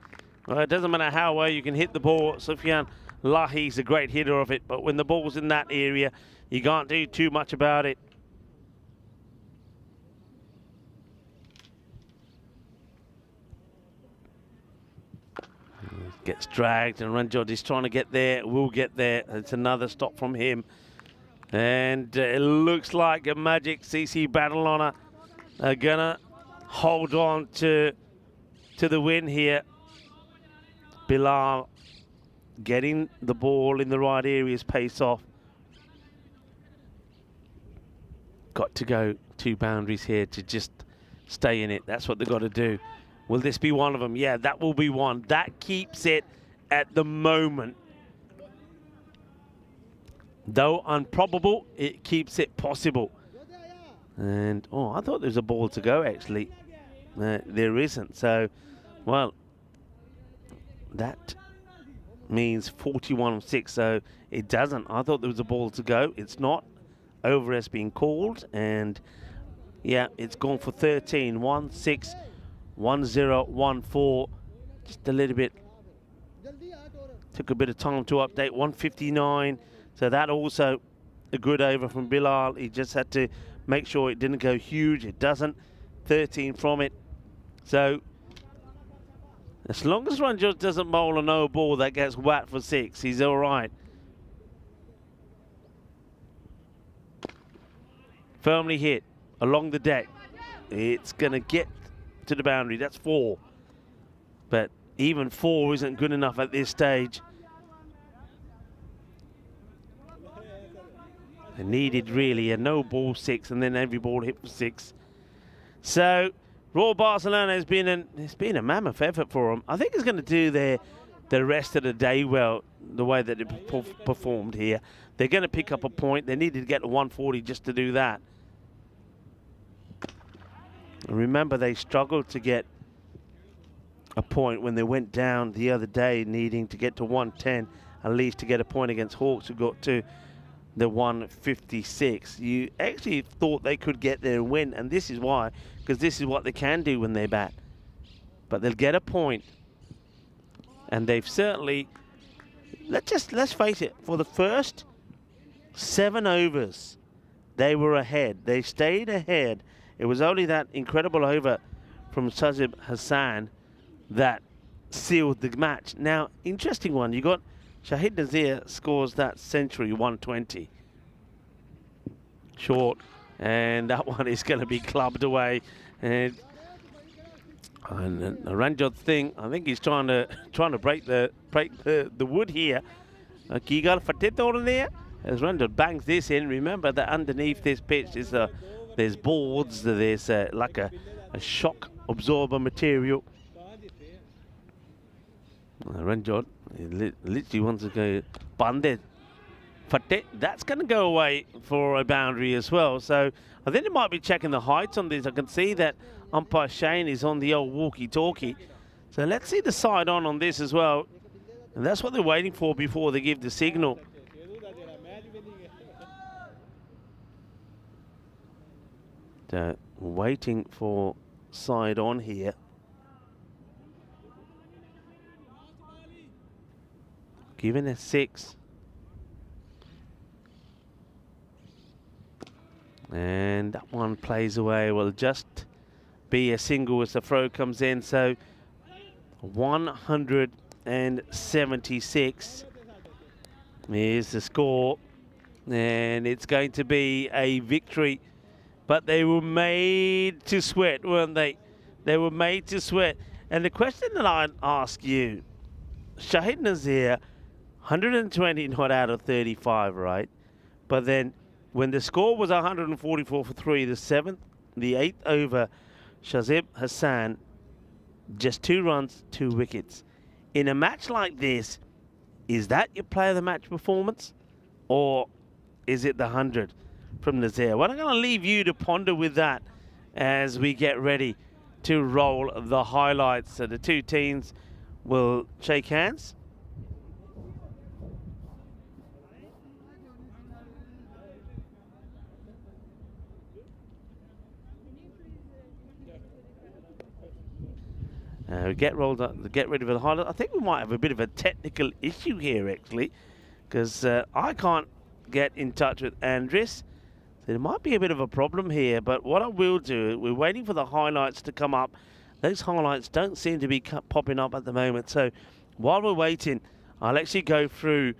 It doesn't matter how well you can hit the ball. Sufyan Lahi's a great hitter of it, but when the ball's in that area, you can't do too much about it. Gets dragged, and Ranjot is trying to get there. Will get there. It's another stop from him. And it looks like a Magic CC Badalona are gonna hold on to the win here. Bilal getting the ball in the right areas, pace off. Got to go 2 boundaries here to just stay in it. That's what they've got to do. Will this be one of them? Yeah, that will be one. That keeps it at the moment. Though improbable, it keeps it possible. And, I thought there was a ball to go, actually. There isn't. So, well, that means 41-6. So it doesn't. I thought there was a ball to go. It's not. Over has been called. And, yeah, it's gone for 13. 1-6, 1-0, 1-4. Just a little bit. Took a bit of time to update. 159. So that also a good over from Bilal. He just had to make sure it didn't go huge. It doesn't. 13 from it. So as long as Ranjot doesn't bowl a no ball that gets whacked for 6, he's all right. Firmly hit along the deck. It's going to get to the boundary. That's 4. But even 4 isn't good enough at this stage. They needed really a no ball 6, and then every ball hit for 6. So Royal Barcelona has been a mammoth effort for them. I think it's going to do the rest of the day well, the way that it performed here. They're going to pick up a point. They needed to get to 140 just to do that. And remember, they struggled to get a point when they went down the other day, needing to get to 110 at least to get a point against Hawks, who got to the 156. You actually thought they could get there and win, and this is why, because this is what they can do when they bat. But they'll get a point, and they've certainly, let's face it, for the first 7 overs, they were ahead. They stayed ahead. It was only that incredible over from Sajib Hassan that sealed the match. Now, interesting one. You got Shahid Nazir scores that century, 120. Short, and that one is going to be clubbed away. And the Ranjot thing, I think he's trying to break the wood here. Kigal Fatih over there. As Ranjot bangs this in, remember that underneath this pitch is there's boards, there's like a shock absorber material. Ranjot literally wants to go banded. Fatih, that's going to go away for a boundary as well. So I think they might be checking the heights on this. I can see that umpire Shane is on the old walkie-talkie. So let's see the side on this as well. And that's what they're waiting for before they give the signal. So waiting for side on here. Given a 6. And that one plays away. Will just be a single as the throw comes in. So 176 is the score. And it's going to be a victory. But they were made to sweat, weren't they? They were made to sweat. And the question that I'd ask you, Shahid Nazir, 120 not out of 35, right? But then when the score was 144 for 3, the 8th over, Shazib Hassan, just 2 runs, 2 wickets. In a match like this, is that your player of the match performance? Or is it the 100 from Nazir? Well, I'm going to leave you to ponder with that as we get ready to roll the highlights. So the two teams will shake hands. Get rolled up, get ready for the highlight. I think we might have a bit of a technical issue here, actually, because I can't get in touch with Andres. So there might be a bit of a problem here, but what I will do, we're waiting for the highlights to come up. Those highlights don't seem to be popping up at the moment. So while we're waiting, I'll actually go through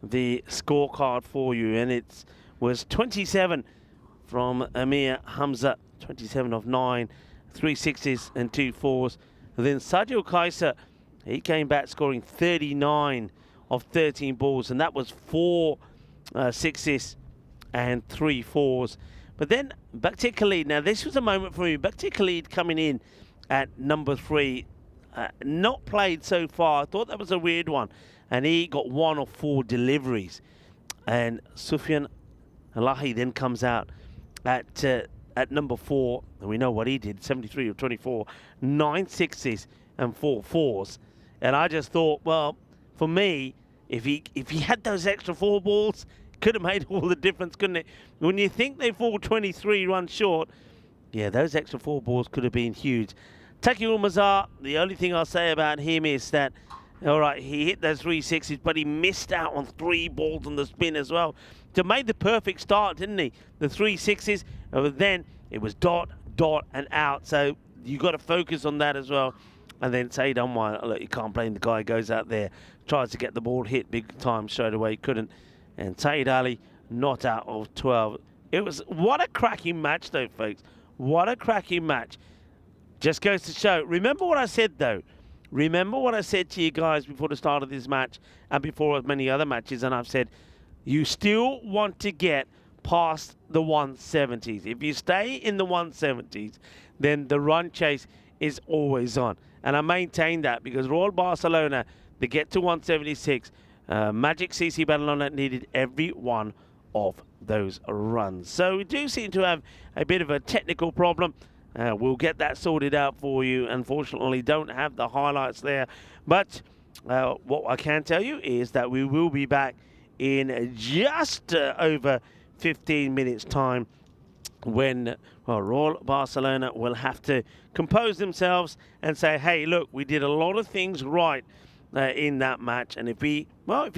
the scorecard for you. And it was 27 from Amir Hamza, 27 of 9, 3 sixes and 2 fours. And then Sadio Kaiser, he came back scoring 39 of 13 balls, and that was 4 sixes and 3 fours. But then Bakhtir Khalid, now this was a moment for me. Bakhtir Khalid coming in at number 3, not played so far. I thought that was a weird one. And he got 1 of 4 deliveries. And Sufyan Alahi then comes out at number 4, and we know what he did, 73 of 24, 9 sixes and 4 fours. And I just thought, well, for me, if he had those extra 4 balls, could have made all the difference, couldn't it? When you think they fall 23 runs short, yeah, those extra 4 balls could have been huge. Taqi Mazar, the only thing I'll say about him is that, all right, he hit those 3 sixes, but he missed out on 3 balls on the spin as well. So made the perfect start, didn't he? The 3 sixes, and then it was dot, dot, and out. So you got to focus on that as well. And then Saeed Anwar, look, you can't blame the guy, goes out there, tries to get the ball hit big time straight away, couldn't. And Saeed Ali, not out of 12. It was, what a cracking match though, folks. What a cracking match. Just goes to show. Remember what I said though. Remember what I said to you guys before the start of this match and before many other matches. And I've said, you still want to get past the 170s. If you stay in the 170s, then the run chase is always on. And I maintain that because Royal Barcelona, to get to 176, Magic CC Barcelona needed every one of those runs. So we do seem to have a bit of a technical problem. We'll get that sorted out for you. Unfortunately, don't have the highlights there. But what I can tell you is that we will be back in just over 15 minutes time when Royal Barcelona will have to compose themselves and say, hey, look, we did a lot of things right in that match. And if we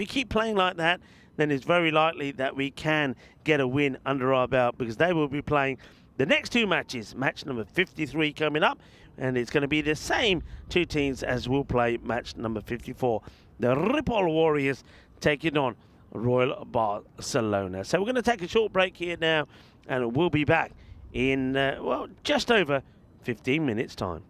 keep playing like that, then it's very likely that we can get a win under our belt, because they will be playing the next 2 matches. Match number 53 coming up, and it's going to be the same 2 teams as will play match number 54. The Ripoll Warriors taking on Royal Barcelona. So we're going to take a short break here now, and we'll be back in, just over 15 minutes time.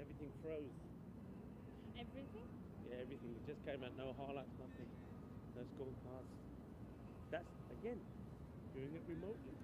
everything froze. Everything? Yeah, everything. It just came out, no highlights, nothing. No scorecards. That's, again, doing it remotely.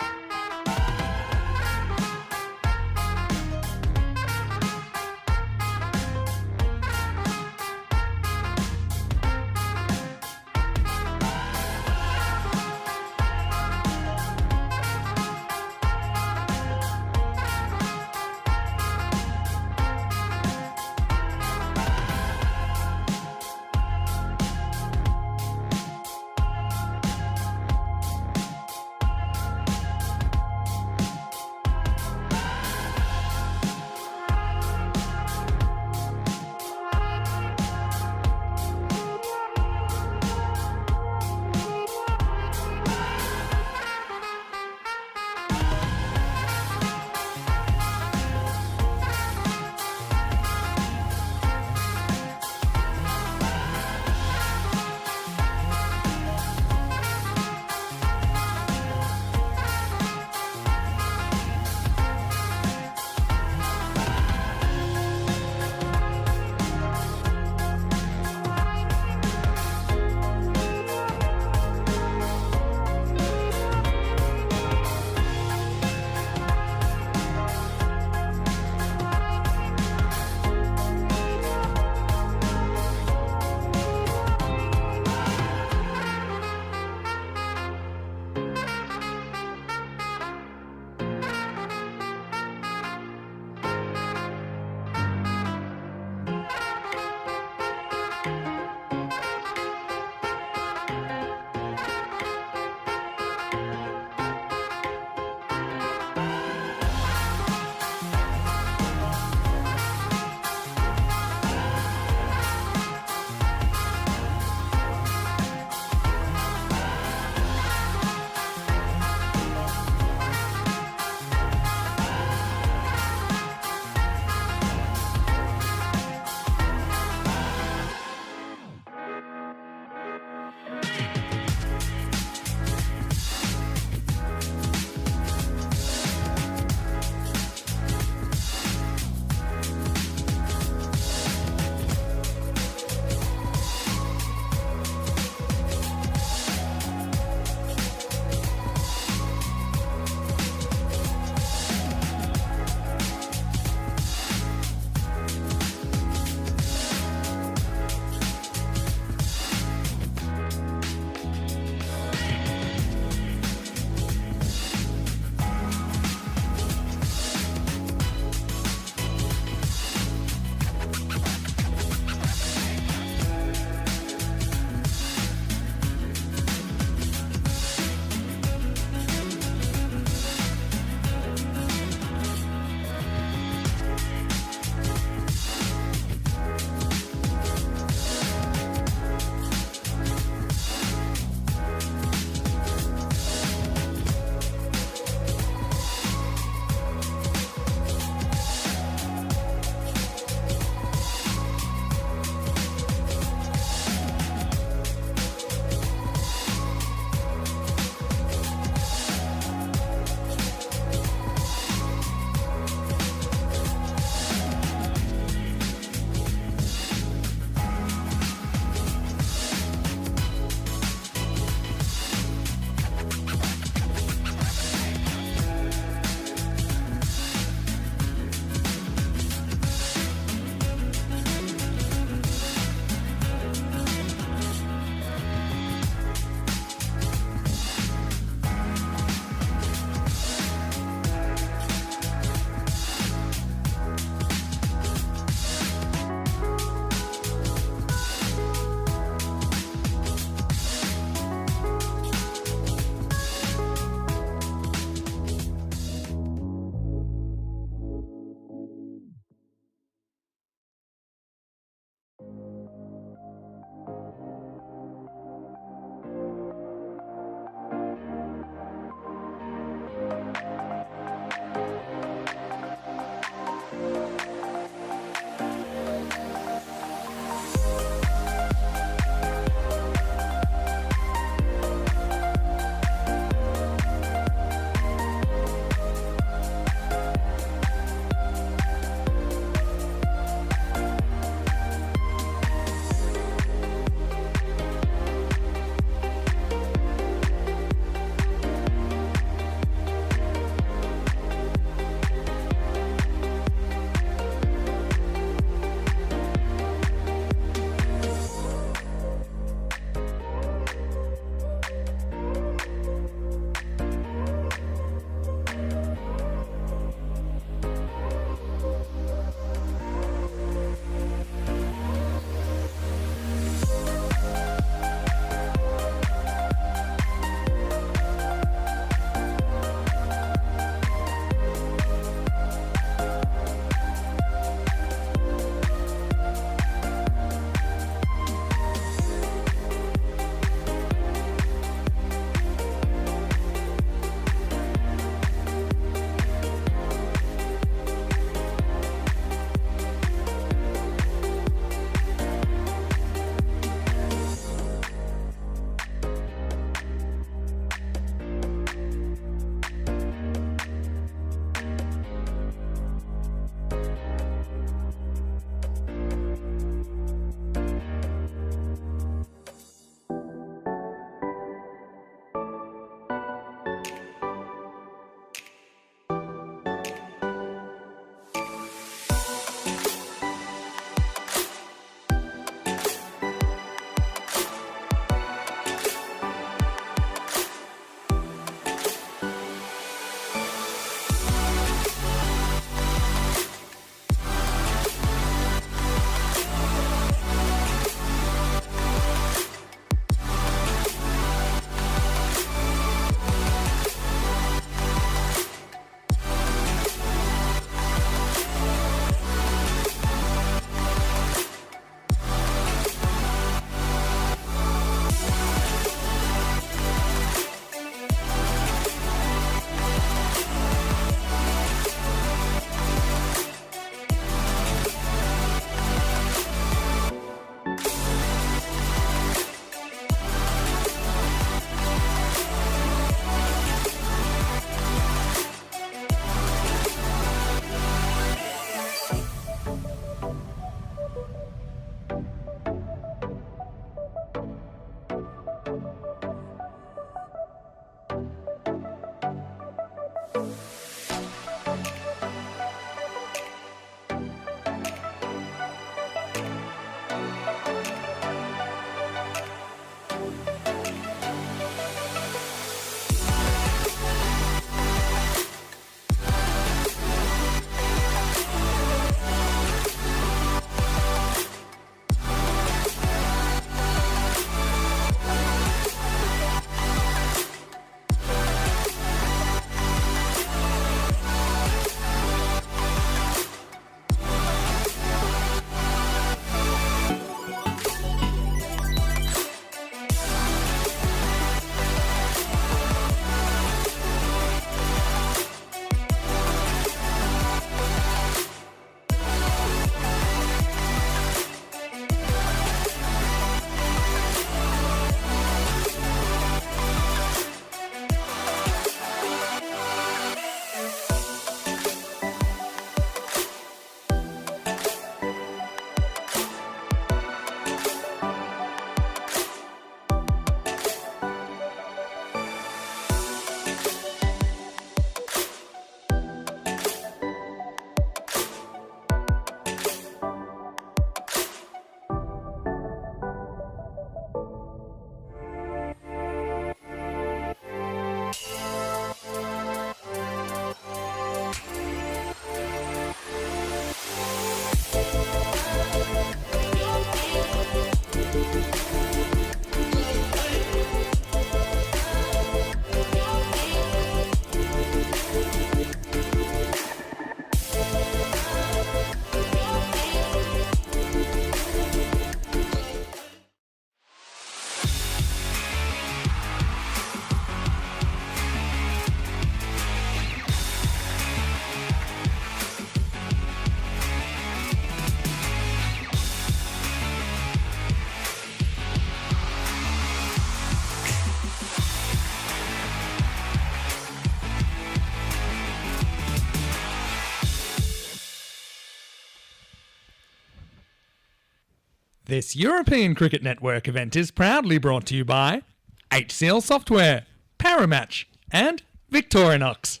This European Cricket Network event is proudly brought to you by HCL Software, Paramatch, and Victorinox.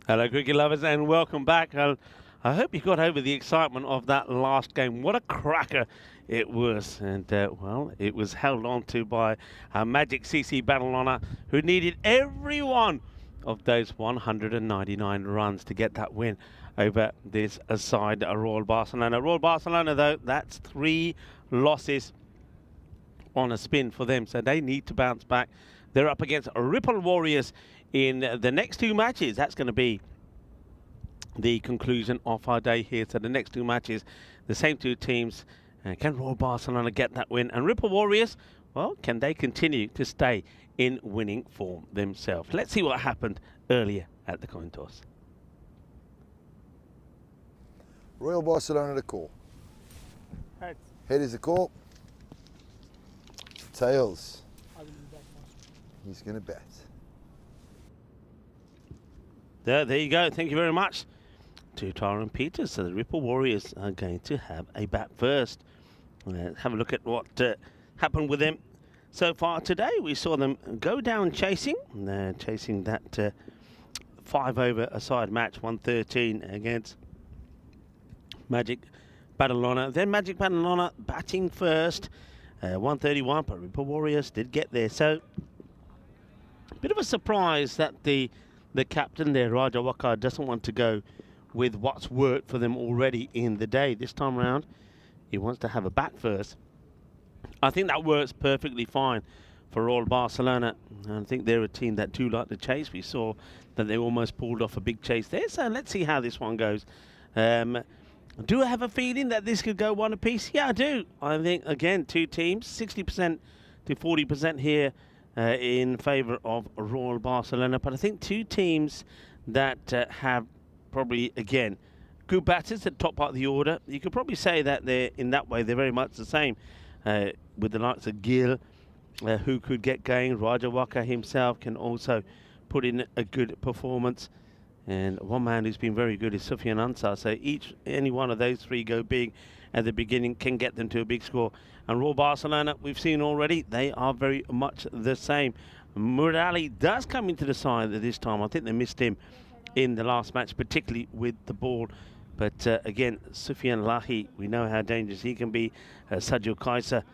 Hello, cricket lovers, and welcome back. I hope you got over the excitement of that last game. What a cracker it was. And, well, it was held on to by Magic CC Battle Honour, who needed every one of those 199 runs to get that win over this side, Royal Barcelona. Royal Barcelona, though, that's 3 losses on a spin for them, so they need to bounce back. They're up against Ripple Warriors in the next 2 matches. That's going to be the conclusion of our day here. So the next 2 matches, the same 2 teams. Can Royal Barcelona get that win? And Ripple Warriors, well, can they continue to stay in winning form themselves? Let's see what happened earlier at the coin toss. Royal Barcelona the call. Heads. Head is the call. Tails. He's going to bat. There you go. Thank you very much to Tyron Peters. So the Ripple Warriors are going to have a bat first. Have a look at what happened with them so far today. We saw them go down chasing. They're chasing that 5-over-a-side match, 113 against Magic Battle Honour. Then Magic Battle Honour batting first, 131, but Ripple Warriors did get there. So a bit of a surprise that the captain there, Raja Waka, doesn't want to go with what's worked for them already in the day. This time around, he wants to have a bat first. I think that works perfectly fine for Royal Barcelona. I think they're a team that do like to chase. We saw that they almost pulled off a big chase there. So let's see how this one goes. Do I have a feeling that this could go one apiece? Yeah, I do. I think, again, 2 teams, 60% to 40% here in favour of Royal Barcelona. But I think 2 teams that have probably, again, good batters at the top part of the order. You could probably say that they're, in that way, they're very much the same with the likes of Gill, who could get going. Raja Waka himself can also put in a good performance. And one man who's been very good is Sufyan Ansar. So any one of those 3 go big at the beginning can get them to a big score. And Royal Barcelona, we've seen already, they are very much the same. Murad Ali does come into the side this time. I think they missed him in the last match, particularly with the ball. But again, Sufyan Lahi, we know how dangerous he can be. Sajil Kaiser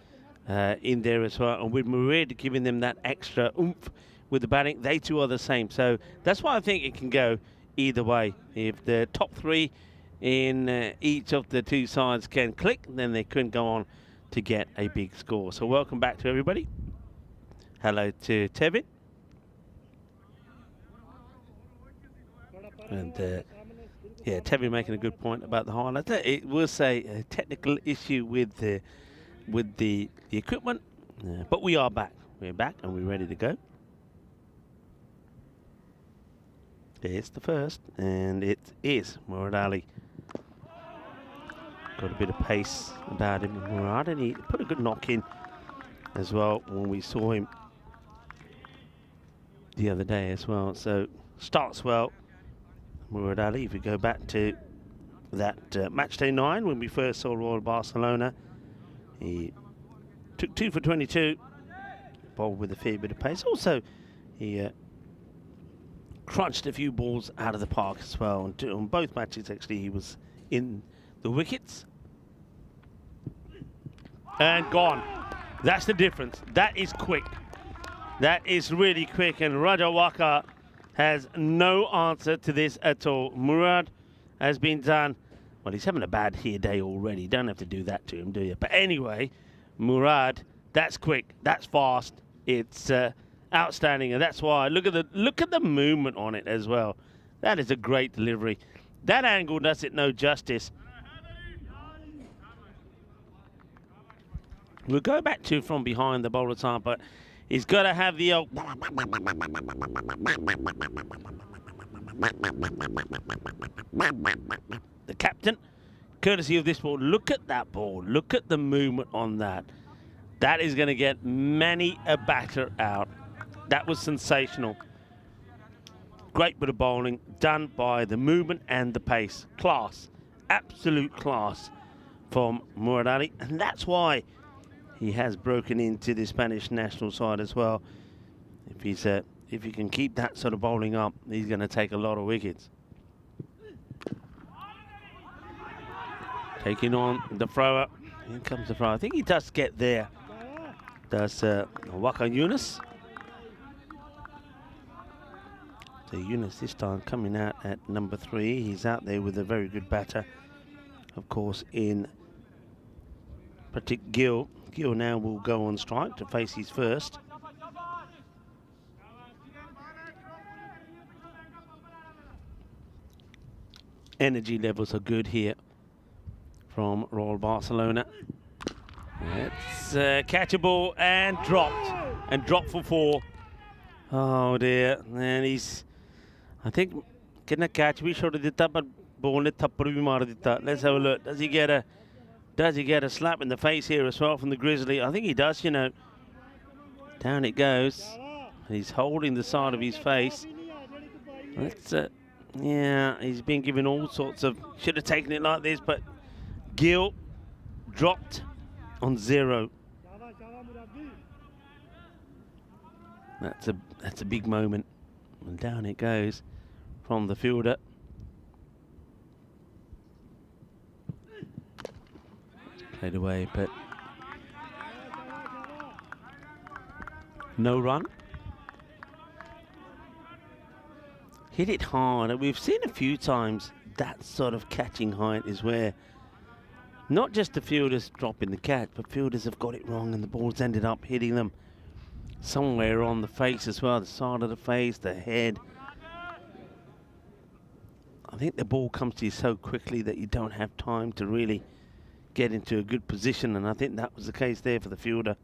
in there as well. And with Murad giving them that extra oomph with the batting, they too are the same. So that's why I think it can go either way. If the top 3 in each of the 2 sides can click, then they could go on to get a big score. So welcome back to everybody. Hello to Tevin. And yeah, Tevin making a good point about the highlights. It was a technical issue with the equipment, but we are back. We're back and we're ready to go. It's the first, and it is Murad Ali. Got a bit of pace about him, Murad, and he put a good knock in as well when we saw him the other day as well. So starts well, Murad Ali. If we go back to that match day 9 when we first saw Royal Barcelona, he took 2 for 22, bowled with a fair bit of pace. Also, he crunched a few balls out of the park as well. And on both matches, actually, he was in the wickets. And gone. That's the difference. That is quick. That is really quick. And Raja Waka has no answer to this at all. Murad has been done. Well, he's having a bad here day already. You don't have to do that to him, do you? But anyway, Murad, that's quick. That's fast. It's outstanding, and that's why look at the movement on it as well. That is a great delivery. That angle does it no justice. We'll go back to from behind the bowler's arm, but he's got to have the the captain, courtesy of this ball. Look at that ball. Look at the movement on that. That is going to get many a batter out. That was sensational. Great bit of bowling done by the movement and the pace. Class. Absolute class from Murad Ali, and that's why he has broken into the Spanish national side as well. If he can keep that sort of bowling up, he's going to take a lot of wickets. Taking on the thrower. Here comes the thrower. I think he does get there. Does Waka Yunus. So Yunus this time coming out at number 3. He's out there with a very good batter, of course, in Pratik Gill. Gill now will go on strike to face his first. Energy levels are good here from Royal Barcelona. It's catchable and dropped for 4. Oh dear, and he's, I think, kena catch bhi chhod ditta, but ball ne thappad bhi maar ditta. Let's have a look. Does he get a slap in the face here as well from the Grizzly? I think he does, you know. Down it goes. He's holding the side of his face. Let's yeah, he's been given all sorts of, should have taken it like this, but Gill dropped on 0. That's a big moment. And down it goes from the fielder. Played away, but no run. Hit it hard, and we've seen a few times that sort of catching height is where not just the fielders dropping the catch, but fielders have got it wrong and the ball's ended up hitting them somewhere on the face as well, the side of the face, the head. I think the ball comes to you so quickly that you don't have time to really get into a good position, and I think that was the case there for the fielder.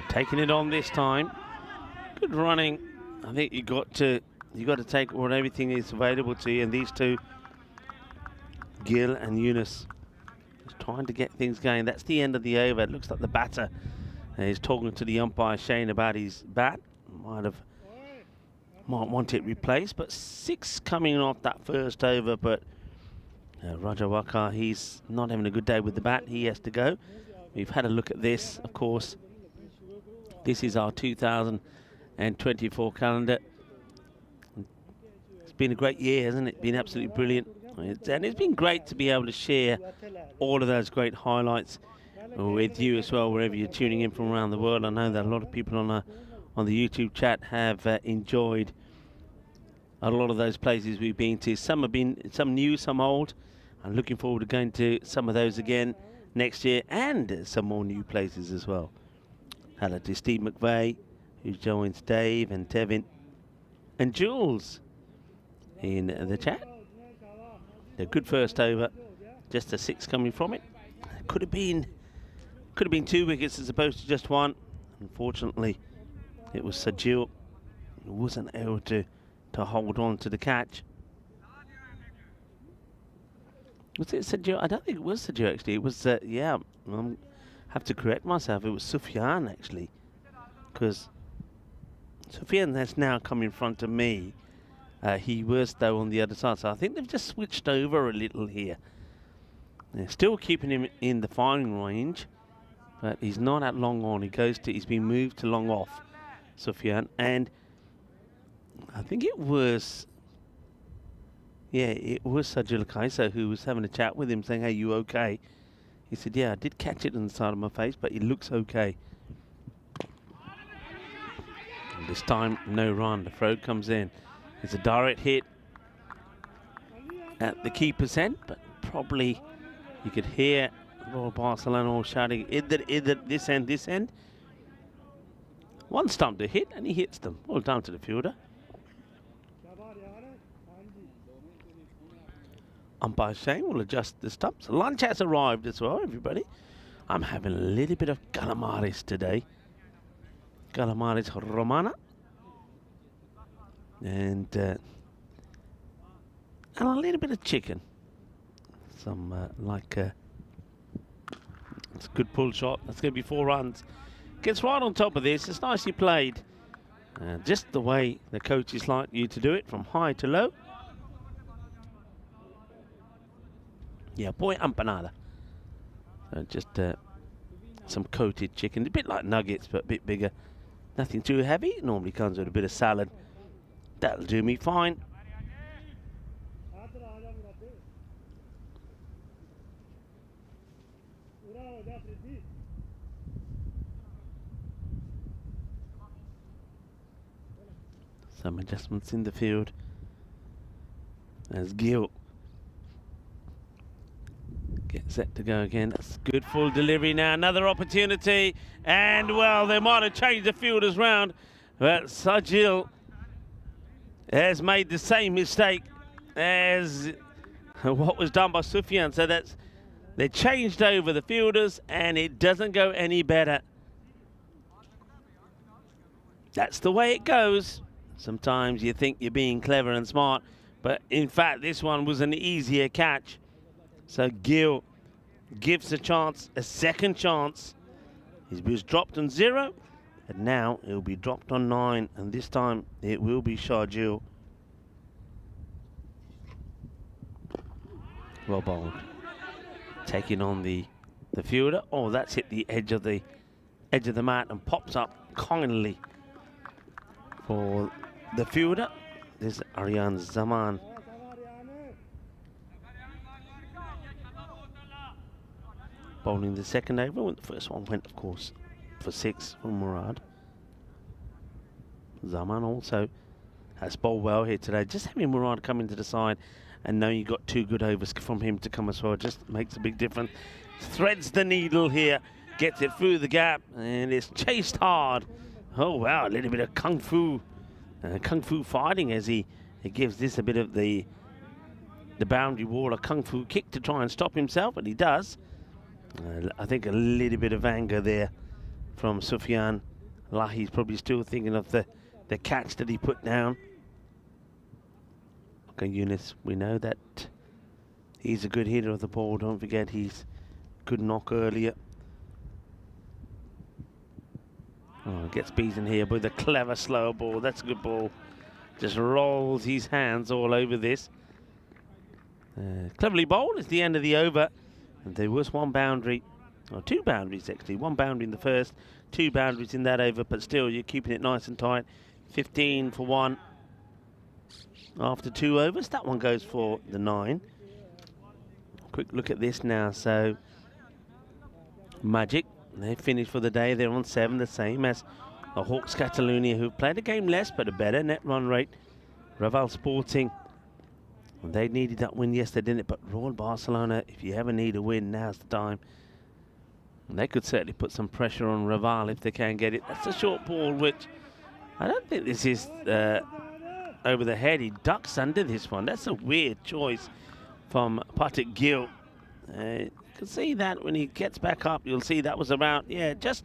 Taking it on this time. Good running. I think you got to take what everything is available to you, and these two, Gill and Yunus, just trying to get things going. That's the end of the over. It looks like the batter is talking to the umpire Shane about his bat. Might want it replaced, but 6 coming off that first over. But Raja Waka, he's not having a good day with the bat. He has to go. We've had a look at this, of course. This is our 2024 calendar. It's been a great year, hasn't it? Been absolutely brilliant. And it's been great to be able to share all of those great highlights with you as well, wherever you're tuning in from around the world. I know that a lot of people on the YouTube chat have enjoyed a lot of those places we've been to. Some have been, some new, some old. I'm looking forward to going to some of those again next year, and some more new places as well. Hello to Steve McVeigh, who joins Dave and Tevin and Jules in the chat. A good first over, just a 6 coming from it. Could have been 2 wickets as opposed to just 1. Unfortunately, it was Sajil who wasn't able to hold on to the catch. Was it Sajil? I don't think it was Sajil actually. It was yeah. Have to correct myself. It was Sufyan actually, because Sufyan has now come in front of me. He was though on the other side, so I think they've just switched over a little here. They're still keeping him in the firing range, but he's not at long on. He's been moved to long off, Sufyan, and I think it was Sajil Kaiser who was having a chat with him, saying, "Hey, you okay?" He said, "Yeah, I did catch it on the side of my face, but it looks okay." And this time, no run. The throw comes in. It's a direct hit at the keeper's end, but probably you could hear Royal Barcelona all shouting, "Idhar, this end." One stump to hit, and he hits them. Well done to the fielder. Umpire Shane will adjust the stumps. Lunch has arrived as well, everybody. I'm having a little bit of calamares today. Calamares romana. And a little bit of chicken. Some it's a good pull shot. That's going to be 4 runs. Gets right on top of this. It's nicely played. Just the way the coaches like you to do it, from high to low. Yeah, pollo empanada. Just some coated chicken, a bit like nuggets, but a bit bigger. Nothing too heavy. Normally comes with a bit of salad. That'll do me fine. Some adjustments in the field as Gil gets set to go again. That's good full delivery now. Another opportunity, and well, they might have changed the fielders round, but Sajil has made the same mistake as what was done by Sufyan. So that's, they changed over the fielders, and it doesn't go any better. That's the way it goes. Sometimes you think you're being clever and smart, but in fact this one was an easier catch. So Gil gives a chance, a second chance. He was dropped on 0, and now he'll be dropped on 9, and this time it will be Sharjil. Well bowled. Taking on the fielder. Oh, that's hit the edge of the mat and pops up kindly for the fielder. This is Aryan Zaman. Bowling the second over. The first one went, of course, for 6 from Murad. Zaman also has bowled well here today. Just having Murad come into the side and knowing you got 2 good overs from him to come as well just makes a big difference. Threads the needle here, gets it through the gap, and it's chased hard. Oh wow, a little bit of kung fu fighting as he gives this a bit of the boundary wall, a kung fu kick to try and stop himself, and he does. I think a little bit of anger there from Sufyan. Lahi's probably still thinking of the catch that he put down. Okay, Yunus, we know that he's a good hitter of the ball. Don't forget he's good knock earlier. Oh, gets beaten here with a clever slow ball. That's a good ball. Just rolls his hands all over this. Cleverly bowled. It's the end of the over. And there was one boundary, or 2 boundaries actually. 1 boundary in the first, 2 boundaries in that over, but still you're keeping it nice and tight. 15 for 1 after 2 overs. That one goes for the 9. Quick look at this now. So Magic, they finished for the day. They're on 7, the same as the Hawks Catalonia, who played a game less but a better net run rate. Raval Sporting, they needed that win yesterday, didn't it? But Royal Barcelona, if you ever need a win, now's the time. And they could certainly put some pressure on Raval if they can get it. That's a short ball, which I don't think this is over the head. He ducks under this one. That's a weird choice from Patrick Gill. You can see that when he gets back up, you'll see that was about, yeah, it's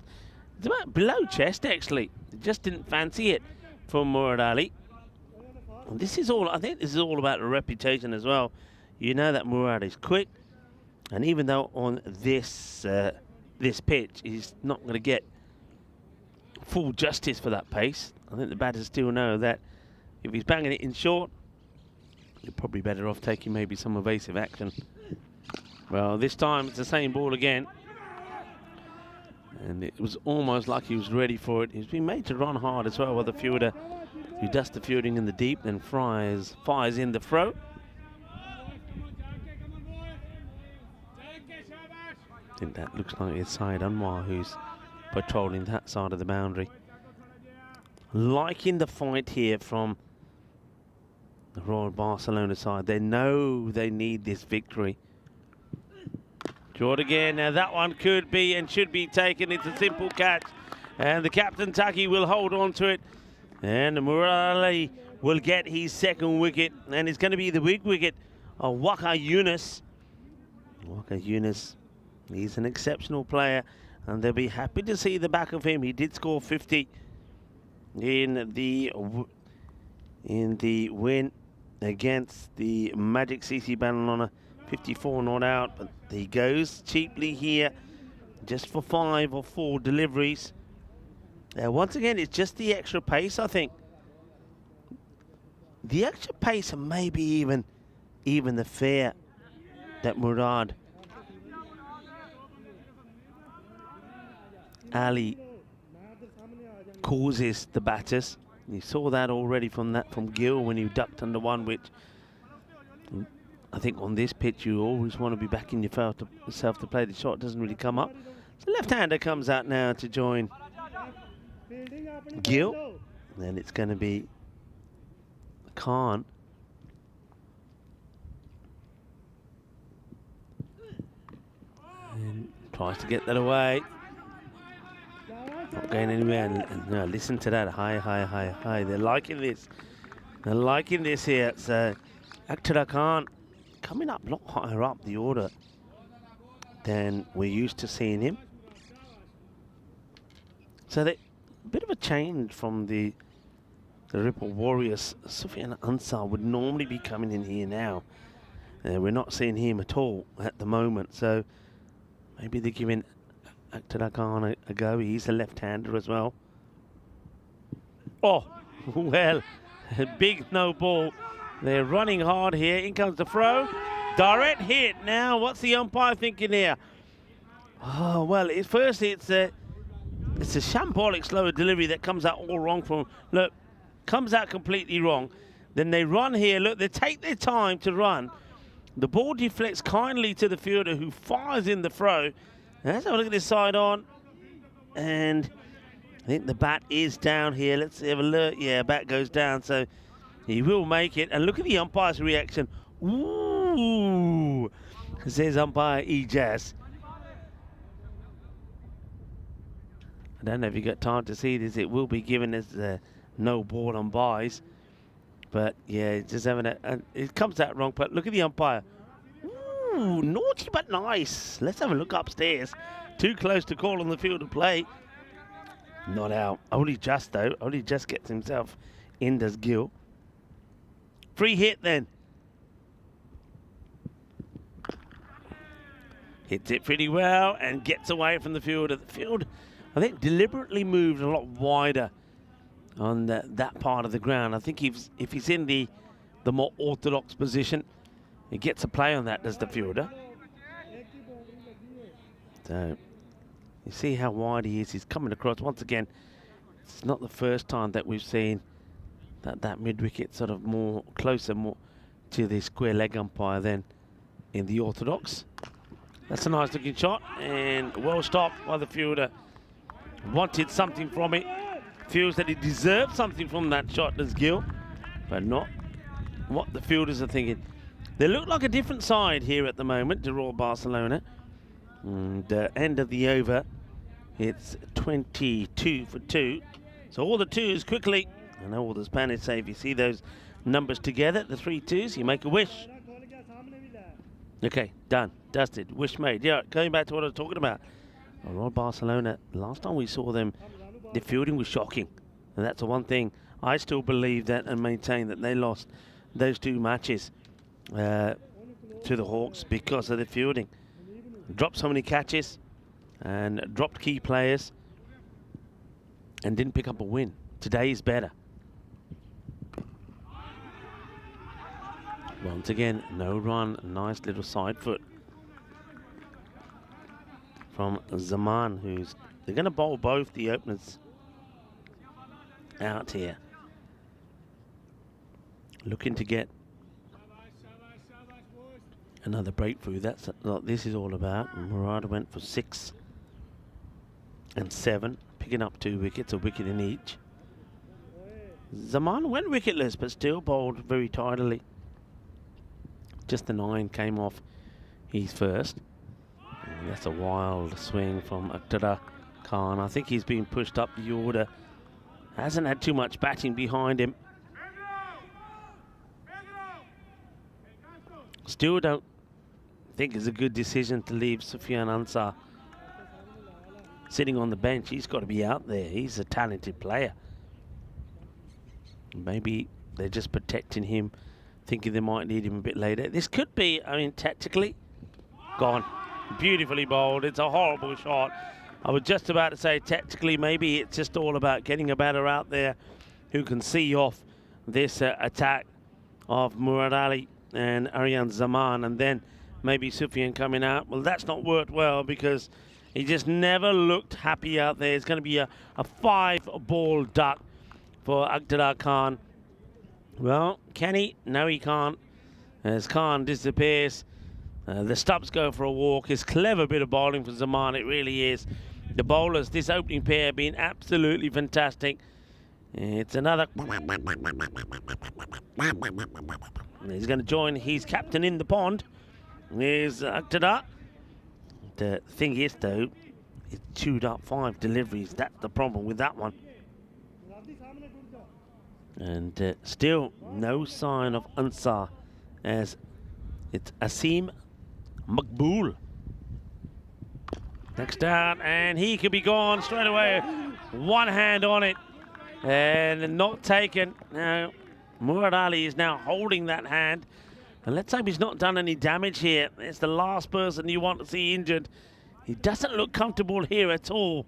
about below chest, actually. Just didn't fancy it from Murad Ali. And this is all, I think this is all about the reputation as well. You know that Murad is quick, and even though on this pitch he's not going to get full justice for that pace, I think the batters still know that if he's banging it in short, you're probably better off taking maybe some evasive action. Well, this time it's the same ball again. And it was almost like he was ready for it. He's been made to run hard as well by the fielder, who does the fielding in the deep, then fires in the throat. I think that looks like it's Syed Anwar who's patrolling that side of the boundary. Liking the fight here from the Royal Barcelona side. They know they need this victory. Short again. Now that one could be and should be taken. It's a simple catch. And the captain, Taki, will hold on to it. And Murad Ali will get his second wicket. And it's going to be the big wicket of Waqar Younis. Waqar Younis, he's an exceptional player. And they'll be happy to see the back of him. He did score 50 in the win against the Magic CC Barcelona. 54 not out, but he goes cheaply here, just for 5 or 4 deliveries. Once again, it's just the extra pace, I think. The extra pace and maybe even the fair that Murad Ali causes the batters. You saw that already from Gill when he ducked under one, which I think on this pitch you always want to be backing yourself to play. The shot doesn't really come up. So left-hander comes out now to join Gill. And it's going to be Khan. And tries to get that away. Not going anywhere. And no, listen to that. High, high, high, high. They're liking this. They're liking this here. So Akhtar Khan coming up a lot higher up the order than we're used to seeing him. So a bit of a change from the Ripple Warriors. Sufyan Ansar would normally be coming in here now. We're not seeing him at all at the moment. So maybe they're giving Akhtar Khan a go. He's a left-hander as well. Oh, well, a big no ball. They're running hard here. In comes the throw. Direct hit. Now, what's the umpire thinking here? Oh, well, it's a shambolic slower delivery that comes out all wrong from, look, comes out completely wrong. Then they run here. Look, they take their time to run. The ball deflects kindly to the fielder who fires in the throw. Let's have a look at this side on. And I think the bat is down here. Let's have a look. Yeah, bat goes down, so he will make it. And look at the umpire's reaction. Ooh, says umpire Ejaz. I don't know if you got time to see this. It will be given as no ball on buys. But yeah, just having it comes out wrong. But look at the umpire. Ooh, naughty but nice. Let's have a look upstairs. Too close to call on the field of play. Not out. Only just though. Only just gets himself in, does Gill. Free hit then. Hits it pretty well and gets away from the field. The field, I think, deliberately moved a lot wider on that part of the ground. I think if he's in the more orthodox position, he gets a play on that, does the fielder. So you see how wide he is. He's coming across once again. It's not the first time that we've seen that mid-wicket sort of more closer more to the square leg umpire than in the orthodox. That's a nice looking shot and well stopped by the fielder. Wanted something from it. Feels that he deserved something from that shot, does Gill, but not what the fielders are thinking. They look like a different side here at the moment to Royal Barcelona. And end of the over, it's 22 for 2. So all the twos quickly. I know all the Spanish say if you see those numbers together, the 3 twos, you make a wish. Okay, done, dusted, wish made. Yeah, going back to what I was talking about. Royal Barcelona, last time we saw them, the fielding was shocking. And that's the one thing I still believe that and maintain that they lost those 2 matches to the Hawks because of the fielding. Dropped so many catches and dropped key players and didn't pick up a win. Today is better. Once again, no run, nice little side foot from Zaman, they're going to bowl both the openers out here. Looking to get another breakthrough. That's what this is all about. Murad went for 6 and 7, picking up 2 wickets, a wicket in each. Zaman went wicketless, but still bowled very tidily. Just the 9 came off his first. And that's a wild swing from Akhtar Khan. I think he's been pushed up the order. Hasn't had too much batting behind him. Still don't think it's a good decision to leave Sufyan Ansar sitting on the bench. He's got to be out there. He's a talented player. Maybe they're just protecting him, thinking they might need him a bit later. This could be, I mean, tactically, gone. Beautifully bowled. It's a horrible shot. I was just about to say tactically, maybe it's just all about getting a batter out there who can see off this attack of Murad Ali and Aryan Zaman, and then maybe Sufyan coming out. Well, that's not worked well because he just never looked happy out there. It's going to be a 5-ball duck for Iqtidar Khan. Well, can he? No, he can't. As Khan disappears, the Stubbs go for a walk. It's clever bit of bowling for Zaman, it really is. The bowlers, this opening pair, have been absolutely fantastic. It's another. He's going to join his captain in the pond. Here's Iqtidar. The thing is, though, it's chewed up 5 deliveries. That's the problem with that one. And still no sign of Ansar, as it's Asim Maqbool. Next out, and he could be gone straight away. One hand on it, and not taken. Now, Murad Ali is now holding that hand. And let's hope he's not done any damage here. It's the last person you want to see injured. He doesn't look comfortable here at all.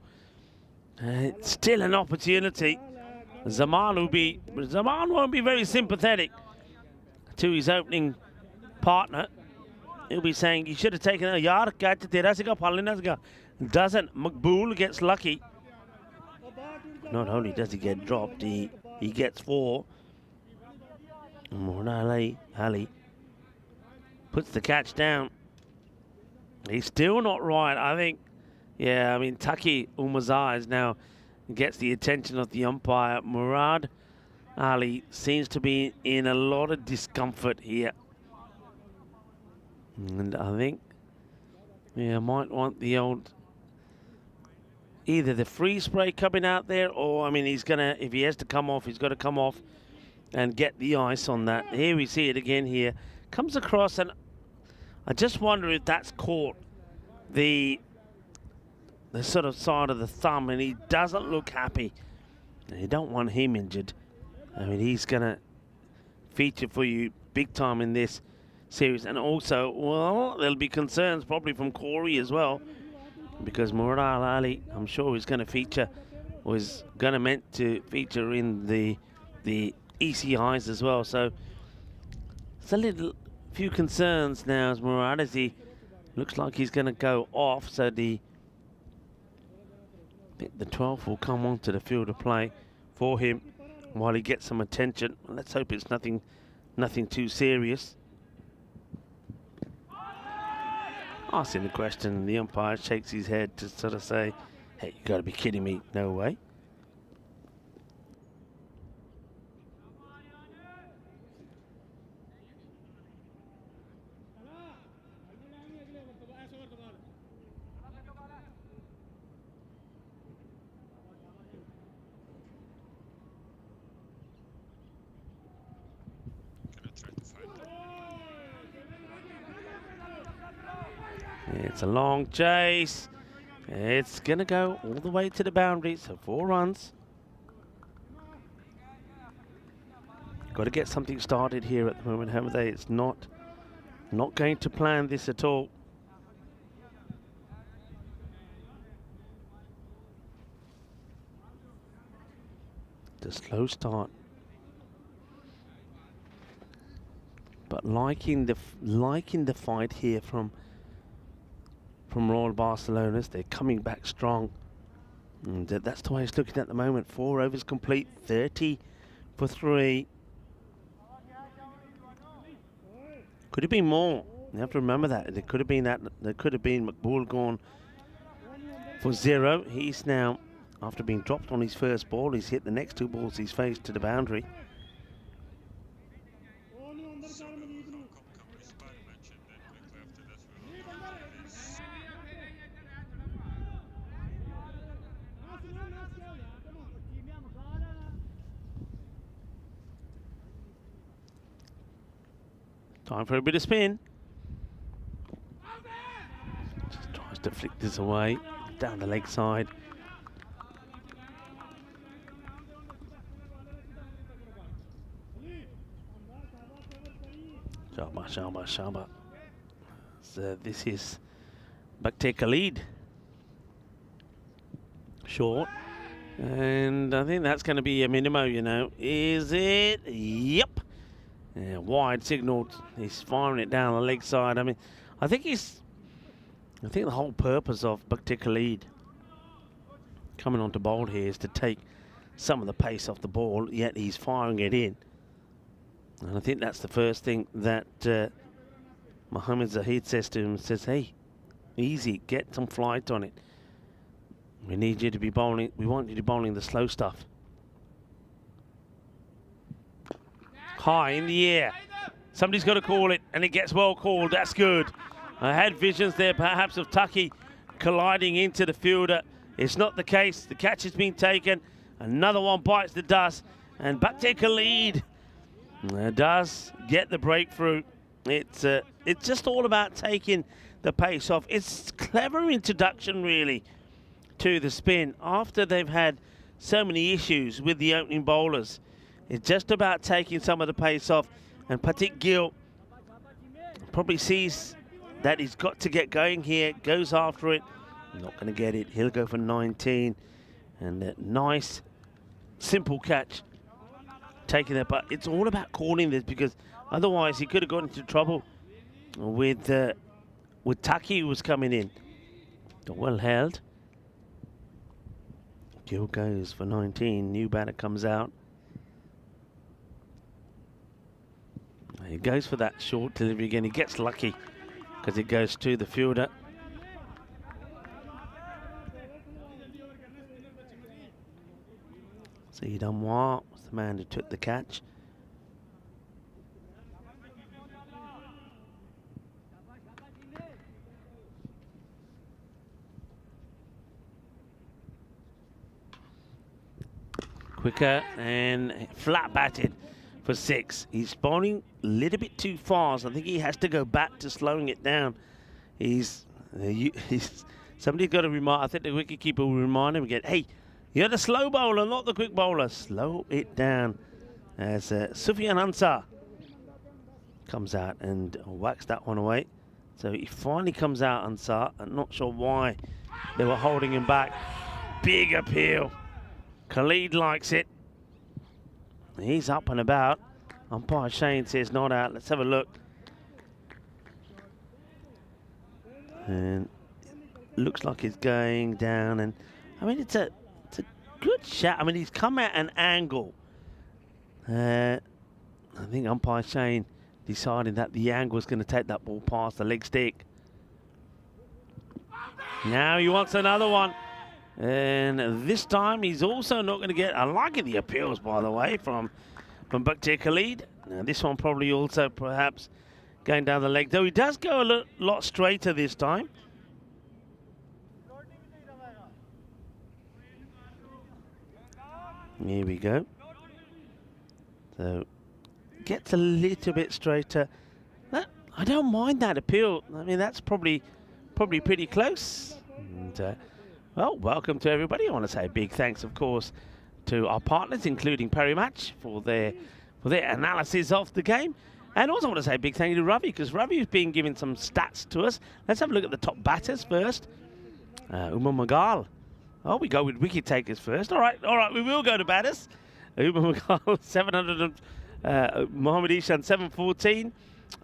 It's still an opportunity. Zaman won't be very sympathetic to his opening partner. He'll be saying, you should have taken a yard catch. Doesn't. Maqbool gets lucky. Not only does he get dropped, he gets 4. Murad Ali puts the catch down. He's still not right, I think. Yeah, I mean, Taki Umazar now gets the attention of the umpire. Murad Ali seems to be in a lot of discomfort here. And I think, yeah, might want the old, either the free spray coming out there, or, I mean, he's going to, if he has to come off, he's got to come off and get the ice on that. Here we see it again here. Comes across, and I just wonder if that's caught the sort of side of the thumb, and he doesn't look happy. And you don't want him injured. I mean, he's going to feature for you big time in this series. And also, well, there'll be concerns probably from Corey as well, because Murad Ali, I'm sure, is going to feature, was going to meant to feature in the ECIs as well. So it's a few concerns now as Murad, as he looks like he's going to go off. So the 12th will come onto the field of play for him while he gets some attention. Let's hope it's nothing too serious. Asking the question, the umpire shakes his head to sort of say, hey, you got to be kidding me, no way. It's a long chase. It's going to go all the way to the boundary, so 4 runs. Got to get something started here at the moment, haven't they? It's not going to plan this at all. The slow start. But liking the fight here from Royal Barcelona's. They're coming back strong. And that's the way it's looking at the moment. 4 overs complete, 30 for 3. Could have been more. You have to remember that. There could have been Maqbool gone for 0. He's now, after being dropped on his first ball, he's hit the next 2 balls he's faced to the boundary. Time for a bit of spin. Just tries to flick this away down the leg side. Shaba. So this is Bakhtir Khalid. Short. And I think that's going to be a minimo, you know. Is it? Yep. Yeah, wide signal. He's firing it down the leg side. I mean, I think the whole purpose of Bakti Khalid coming onto bowl here is to take some of the pace off the ball, yet he's firing it in. And I think that's the first thing that Mohammed Zahid says to him, says, hey, easy, get some flight on it. We need you to be bowling, we want you to be bowling the slow stuff. High in the air. Somebody's got to call it, and it gets well called. That's good. I had visions there perhaps of Tucky colliding into the fielder. It's not the case. The catch has been taken. Another one bites the dust, and Bakti Khalid does get the breakthrough. It's just all about taking the pace off. It's clever introduction, really, to the spin after they've had so many issues with the opening bowlers. It's just about taking some of the pace off, and Patik Gill probably sees that he's got to get going here, goes after it. Not going to get it. He'll go for 19, and a nice, simple catch. Taking that, but it's all about calling this, because otherwise he could have got into trouble with Taki, who was coming in. Well held. Gill goes for 19. New batter comes out. He goes for that short delivery again. He gets lucky because it goes to the fielder. Saeed Anwar was the man who took the catch. Quicker and flat batted for 6. He's bowling a little bit too fast. I think he has to go back to slowing it down. He's somebody's got to remind. I think the wicketkeeper will remind him again. Hey, you're the slow bowler, not the quick bowler. Slow it down. As Sufyan Ansar comes out and whacks that one away. So he finally comes out, Ansar. I'm not sure why they were holding him back. Big appeal. Khalid likes it. He's up and about. Umpire Shane says not out. Let's have a look. And looks like he's going down. And I mean, it's a good shot. I mean, he's come at an angle. I think Umpire Shane decided that the angle was going to take that ball past the leg stick. Now he wants another one. And this time he's also not going to get. I like the appeals, by the way, from Bakti Khalid. Now this one probably also perhaps going down the leg, though he does go a lot straighter this time. Here we go. So gets a little bit straighter. I don't mind that appeal. I mean, that's probably pretty close. And, well, welcome to everybody. I want to say a big thanks, of course, to our partners, including Parimatch, for their analysis of the game. And also I want to say a big thank you to Ravi, because Ravi has been giving some stats to us. Let's have a look at the top batters first. Umar Magal. Oh, we go with wicket takers first. All right, we will go to batters. Umar Magal, 700, Mohammad Ishan, 714.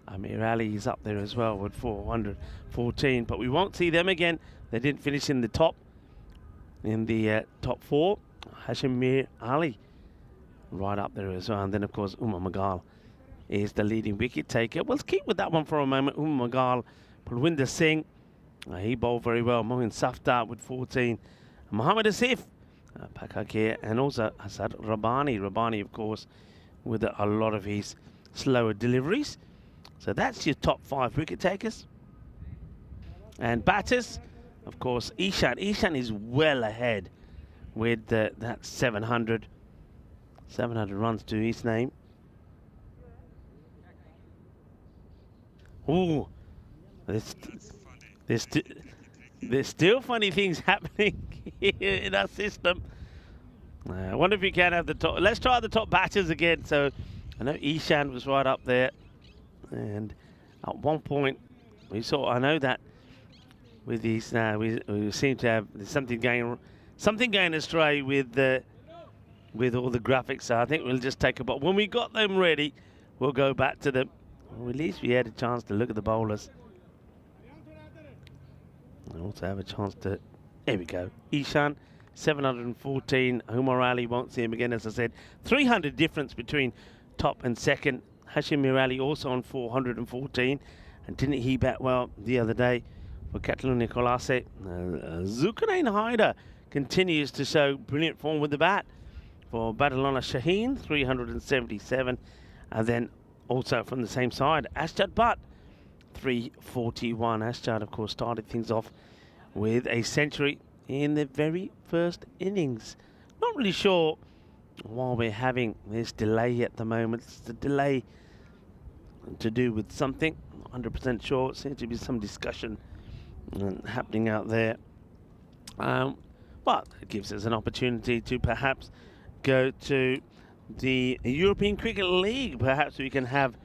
Amir Ali is up there as well with 414, but we won't see them again. They didn't finish in the top 4. Hashim Mir Ali right up there as well. And then, of course, Umar Magal is the leading wicket taker. We'll keep with that one for a moment. Umar Magal, Palwinder Singh, he bowled very well. Mohin Safdar with 14. Mohammad Asif, Pakakir, and also Asad Rabbani. Rabbani, of course, with a lot of his slower deliveries. So that's your top 5 wicket takers. And batters, of course, Ishan. Ishan is well ahead with that 700 runs to his name. Ooh, there's still funny things happening here in our system. I wonder if we can have the top. Let's try the top batters again. So I know Ishan was right up there, and at one point we saw. I know that with these, we seem to have something going astray with all the graphics. So I think we'll just take a. But when we got them ready, we'll go back to them. Well, at least we had a chance to look at the bowlers. And also have a chance to, there we go. Ishan, 714. Umar Ali, won't see him again, as I said. 300 difference between top and second. Hashim Mirali also on 414. And didn't he bat well the other day for Catalunya Colase? Zulkarnain Haider continues to show brilliant form with the bat for Badalona Shaheen, 377. And then also from the same side, Asjad Butt, 341. Asjad, of course, started things off with a century in the very first innings. Not really sure why we're having this delay at the moment. It's the delay to do with something. Not 100% sure. It seems to be some discussion happening out there. But it gives us an opportunity to perhaps go to the European Cricket League. Perhaps we can have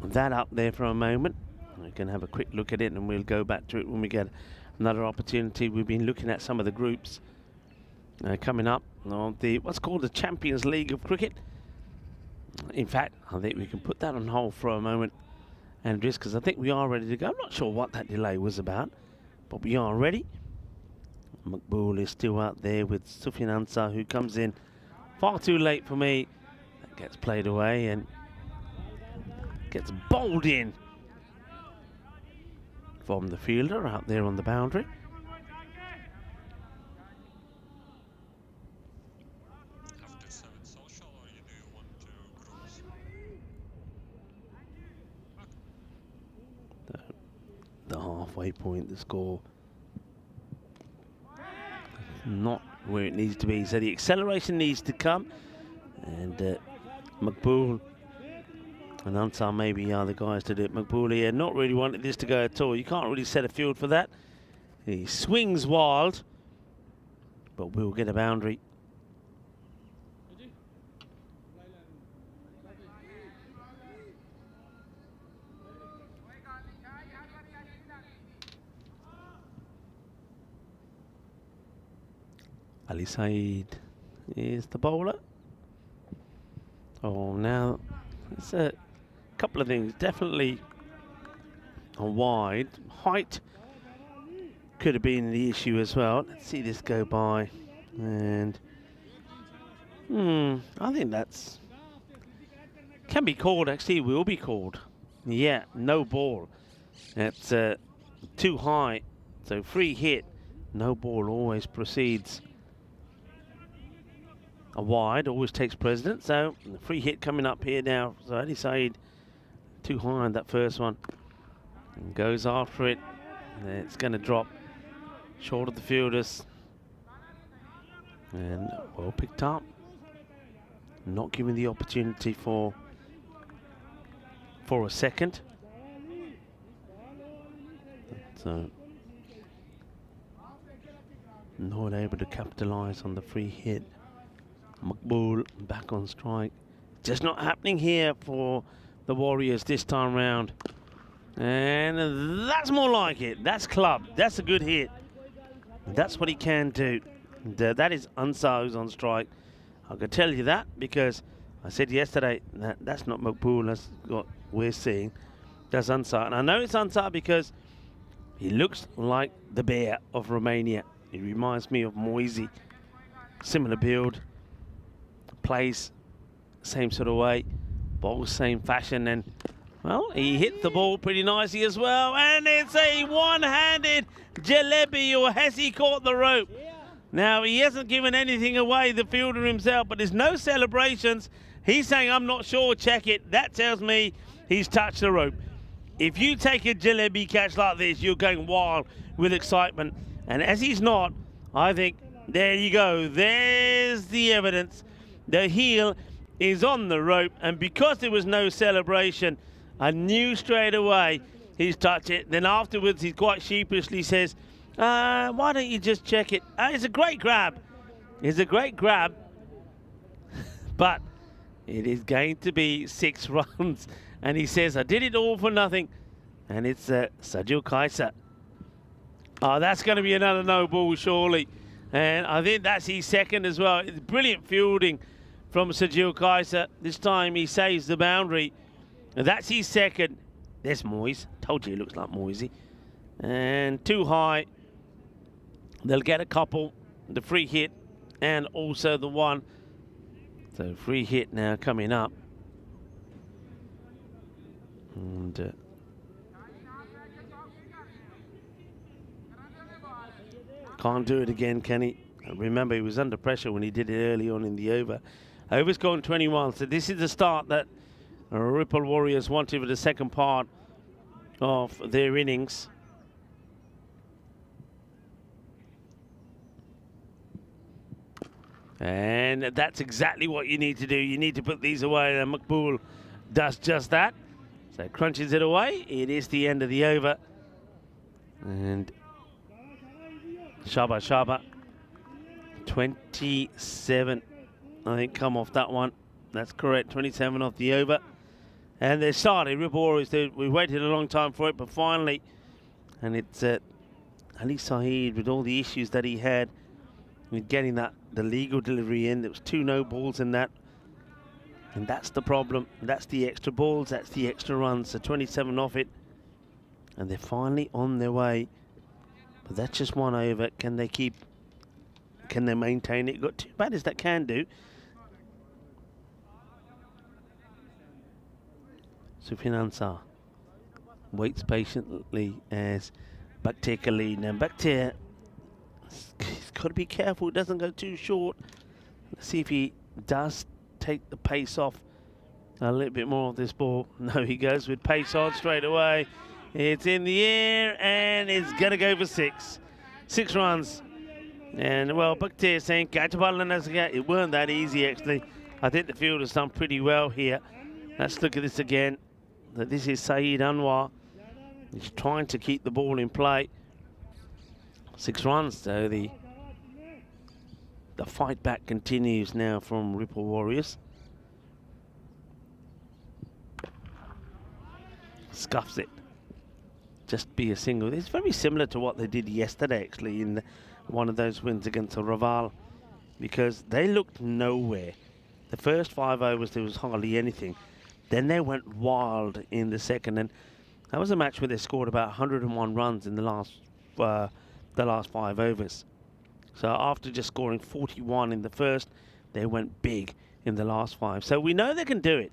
that up there for a moment. We can have a quick look at it, and we'll go back to it when we get another opportunity. We've been looking at some of the groups coming up on the what's called the Champions League of Cricket. In fact, I think we can put that on hold for a moment, Andres, because I think we are ready to go. I'm not sure what that delay was about, but we are ready. Maqbool is still out there with Sufyan Ansar, who comes in far too late for me. That gets played away and gets bowled in from the fielder out there on the boundary. The halfway point, the score not where it needs to be, so the acceleration needs to come, and Maqbool and Ansar maybe are the guys to do it. Maqbool here not really wanted this to go at all. You can't really set a field for that. He swings wild, but we'll get a boundary. Ali Saeed is the bowler. Oh, now it's a couple of things. Definitely a wide. Height could have been the issue as well. Let's see this go by. And I think that's can be called, actually will be called. Yeah, no ball. It's too high. So free hit. No ball always proceeds. A wide always takes precedence, so the free hit coming up here now. So Ali Saeed too high on that first one and goes after it. It's going to drop short of the fielders, and well picked up, not given the opportunity for a second. So not able to capitalize on the free hit. Maqbool back on strike. Just not happening here for the Warriors this time round. And that's more like it. That's club. That's a good hit. That's what he can do. And, that is Ansar who's on strike. I can tell you that because I said yesterday that that's not Maqbool. That's what we're seeing. That's Ansar. And I know it's Ansar because he looks like the bear of Romania. He reminds me of Moise. Similar build. Plays same sort of way, bowls same fashion, and well, he hit the ball pretty nicely as well, and it's a one-handed jalebi, or has he caught the rope? Now, he hasn't given anything away, the fielder himself, but there's no celebrations. He's saying, I'm not sure, check it. That tells me he's touched the rope. If you take a jalebi catch like this, you're going wild with excitement, and as he's not, I think, there you go, there's the evidence. The heel is on the rope, and because there was no celebration, I knew straight away he's touched it. Then afterwards, he quite sheepishly says, why don't you just check it? It's a great grab. It's a great grab, but it is going to be 6 runs. And he says, I did it all for nothing. And it's Sajil Kaisa. Oh, that's going to be another no ball, surely. And I think that's his second as well. It's brilliant fielding from Sajil Kaisa. This time he saves the boundary. And that's his second. There's Moise. Told you he looks like Moise. and too high. They'll get a couple, the free hit and also the one. So free hit now coming up. And can't do it again, can he? Remember, he was under pressure when he did it early on in the over. Over's gone 21, so this is the start that Ripple Warriors wanted for the second part of their innings. And that's exactly what you need to do. You need to put these away, and Makbul does just that. So crunches it away. It is the end of the over. And Shaba, 27, I think, come off that one. That's correct, 27 off the over. And they started, Ripple Warriors, we waited a long time for it, but finally, and it's Ali Saeed with all the issues that he had with getting the legal delivery in. There was 2 no balls in that. And that's the problem. That's the extra balls, that's the extra runs. So 27 off it. And they're finally on their way. But that's just one over. Can they maintain it? Got 2 batters that can do. Sufyan Ansar waits patiently as Bakhtir Khalid. Now Bakhtir, he's got to be careful it doesn't go too short. Let's see if he does take the pace off a little bit more of this ball. No, he goes with pace on straight away. It's in the air and it's going to go for 6. 6 runs. And well, Bakhtir saying, it weren't that easy actually. I think the field has done pretty well here. Let's look at this again. This is Saeed Anwar. He's trying to keep the ball in play. 6 runs, so the fight back continues now from Ripple Warriors. Scuffs it. Just be a single. It's very similar to what they did yesterday, actually, in one of those wins against the Raval, because they looked nowhere. The first 5 overs, there was hardly anything. Then they went wild in the second, and that was a match where they scored about 101 runs in the last 5 overs. So after just scoring 41 in the first, they went big in the last 5. So we know they can do it.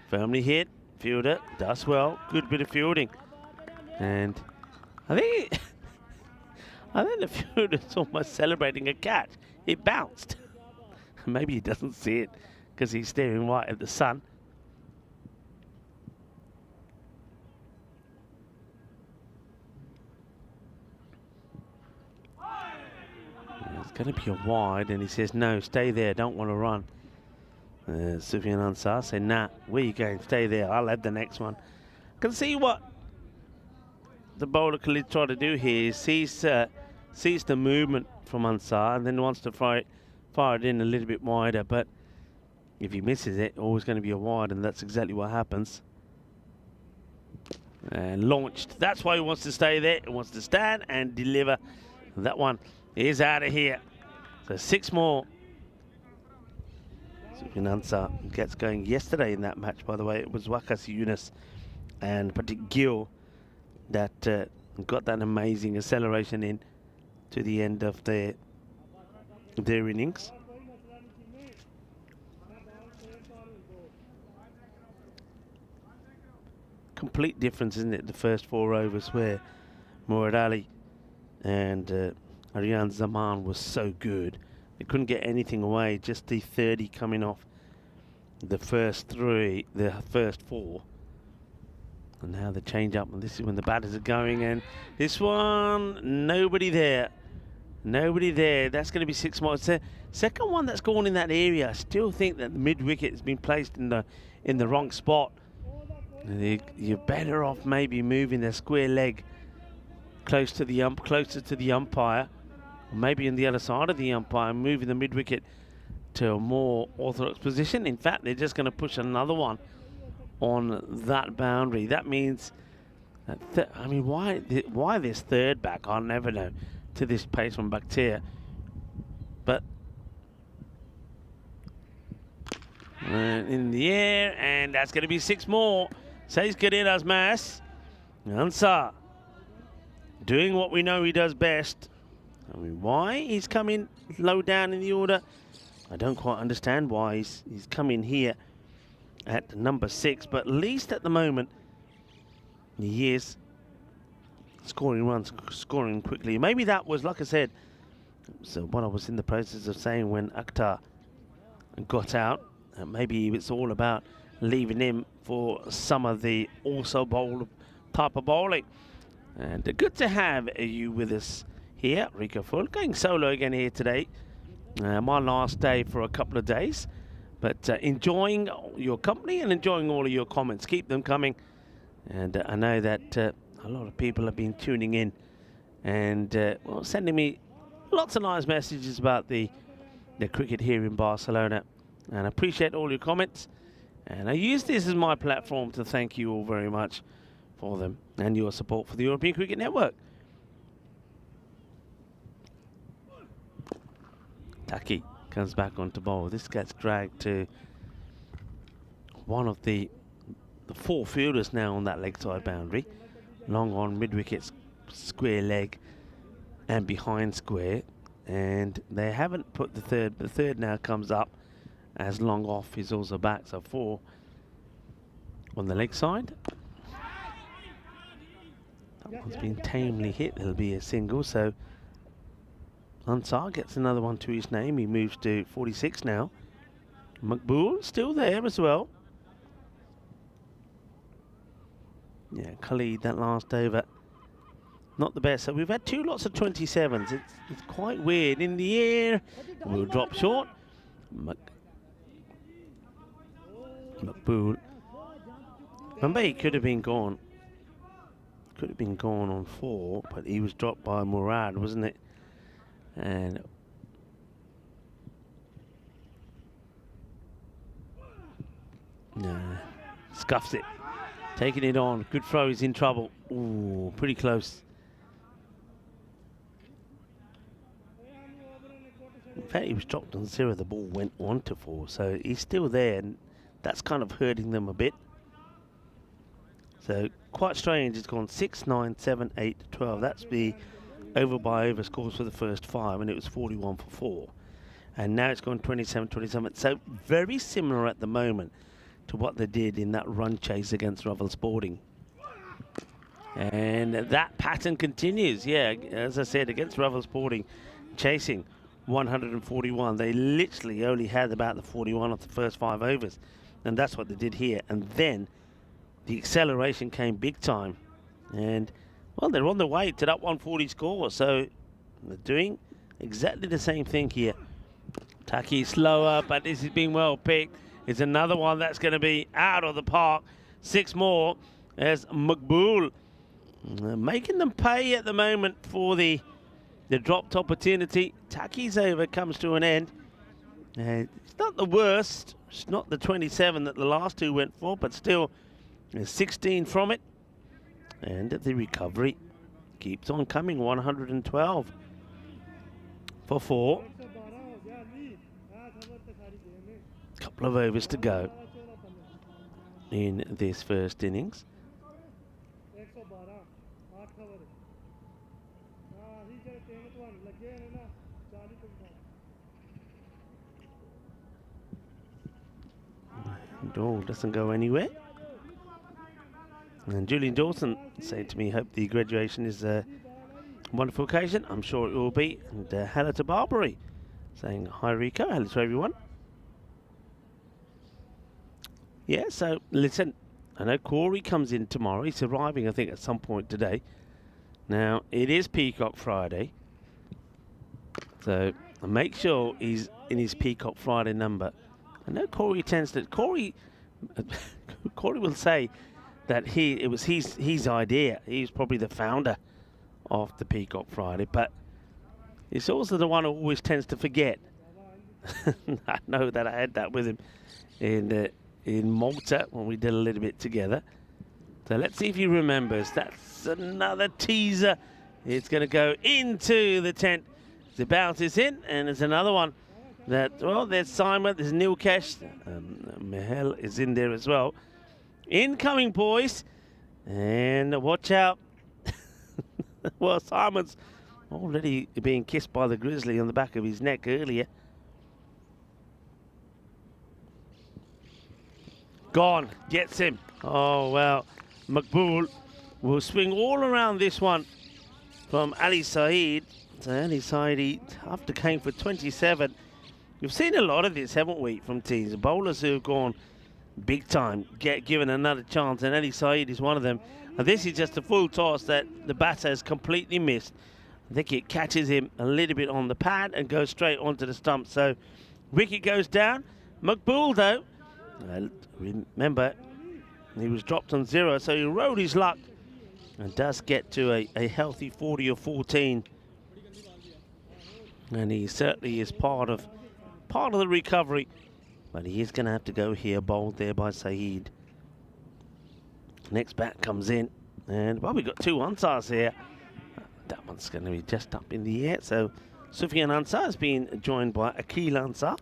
Firmly hit, fielder does well, good bit of fielding, and I think the fielder's almost celebrating a catch. It bounced. Maybe he doesn't see it because he's staring right at the sun. It's going to be a wide, and he says, no, stay there, don't want to run. Sufyan Ansar said, nah, where you going? Stay there, I'll have the next one. Can see what the bowler Khalid tried to do here is sees the movement from Ansar and then wants to fire it in a little bit wider, but if he misses it, always going to be a wide, and that's exactly what happens. And launched. That's why he wants to stay there. He wants to stand and deliver. That one is out of here. So 6 more. Sufyan Ansar gets going yesterday in that match, by the way. It was Waqas Yunus and Pratik Gill that got that amazing acceleration in to the end of their innings. Complete difference, isn't it? The first 4 overs where Murad Ali and Aryan Zaman was so good. They couldn't get anything away, just the 30 coming off the first 3, the first 4. And now the change up, and this is when the batters are going, and this one, nobody there. Nobody there. That's going to be 6 more. It's the second one that's gone in that area. I still think that the mid-wicket has been placed in the wrong spot. You're better off maybe moving the square leg closer to the umpire, or maybe on the other side of the umpire, moving the mid-wicket to a more orthodox position. In fact, they're just going to push another one on that boundary. That means, I mean, why this third back? I'll never know, to this pace from Bakhtir. But in the air, and that's going to be 6 more. Says Kadir Azmas. Ansar doing what we know he does best. I mean, why he's coming low down in the order, I don't quite understand why he's coming here at number 6, but at least at the moment he is scoring runs, scoring quickly. Maybe that was, like I said, so what I was in the process of saying when Akhtar got out, maybe it's all about leaving him for some of the also bowl type of bowling. And good to have you with us here, Rico Full, going solo again here today. My last day for a couple of days, but enjoying your company and enjoying all of your comments. Keep them coming. And I know that a lot of people have been tuning in and well, sending me lots of nice messages about the cricket here in Barcelona. And I appreciate all your comments. And I use this as my platform to thank you all very much for them and your support for the European Cricket Network. Taki comes back onto bowl. This gets dragged to one of the 4 fielders now on that leg side boundary. Long on, mid-wicket, square leg and behind square. And they haven't put the third. The third now comes up as long off is also back. So 4 on the leg side. That one's been tamely hit. It'll be a single. So Ansar gets another one to his name. He moves to 46 now. Makbul still there as well. Yeah, Khalid, that last over, not the best. So we've had 2 lots of 27s. It's quite weird. In the air, we'll drop short. Makbul. Remember, he could have been gone. Could have been gone on 4, but he was dropped by Murad, wasn't it? And scuffs it, taking it on. Good throw, he's in trouble. Ooh, pretty close. In fact, he was dropped on 0. The ball went on to 4, so he's still there, and that's kind of hurting them a bit. So quite strange. It's gone 6, 9, 7, 8, 12. That's the over by over scores for the first 5, and it was 41 for 4. And now it's gone 27, 27. So very similar at the moment to what they did in that run chase against Raval Sporting. And that pattern continues. Yeah, as I said, against Raval Sporting, chasing 141. They literally only had about the 41 of the first 5 overs. And that's what they did here. And then the acceleration came big time. And well, they're on the way to that 140 score, so they're doing exactly the same thing here. Taki slower, but this is being well picked. It's another one that's going to be out of the park. 6 more as Makbul making them pay at the moment for the dropped opportunity. Taki's over comes to an end. It's not the worst. It's not the 27 that the last 2 went for, but still there's 16 from it. And the recovery keeps on coming. 112 for 4. Couple of overs to go in this first innings. Doyle doesn't go anywhere. And Julian Dawson said to me, hope the graduation is a wonderful occasion. I'm sure it will be. And hello to Barbary, saying hi Rico, hello to everyone. Yeah, so listen, I know Corey comes in tomorrow. He's arriving, I think, at some point today. Now, it is Peacock Friday. So make sure he's in his Peacock Friday number. I know Corey tends to... Corey will say that it was his idea. He's probably the founder of the Peacock Friday, but he's also the one who always tends to forget. I know that I had that with him in Malta when we did a little bit together. So let's see if he remembers. That's another teaser. It's going to go into the tent. The bounce is in, and there's another one. Well, there's Simon, there's Nilkesh, Mihal is in there as well. Incoming, boys. And watch out. Well, Simon's already being kissed by the grizzly on the back of his neck earlier. Gone, gets him. Oh, well, Maqbool will swing all around this one from Ali Saeed. So Ali Saeed, after going for 27, we've seen a lot of this, haven't we, from teams. Bowlers who have gone big time, get given another chance, and Ali Saeed is one of them. And this is just a full toss that the batter has completely missed. I think it catches him a little bit on the pad and goes straight onto the stump. So wicket goes down. Maqbool, though, remember, he was dropped on 0, so he rode his luck and does get to a healthy 40 or 14. And he certainly is part of the recovery. But he is going to have to go here, bowled there by Saeed. Next bat comes in. And, well, we've got 2 Ansars here. That one's going to be just up in the air. So Sufyan Ansar has been joined by Akil Ansar.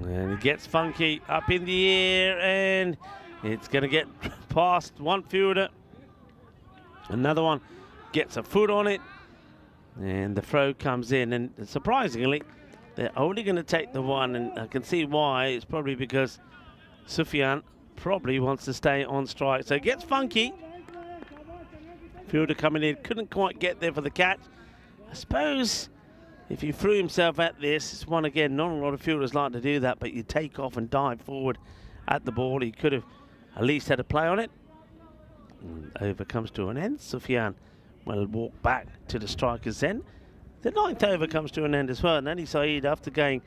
And he gets funky up in the air, and it's going to get past one fielder. Another one gets a foot on it, and the throw comes in. And surprisingly, they're only going to take the one, and I can see why. It's probably because Sufyan probably wants to stay on strike. So it gets funky. Fielder coming in, couldn't quite get there for the catch. I suppose if he threw himself at this, it's one again, not a lot of fielders like to do that, but you take off and dive forward at the ball. He could have at least had a play on it. And over comes to an end. Sufyan will walk back to the striker's end. The 9th over comes to an end as well. And Ali Saeed, after going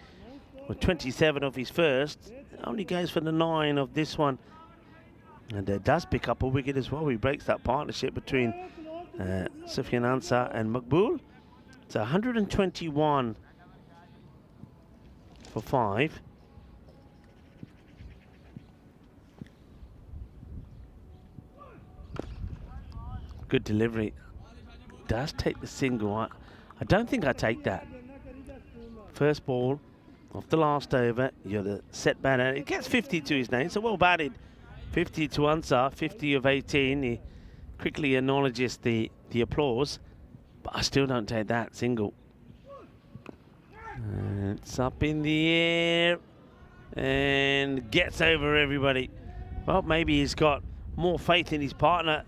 with 27 of his first, only goes for the 9 of this one. And does pick up a wicket as well. He breaks that partnership between Sufyan Ansar and Maqbool. It's 121 for 5. Good delivery. Does take the single. I don't think I take that. First ball off the last over. You're the set batter. It gets 50 to his name, so well batted. 50 to Ansar, 50 of 18. He quickly acknowledges the applause. But I still don't take that single. It's up in the air and gets over everybody. Well, maybe he's got more faith in his partner,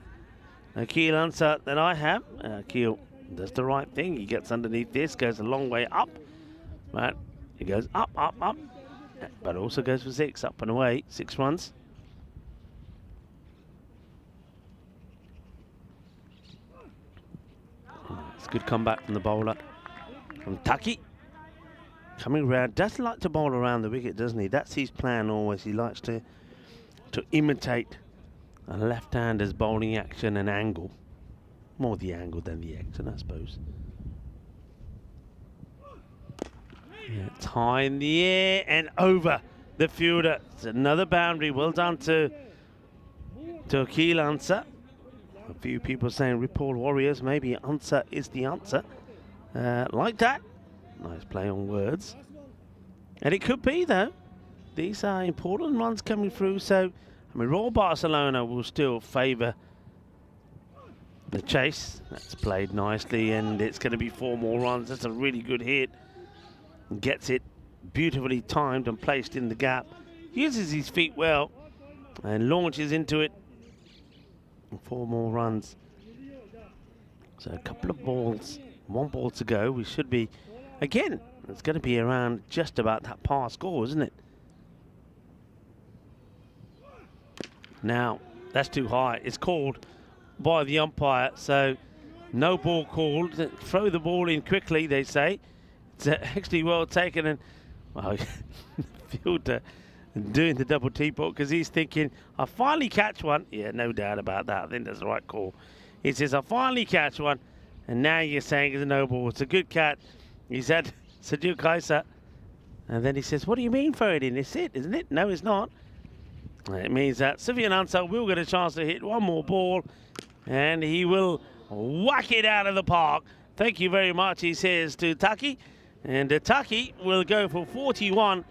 Akil Ansar, than I have. Akil does the right thing. He gets underneath this, goes a long way up. But he goes up, up, up. But also goes for 6, up and away, 6 runs. It's a good comeback from the bowler, from Taki. Coming around, does like to bowl around the wicket, doesn't he? That's his plan always. He likes to imitate a left-hander's bowling action and angle. More the angle than the action, I suppose. Yeah, it's high in the air and over the fielder. It's another boundary. Well done to Akil Ansar. A few people saying Ripple Warriors, maybe Ansar is the answer. Like that. Nice play on words. And it could be, though. These are important runs coming through, so I mean, Royal Barcelona will still favour the chase. That's played nicely, and it's going to be 4 more runs. That's a really good hit. Gets it beautifully timed and placed in the gap. Uses his feet well and launches into it. 4 more runs. So a couple of balls, 1 ball to go. We should be, again, it's going to be around just about that par score, isn't it? Now, that's too high. It's called by the umpire, so no ball called. Throw the ball in quickly, they say. It's actually well taken, and well, fielder doing the double teapot because he's thinking, I finally catch one. Yeah, no doubt about that. I think that's the right call. He says, I finally catch one, and now you're saying it's a no ball. It's a good catch. He said, Sadir Kaisa. And then he says, what do you mean throw it in? It's it, isn't it? No, it's not. It means that Sufyan Ansar will get a chance to hit one more ball, and he will whack it out of the park. Thank you very much, he says to Taki. And Taki will go for 41.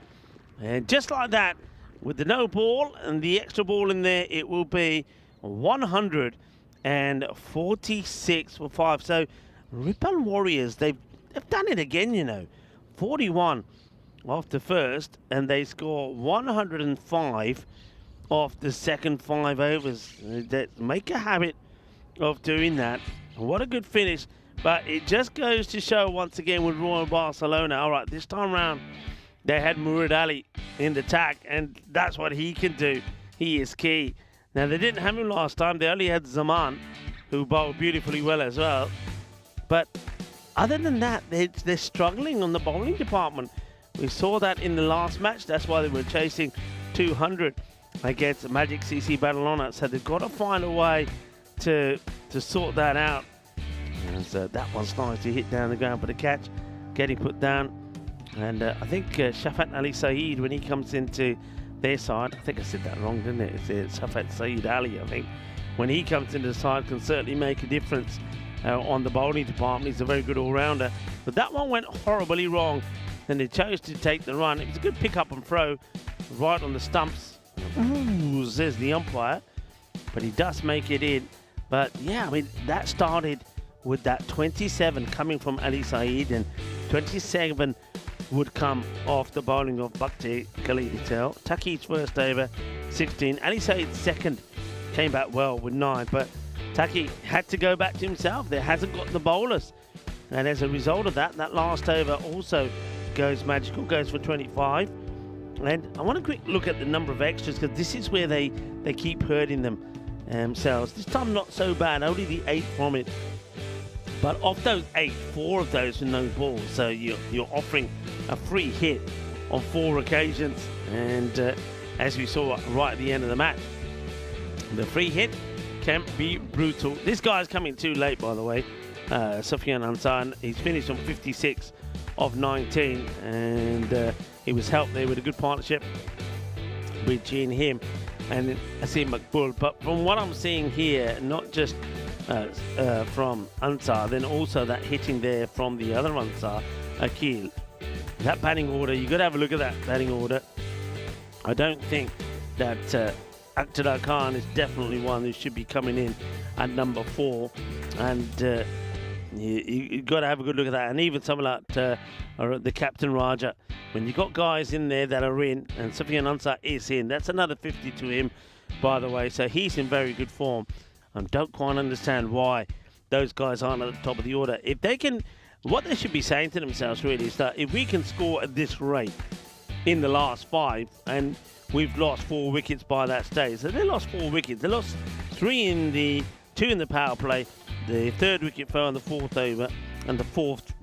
And just like that, with the no ball and the extra ball in there, it will be 146 for 5. So Ripple Warriors, they've done it again, you know. 41 off the first, and they score 105 off the second 5 overs. They make a habit of doing that. What a good finish. But it just goes to show once again with Royal Barcelona. All right, this time round, they had Murad Ali in the attack, and that's what he can do. He is key. Now, they didn't have him last time. They only had Zaman, who bowled beautifully well as well. But other than that, they're struggling on the bowling department. We saw that in the last match. That's why they were chasing 200 against Magic CC Barcelona. So they've got to find a way to sort that out. And so that one's nice to hit down the ground for the catch, getting put down. And I think Shafat Ali Saeed, when he comes into their side, I think I said that wrong, didn't it? It's Shafat Saeed Ali, I think. When he comes into the side, can certainly make a difference on the bowling department. He's a very good all-rounder. But that one went horribly wrong. And they chose to take the run. It was a good pick-up and throw right on the stumps. Ooh, says the umpire. But he does make it in. But, yeah, I mean, that started with that 27 coming from Ali Saeed, and 27 would come off the bowling of Bhakti Khalid. Taki's first over, 16. Ali Saeed's second came back well with 9, but Taki had to go back to himself. There hasn't got the bowlers. And as a result of that, that last over also goes magical, goes for 25. And I want a quick look at the number of extras, because this is where they keep hurting themselves. This time not so bad, only the 8 from it. But of those 8, 4 of those with no balls. So you're offering a free hit on 4 occasions. And as we saw right at the end of the match, the free hit can be brutal. This guy's coming too late, by the way. Sufyan Ansar, he's finished on 56 of 19. And he was helped there with a good partnership between him and Asim Makbul. But from what I'm seeing here, not just from Ansar, then also that hitting there from the other Ansar, Akil. That batting order, you've got to have a look at that batting order. I don't think that Akhtar Khan is definitely one who should be coming in at number 4. And you've got to have a good look at that. And even someone like the Captain Raja, when you've got guys in there that are in, and Sufyan Ansar is in, that's another 50 to him, by the way. So he's in very good form. I don't quite understand why those guys aren't at the top of the order. If they can, what they should be saying to themselves really is that if we can score at this rate in the last 5, and we've lost 4 wickets by that stage. So they lost 4 wickets. They lost 2 in the power play. The 3rd wicket fell in the 4th over, and the 4th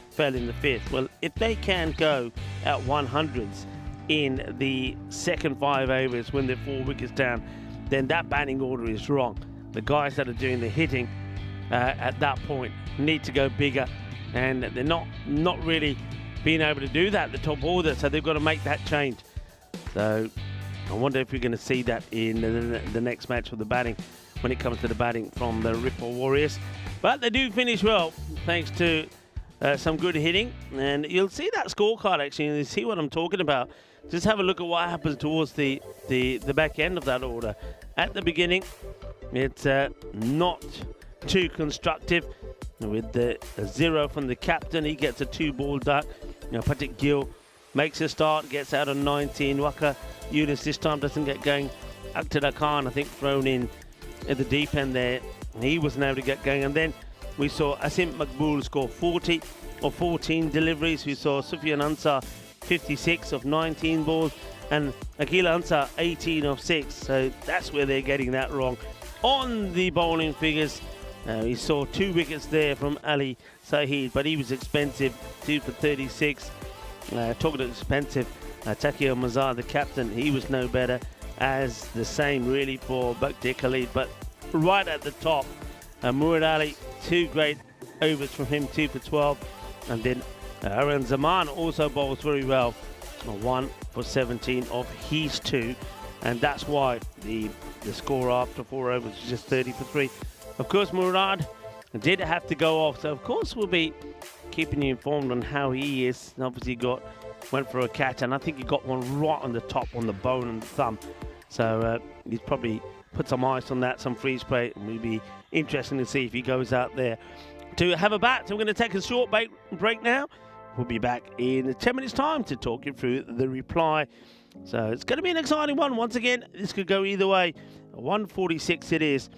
fell in the 5th. Well, if they can go at 100s in the second 5 overs when they're 4 wickets down, then that batting order is wrong. The guys that are doing the hitting at that point need to go bigger, and they're not really being able to do that at the top order, so they've got to make that change. So I wonder if we're going to see that in the next match with the batting, when it comes to the batting from the Ripple Warriors. But they do finish well, thanks to some good hitting, and you'll see that scorecard actually, and you see what I'm talking about. Just have a look at what happens towards the back end of that order. At the beginning, it's not too constructive. With the 0 from the captain, he gets a 2-ball duck. Patrick Gill makes a start, gets out on 19. Waka Yunus this time doesn't get going. Akhtar Khan, I think, thrown in at the deep end there. He wasn't able to get going. And then we saw Asim Makbul score 40 of 14 deliveries. We saw Sufyan Ansar 56 of 19 balls. And Akil Ansar 18 of 6. So that's where they're getting that wrong. On the bowling figures, we saw 2 wickets there from Ali Saeed, but he was expensive, 2 for 36. Talking of expensive, Takir Mazar, the captain, he was no better, as the same really for Bhakti Khalid. But right at the top, Murad Ali, 2 great overs from him, 2 for 12. And then Aaron Zaman also bowls very well, 1 for 17 of his 2. and that's why the score after 4 overs was just 30 for 3. Of course, Murad did have to go off, so of course we'll be keeping you informed on how he is. And obviously went for a catch, and I think he got one right on the top, on the bone and the thumb. So he's probably put some ice on that, some freeze spray, and we'll be interesting to see if he goes out there to have a bat. So we're going to take a short break now. We'll be back in 10 minutes' time to talk you through the reply. So it's going to be an exciting one. Once again, this could go either way. 146 it is.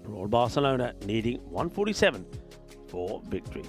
Royal Barcelona needing 147 for victory.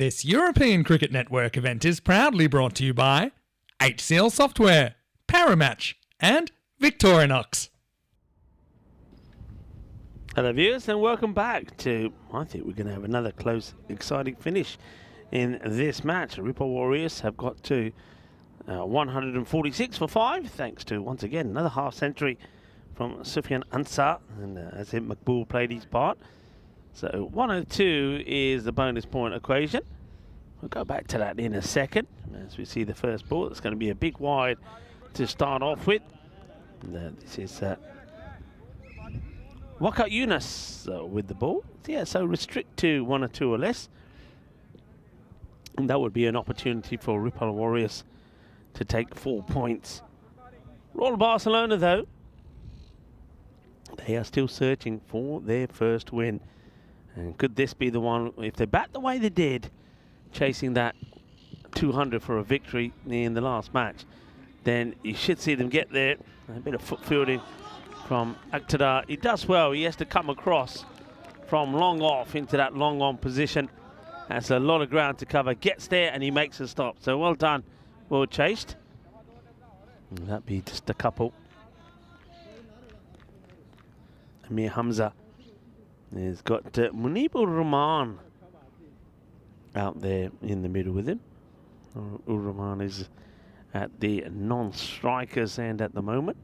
This European Cricket Network event is proudly brought to you by HCL Software, Paramatch and Victorinox. Hello viewers and welcome back to, I think we're going to have another close, exciting finish in this match. The Ripple Warriors have got to 146 for 5, thanks to, once again, another half century from Sufyan Ansar, and Azim Makbul played his part. So 102 is the bonus point equation. We'll go back to that in a second as we see the first ball. It's going to be a big wide to start off with. And, this is Wakat Yunus with the ball. Yeah, so restrict to 1 or 2 or less. And that would be an opportunity for Ripple Warriors to take 4 points. Royal Barcelona, though, they are still searching for their first win. And could this be the one, if they bat the way they did, chasing that 200 for a victory in the last match, then you should see them get there. A bit of foot fielding from Akhtar. He does well. He has to come across from long off into that long on position. That's a lot of ground to cover. Gets there and he makes a stop. So well done, well chased. And that'd be just a couple. Amir Hamza has got Munibur Rahman out there in the middle with him. Rahman is at the non-strikers end at the moment.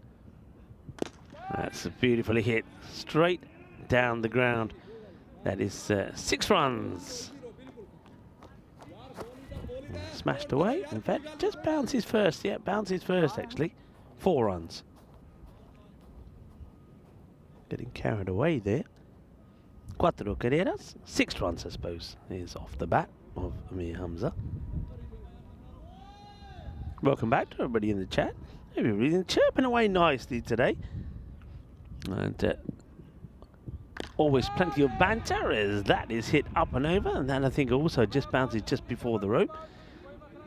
That's beautifully hit straight down the ground. That is 6 runs. Smashed away. In fact, just bounces first. Yeah, bounces first actually. 4 runs. Getting carried away there. 4 carreras. 6 runs, I suppose, is off the bat of Amir Hamza. Welcome back to everybody in the chat. Everybody's chirping away nicely today. And always plenty of banter as that is hit up and over. And then I think also just bounces just before the rope.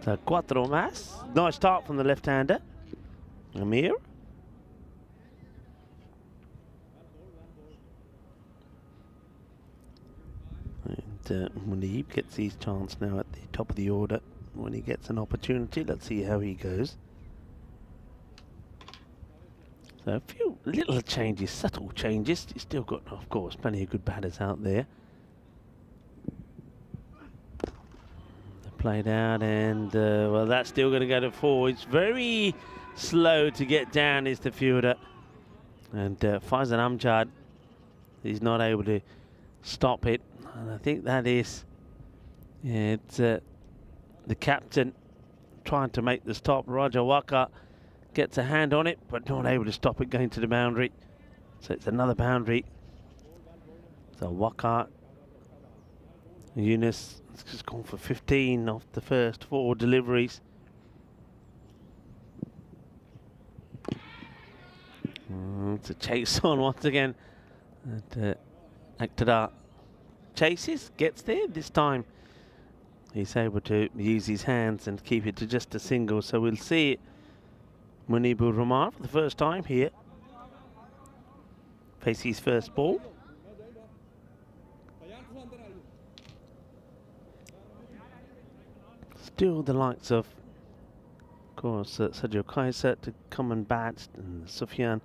So 4 más. Nice start from the left-hander. Amir. And Munib gets his chance now at the top of the order when he gets an opportunity. Let's see how he goes. So a few little changes, subtle changes. He's still got, of course, plenty of good batters out there. They played out and, well, that's still going to go to 4. It's very slow to get down, is the fielder. And Faizan Amjad, he's not able to stop it. And I think that is, yeah, it's the captain trying to make the stop. Raja Waka gets a hand on it, but not able to stop it going to the boundary. So it's another boundary. So Waka, Yunus has just gone for 15 off the first 4 deliveries. It's a chase on once again. And Akhtar chases, gets there. This time he's able to use his hands and keep it to just a single. So we'll see Munibur Rahman for the first time here face his first ball. Still the likes of course, Sergio Kaiser to come and bat, and Sufyan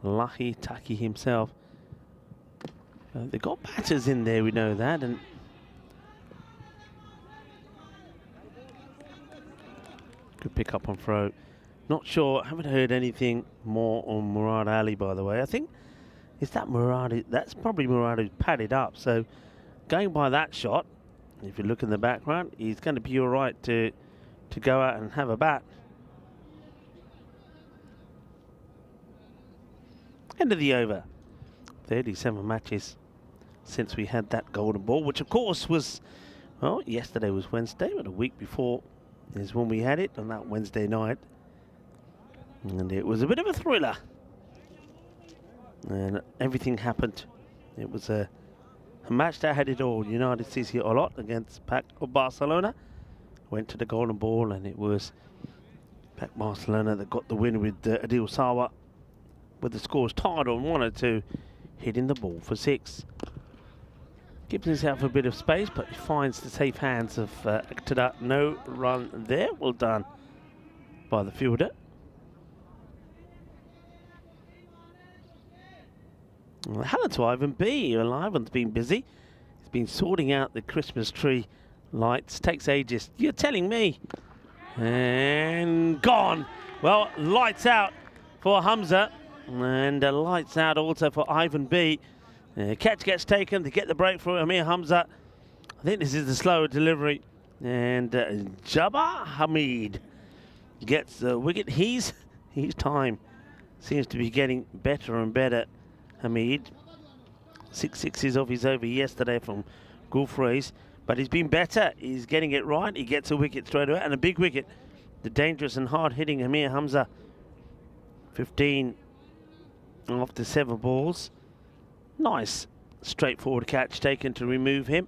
Lahi, Taki himself. They've got batters in there, we know that, and good pick up on throw. Not sure, haven't heard anything more on Murad Ali, by the way. I think, is that Murad? That's probably Murad who's padded up. So going by that shot, if you look in the background, he's going to be all right to go out and have a bat. End of the over. 37 matches since we had that golden ball, which of course was, well, yesterday was Wednesday, but a week before is when we had it on that Wednesday night. And it was a bit of a thriller. And everything happened. It was a match that had it all. United CC a lot against Pac of Barcelona. Went to the golden ball, and it was Pac Barcelona that got the win with Adil Sawa, with the scores tied on 1-2, hitting the ball for 6. Gives himself a bit of space, but he finds the safe hands of Tada. No run there. Well done by the fielder. Well, hello to Ivan B. Well, Ivan's been busy. He's been sorting out the Christmas tree lights. Takes ages. You're telling me. And gone. Well, lights out for Hamza. And lights out also for Ivan B. Catch gets taken to get the breakthrough. Amir Hamza. I think this is the slower delivery. And Jabbar Hamid gets the wicket. His time seems to be getting better and better. Hamid, 6 sixes off his over yesterday from Gulfrays, but he's been better. He's getting it right. He gets a wicket straight away, and a big wicket. The dangerous and hard-hitting Amir Hamza. 15 after 7 balls. Nice straightforward catch taken to remove him.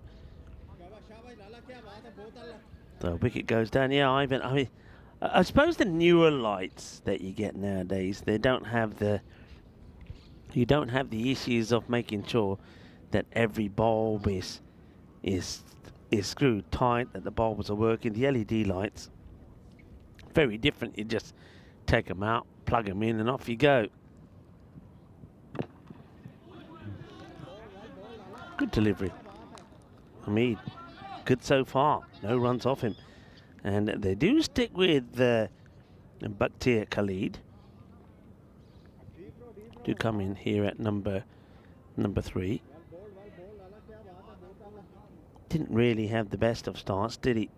The wicket goes down. Yeah, Ivan. I mean, I suppose the newer lights that you get nowadays, they don't have the. You don't have the issues of making sure that every bulb is screwed tight, that the bulbs are working. The LED lights, very different. You just take them out, plug them in, and off you go. Good delivery. Hamid, good so far. No runs off him. And they do stick with Bakhtir Khalid. Do come in here at number 3. Didn't really have the best of starts, did he?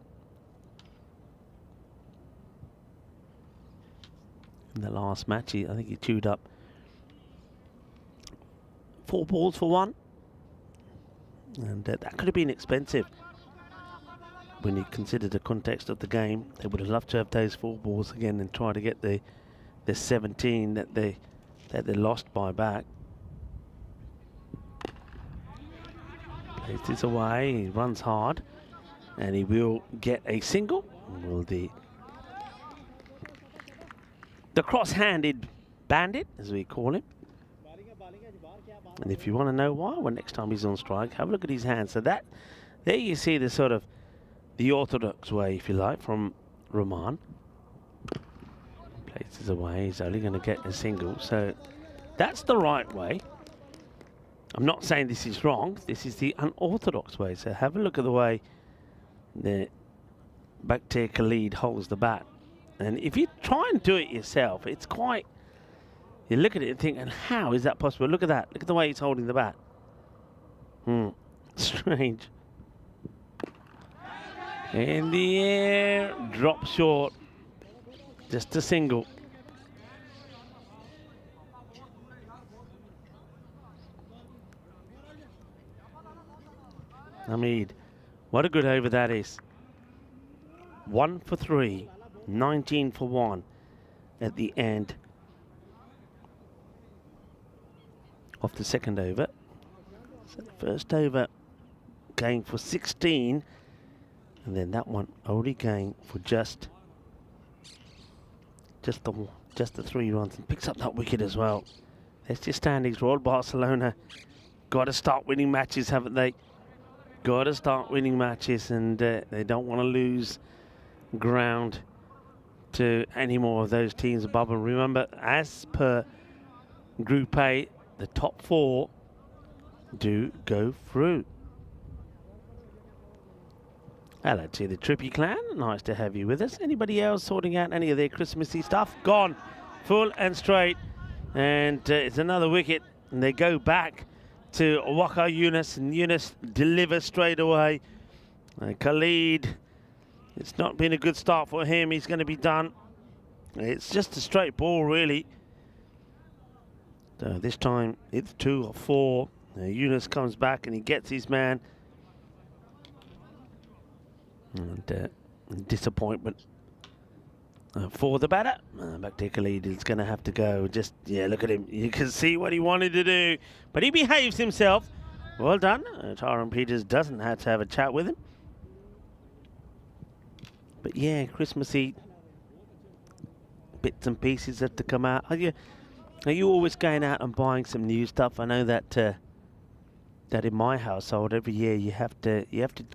In the last match, I think he chewed up 4 balls for 1. And that could have been expensive. When you consider the context of the game, they would have loved to have those 4 balls again and try to get the 17 that they lost by back. Plays this away, he runs hard, and he will get a single. Will the cross-handed bandit, as we call him. And if you want to know why, well, next time he's on strike, have a look at his hands. So that, there you see the sort of the orthodox way, if you like, from Rahman. Places away, he's only going to get a single, so that's the right way. I'm not saying this is wrong, this is the unorthodox way. So have a look at the way the Bakhtir Khalid holds the bat. And if you try and do it yourself, it's quite, you look at it and think, and how is that possible? Look at that, look at the way he's holding the bat. Strange. In the air, drop short. Just a single. Hamid, what a good over that is. 1 for 3, 19 for 1 at the end of the second over. So the first over going for 16, and then that one only going for just the 3 runs, and picks up that wicket as well. That's your standings. Royal Barcelona got to start winning matches, haven't they? Got to start winning matches, and they don't want to lose ground to any more of those teams above them. Remember, as per Group A, the top 4 do go through. Hello to the Trippy clan. Nice to have you with us. Anybody else sorting out any of their Christmassy stuff? Gone. Full and straight. And it's another wicket. And they go back to Waqar Younis. And Younis delivers straight away. Khalid, it's not been a good start for him. He's going to be done. It's just a straight ball, really. So this time it's 2 or 4. Younis comes back and he gets his man. And disappointment for the batter. Bakhtir Khalid is going to have to go. Just, yeah, look at him. You can see what he wanted to do. But he behaves himself. Well done. Tyron Peters doesn't have to have a chat with him. But yeah, Christmassy bits and pieces have to come out. Are you always going out and buying some new stuff? I know that that in my household every year you have to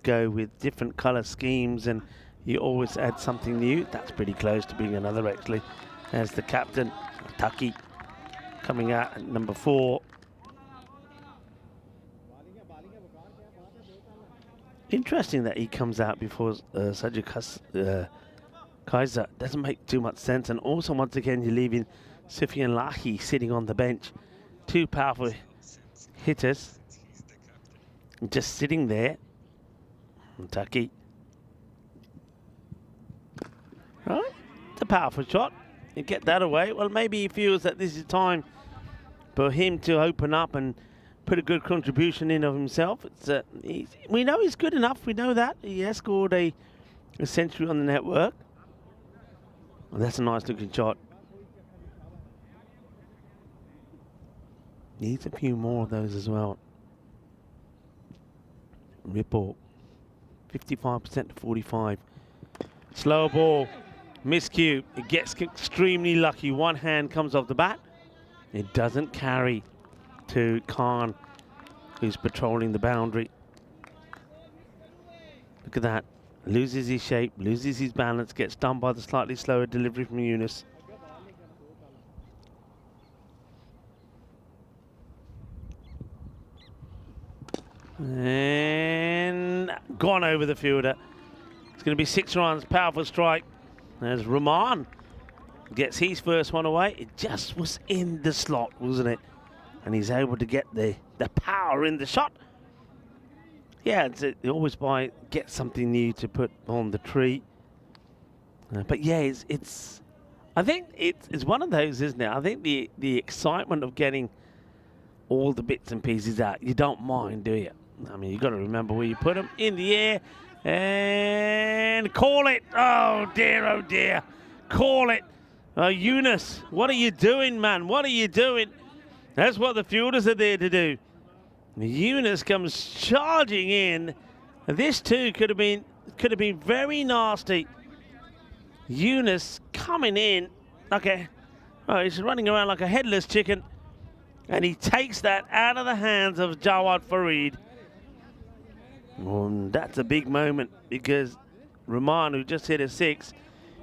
go with different colour schemes, and you always add something new. That's pretty close to being another actually. As the captain, Taki, coming out at number 4. Interesting that he comes out before Sergio Kaiser. Doesn't make too much sense. And also, once again, you're leaving Sufyan Lahi sitting on the bench. 2 powerful hitters just sitting there. Taki. Right, it's a powerful shot. You get that away. Well, maybe he feels that this is time for him to open up and put a good contribution in of himself. We know he's good enough. We know that. He has scored a century on the network. And that's a nice looking shot. Needs a few more of those as well. Ripple. 55% to 45. Slow ball. Miscue. It gets extremely lucky. One hand comes off the bat. It doesn't carry to Khan, who's patrolling the boundary. Look at that. Loses his shape, loses his balance, gets done by the slightly slower delivery from Yunus. And gone over the fielder. It's going to be 6 runs, powerful strike. As Rahman gets his first one away. It just was in the slot, wasn't it? And he's able to get the power in the shot. Yeah, always get something new to put on the tree. But yeah, I think it's one of those, isn't it? I think the excitement of getting all the bits and pieces out, you don't mind, do you? I mean, you got to remember where you put them. In the air and call it. Oh dear, call it. Yunus, what are you doing, man? What are you doing? That's what the fielders are there to do. Yunus comes charging in. This too could have been very nasty. Yunus coming in. Okay. Oh, he's running around like a headless chicken. And he takes that out of the hands of Jawad Farid. That's a big moment because Rahman, who just hit a 6,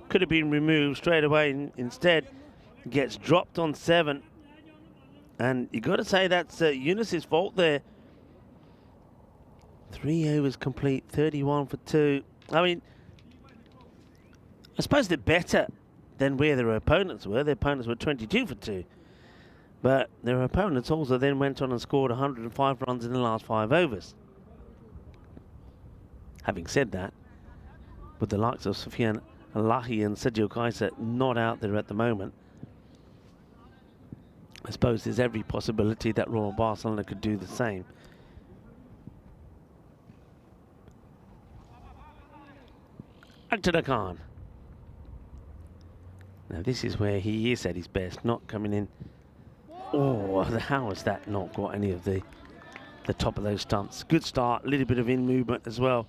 could have been removed straight away. Instead, gets dropped on 7. And you got to say that's Yunus's fault there. 3 overs complete, 31 for 2. I mean, I suppose they're better than where their opponents were. Their opponents were 22 for 2. But their opponents also then went on and scored 105 runs in the last 5 overs. Having said that, with the likes of Sufyan Lahi and Sergio Kaiser not out there at the moment, I suppose there's every possibility that Royal Barcelona could do the same. Akhtar Khan. Now this is where he is at his best, not coming in. Oh, how has that not got any of the top of those stumps? Good start, a little bit of in movement as well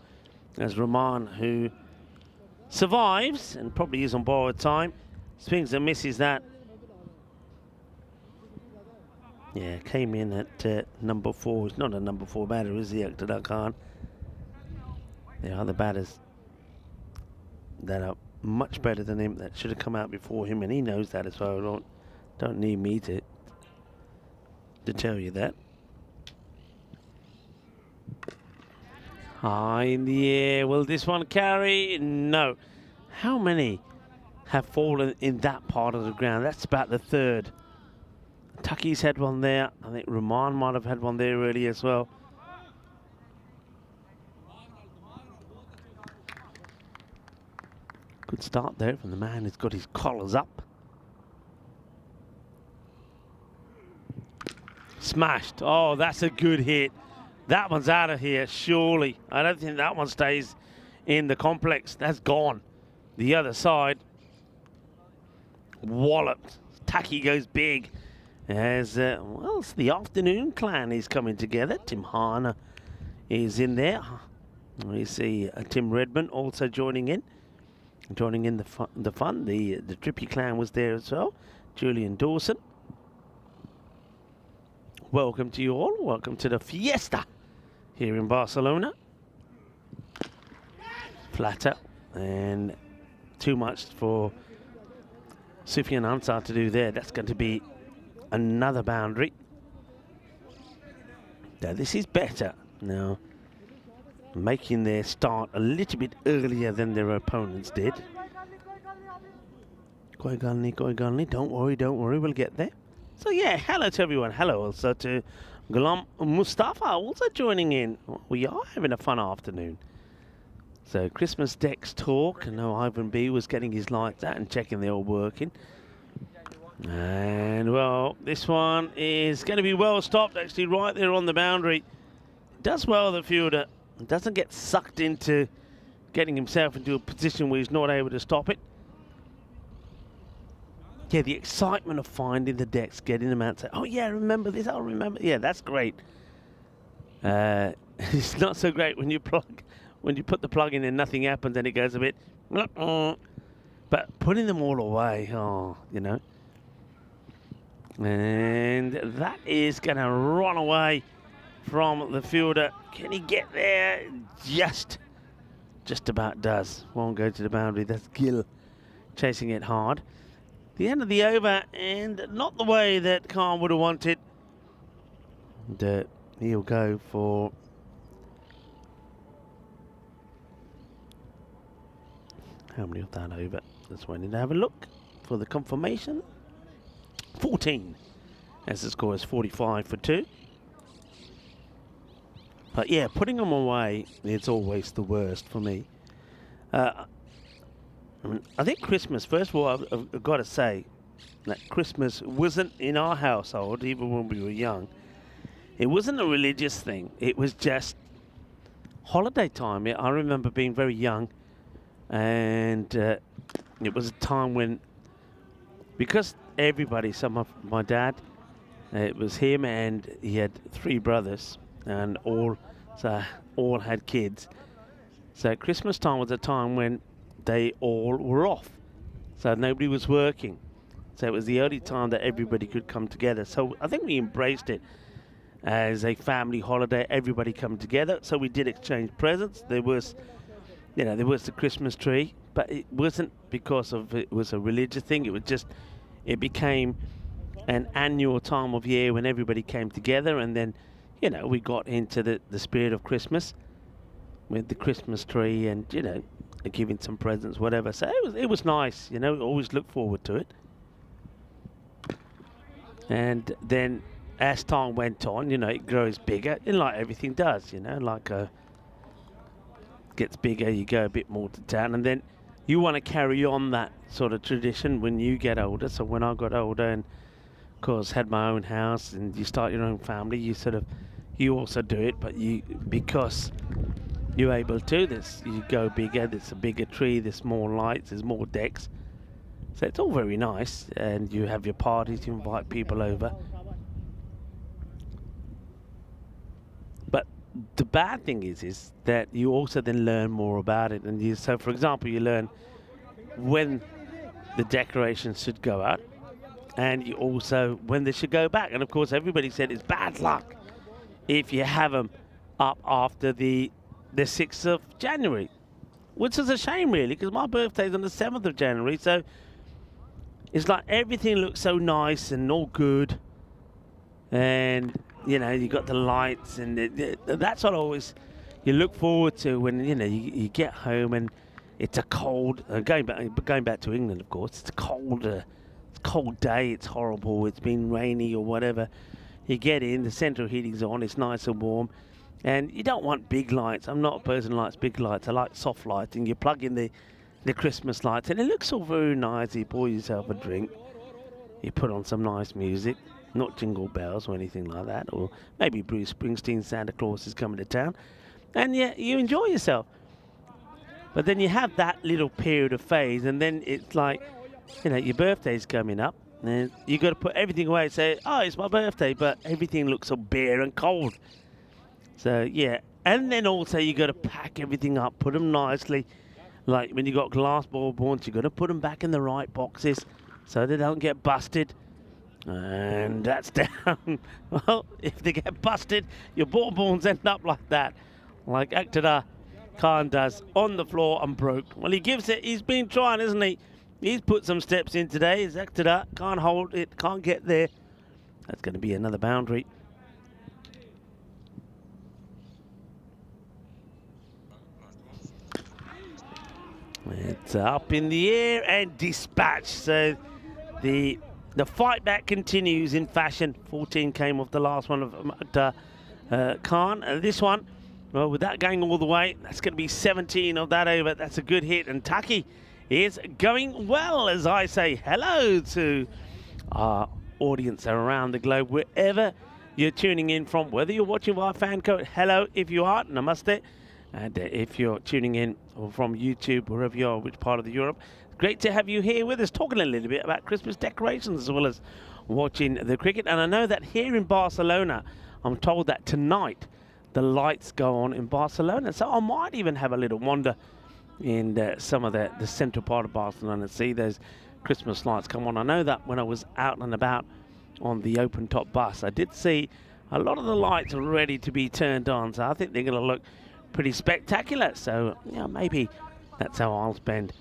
as Rahman, who survives and probably is on borrowed time. Swings and misses that. Yeah, came in at number 4. He's not a number 4 batter, is he, Akhtar Khan? There are other batters that are much better than him that should have come out before him, and he knows that as well. Don't need me to tell you that. High in the air. Will this one carry? No. How many have fallen in that part of the ground? That's about the 3rd. Taki's had one there. I think Rahman might have had one there earlier as well. Good start there from the man who's got his collars up. Smashed. Oh, that's a good hit. That one's out of here, surely. I don't think that one stays in the complex. That's gone. The other side. Walloped. Taki goes big. As, well, it's the afternoon clan is coming together. Tim Harner is in there. We see Tim Redmond also joining in. Joining in the fun. The Trippy clan was there as well. Julian Dawson. Welcome to you all. Welcome to the Fiesta here in Barcelona. Flatter and too much for Sufyan Ansar to do there. That's going to be another boundary. Now this is better now, making their start a little bit earlier than their opponents did. Koigalni, don't worry, we'll get there. So yeah, hello to everyone. Hello also to Ghulam Mustafa also joining in. We are having a fun afternoon. So Christmas decks talk. I know Ivan B was getting his lights out and checking they're all working. And well, this one is going to be well stopped, actually, right there on the boundary. Does well, the fielder. Doesn't get sucked into getting himself into a position where he's not able to stop it. Yeah, the excitement of finding the decks, getting them out, say, oh yeah, remember this, I'll remember. Yeah, that's great. It's not so great when you put the plug in and nothing happens and it goes a bit, but putting them all away, oh, you know. And that is going to run away from the fielder. Can he get there? Just about does. Won't go to the boundary. That's Gill chasing it hard. The end of the over, and not the way that Khan would have wanted. And he'll go for how many of that over? Let's wait and have a look for the confirmation. 14, as the score is 45 for 2. But yeah, putting them away, it's always the worst for me. I think Christmas, first of all, I've got to say that Christmas wasn't in our household, even when we were young. It wasn't a religious thing. It was just holiday time. I remember being very young, and it was a time when, because everybody, some of my dad, it was him and he had 3 brothers, and all had kids. So Christmas time was a time when they all were off. So nobody was working. So it was the only time that everybody could come together. So I think we embraced it as a family holiday, everybody come together. So we did exchange presents. There was, there was the Christmas tree, but it wasn't because of it was a religious thing. It was just, it became an annual time of year when everybody came together, and then, we got into the spirit of Christmas with the Christmas tree and, giving some presents, whatever. So it was nice, always look forward to it. And then as time went on, it grows bigger, and like everything does, gets bigger, you go a bit more to town, and then you want to carry on that sort of tradition when you get older. So when I got older and, of course, had my own house and you start your own family, you also do it, but because you're able to, you go bigger, there's a bigger tree, there's more lights, there's more decks. So it's all very nice, and you have your parties, you invite people over. But the bad thing is that you also then learn more about it. And so, for example, you learn when the decorations should go out, and you also when they should go back. And of course, everybody said it's bad luck if you have them up after the 6th of January, which is a shame, really, because my birthday's on the 7th of January. So it's like everything looks so nice and all good, and you got the lights, and that's what always you look forward to when you get home and it's a cold. Going back to England, of course, it's a cold day. It's horrible. It's been rainy or whatever. You get in, the central heating's on. It's nice and warm, and you don't want big lights. I'm not a person who likes big lights. I like soft lighting. You plug in the Christmas lights, and it looks all very nice. You pour yourself a drink. You put on some nice music. Not Jingle Bells or anything like that, or maybe Bruce Springsteen's Santa Claus is coming to town, and you enjoy yourself. But then you have that little period of phase, and then it's like, your birthday's coming up, and you got to put everything away and say, oh, it's my birthday, but everything looks so bare and cold. So, yeah, and then also you got to pack everything up, put them nicely. Like when you got glass ball boards, you got to put them back in the right boxes so they don't get busted. And that's down. Well, if they get busted, your ball-borns end up like that. Like Akhtar Khan does on the floor and broke. Well, he gives it. He's been trying, isn't he? He's put some steps in today. His Akhtar can't hold it, can't get there. That's going to be another boundary. It's up in the air and dispatched. So the fight back continues in fashion. 14 came off the last one of Khan. And this one, well, with that going all the way, that's going to be 17 of that over. That's a good hit. And Taki is going well, as I say hello to our audience around the globe, wherever you're tuning in from, whether you're watching via fan code, hello if you are, namaste. And if you're tuning in from YouTube, wherever you are, which part of Europe, great to have you here with us, talking a little bit about Christmas decorations as well as watching the cricket. And I know that here in Barcelona, I'm told that tonight the lights go on in Barcelona. So I might even have a little wander in some of the central part of Barcelona and see those Christmas lights come on. I know that when I was out and about on the open top bus, I did see a lot of the lights are ready to be turned on. So I think they're going to look pretty spectacular. So yeah, maybe that's how I'll spend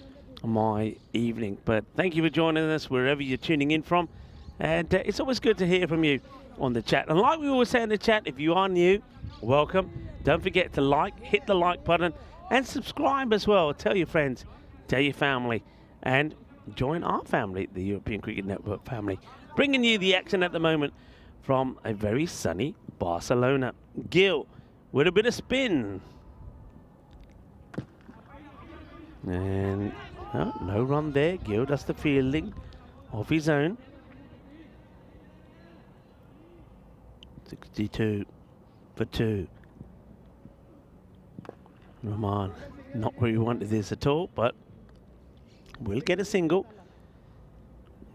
my evening. But thank you for joining us wherever you're tuning in from, and it's always good to hear from you on the chat. And like we always say in the chat, if you are new, welcome. Don't forget to hit the like button and subscribe as well. Tell your friends, tell your family, and join our family, the European Cricket Network family, bringing you the action at the moment from a very sunny Barcelona. Gil with a bit of spin. And no run there. Gil does the fielding of his own. 62 for 2. Rahman, not where he wanted this at all, but will get a single.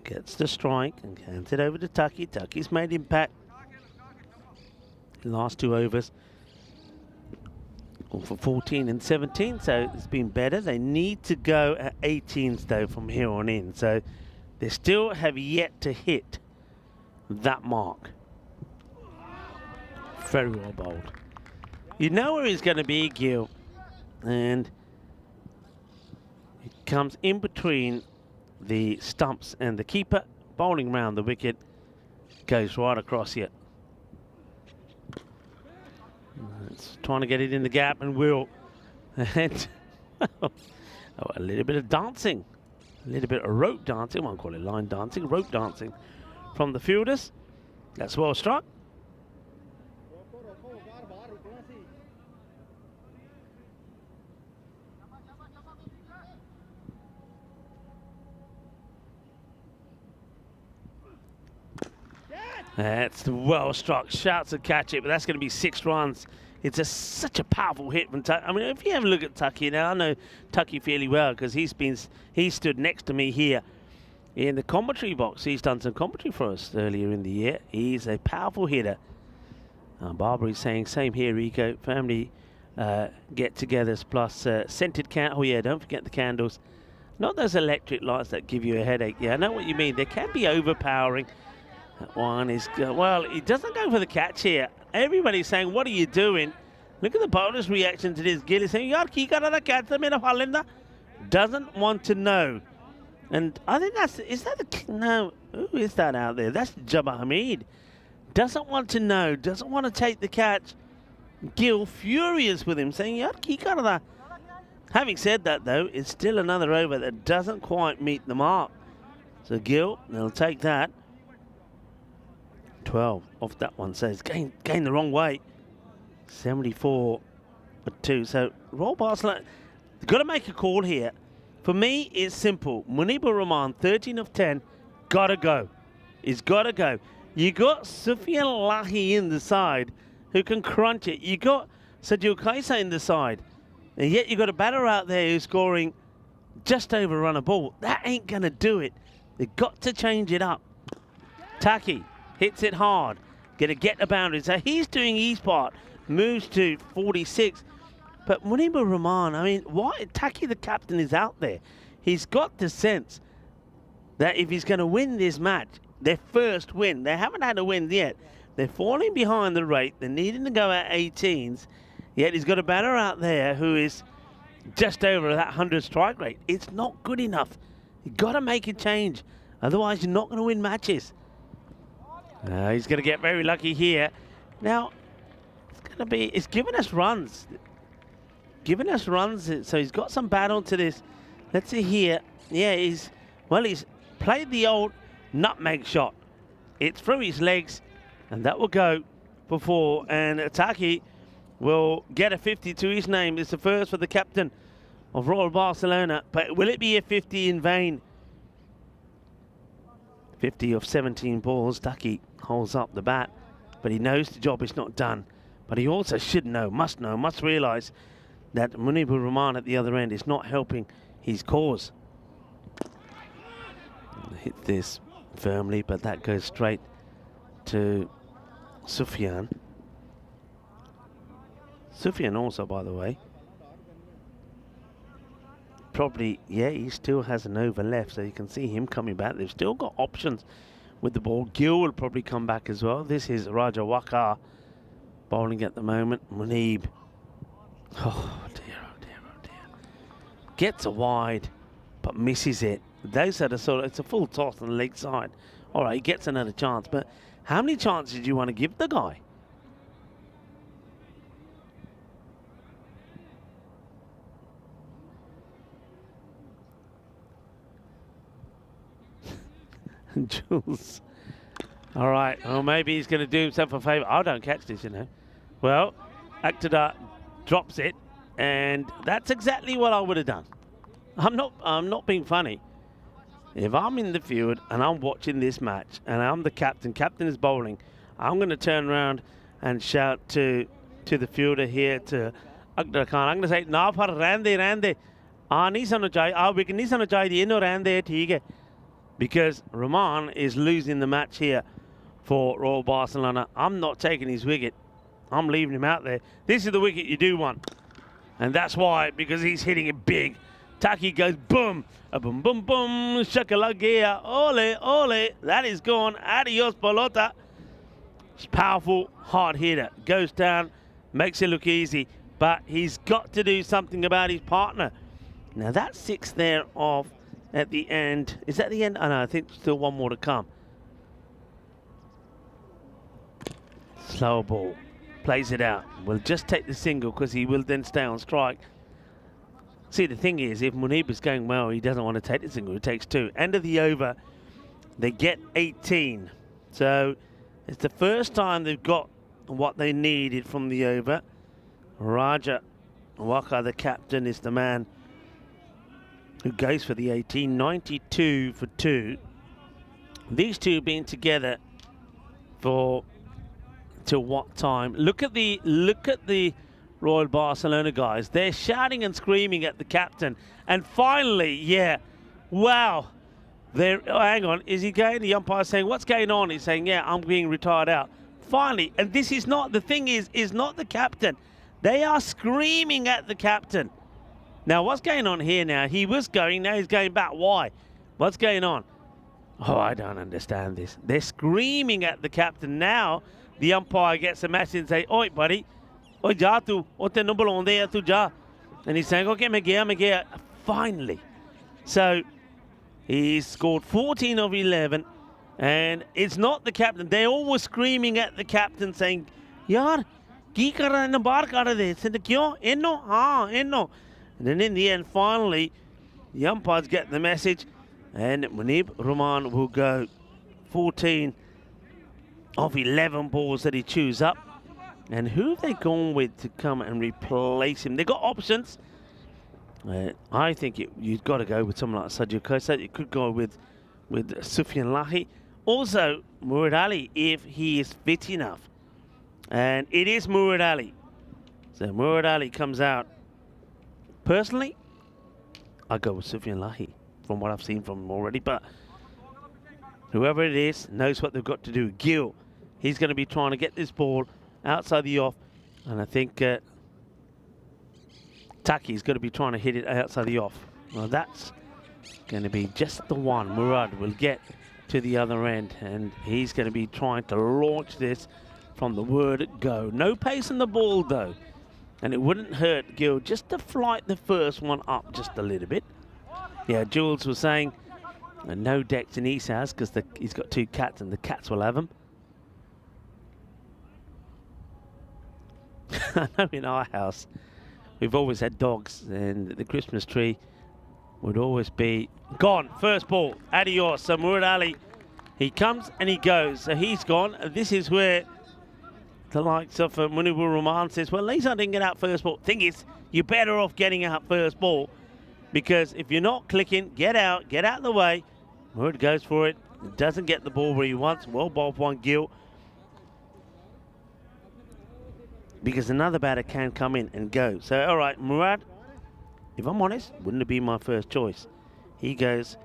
Gets the strike and hands it over to Taki. Taki's made impact. Last 2 overs. For 14 and 17, so it's been better. They need to go at 18s though from here on in, so they still have yet to hit that mark. Very well bowled. You know where he's going to be, Gil, and it comes in between the stumps and the keeper, bowling round the wicket, goes right across here. It's trying to get it in the gap and will. And a little bit of dancing. A little bit of rope dancing. I won't call it line dancing. Rope dancing from the fielders. That's well struck. That's well struck. Shouts to catch it, but that's going to be 6 runs. It's such a powerful hit from Tucky. I mean, if you have a look at Tucky now, I know Tucky fairly well because he stood next to me here in the commentary box. He's done some commentary for us earlier in the year. He's a powerful hitter. Barbara is saying, same here, Rico. Family get-togethers plus scented candles. Oh yeah, don't forget the candles. Not those electric lights that give you a headache. Yeah, I know what you mean. They can be overpowering. That one is, well, he doesn't go for the catch here. Everybody's saying, what are you doing? Look at the bowler's reaction to this. Gil is saying, doesn't want to know. And I think no, who is that out there? That's Jabbar Hamid. Doesn't want to know, doesn't want to take the catch. Gil furious with him, saying, having said that, though, it's still another over that doesn't quite meet the mark. So Gil, they'll take that. 12 off that one, so it's going the wrong way. 74 for 2. So Royal Barcelona, they've got to make a call here. For me, it's simple. Munibur Rahman, 13 of 10, gotta go. He's gotta go. You got Sufyan Lahi in the side who can crunch it. You got Sajil Kaisa in the side, and yet you got a batter out there who's scoring just over run a ball. That ain't gonna do it. They've got to change it up. Taki hits it hard. Gonna get the boundary. So he's doing his part. Moves to 46. But Munibur Rahman, I mean, why? Taki, the captain, is out there. He's got the sense that if he's going to win this match, their first win. They haven't had a win yet. They're falling behind the rate. They're needing to go at 18s. Yet he's got a batter out there who is just over that 100 strike rate. It's not good enough. You've got to make a change. Otherwise, you're not going to win matches. He's going to get very lucky here. Now, it's giving us runs. Giving us runs. So he's got some battle to this. Let's see here. Yeah, he's played the old nutmeg shot. It's through his legs, and that will go for 4. And Taki will get a 50 to his name. It's the first for the captain of Royal Barcelona. But will it be a 50 in vain? 50 of 17 balls. Taki holds up the bat, but he knows the job is not done. But he also should know, must realise that Munibur Rahman at the other end is not helping his cause. Hit this firmly, but that goes straight to Sufyan. Sufyan also, by the way, probably, yeah, he still has an over left, so you can see him coming back. They've still got options with the ball. Gill will probably come back as well. This is Raja Wakar bowling at the moment. Munib. Oh dear, oh dear, oh dear. Gets a wide, but misses it. Those are the sort of, it's a full toss on the leg side. All right, he gets another chance, but how many chances do you want to give the guy? Jules. All right, well, maybe he's going to do himself a favour. I don't catch this, you know. Well, Akhtar drops it, and that's exactly what I would have done. I'm not being funny. If I'm in the field and I'm watching this match and I'm the captain is bowling, I'm going to turn around and shout to the fielder here, to Akhtar Khan. I'm going to say, "Na par rande. Nahi sanu chahiye. We can nahi sanu chahiye. No rande, theek hai." Because Rahman is losing the match here for Royal Barcelona. I'm not taking his wicket. I'm leaving him out there. This is the wicket you do want. And that's why, because he's hitting it big. Taki goes boom, a boom, boom, boom, shakalagea, ole, ole. That is gone. Adios, pelota. It's powerful, hard hitter. Goes down, makes it look easy. But he's got to do something about his partner. Now that 6 there off at the end. Is that the end? Oh no, I think still one more to come. Slow ball. Plays it out. Will just take the single because he will then stay on strike. See, the thing is, if Munib is going well, he doesn't want to take the single. He takes 2. End of the over, they get 18. So it's the first time they've got what they needed from the over. Raja Waka, the captain, is the man who goes for the 18. 92 for 2. These two being together for till what time? Look at the Royal Barcelona guys. They're shouting and screaming at the captain. And finally, yeah, wow. They're, oh, hang on, is he going? The umpire's saying, what's going on? He's saying, yeah, I'm being retired out. Finally, and this is not, the thing is not the captain. They are screaming at the captain. Now, what's going on here now? He was going, now he's going back. Why? What's going on? Oh, I don't understand this. They're screaming at the captain. Now, the umpire gets a message and say, oi, buddy, oi, ja tu, otte number on there, tu ja. And he's saying, okay, me gaya. Finally. So, he's scored 14 of 11, and it's not the captain. They all were screaming at the captain saying, yaar, ki kar rahe hain, baar kar rahe hain? Kyon? Enno? Haan, enno. And then in the end, finally, the umpires get the message, and Munib Rahman will go 14 of 11 balls that he chews up. And who have they gone with to come and replace him? They've got options. I think you've got to go with someone like Sajid Khosa. You could go with Sufyan Lahi. Also, Murad Ali, if he is fit enough. And it is Murad Ali. So Murad Ali comes out. Personally, I go with Sufyan Lahi from what I've seen from him already. But whoever it is knows what they've got to do. Gill, he's going to be trying to get this ball outside the off. And I think Taki's going to be trying to hit it outside the off. Well, that's going to be just the one. Murad will get to the other end, and he's going to be trying to launch this from the word go. No pace in the ball though, and it wouldn't hurt Gil just to flight the first one up just a little bit. Yeah, Jules was saying no decks in ECS because he's got 2 cats and the cats will have them. I know in our house we've always had dogs, and the Christmas tree would always be gone. First ball, adios. So Murad Ali, he comes and he goes. So he's gone. This is where the likes of Munibur Rahman says, well, at least I didn't get out first ball. Thing is, you're better off getting out first ball, because if you're not clicking, get out of the way. Murad goes for it. Doesn't get the ball where he wants. Well bowled one, Gil. Because another batter can come in and go. So, all right, Murad, if I'm honest, wouldn't have been my first choice. He goes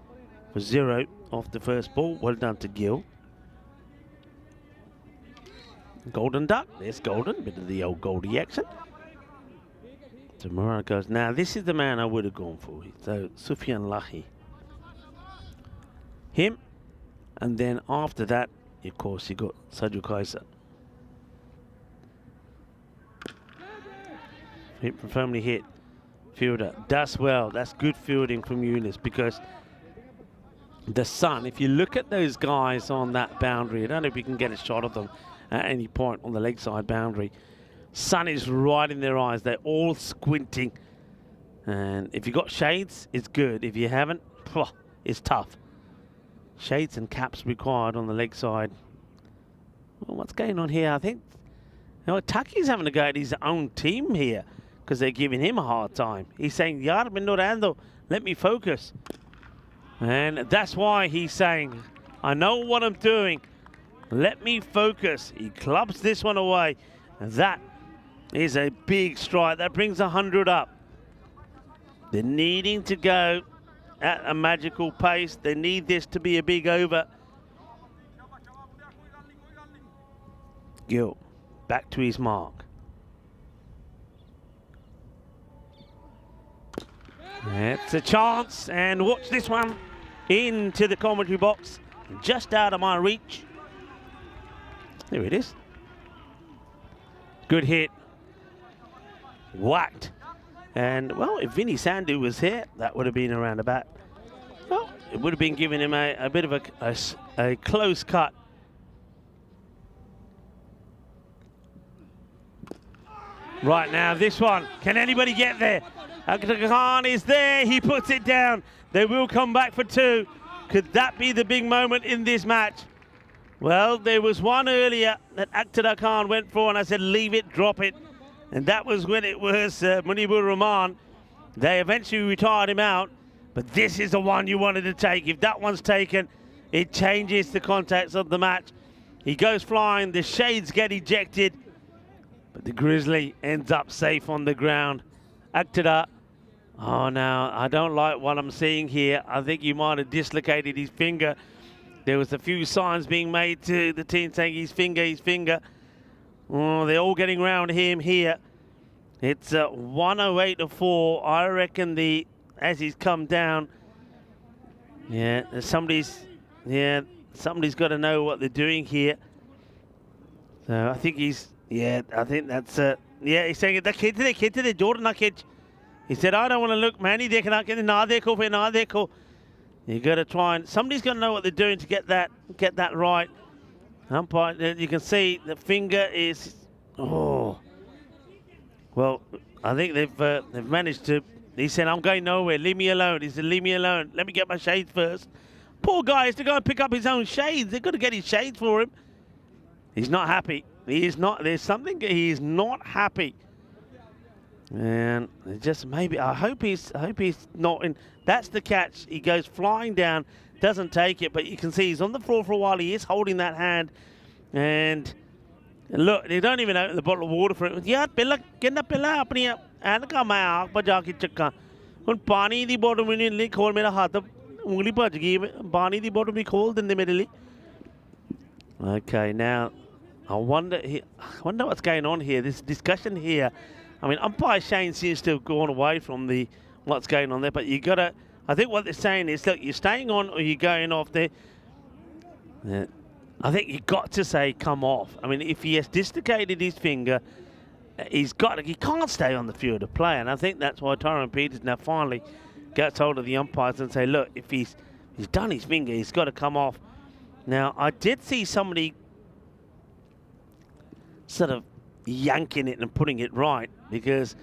for 0 off the first ball. Well done to Gil. Golden duck. There's Golden. Bit of the old Goldie action. So Murad goes. Now, this is the man I would have gone for. So, Sufyan Lahi. Him. And then after that, of course, you got Saju Kaiser. Firmly hit. Fielder does well. That's good fielding from Yunus, because the sun, if you look at those guys on that boundary, I don't know if you can get a shot of them at any point on the leg side boundary. Sun is right in their eyes. They're all squinting. And if you've got shades, it's good. If you haven't, it's tough. Shades and caps required on the leg side. Well, what's going on here? I think Taki's having to go at his own team here, because they're giving him a hard time. He's saying, Yar Minorando, let me focus. And that's why he's saying, I know what I'm doing. Let me focus. He clubs this one away. And that is a big strike. That brings 100 up. They're needing to go at a magical pace. They need this to be a big over. Gil, back to his mark. It's a chance, and watch this one into the commentary box, just out of my reach. There it is. Good hit. Whacked. And, well, if Vinny Sandhu was here, that would have been around about. Well, it would have been giving him a bit of a close cut. Right now, this one. Can anybody get there? Khan is there. He puts it down. They will come back for 2. Could that be the big moment in this match? Well, there was one earlier that Akhtar Khan went for, and I said, leave it, drop it. And that was when it was Munibur Rahman. They eventually retired him out. But this is the one you wanted to take. If that one's taken, it changes the context of the match. He goes flying. The shades get ejected. But the Grizzly ends up safe on the ground. Akhtar. Oh, now, I don't like what I'm seeing here. I think you might have dislocated his finger. There was a few signs being made to the team saying his finger. Oh, they're all getting around him here. It's 108 to 4. I reckon as he's come down, somebody's got to know what they're doing here. So I think he's that's he's saying the kid Jordan kid. He said, I don't want to look, man. You got to try and somebody's got to know what they're doing to get that right. Umpire, you can see the finger is. Oh, well, I think they've managed to. He said, I'm going nowhere. Leave me alone. He said, leave me alone. Let me get my shades first. Poor guy has to go and pick up his own shades. They've got to get his shades for him. He's not happy. He is not. There's something. He is not happy. And just maybe. I hope he's not in. That's the catch. He goes flying down. Doesn't take it, but you can see he's on the floor for a while. He is holding that hand, and look, they don't even open the bottle of water for it. Yeah, pilla, kenna pilla apni and ka main aankh pa ja ke chakka. Hun pani di bottle mein nahi khol mera haath ungli bhaj gayi. Pani di bottle bhi khol dinde mere liye. Okay, now I wonder what's going on here. This discussion here. I mean, umpire Shane seems to have gone away from what's going on there, but you got to. I think what they're saying is, look, you're staying on or you're going off there. I think you got to say come off. I mean, if he has dislocated his finger, he can't stay on the field of play, and I think that's why Tyrone Peters now finally gets hold of the umpires and say, look, if he's done his finger, he's got to come off. Now, I did see somebody sort of yanking it and putting it right, because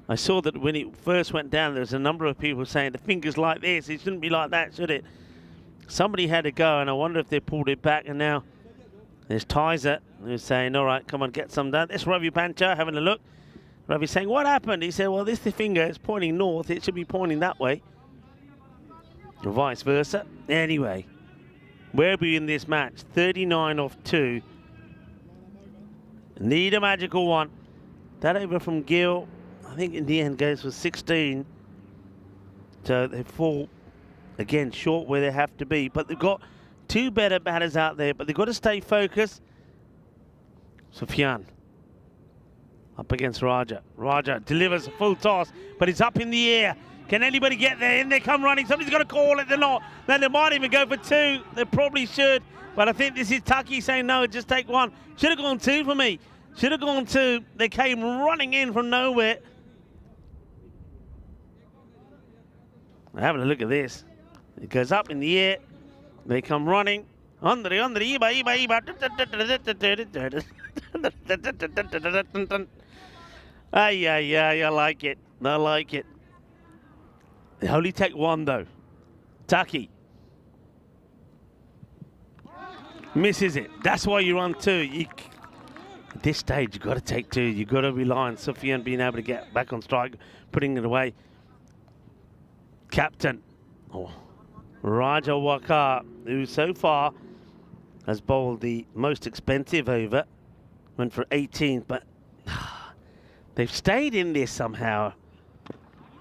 I saw that when it first went down, there was a number of people saying the finger's like this, it shouldn't be like that, should it? Somebody had to go, and I wonder if they pulled it back, and now there's Tizer who's saying, all right, come on, get some done. This Ravi Pancha having a look. Ravi's saying, what happened? He said, well, the finger is pointing north, it should be pointing that way. Or vice versa. Anyway, where are we in this match? 39 off 2. Need a magical one. That over from Gill, I think in the end goes for 16. So they fall again short where they have to be. But they've got 2 better batters out there, but they've got to stay focused. Sufyan up against Raja. Raja delivers a full toss, but it's up in the air. Can anybody get there? In they come running. Somebody's got to call it. They're not. Then they might even go for 2. They probably should. But I think this is Taki saying, no, just take 1. Should have gone 2 for me. Should have gone 2. They came running in from nowhere. Having a look at this. It goes up in the air. They come running. Under, Iba. I like it. I like it. They only take 1 though. Taki misses it. That's why you run 2. At this stage, you've got to take 2. You've got to rely on Sufyan being able to get back on strike, putting it away. Captain Raja Wakar, who so far has bowled the most expensive over, went for 18, but they've stayed in this somehow.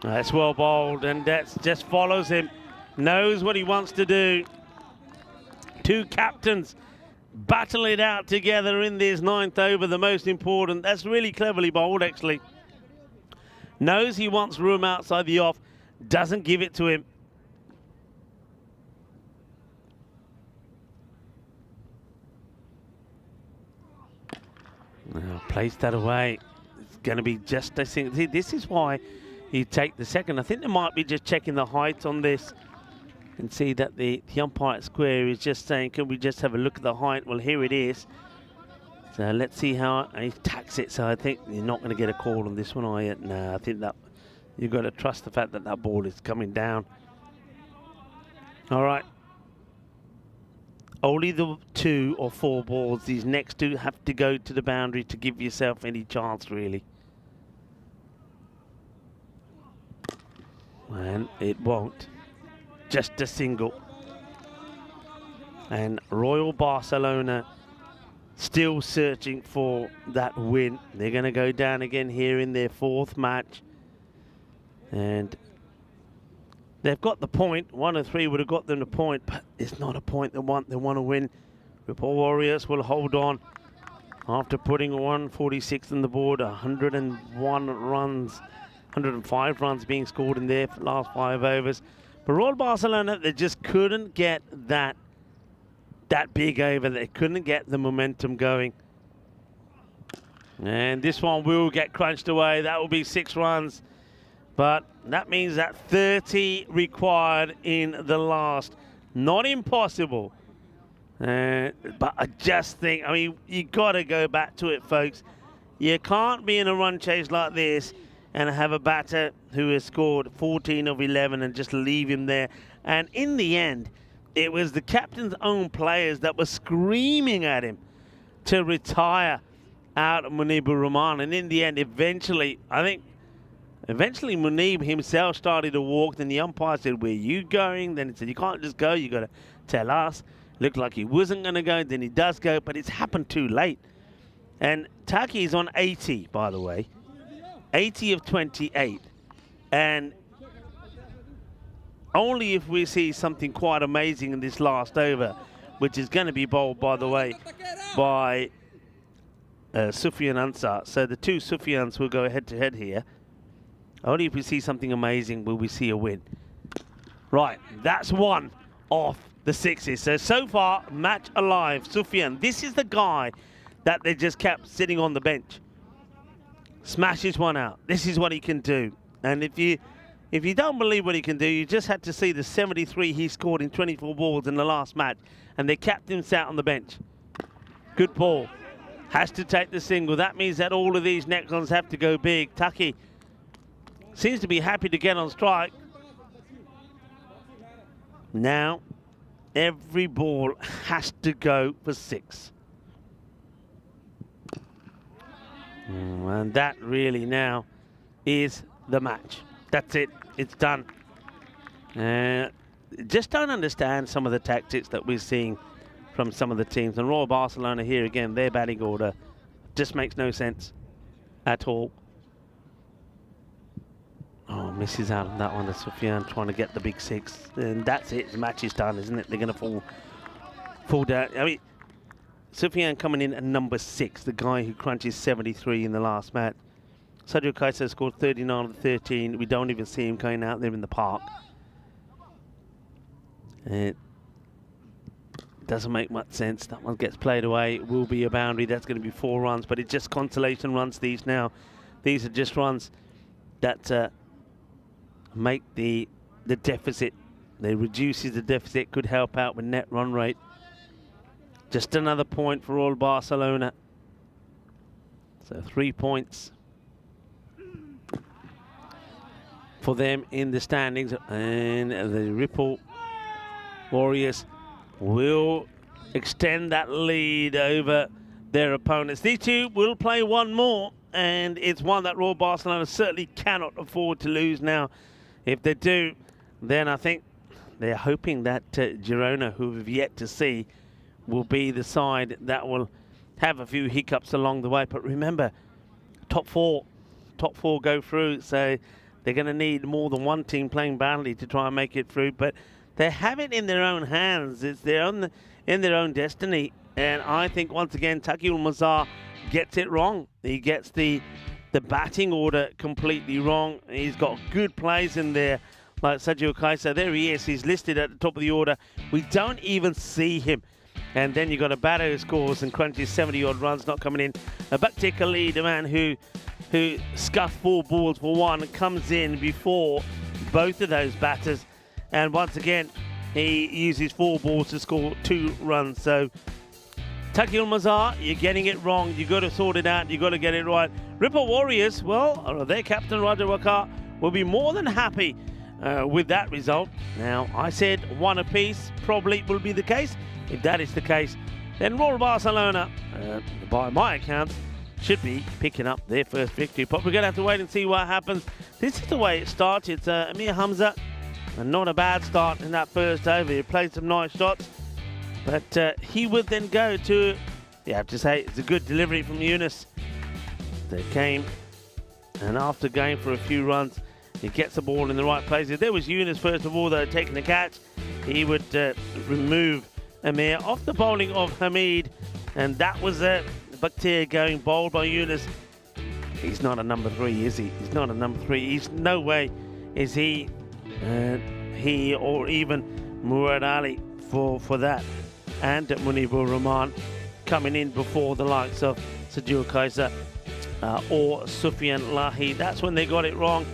That's well bowled, and that just follows him. Knows what he wants to do. 2 captains battle it out together in this 9th over, the most important. That's really cleverly bowled, actually. Knows he wants room outside the off, doesn't give it to him. Now, place that away. It's going to be just a thing. See, this is why you take the second. I think they might be just checking the height on this and see that the umpire at square is just saying, can we just have a look at the height? Well, here it is. So let's see how he tacks it. So I think you're not going to get a call on this one, are you? No, I think that you've got to trust the fact that that ball is coming down. All right. Only the 2 or 4 balls, these next 2 have to go to the boundary to give yourself any chance, really. And it won't. Just a single. And Royal Barcelona still searching for that win. They're going to go down again here in their 4th match. And they've got the point. 1 of 3 would have got them the point, but it's not a point they want. They want to win. Ripple Warriors will hold on after putting 146 on the board, 101 runs, 105 runs being scored in their last 5 overs. But Royal Barcelona, they just couldn't get that big over. They couldn't get the momentum going. And this one will get crunched away. That will be 6 runs. But that means that 30 required in the last. Not impossible. But I just think, I mean, you got to go back to it, folks. You can't be in a run chase like this and have a batter who has scored 14 of 11 and just leave him there. And in the end, it was the captain's own players that were screaming at him to retire out of Munibur Rahman. And in the end, eventually Munib himself started to walk. Then the umpire said, where are you going? Then he said, you can't just go. You got to tell us. Looked like he wasn't going to go. Then he does go, but it's happened too late. And Taki is on 80, by the way. 80 of 28. And only if we see something quite amazing in this last over, which is going to be bowled, by the way, by Sufyan Ansar. So the 2 Sufyans will go head-to-head here. Only if we see something amazing will we see a win. Right, that's 1 off the sixes. So far, match alive. Sufyan, this is the guy that they just kept sitting on the bench. Smashes one out. This is what he can do. And if you don't believe what he can do, you just had to see the 73 he scored in 24 balls in the last match, and they kept him sat on the bench. Good ball. Has to take the single. That means that all of these neck-ons have to go big. Taki seems to be happy to get on strike. Now, every ball has to go for 6. And that really now is the match. That's it. It's done. Just don't understand some of the tactics that we're seeing from some of the teams. And Royal Barcelona here again, their batting order just makes no sense at all. Oh, misses out on that one. Sufyan trying to get the big 6. And that's it. The match is done, isn't it? They're going to fall down. I mean, Sufyan coming in at number 6, the guy who crunches 73 in the last match. Sadio Kaiser scored 39 of the 13. We don't even see him going out there in the park. It doesn't make much sense. That one gets played away. It will be a boundary. That's going to be 4 runs, but it's just consolation runs these now. These are just runs that make the deficit. They reduces the deficit, could help out with net run rate. Just another point for all Barcelona. So 3 points for them in the standings, and the Ripple Warriors will extend that lead over their opponents. These two will play one more, and it's one that Royal Barcelona certainly cannot afford to lose now. If they do, then I think they're hoping that Girona, who we've yet to see, will be the side that will have a few hiccups along the way. But remember, top four go through, so they're going to need more than one team playing badly to try and make it through. But they have it in their own hands. It's in their own destiny. And I think, once again, Taki Mazar gets it wrong. He gets the batting order completely wrong. He's got good plays in there, like Sadio Kaiser. There he is. He's listed at the top of the order. We don't even see him. And then you've got a batter who scores and crunches 70-odd runs, not coming in. A Bakti Khalid, a man who scuffed 4 balls for 1, comes in before both of those batters. And once again, he uses 4 balls to score 2 runs. So, Taki Mazar, you're getting it wrong. You've got to sort it out. You've got to get it right. Ripple Warriors, well, their captain, Raja Wakar, will be more than happy with that result. Now, I said 1 apiece probably will be the case. If that is the case, then Royal Barcelona, by my accounts, should be picking up their first victory. But we're going to have to wait and see what happens. This is the way it started. Amir Hamza, not a bad start in that first over. He played some nice shots. But he would then go to, you have to say, it's a good delivery from Yunus. They came, and after going for a few runs, he gets the ball in the right place. If there was Yunus, first of all, though, taking the catch, he would remove Amir off the bowling of Hamid, and that was Bakhtir going bowled by Yunus. He's not a number 3, is he? He's not a number 3. He's no way is he or even Murad Ali for that. And Munibur Rahman coming in before the likes of Sajur Kaiser or Sufyan Lahi. That's when they got it wrong.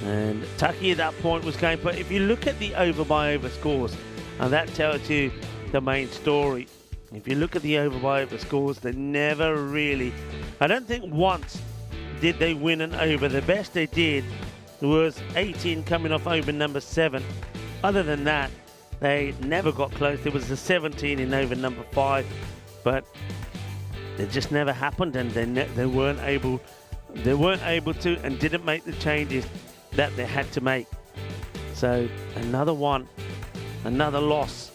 And Taki at that point was going, but if you look at the over-by-over scores, and that tells you the main story. If you look at the over-by-over scores, they never really, I don't think once did they win an over. The best they did was 18 coming off over number 7. Other than that, they never got close. There was a 17 in over number 5, but it just never happened, and they weren't able to, and didn't make the changes that they had to make. So another loss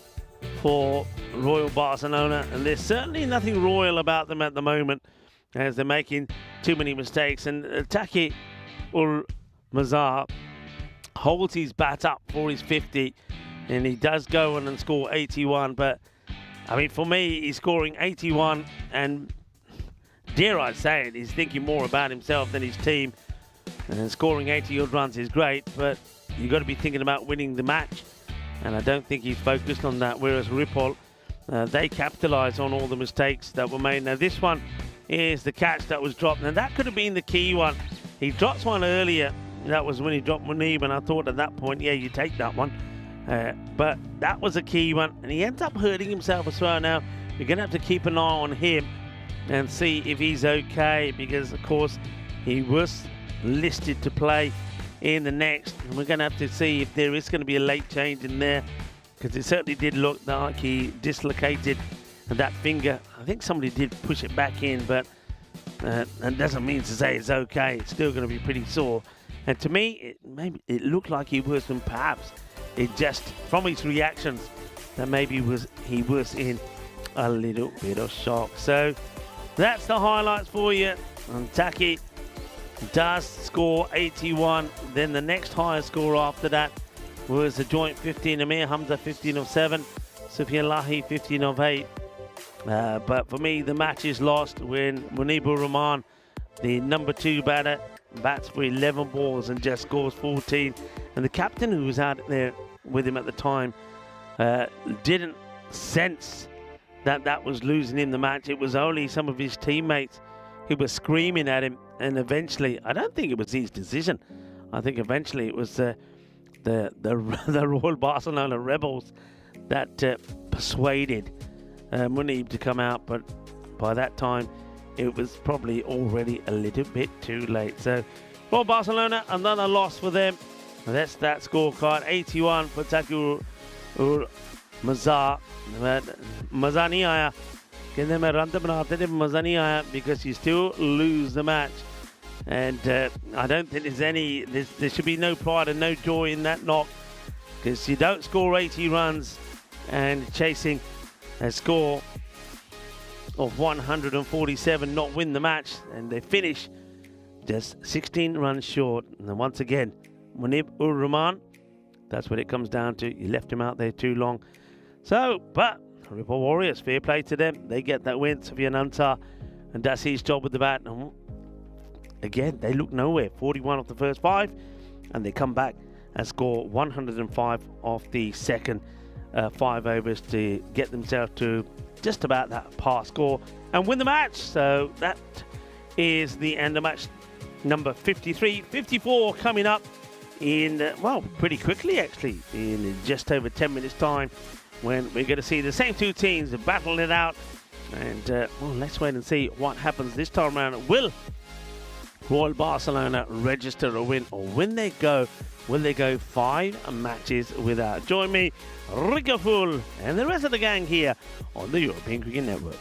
for Royal Barcelona, and there's certainly nothing royal about them at the moment, as they're making too many mistakes. And Taki Mazar holds his bat up for his 50, and he does go on and score 81. But I mean, for me, he's scoring 81, and dare I say it, he's thinking more about himself than his team. And scoring 80-odd runs is great, but you've got to be thinking about winning the match. and I don't think he focused on that, whereas Ripoll, they capitalised on all the mistakes that were made. Now this one is the catch that was dropped. Now that could have been the key one. He dropped one earlier. That was when he dropped Munib, and I thought at that point, yeah, you take that one. But that was a key one, and he ends up hurting himself as well. Now we're going to have to keep an eye on him and see if he's okay, because of course he was listed to play in the next, and we're going to have to see if there is going to be a late change in there, because it certainly did look like he dislocated that finger. I think somebody did push it back in, but that doesn't mean to say it's okay. It's still going to be pretty sore. And to me, it looked like he was, and perhaps it just, from his reactions, that maybe he was in a little bit of shock. So that's the highlights for you. And Taki does score 81. Then the next highest score after that was a joint 15. Amir Hamza 15 of 7. Sufyan Lahi 15 of 8. But for me, the match is lost when Munibur Rahman, the number 2 batter, bats for 11 balls and just scores 14. And the captain, who was out there with him at the time, didn't sense that was losing him the match. It was only some of his teammates who were screaming at him, and eventually, I don't think it was his decision. I think eventually it was the Royal Barcelona Rebels that persuaded Munib to come out, but by that time it was probably already a little bit too late. So Royal Barcelona, another loss for them. That's that scorecard. 81 for Taki Mazar. मज़ा नहीं आया, कहते मैं run तो बनाते थे, मज़ा नहीं आया, because you still lose the match. And I don't think there should be no pride and no joy in that knock, because you don't score 80 runs and chasing a score of 147, not win the match, and they finish just 16 runs short. And then once again, Munib-ur-Rahman, that's what it comes down to. You left him out there too long. So, but Ripple Warriors, fair play to them. They get that win. Sufyan Ansar, and does his job with the bat. And again, they look nowhere. 41 of the first 5, and they come back and score 105 off the second 5 overs to get themselves to just about that par score and win the match. So that is the end of match number 53. 54 coming up in, well, pretty quickly actually, in just over 10 minutes time, when we're going to see the same 2 teams battle it out. And well, let's wait and see what happens this time around. Will Royal Barcelona register a win, or will they go 5 matches without? Join me, Rico Full, and the rest of the gang here on the European Cricket Network.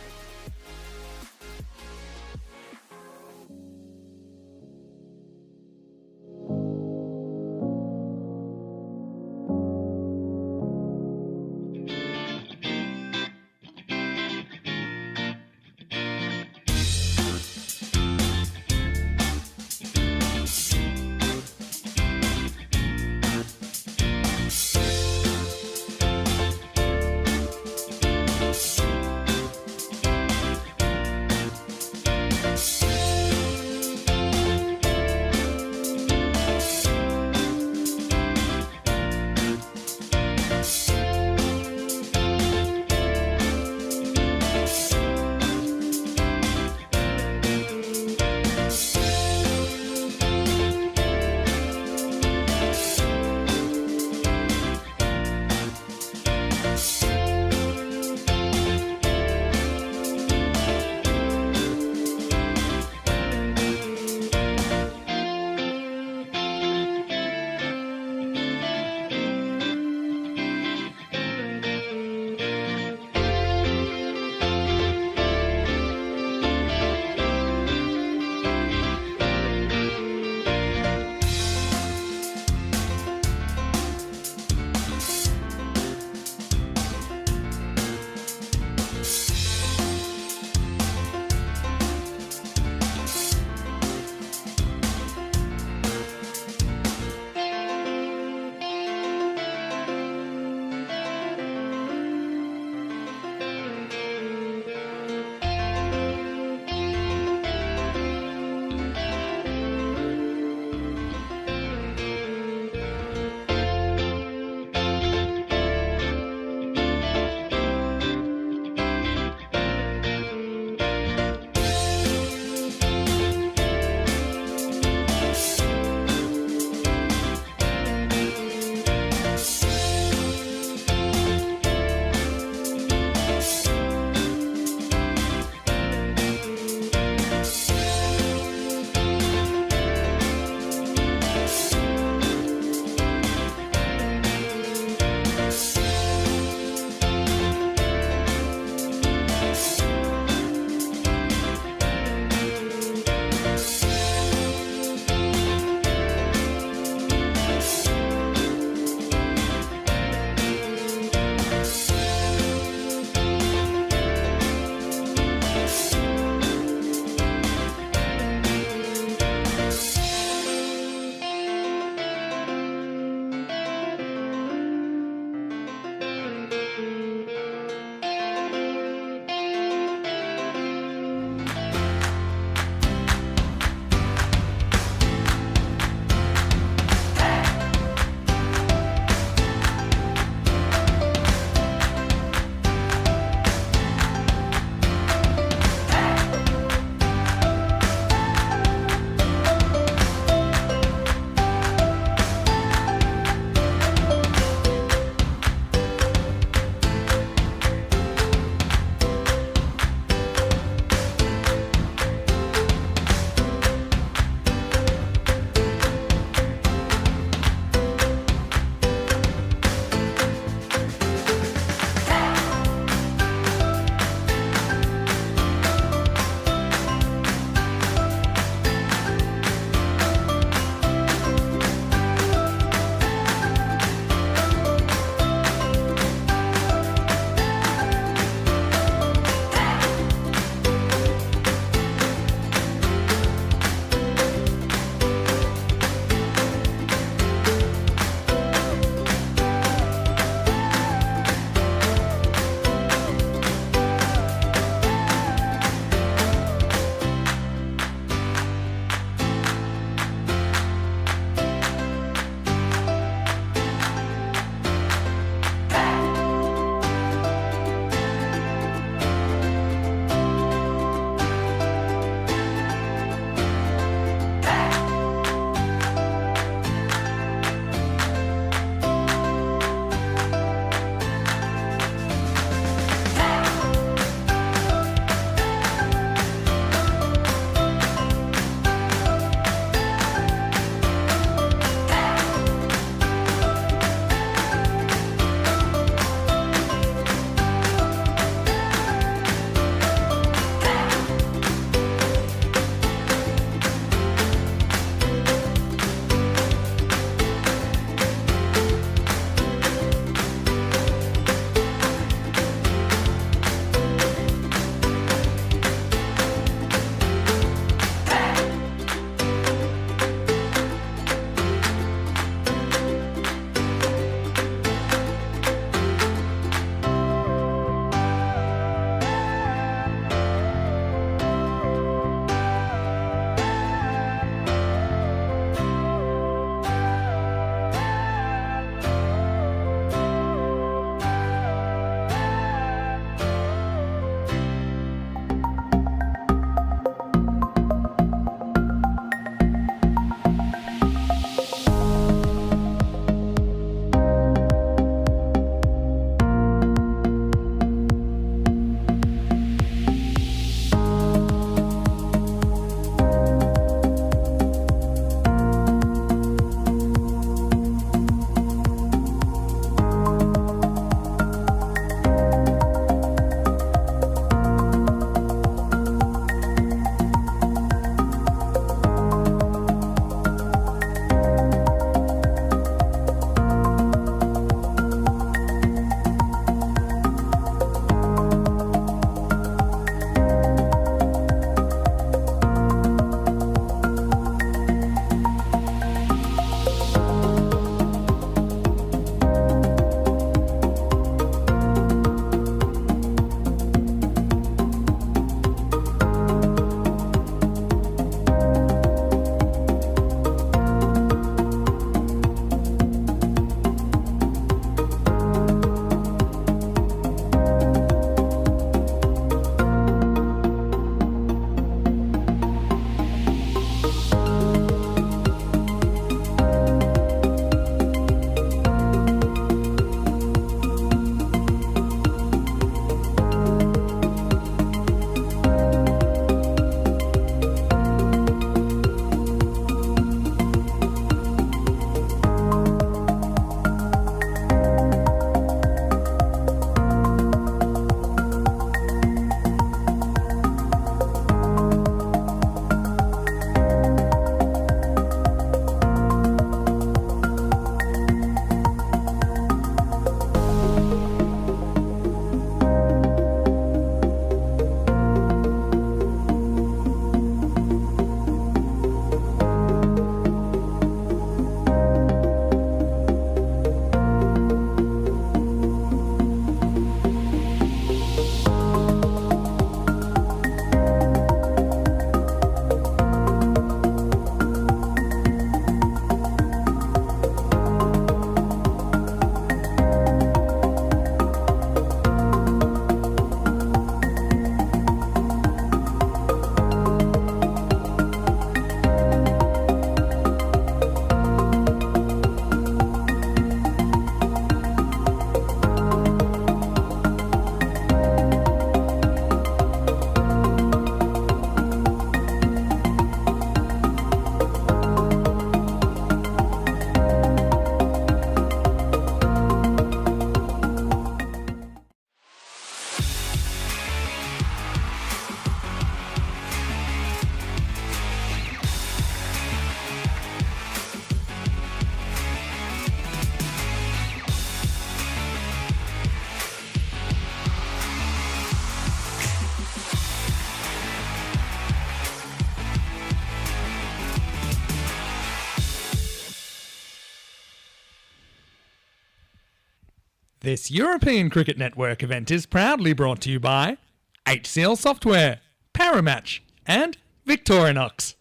This European Cricket Network event is proudly brought to you by HCL Software, Paramatch, and Victorinox.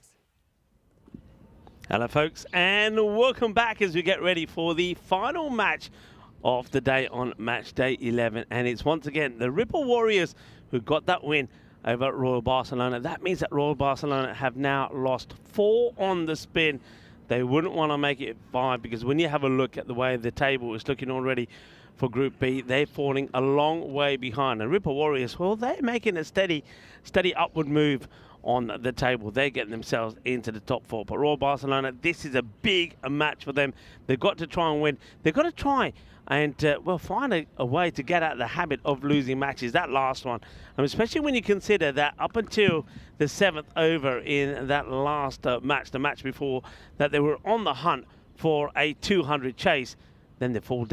Hello folks, and welcome back as we get ready for the final match of the day on match day 11, and it's once again the Ripple Warriors who got that win over at Royal Barcelona. That means that Royal Barcelona have now lost 4 on the spin. They wouldn't want to make it 5, because when you have a look at the way the table is looking already for Group B, they're falling a long way behind. And Ripple Warriors, well, they're making a steady upward move on the table. They're getting themselves into the top 4. But Royal Barcelona, this is a big match for them. They've got to try and win. They've got to try and find a way to get out of the habit of losing matches. That last one, and especially when you consider that up until the 7th over in that last match, the match before, that they were on the hunt for a 200 chase. Then they fall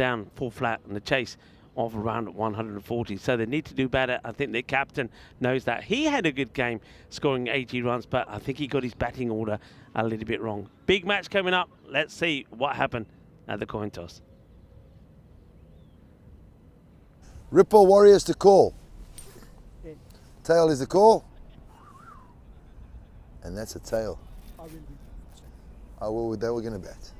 flat in the chase of around 140. So they need to do better. I think their captain knows that. He had a good game, scoring 80 runs, but I think he got his batting order a little bit wrong. Big match coming up. Let's see what happened at the coin toss. Ripple Warriors to call. Tail is the call. And that's a tail. I will with that, we're going to bet.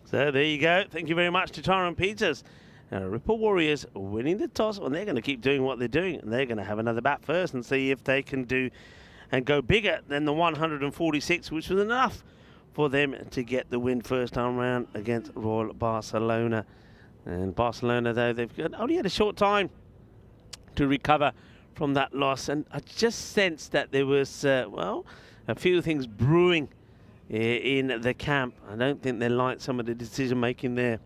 So there you go. Thank you very much to Tyrone Peters. Ripple Warriors winning the toss, and they're going to keep doing what they're doing. And they're going to have another bat first and see if they can do and go bigger than the 146, which was enough for them to get the win first time round against Royal Barcelona. And Barcelona, though, they've only had a short time to recover from that loss. And I just sensed that there was, a few things brewing in the camp. I don't think they liked some of the decision-making there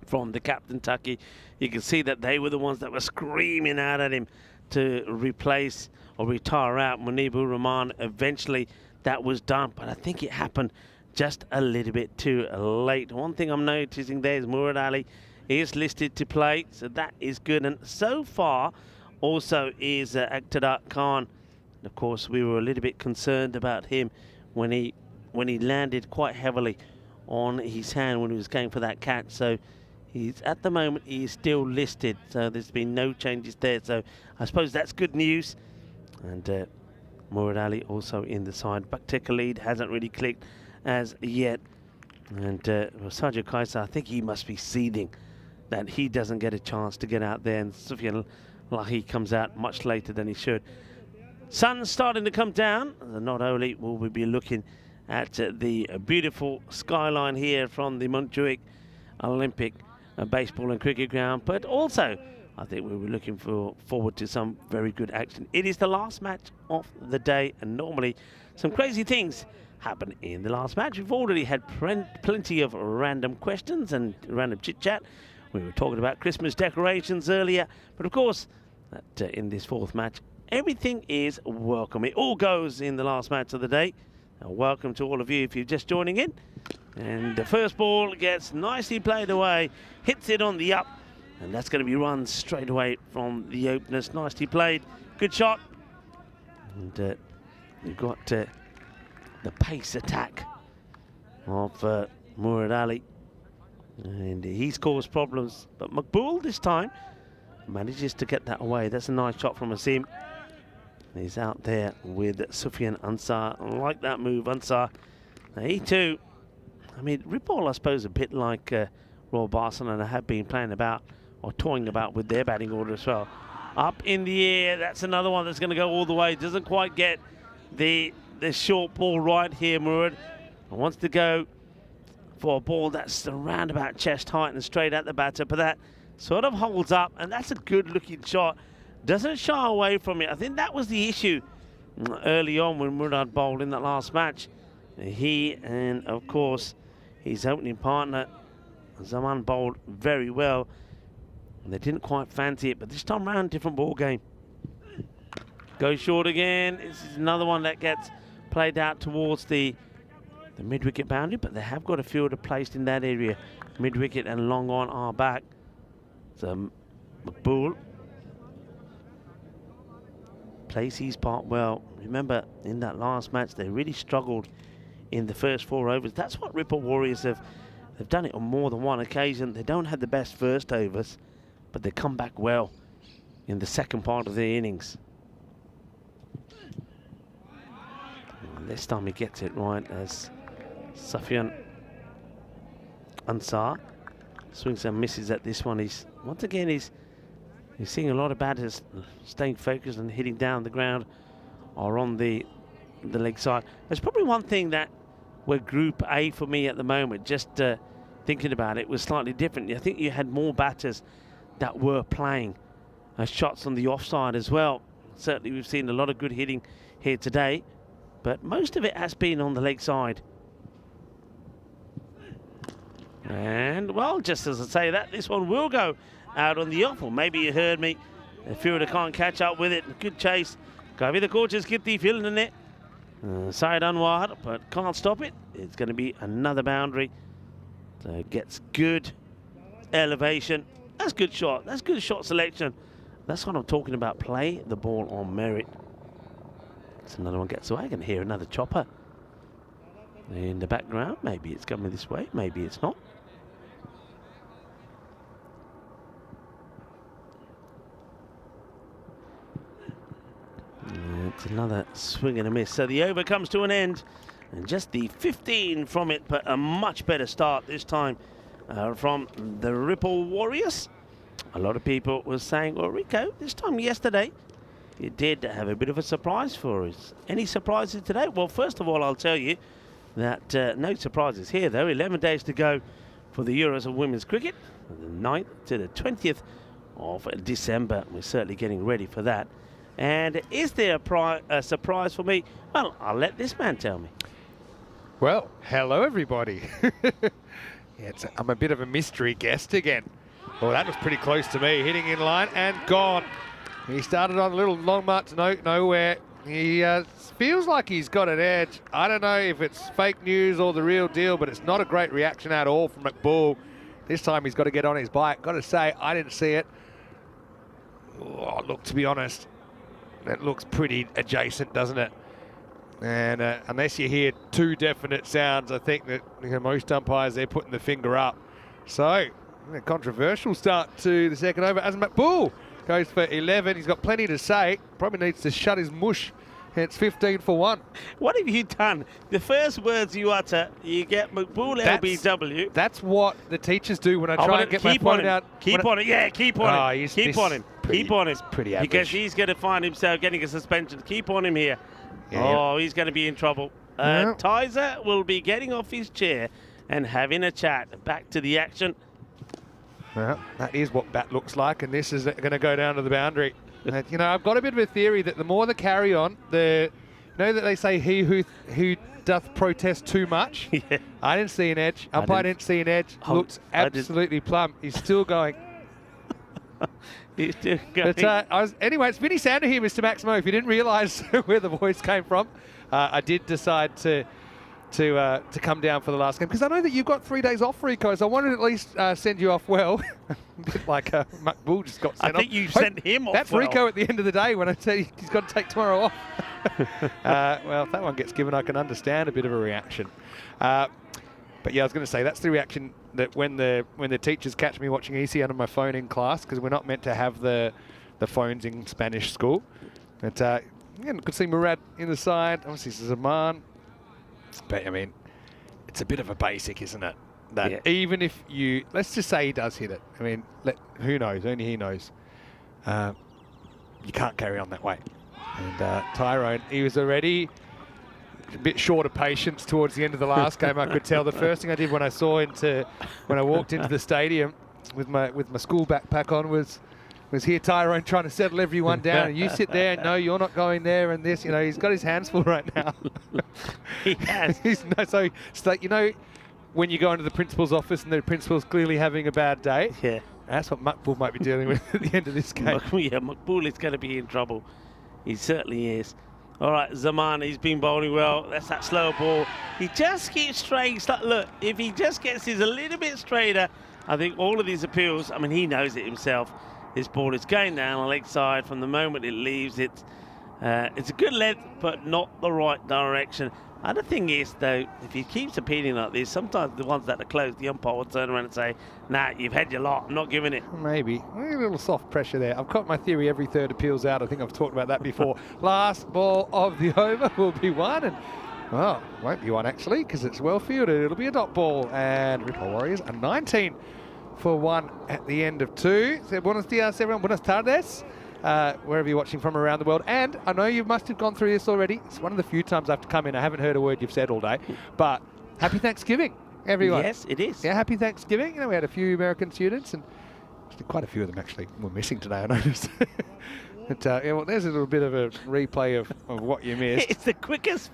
from the captain, Tucky. You can see that they were the ones that were screaming out at him to replace or retire out Munibur Rahman. Eventually, that was done, but I think it happened just a little bit too late. One thing I'm noticing there is Murad Ali is listed to play, so that is good. And so far, also is Iqtidar Khan. Of course, we were a little bit concerned about him when he landed quite heavily on his hand when he was going for that catch. So he's at the moment he's still listed. So there's been no changes there. So I suppose that's good news. And Murad Ali also in the side. Bakhtir Khalid hasn't really clicked as yet. And Sajid Kaisa, I think he must be seething that he doesn't get a chance to get out there. And Sufyan Lahi comes out much later than he should. Sun's starting to come down. Not only will we be looking at the beautiful skyline here from the Montjuic Olympic baseball and cricket ground, but also I think we were looking forward to some very good action. It is the last match of the day, and normally some crazy things happen in the last match. We've already had plenty of random questions and random chit-chat. We were talking about Christmas decorations earlier, but of course that in this 4th match everything is welcome. It all goes in the last match of the day. Welcome to all of you if you're just joining in. And the first ball gets nicely played away, hits it on the up, and that's going to be run straight away from the openers. Nicely played, good shot. And you've got the pace attack of Murad Ali, and he's caused problems, but Maqbool this time manages to get that away. That's a nice shot from Asim. He's out there with Sufyan Ansar. I like that move, Ansar. He too, I mean, Ripple, I suppose, a bit like Royal Barcelona have been playing about or toying about with their batting order as well. Up in the air, that's another one that's going to go all the way. Doesn't quite get the short ball right here, Murad. Wants to go for a ball that's around about chest height and straight at the batter, but that sort of holds up, and that's a good-looking shot. Doesn't shy away from it. I think that was the issue early on when Murad bowled in that last match. He and, of course, his opening partner, Zaman, bowled very well. And they didn't quite fancy it, but this time round, different ball game. Goes short again. This is another one that gets played out towards the mid-wicket boundary, but they have got a fielder placed in that area. Mid-wicket and long on are back. So Maqbool plays his part well. Remember, in that last match, they really struggled in the first 4 overs. That's what Ripple Warriors have They've done it on more than one occasion. They don't have the best first overs, but they come back well in the second part of the innings. And this time he gets it right as Sufyan Ansar swings and misses at this one. He's seeing a lot of batters staying focused and hitting down the ground or on the leg side. There's probably one thing that where Group A for me at the moment, just thinking about it, was slightly different. I think you had more batters that were playing shots on the offside as well. Certainly we've seen a lot of good hitting here today, but most of it has been on the leg side. And, well, just as I say that, this one will go out on the off. Or maybe you heard me. The fielder can't catch up with it. Good chase. Kavi the coaches get the field in the net. Syed Anwar, but can't stop it. It's going to be another boundary. So it gets good elevation. That's good shot. That's good shot selection. That's what I'm talking about. Play the ball on merit. So another one gets away. I can hear another chopper in the background. Maybe it's coming this way. Maybe it's not. It's another swing and a miss. So the over comes to an end, and just the 15 from it, but a much better start this time from the Ripple Warriors. A lot of people were saying, well, Rico, this time yesterday, you did have a bit of a surprise for us. Any surprises today? Well, first of all, I'll tell you that no surprises here, though. 11 days to go for the Euros of Women's Cricket, the 9th to the 20th of December. We're certainly getting ready for that. And is there a surprise for me? Well, I'll let this man tell me. Well, hello, everybody. I'm a bit of a mystery guest again. Well, that was pretty close to me, hitting in line and gone. He started on a little long march to nowhere. He feels like he's got an edge. I don't know if it's fake news or the real deal, but it's not a great reaction at all from McBull. This time he's got to get on his bike. Got to say, I didn't see it. Oh, look, to be honest, that looks pretty adjacent, doesn't it? And unless you hear two definite sounds, I think that most umpires, they're putting the finger up. So, a controversial start to the second over as McBull goes for 11. He's got plenty to say. Probably needs to shut his mush. It's 15 for 1. What have you done? The first words you utter, you get McBull LBW. That's what the teachers do when I try and get my point out. Keep on it. Yeah, keep on it. Keep on him. Keep on him. Pretty average. Because he's going to find himself getting a suspension. Keep on him here. Yeah, he's going to be in trouble. Tizer will be getting off his chair and having a chat. Back to the action. Well, that is what bat looks like, and this is going to go down to the boundary. I've got a bit of a theory that the more the carry on, that they say he who doth protest too much. Yeah. I didn't see an edge. Umpire didn't see an edge. Looks absolutely plumb. He's still going. He's still going. But, anyway, it's Vinny Sander here, Mr. Maximo. If you didn't realise where the voice came from, I did decide to come down for the last game because I know that you've got 3 days off, Rico, so I wanted to at least send you off well. A bit like McBull just got sent off. I think you sent him off. That's well. Rico at the end of the day when I said he's got to take tomorrow off. Well, if that one gets given, I can understand a bit of a reaction. But yeah, I was going to say that's the reaction that when the teachers catch me watching ECS on my phone in class, because we're not meant to have the phones in Spanish school. But you could see Murad in the side. Obviously, Zaman. But I mean, it's a bit of a basic, isn't it? That even if let's just say he does hit it. I mean, who knows? Only he knows. You can't carry on that way. And Tyrone, he was already a bit short of patience towards the end of the last game. I could tell. The first thing I did when I walked into the stadium with my school backpack on was here Tyrone trying to settle everyone down, and you sit there and no, you're not going there, and this, he's got his hands full right now. He has. So it's like, when you go into the principal's office and the principal's clearly having a bad day. Yeah. That's what McBull might be dealing with at the end of this game. McBull is going to be in trouble. He certainly is. All right, Zaman, he's been bowling well. That's that slower ball. He just keeps straying. Look, if he just gets his a little bit straighter, I think all of these appeals, he knows it himself. This ball is going down the leg side from the moment it leaves. It's It's a good length, but not the right direction. And the thing is, though, if he keeps appealing like this, sometimes the ones that are close, the umpire will turn around and say, nah, you've had your lot, I'm not giving it. Maybe. A little soft pressure there. I've got my theory every third appeals out. I think I've talked about that before. Last ball of the over will be one. And, well, won't be one, actually, because it's well fielded. It'll be a dot ball. And Ripple Warriors are 19 for one at the end of two. So, buenos dias, everyone. Buenas tardes. Wherever you're watching from around the world. And I know you must have gone through this already. It's one of the few times I have to come in. I haven't heard a word you've said all day. But happy Thanksgiving, everyone. Yes, it is. Yeah, happy Thanksgiving. You know, we had a few American students, and quite a few of them actually were missing today, I noticed. But, yeah, well, there's a little bit of a replay of what you missed. It's the quickest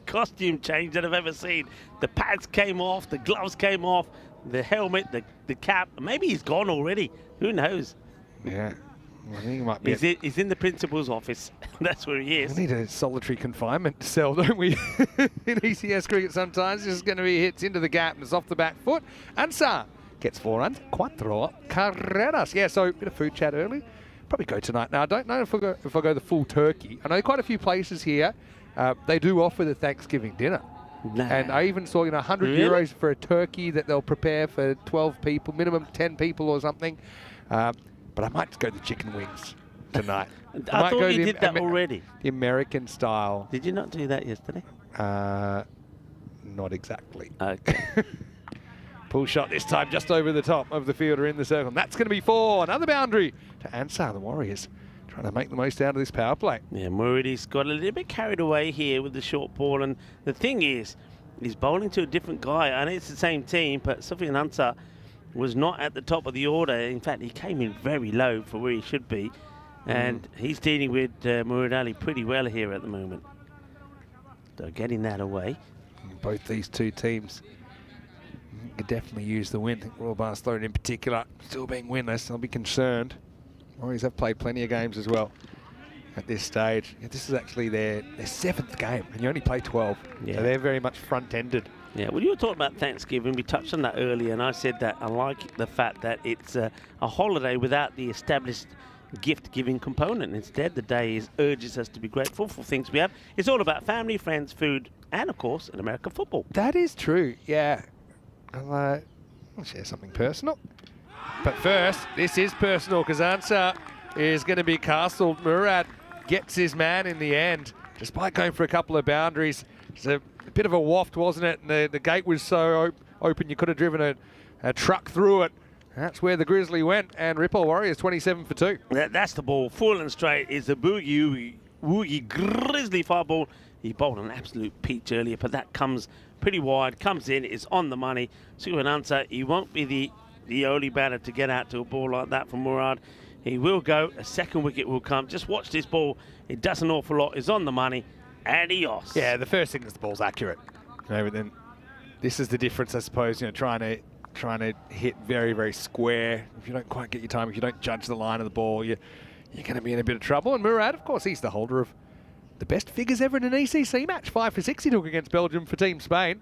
costume change that I've ever seen. The pads came off, the gloves came off, the helmet, the cap. Maybe he's gone already. Who knows? Yeah. I think he might be. He's in the principal's office. That's where he is. We need a solitary confinement cell, don't we? In ECS cricket sometimes. It's going to be hits into the gap and it's off the back foot. Ansar gets 4 runs. Cuatro carreras. Yeah, so a bit of food chat early. Probably go tonight. Now, I don't know if I go the full turkey. I know quite a few places here, they do offer the Thanksgiving dinner. Nah. And I even saw, 100 euros for a turkey that they'll prepare for 12 people, minimum 10 people or something. But I might just go the chicken wings tonight. I thought you did that already. The American style. Did you not do that yesterday? Not exactly. Okay. Pull shot this time just over the top of the fielder in the circle. And that's going to be 4. Another boundary to Ansar, the Warriors. Trying to make the most out of this power play. Yeah, Muridy's got a little bit carried away here with the short ball. And the thing is, he's bowling to a different guy. I know it's the same team, but Sofian Ansar was not at the top of the order. In fact, he came in very low for where he should be. And he's dealing with Murad Ali pretty well here at the moment. So getting that away. Both these two teams could definitely use the win. I think Royal Barcelona in particular, still being winless. I'll be concerned. Warriors have played plenty of games as well at this stage. Yeah, this is actually their 7th game, and you only play 12. Yeah. So they're very much front-ended. Yeah, well, you were talking about Thanksgiving. We touched on that earlier, and I said that I like the fact that it's a holiday without the established gift-giving component. Instead, the day urges us to be grateful for things we have. It's all about family, friends, food, and, of course, in American football. That is true, yeah. I'll share something personal. But first, this is personal because Ansar is going to be castled. Murad gets his man in the end, despite going for a couple of boundaries. It's a bit of a waft, wasn't it? And the gate was so open you could have driven a truck through it. That's where the Grizzly went, and Ripple Warriors 27 for 2. That's the ball, full and straight. Is the Boogie Grizzly fire ball. He bowled an absolute peach earlier, but that comes pretty wide, comes in, is on the money. Sofian Ansar, he won't be the only batter to get out to a ball like that from Murad. He will go, a second wicket will come. Just watch this ball. It does an awful lot, is on the money. Adios. Yeah, the first thing is the ball's accurate. But then this is the difference, I suppose, trying to hit very, very square. If you don't quite get your time, if you don't judge the line of the ball, you're going to be in a bit of trouble. And Murad, of course, he's the holder of the best figures ever in an ECC match. 5 for 6 he took against Belgium for Team Spain.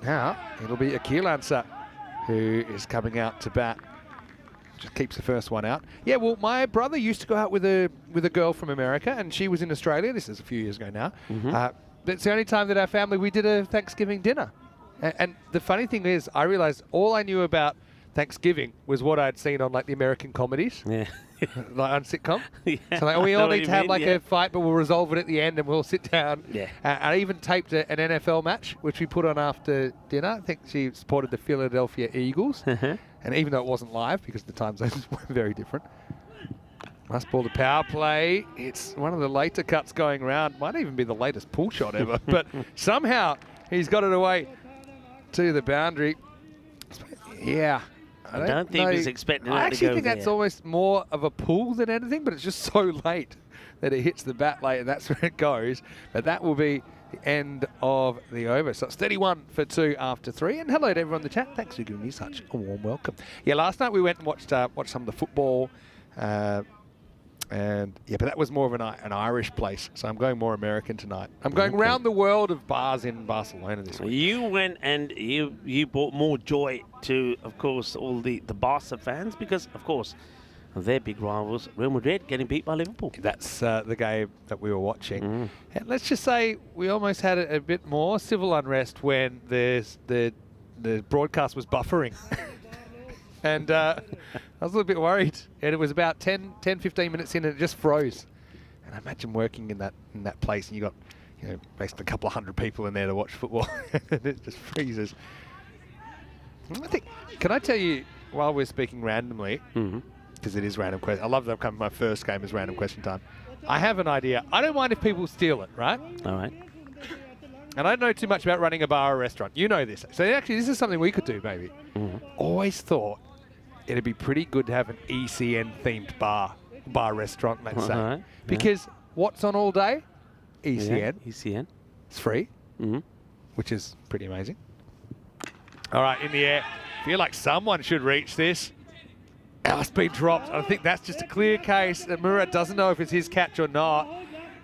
Now, it'll be Akil Ansar who is coming out to bat. Just keeps the first one out. Yeah, well, my brother used to go out with a girl from America, and she was in Australia. This is a few years ago now. But it's the only time that our family, we did a Thanksgiving dinner. And the funny thing is, I realized all I knew about Thanksgiving was what I'd seen on, like, the American comedies. Yeah. Like on sitcom. Yeah, so like, we all need to have a fight, but we'll resolve it at the end and we'll sit down. Yeah. I even taped an NFL match, which we put on after dinner. I think she supported the Philadelphia Eagles. And even though it wasn't live, because the time zones were very different. Nice ball to power play. It's one of the later cuts going around. Might even be the latest pull shot ever. But somehow he's got it away to the boundary. Yeah. I don't think he was expecting that to go. I actually think that's almost more of a pull than anything, but it's just so late that it hits the bat late, and that's where it goes. But that will be the end of the over. So it's 31 for 2 after 3. And hello to everyone in the chat. Thanks for giving me such a warm welcome. Yeah, last night we went and watched some of the football. And yeah, but that was more of an Irish place. So I'm going more American tonight. I'm going around the world of bars in Barcelona this week. You went and you brought more joy to, of course, all the Barca fans, because, of course, their big rivals, Real Madrid, getting beat by Liverpool. That's the game that we were watching. And let's just say we almost had a bit more civil unrest when the broadcast was buffering. And I was a little bit worried. And it was about 10, 15 minutes in and it just froze. And I imagine working in that place and you got, basically a couple of hundred people in there to watch football. And it just freezes. Can I tell you, while we're speaking randomly, because it is random question. I love that my first game is random question time. I have an idea. I don't mind if people steal it, right? All right. And I don't know too much about running a bar or restaurant. You know this. So actually, this is something we could do, maybe. Always thought it'd be pretty good to have an ECN-themed bar restaurant, let's say. Because what's on all day? ECN. Yeah, ECN. It's free, which is pretty amazing. All right, in the air. Feel like someone should reach this. It's been dropped. I think that's just a clear case that Murad doesn't know if it's his catch or not.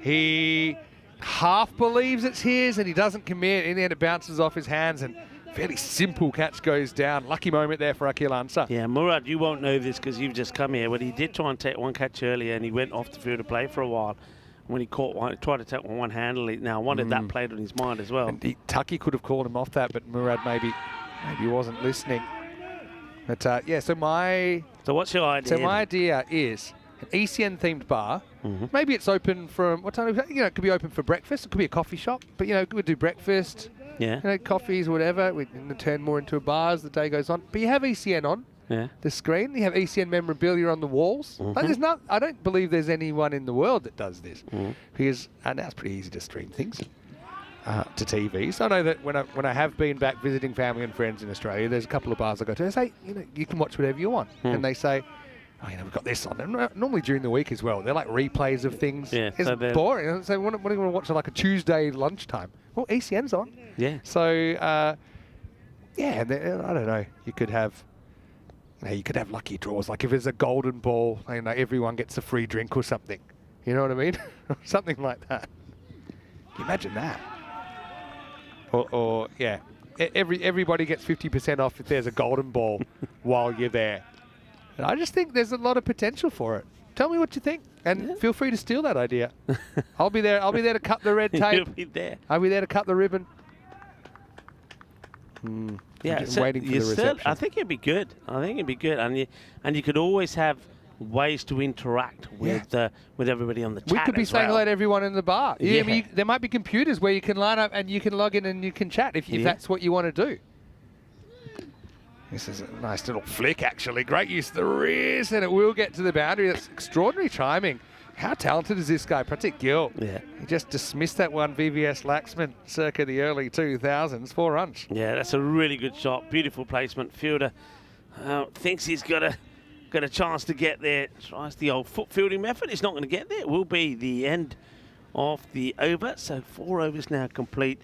He half believes it's his and he doesn't commit. In the end, it bounces off his hands and fairly simple catch goes down. Lucky moment there for Akil Ansar. Yeah, Murad, you won't know this because you've just come here, but he did try and take one catch earlier and he went off the field to play for a while. When he caught one, tried to take one handily. Now, I wanted that played on his mind as well. And Tucky could have called him off that, but Murad maybe wasn't listening. But so what's your idea? So my idea is an ECN-themed bar. Maybe it's open from what time? It could be open for breakfast. It could be a coffee shop. But we'd do breakfast. Yeah. Coffees, whatever. We turn more into a bar as the day goes on. But you have ECN on. Yeah. The screen. You have ECN memorabilia on the walls. Like I don't believe there's anyone in the world that does this because now it's pretty easy to stream things to TV. So I know that when I have been back visiting family and friends in Australia, there's a couple of bars I go to. They say, you can watch whatever you want, and they say, we've got this on. And normally during the week as well, they're like replays of things. Yeah, it's boring. So what do you want to watch on like a Tuesday lunchtime? Well, ECN's on. Yeah. So I don't know. You could have lucky draws. Like if there's a golden ball, everyone gets a free drink or something. You know what I mean? Something like that. Can you imagine that? Or everybody gets 50% off if there's a golden ball while you're there. And I just think there's a lot of potential for it. Tell me what you think, and feel free to steal that idea. I'll be there. I'll be there to cut the red tape. You'll be there. I'll be there to cut the ribbon. Yeah, I'm waiting for the reception. I think it'd be good. And you could always have ways to interact with everybody on the chat. We could be saying hello to everyone in the bar. Yeah. There might be computers where you can line up and you can log in and you can chat if that's what you want to do. This is a nice little flick, actually. Great use of the wrist, and it will get to the boundary. That's extraordinary timing. How talented is this guy, Pratik Gill? Yeah. He just dismissed that one, VVS Laxman, circa the early 2000s, 4 runs. Yeah, that's a really good shot. Beautiful placement. Fielder thinks he's got a chance to get there. Tries the old foot fielding method. He's not going to get there. It will be the end of the over. So 4 overs now complete.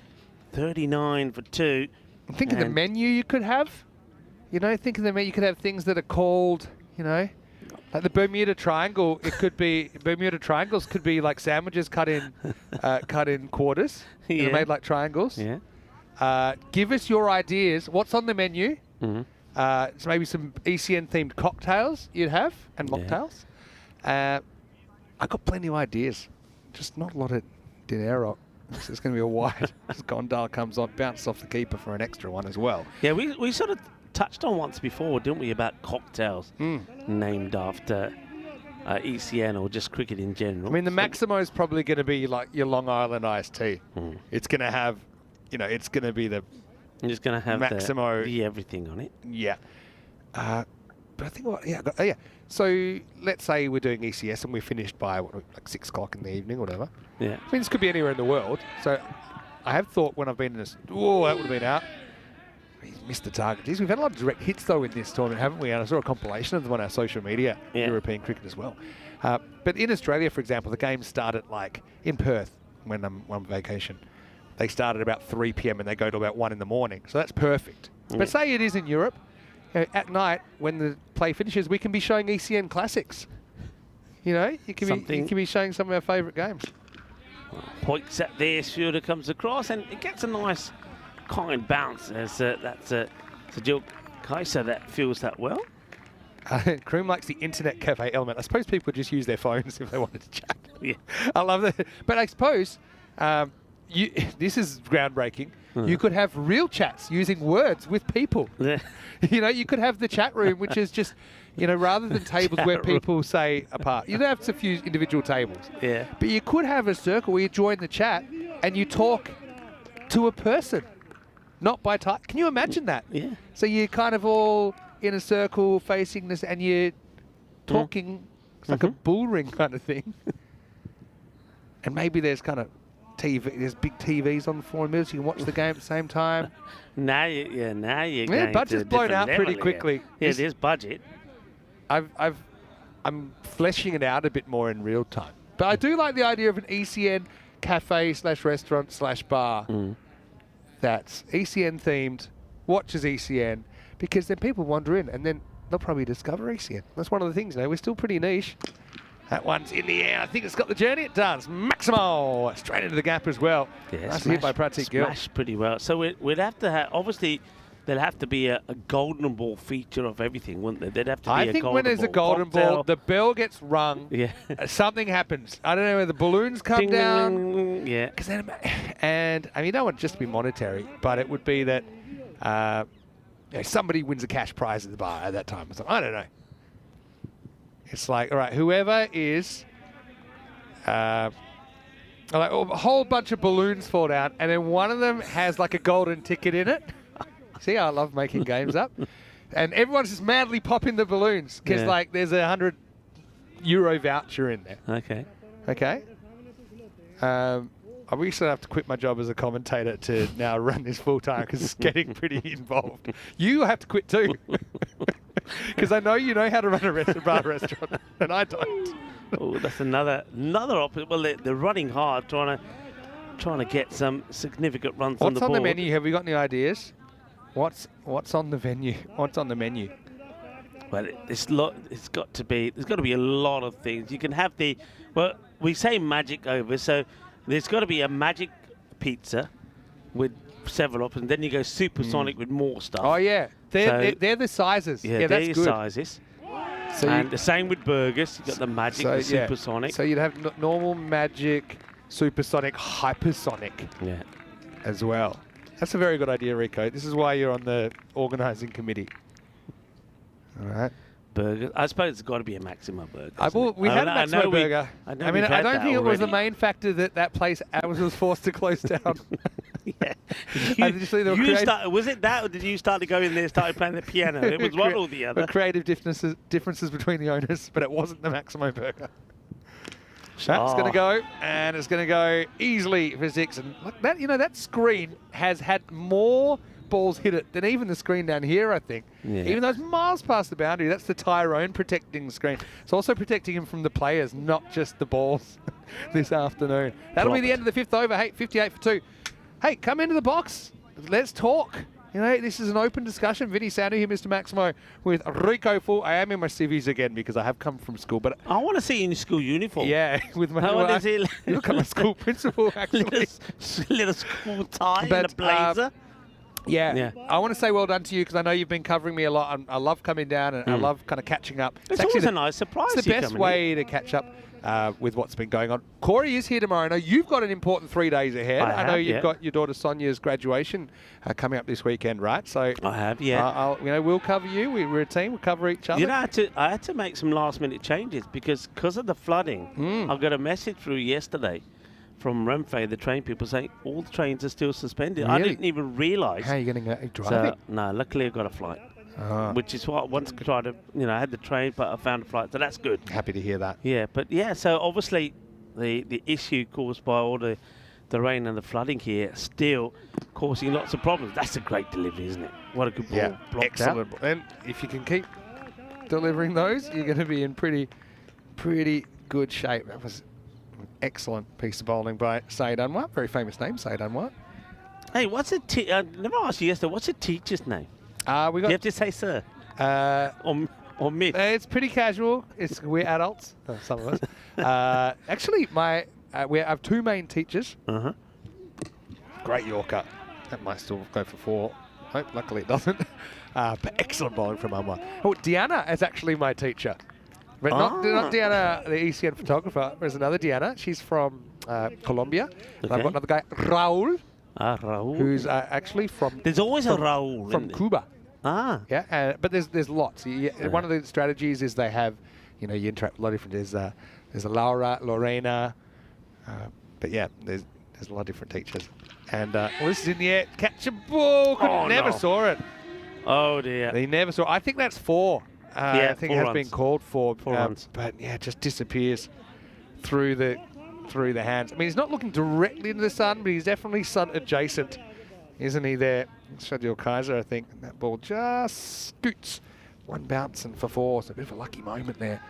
39 for 2. Think of the menu you could have. Think of the menu. You could have things that are called, like the Bermuda Triangle. It could be Bermuda Triangles could be like sandwiches cut in quarters, made like triangles. Yeah. Give us your ideas. What's on the menu? So maybe some ECN themed cocktails you'd have and mocktails. I got plenty of ideas, just not a lot of dinero. So it's going to be a wide. As Gondal comes on, bounces off the keeper for an extra one as well. Yeah, we sort of touched on once before, didn't we, about cocktails named after ECN or just cricket in general. I mean, the Maximo is probably going to be like your Long Island iced tea. It's going to have, it's going to be the You're just going to have Maximo the everything on it. Yeah. But I think So let's say we're doing ECS and we're finished by like 6 o'clock in the evening or whatever. Yeah. I mean, this could be anywhere in the world. So I have thought when I've been in this, that would have been out. He's missed the target. Jeez, we've had a lot of direct hits though in this tournament, haven't we? And I saw a compilation of them on our social media, European cricket as well. But in Australia, for example, the game started like in Perth when I'm on vacation. They start at about 3 p.m. and they go to about 1 in the morning. So that's perfect. But say it is in Europe, at night when the play finishes, we can be showing ECN classics. You can be showing some of our favourite games. Points at there, Fielder comes across and it gets a nice kind bounce as that's Sajil Kaiser that feels that well. Kroom likes the internet cafe element. I suppose people just use their phones if they wanted to chat. Yeah. I love that. But I suppose this is groundbreaking. You could have real chats using words with people. Yeah. You could have the chat room, which is just, rather than tables where people say apart. You don't have a few individual tables. Yeah. But you could have a circle where you join the chat and you talk to a person, not by type. Can you imagine that? Yeah. So you're kind of all in a circle facing this and you're talking. It's like a bull ring kind of thing. And maybe there's kind of there's big TVs on the floor, so you can watch the game at the same time. Now you're going budget's to a blown different out pretty level quickly. Yeah, there's budget. I'm fleshing it out a bit more in real time. But I do like the idea of an ECN cafe/restaurant/bar that's ECN themed, watches ECN, because then people wander in and then they'll probably discover ECN. That's one of the things, we're still pretty niche. That one's in the air. I think it's got the journey. It does. Maximo straight into the gap as well. Yeah, nice hit by Pratik Gill. Smashed pretty well. So we'd have to have, obviously, there'd have to be a golden ball feature of everything, wouldn't there? There'd have to be I think when there's a golden ball, the bell gets rung. Yeah. Something happens. I don't know where the balloons come Ding, down. ding, ding, ding. Yeah. And I mean, you don't want it just to be monetary, but it would be that somebody wins a cash prize at the bar at that time. So I don't know. It's like, all right, whoever is, a whole bunch of balloons fall down, and then one of them has like a golden ticket in it. See, I love making games up. And everyone's just madly popping the balloons because there's a €100 voucher in there. Okay. I recently have to quit my job as a commentator to now run this full time because it's getting pretty involved. You have to quit too. Because I know you know how to run a restaurant, and I don't. Oh, that's another option. Well, they're running hard, trying to get some significant runs on the board. What's on the menu? Have we got any ideas? What's on the venue? What's on the menu? Well, there's got to be a lot of things. You can have we say magic over, so there's got to be a magic pizza with several options. Then you go supersonic with more stuff. Oh yeah, they're the sizes. Yeah, that's your good. sizes. So and the same with burgers. You've got the magic, the supersonic. So you'd have normal, magic, supersonic, hypersonic as well. That's a very good idea, Rico. This is why you're on the organising committee. All right. Burger. I suppose it's got to be a Maximo burger. We had a Maximo burger. I don't think it was the main factor that place was forced to close was it that, or did you start to go in there and started playing the piano? It was one or the other. The creative differences between the owners, but it wasn't the Maximo burger. That's going to go, and it's going to go easily for 6. And look, that screen has had more balls hit it than even the screen down here, I think. Yeah. Even though it's miles past the boundary, that's the Tyrone protecting the screen. It's also protecting him from the players, not just the balls this afternoon. That'll be the end of the 5th over. Hey, 58 for 2. Hey, come into the box. Let's talk. This is an open discussion. Vinny Sandu here, Mr. Maximo, with Rico Full. I am in my civvies again because I have come from school. But I want to see you in your school uniform. Yeah, with my you look like my school principal, actually. Little school tie and a blazer. Yeah. I want to say well done to you because I know you've been covering me a lot. I love coming down and I love kind of catching up. It's always a nice surprise. It's the best way to catch up with what's been going on. Corey is here tomorrow. I know you've got an important 3 days ahead. I know you've got your daughter Sonia's graduation coming up this weekend, right? So I have, yeah. We'll cover you. We're a team. We'll cover each other. I had to make some last-minute changes because of the flooding. I got a message through yesterday from Renfe, the train people, saying all the trains are still suspended. Really? I didn't even realise. How are you going to drive it? No, luckily I got a flight. Which is what I once tried to, I had the train, but I found a flight, so that's good. Happy to hear that. Yeah, but so obviously the issue caused by all the rain and the flooding here still causing lots of problems. That's a great delivery, isn't it? What a good ball. Yeah, excellent. Out. And if you can keep delivering those, you're going to be in pretty good shape. That was an excellent piece of bowling by Saeed Anwar. Very famous name, Saeed Anwar. Hey, I never asked you yesterday, what's your teacher's name? Do you have to say sir? Or miss? It's pretty casual. We're adults, some of us. Actually, we have 2 main teachers. Great Yorker. That might still go for 4. Luckily it doesn't. But excellent bowling from Anwar. Oh, Diana is actually my teacher. But not Diana, the ECN photographer. There's another Diana. She's from Colombia. And I've got another guy, Raul. Raul. Who's actually from... There's always a Raul. From Cuba. Yeah, but there's lots. One of the strategies is they have, you interact with a lot of different... There's a Laura, Lorena. But yeah, there's a lot of different teachers. And this is in the air. Catch a ball. Never saw it. Oh, dear. They never saw it. I think that's 4. I think it has been called for. 4 runs. But yeah, it just disappears through the hands. I mean, he's not looking directly into the sun, but he's definitely sun adjacent, isn't he there? Shadil Kaiser, I think. And that ball just scoots. 1 bounce and for 4. So a bit of a lucky moment there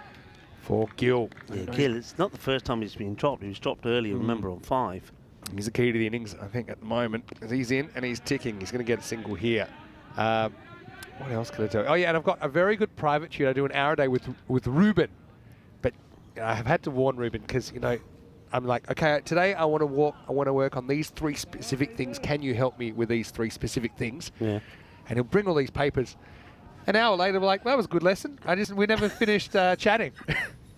for Gill. Yeah, Gill, it's not the first time he's been dropped. He was dropped earlier, remember, on 5. He's the key to the innings, I think, at the moment. As he's in and he's ticking. He's going to get a single here. What else could I tell you? Oh, yeah, and I've got a very good private shoot. I do an hour a day with Ruben. But I have had to warn Ruben because, I'm like, okay, today I want to work on these 3 specific things. Can you help me with these 3 specific things? Yeah. And he'll bring all these papers. An hour later, we're like, that was a good lesson. We never finished chatting.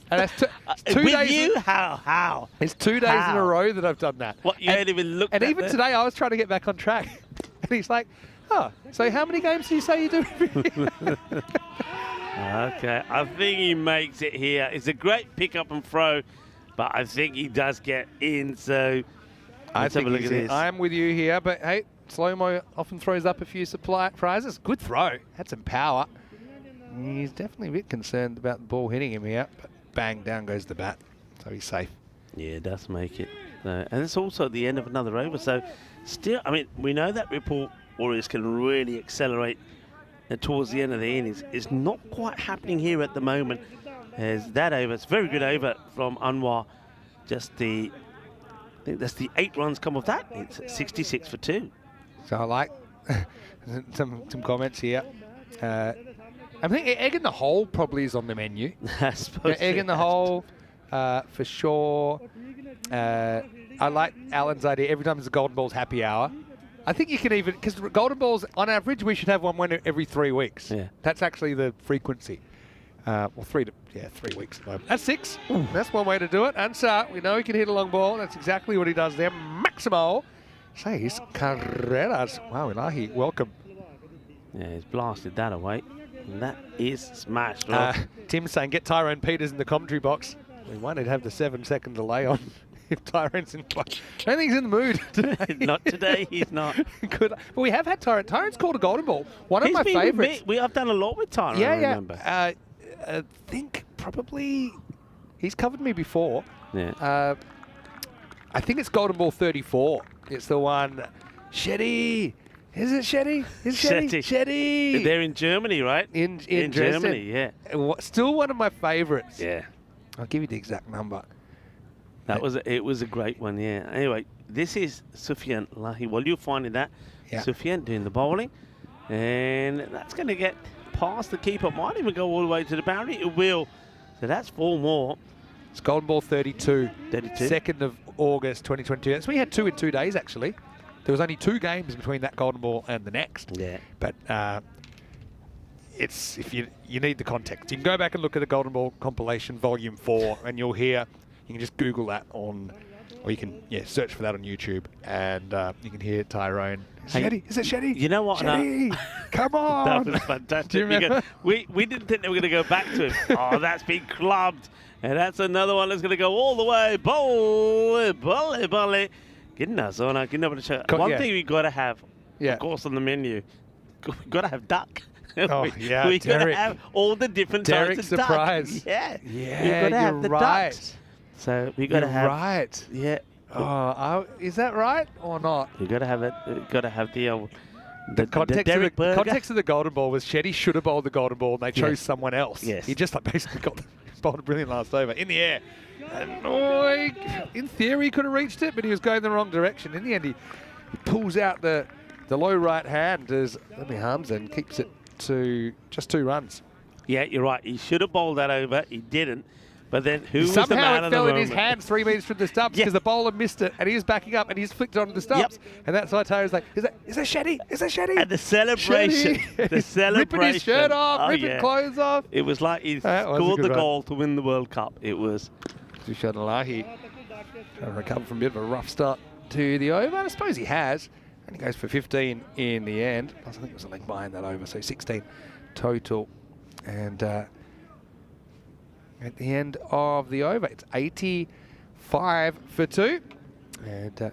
And that's 2 with days. You? How? It's 2 days in a row that I've done that. What, you ain't even looked at And even today, I was trying to get back on track. And he's like, so how many games do you say you do every year? Okay, I think he makes it here. It's a great pick up and throw, but I think he does get in, so let's have a look at this. I'm with you here, but hey, Slow-mo often throws up a few surprises. Good throw. Had some power. He's definitely a bit concerned about the ball hitting him here, but bang, down goes the bat. So he's safe. Yeah, it does make it. And it's also at the end of another over, so still, I mean, we know that Ripple Warriors can really accelerate towards the end of the innings. It's not quite happening here at the moment. As that over, it's a very good over from Anwar. I think that's the 8 runs come off that. It's 66 for 2. So I like some comments here. I think egg in the hole probably is on the menu. Egg in the hole for sure. I like Alan's idea. Every time there's a golden balls happy hour. I think you can even, because golden balls, on average, we should have one every 3 weeks. Yeah. That's actually the frequency. Well, 3 weeks. That's 6. Ooh. That's one way to do it. And we know he can hit a long ball. That's exactly what he does there. Maximo. 6 carreras. Wow, Ilahi, welcome. Yeah, he's blasted that away. And that is smashed. Tim's saying, get Tyrone Peters in the commentary box. We wanted to have the 7-second delay on. If Tyrone's in play. I don't think he's in the mood today. Not today, he's not. Good. But we have had Tyrone. Tyrone's called a golden ball. One of my favourites. I've done a lot with Tyrone, I remember. I think probably he's covered me before. Yeah. I think it's golden ball 34. It's the one. Shetty. Is it Shetty? Shetty. They're in Germany, right? In Germany, yeah. Still one of my favourites. Yeah. I'll give you the exact number. It was a great one, yeah. Anyway, this is Sufyan Lahi. Well, you're finding that. Yeah. Sufyan doing the bowling. And that's going to get past the keeper. Might even go all the way to the boundary. It will. So that's 4 more. It's golden ball 32. 32. 2nd of August 2022. So we had 2 in 2 days, actually. There was only 2 games between that golden ball and the next. Yeah. But it's if you need the context. You can go back and look at the golden ball compilation volume 4 and you'll hear. You can just Google that or you can search for that on YouTube, and you can hear Tyrone. Shetty, is it Shetty? You know what? Shetty, come on! That was fantastic. Do you remember? We didn't think they were going to go back to him. Oh, that's been clubbed, and that's another one that's going to go all the way. Bolle. Goodness, one thing we got to have, of course, on the menu. We've got to have duck. Oh, yeah, we got to have all the different types of surprise. duck. Yeah, we've got to have the right. Ducks. So we got to have right. Yeah. Oh, is that right or not? You got to have it. Got to have the context of the golden ball was Shetty should have bowled the golden ball, and they chose someone else. Yes. He just basically bowled a brilliant last over in the air. And in theory, he could have reached it, but he was going the wrong direction. In the end, he pulls out the low right hand as Lemmy Hamza keeps it to just 2 runs. Yeah, you're right. He should have bowled that over. He didn't. But then who was the man somehow of it the fell in his moment? hands 3 metres from the stumps because the bowler missed it, and he was backing up, and he's flicked it onto the stumps. And that's why Taylor's like, is that Shetty? Is that Shetty? And the celebration. The celebration. Ripping his shirt off, ripping clothes off. It was like he That was a scored good the run. goal to win the World Cup. It was. Dushadalahi trying to recover from a bit of a rough start to the over. I suppose he has. And he goes for 15 in the end. Plus, I think it was a leg behind that over, so 16 total. And at the end of the over, it's 85 for 2. And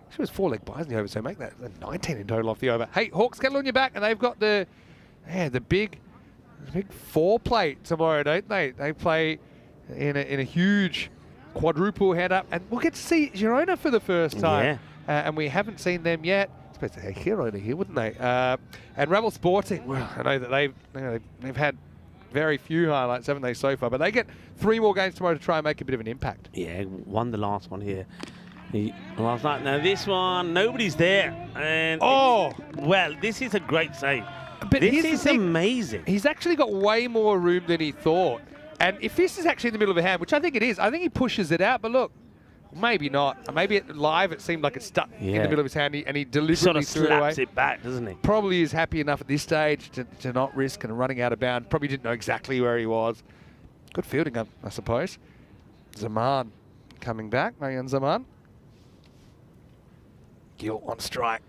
she was 4 leg buys in the over, so make that 19 in total off the over. Hey, Hawks kettle on your back, and they've got the big 4 plate tomorrow, don't they? They play in a huge quadruple head up, and we'll get to see Girona for the first time. And we haven't seen them yet. Supposed to have Girona here, wouldn't they? And Rebel Sporting, well, I know that they've had very few highlights, haven't they, so far? But they get 3 more games tomorrow to try and make a bit of an impact. Yeah, won the last one here. Last night. Now this one, nobody's there. And well, this is a great save. But this is amazing. He's actually got way more room than he thought. And if this is actually in the middle of a hand, which I think it is, I think he pushes it out. But look, maybe not. Maybe live it seemed like it stuck in the middle of his hand, and he deliberately sort of threw it away. slaps it back, doesn't he? Probably is happy enough at this stage to not risk and running out of bounds. Probably didn't know exactly where he was. Good fielding, I suppose. Zaman coming back. Marian Zaman. Gill on strike.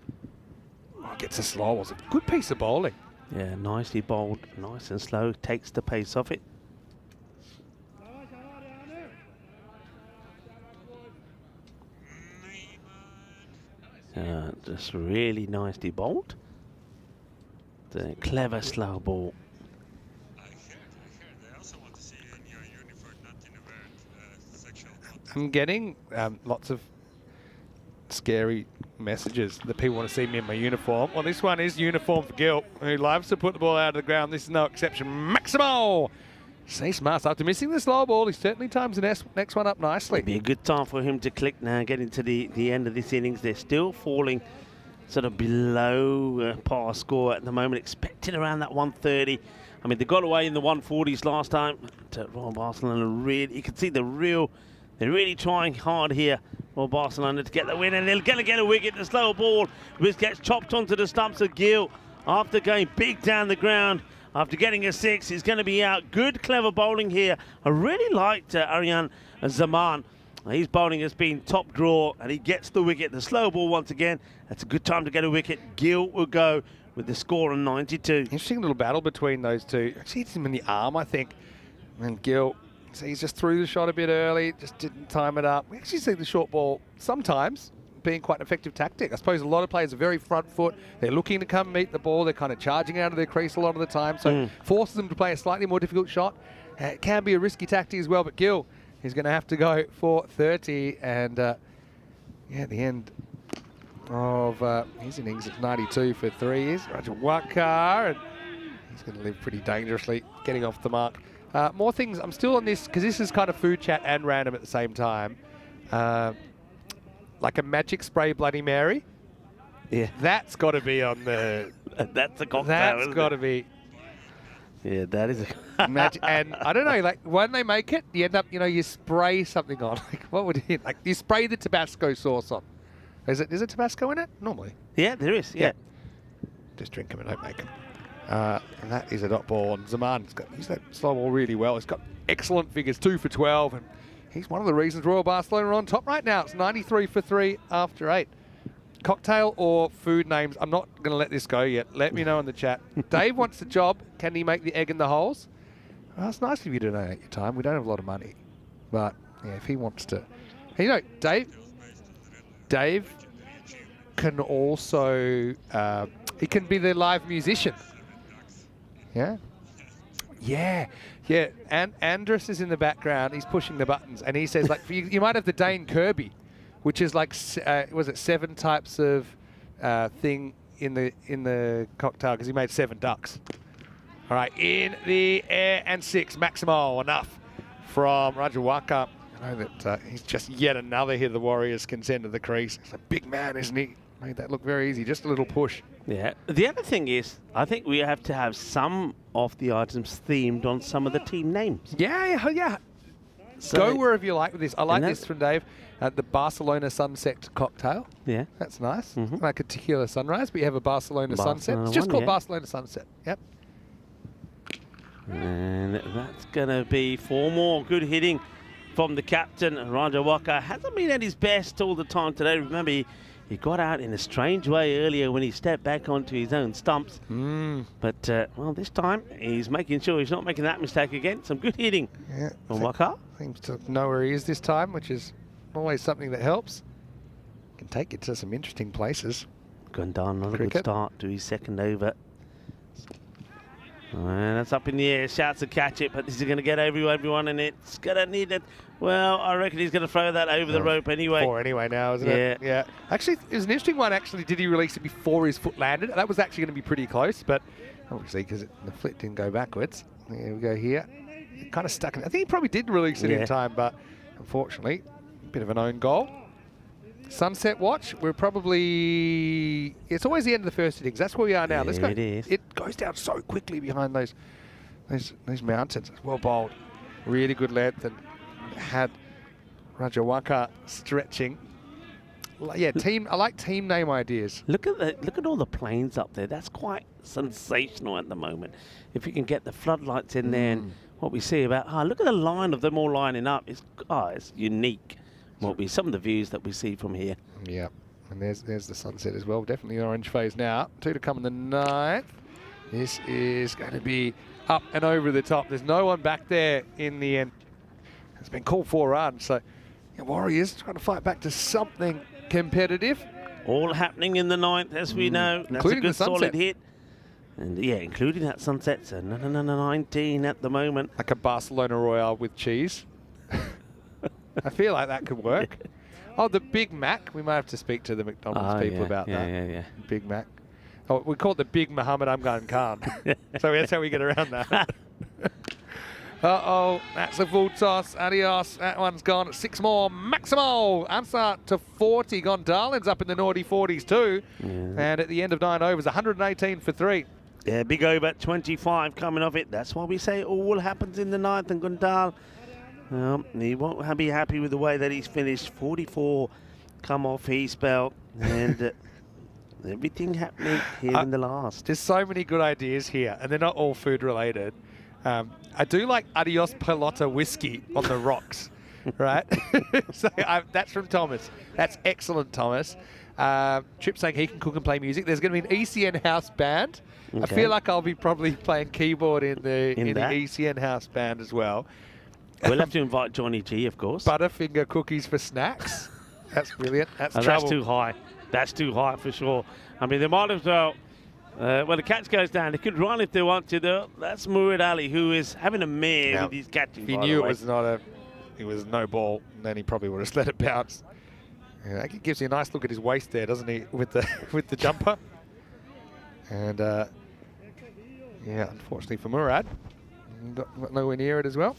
Gets a slow. Was a good piece of bowling. Yeah, nicely bowled, nice and slow. Takes the pace off it. Just really nicely bowled. The clever slow ball. I'm getting lots of scary messages that people want to see me in my uniform. Well, this one is uniform for Gil, who loves to put the ball out of the ground. This is no exception. Maximo! Say smart. After missing the slow ball, he certainly times the next one up nicely. It'll be a good time for him to click now, get into the end of this innings. They're still falling sort of below par score at the moment, expecting around that 130. I mean, they got away in the 140s last time. Royal Barcelona really, you can see they're really trying hard here for Barcelona to get the win, and they're going to get a wicket. The slow ball, which gets chopped onto the stumps of Gill after going big down the ground. After getting a 6, he's going to be out. Good, clever bowling here. I really liked Aryan Zaman. His bowling has been top draw, and he gets the wicket. The slow ball once again. That's a good time to get a wicket. Gill will go with the score on 92. Interesting little battle between those two. Actually hits him in the arm, I think. And Gill, so he's just threw the shot a bit early, just didn't time it up. We actually see the short ball sometimes being quite an effective tactic. I suppose a lot of players are very front foot. They're looking to come meet the ball. They're kind of charging out of their crease a lot of the time, so forces them to play a slightly more difficult shot. It can be a risky tactic as well, but Gill is going to have to go for 30, and at the end of his innings, it's 92 for 3. Is Rajawakar, and he's going to live pretty dangerously, getting off the mark. More things. I'm still on this because this is kind of food chat and random at the same time. Like a magic spray Bloody Mary. Yeah. That's got to be on the... That's a cocktail. That's got to be... Yeah, that is a... magic. And I don't know, like when they make it, you end up, you spray something on. Like what would it... Like you spray the Tabasco sauce on. Is it Tabasco in it? Normally. Yeah, there is, yeah. Just drink them and don't make them. And that is a dot ball. And Zaman's got used that slow ball really well. He's got excellent figures, 2 for 12. And he's one of the reasons Royal Barcelona are on top right now. It's 93 for 3 after 8. Cocktail or food names? I'm not going to let this go yet. Let me know in the chat. Dave wants the job. Can he make the egg in the holes? Well, it's nice of you to donate your time. We don't have a lot of money. But, yeah, if he wants to... Dave can also... he can be the live musician. Yeah? Yeah. Yeah. And Andrus is in the background. He's pushing the buttons. And he says, like, you might have the Dane Kirby, which is like, was it 7 types of thing in the cocktail, because he made 7 ducks. All right, in the air and 6. Maximo, enough from Rajawaka. I know that he's just yet another hit of the Warriors can send to the crease. He's a big man, isn't he? Made that look very easy, just a little push. Yeah. The other thing is, I think we have to have some of the items themed on some of the team names. Yeah. Go wherever you like with this. I like that- this from Dave. The Barcelona Sunset cocktail. Yeah. That's nice. Mhm. Like a tequila sunrise, but you have a Barcelona sunset. It's just one, called yeah. Barcelona Sunset. Yep. And that's going to be 4 more. Good hitting from the captain. Raja Waka hasn't been at his best all the time today. Remember, he got out in a strange way earlier when he stepped back onto his own stumps. But, well, this time he's making sure he's not making that mistake again. Some good hitting from Waka. Seems to know where he is this time, which is always something that helps. Can take it to some interesting places. Gundar, not a good Cricket. start to his second over. And that's up in the air. Shouts to catch it, but this is going to get everyone, and it's going to need it. Well, I reckon he's going to throw that over the rope anyway. 4 anyway now, isn't it? Yeah. Actually, it was an interesting one, actually. Did he release it before his foot landed? That was actually going to be pretty close, but obviously because the flick didn't go backwards. Here we go here. It kind of stuck in. I think he probably did release it in time, but unfortunately, a bit of an own goal. Sunset watch. We're probably... It's always the end of the first innings. That's where we are now. Let's go. It is. It goes down so quickly behind those mountains. It's well bowled. Really good length, and had Rajawaka stretching. Yeah, team. I like team name ideas. Look at all the planes up there. That's quite sensational at the moment. If you can get the floodlights in there, and what we see about look at the line of them all lining up. It's unique. What we some of the views that we see from here. Yeah, and there's the sunset as well. Definitely an orange phase now. 2 to come in the 9th. This is going to be up and over the top. There's no one back there in the end. It's been called 4 runs, so Warriors trying to fight back to something competitive. All happening in the 9th, as we know. That's Including a good the sunset. solid hit. And yeah, including that sunset. So 19 at the moment. Like a Barcelona Royale with cheese. I feel like that could work. Oh, the Big Mac. We might have to speak to the McDonald's people about that. Yeah. Big Mac. Oh, we call it the Big Muhammad Amgan Khan. So that's how we get around that. Uh-oh, that's a full toss. Adios. That one's gone. 6 more. Maximo. Answer to 40. Gondalin's up in the naughty 40s too. Yeah. And at the end of 9 overs, 118 for 3. Yeah, big over, 25 coming off it. That's why we say all happens in the 9th. And Gundal, he won't be happy with the way that he's finished. 44 come off his spell. And everything happening here in the last. There's so many good ideas here, and they're not all food related. I do like Adios Pelota whiskey on the rocks, right? So that's from Thomas. That's excellent, Thomas. Trip saying he can cook and play music. There's going to be an ECN house band. Okay. I feel like I'll be probably playing keyboard in the ECN house band as well. We'll have to invite Johnny G, of course. Butterfinger cookies for snacks. That's brilliant. That's trouble. That's too high. That's too high for sure. I mean, they might as well... when the catch goes down, they could run if they want to, though. That's Murid Ali, who is having a mare with his catching. He knew it was no ball, and then he probably would have just let it bounce. Yeah, that gives you a nice look at his waist there, doesn't he, with the jumper? And yeah, unfortunately for Murad, got nowhere near it as well.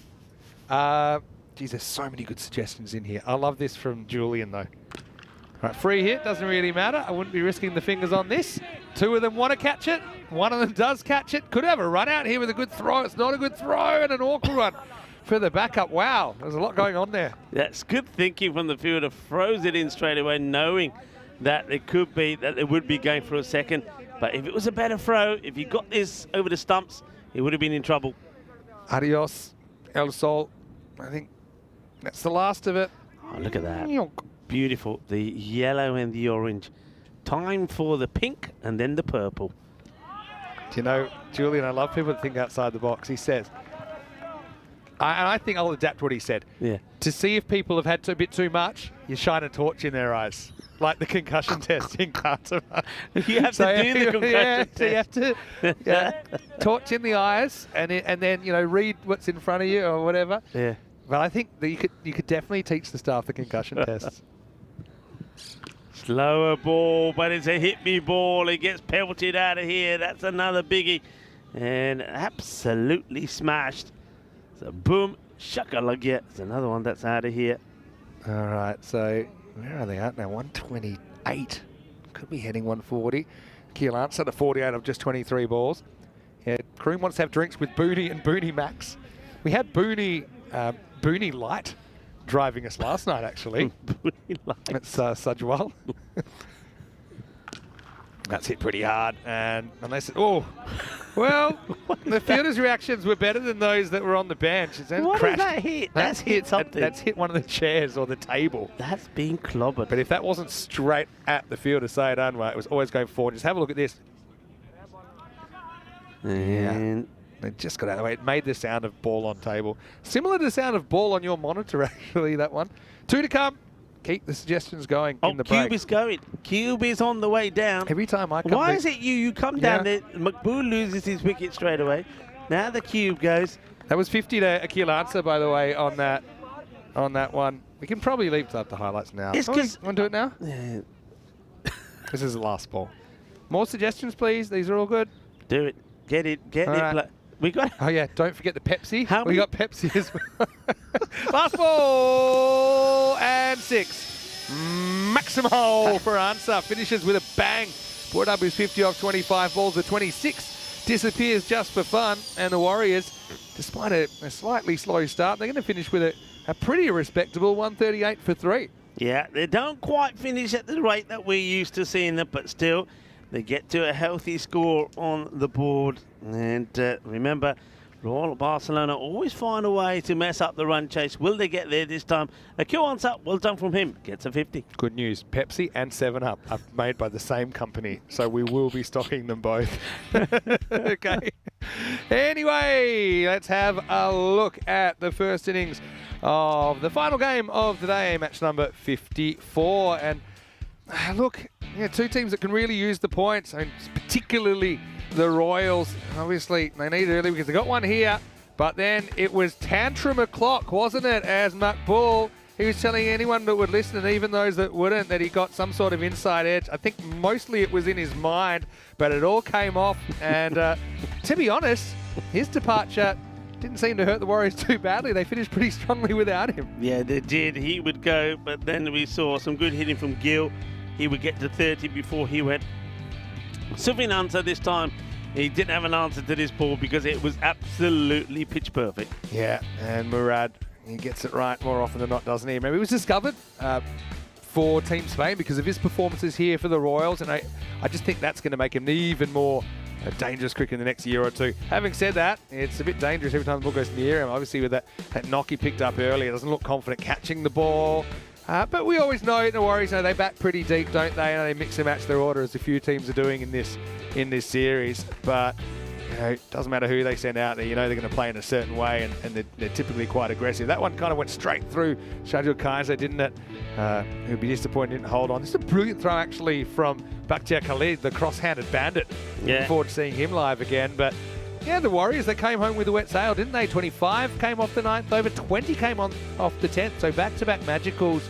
Geez, there's so many good suggestions in here. I love this from Julian, though. All right, free hit, doesn't really matter. I wouldn't be risking the fingers on this. 2 of them want to catch it. 1 of them does catch it. Could have a run out here with a good throw. It's not a good throw, and an awkward one for the backup. Wow, there's a lot going on there. That's good thinking from the fielder. Throws it in straight away, knowing that it could be, that it would be going for a second. But if it was a better throw, if he got this over the stumps, he would have been in trouble. Adios, El Sol. I think that's the last of it. Oh, look at that. Beautiful. The yellow and the orange. Time for the pink and then the purple. Do you know, Julian, I love people that think outside the box. He says, and I think I'll adapt what he said. Yeah. To see if people have had a bit too much, you shine a torch in their eyes. Like the concussion test in Carter. You have to do the concussion test. So you have to torch in the eyes and then, read what's in front of you or whatever. Yeah. But I think that you could definitely teach the staff the concussion tests. Slower ball, but it's a hit-me ball. It gets pelted out of here. That's another biggie. And absolutely smashed. So boom, shakalugya. It's another one that's out of here. All right, so where are they at now? 128. Could be heading 140. Keel answer to 48 of just 23 balls. Yeah, Kareem wants to have drinks with Booney and Booney Max. We had Booney Booney Light driving us last night, actually. Booney Light. It's Sajwal. That's hit pretty hard, and they said, "Oh, well, the fielders' reactions were better than those that were on the bench." What did that hit? That's hit something. That's hit one of the chairs or the table. That's been clobbered. But if that wasn't straight at the fielder, say it Anwar, it was always going forward. Just have a look at this. And they just got out of the way. It made the sound of ball on table, similar to the sound of ball on your monitor. Actually, that one. 2 to come. Keep the suggestions going in the break. Cube is going. Cube is on the way down. Every time I come Why is it you come down there, McBool loses his wicket straight away. Now the Cube goes. That was 50 to Akil Answer, by the way, on that one. We can probably leave the highlights now. It's 'cause- want to do it now? Yeah, This is the last ball. More suggestions, please. These are all good. do it. Get it. Get All it. right. We got. Oh, yeah. Don't forget the Pepsi. How we many- got Pepsi as well. Last ball and 6. Maximum hole for Answer. Finishes with a bang. Brought up his 50 off 25 balls. The 26 disappears just for fun. And the Warriors, despite a slightly slow start, they're going to finish with a pretty respectable 138 for 3. Yeah, they don't quite finish at the rate that we're used to seeing them, but still, they get to a healthy score on the board. And remember, Royal Barcelona always find a way to mess up the run chase. Will they get there this time? A Akil Answer, well done from him. Gets a 50. Good news. Pepsi and 7-Up are made by the same company, so we will be stocking them both. Okay. Anyway, let's have a look at the first innings of the final game of the day, match number 54. And look, two teams that can really use the points, and particularly the Royals. Obviously, they need it early because they got one here, but then it was tantrum o'clock, wasn't it, as Maqbool, he was telling anyone that would listen, and even those that wouldn't, that he got some sort of inside edge. I think mostly it was in his mind, but it all came off. And to be honest, his departure didn't seem to hurt the Warriors too badly. They finished pretty strongly without him. Yeah, they did. He would go, but then we saw some good hitting from Gill. He would get to 30 before he went. Sufin Answer this time, he didn't have an answer to this ball because it was absolutely pitch perfect. Yeah, and Murad, he gets it right more often than not, doesn't he? Remember, he was discovered for Team Spain because of his performances here for the Royals, and I just think that's going to make him even more dangerous cricket in the next year or two. Having said that, it's a bit dangerous every time the ball goes near him. Obviously, with that knock he picked up earlier, doesn't look confident catching the ball. But we always know the Warriors, they bat pretty deep, don't they? They mix and match their order, as a few teams are doing in this series. But it doesn't matter who they send out there. They're going to play in a certain way, and they're typically quite aggressive. That one kind of went straight through Shahidul Kaiser, didn't it? He'll be disappointed he didn't hold on. This is a brilliant throw, actually, from Bakhtiar Khalid, the cross-handed bandit. Yeah. Looking forward to seeing him live again. But yeah, the Warriors, they came home with a wet sail, didn't they? 25 came off the 9th over, 20 came off the 10th. So back-to-back magicals.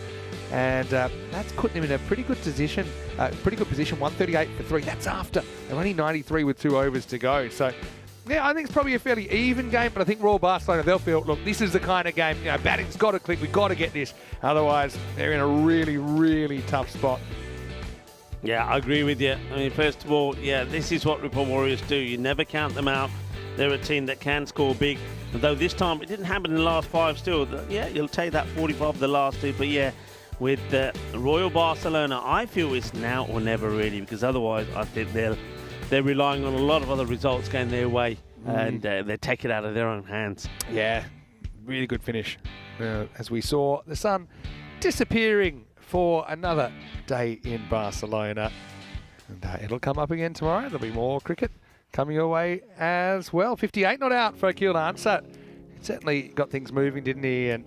And that's putting him in a pretty good position. 138 for 3. That's after they're only 93 with 2 overs to go. So, yeah, I think it's probably a fairly even game. But I think Royal Barcelona, they'll feel, look, this is the kind of game, batting's got to click. We've got to get this. Otherwise, they're in a really, really tough spot. Yeah, I agree with you. I mean, first of all, this is what Ripple Warriors do. You never count them out. They're a team that can score big. Although this time, it didn't happen in the last 5 still. You'll take that 45 of the last 2. But yeah, with Royal Barcelona, I feel it's now or never really, because otherwise I think they're relying on a lot of other results going their way, and they take it out of their own hands. Yeah, really good finish. As we saw the sun disappearing for another day in Barcelona. And it'll come up again tomorrow. There'll be more cricket coming your way as well. 58 not out for Akil Answer. Certainly got things moving, didn't he? And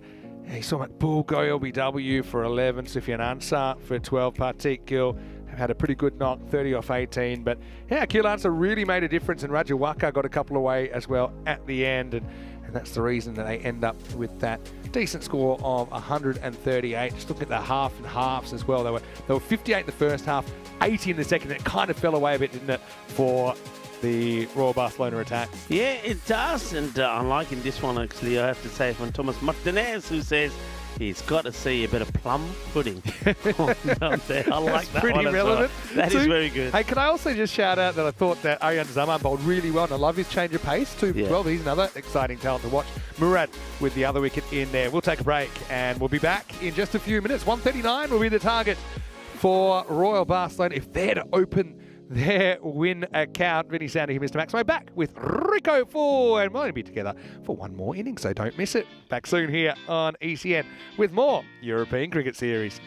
he saw Maqbool go LBW for 11, Sufyan Ansar for 12, Partik Gill had a pretty good knock, 30 off 18. But yeah, Akil Ansar really made a difference, and Rajawaka got a couple away as well at the end. And that's the reason that they end up with that decent score of 138. Just looking at the half and halves as well. They were 58 in the first half, 80 in the second. It kind of fell away a bit, didn't it, for the Royal Barcelona attack? Yeah, it does. And I'm liking this one, actually, I have to say, from Thomas Martinez, who says, He's got to see a bit of plum pudding down there. I like that pretty one as relevant. well. That is very good. Hey, can I also just shout out that I thought that Aryan Zaman bowled really well, and I love his change of pace too. Yeah. Well, he's another exciting talent to watch. Murad with the other wicket in there. We'll take a break, and we'll be back in just a few minutes. 139 will be the target for Royal Barcelona if they're to open their win account. Vinny Sandy here, Mr. Max. We're back with Rico Four, and we'll only be together for one more inning, so don't miss it. Back soon here on ECN with more European Cricket Series.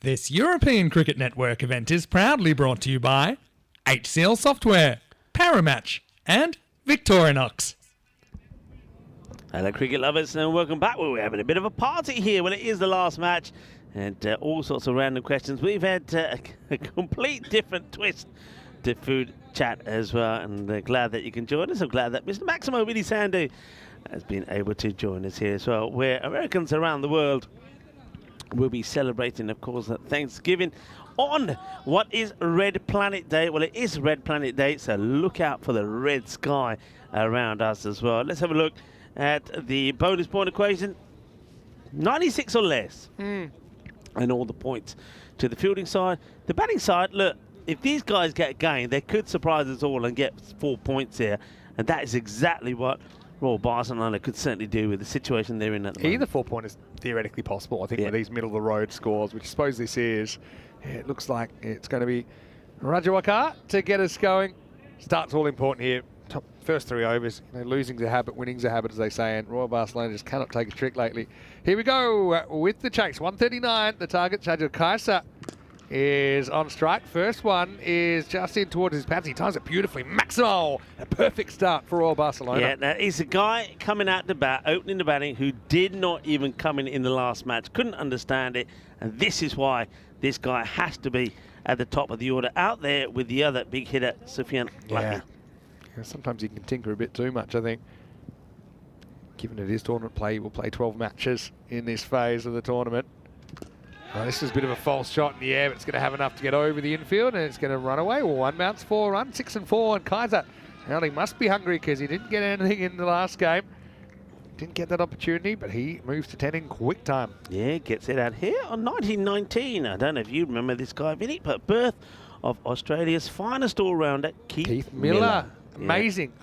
This European Cricket Network event is proudly brought to you by HCL Software, Paramatch, and Victorinox. Hello, cricket lovers, and welcome back. Well, we're having a bit of a party here. Well, it is the last match, and all sorts of random questions. We've had a complete different twist to food chat as well, and glad that you can join us. I'm glad that Mr. Maximo Willie Sandu has been able to join us here as well, where Americans around the world will be celebrating, of course, Thanksgiving on what is Red Planet Day. Well, it is Red Planet Day, so look out for the red sky around us as well. Let's have a look at the bonus point equation. 96 or less. And all the points to the fielding side. The batting side, look, if these guys get going, they could surprise us all and get 4 points here. And that is exactly what Royal Barcelona could certainly do with the situation they're in at the moment. Either 4 point is theoretically possible, I think, with these middle-of-the-road scores, which I suppose this is. It looks like it's going to be Rajawakar to get us going. Start's all important here. First 3 overs, losing's a habit, winning's a habit, as they say, and Royal Barcelona just cannot take a trick lately. Here we go with the chase. 139, the target. Sajid Kaisa is on strike. First one is just in towards his pads. He times it beautifully. Maximo, a perfect start for Royal Barcelona. Yeah, now he's a guy coming out the bat, opening the batting, who did not even come in the last match. Couldn't understand it, and this is why this guy has to be at the top of the order, out there with the other big hitter, Sufyan Lucky. Sometimes you can tinker a bit too much, I think. Given it is tournament play, he will play 12 matches in this phase of the tournament. Well, this is a bit of a false shot in the air, but it's going to have enough to get over the infield, and it's going to run away. Well, 1 bounce, 4 run, 6 and 4, and Kaiser, well, he must be hungry because he didn't get anything in the last game. Didn't get that opportunity, but he moves to 10 in quick time. Yeah, gets it out here on 1919. I don't know if you remember this guy, Vinny, but birth of Australia's finest all-rounder, Keith Miller. Amazing.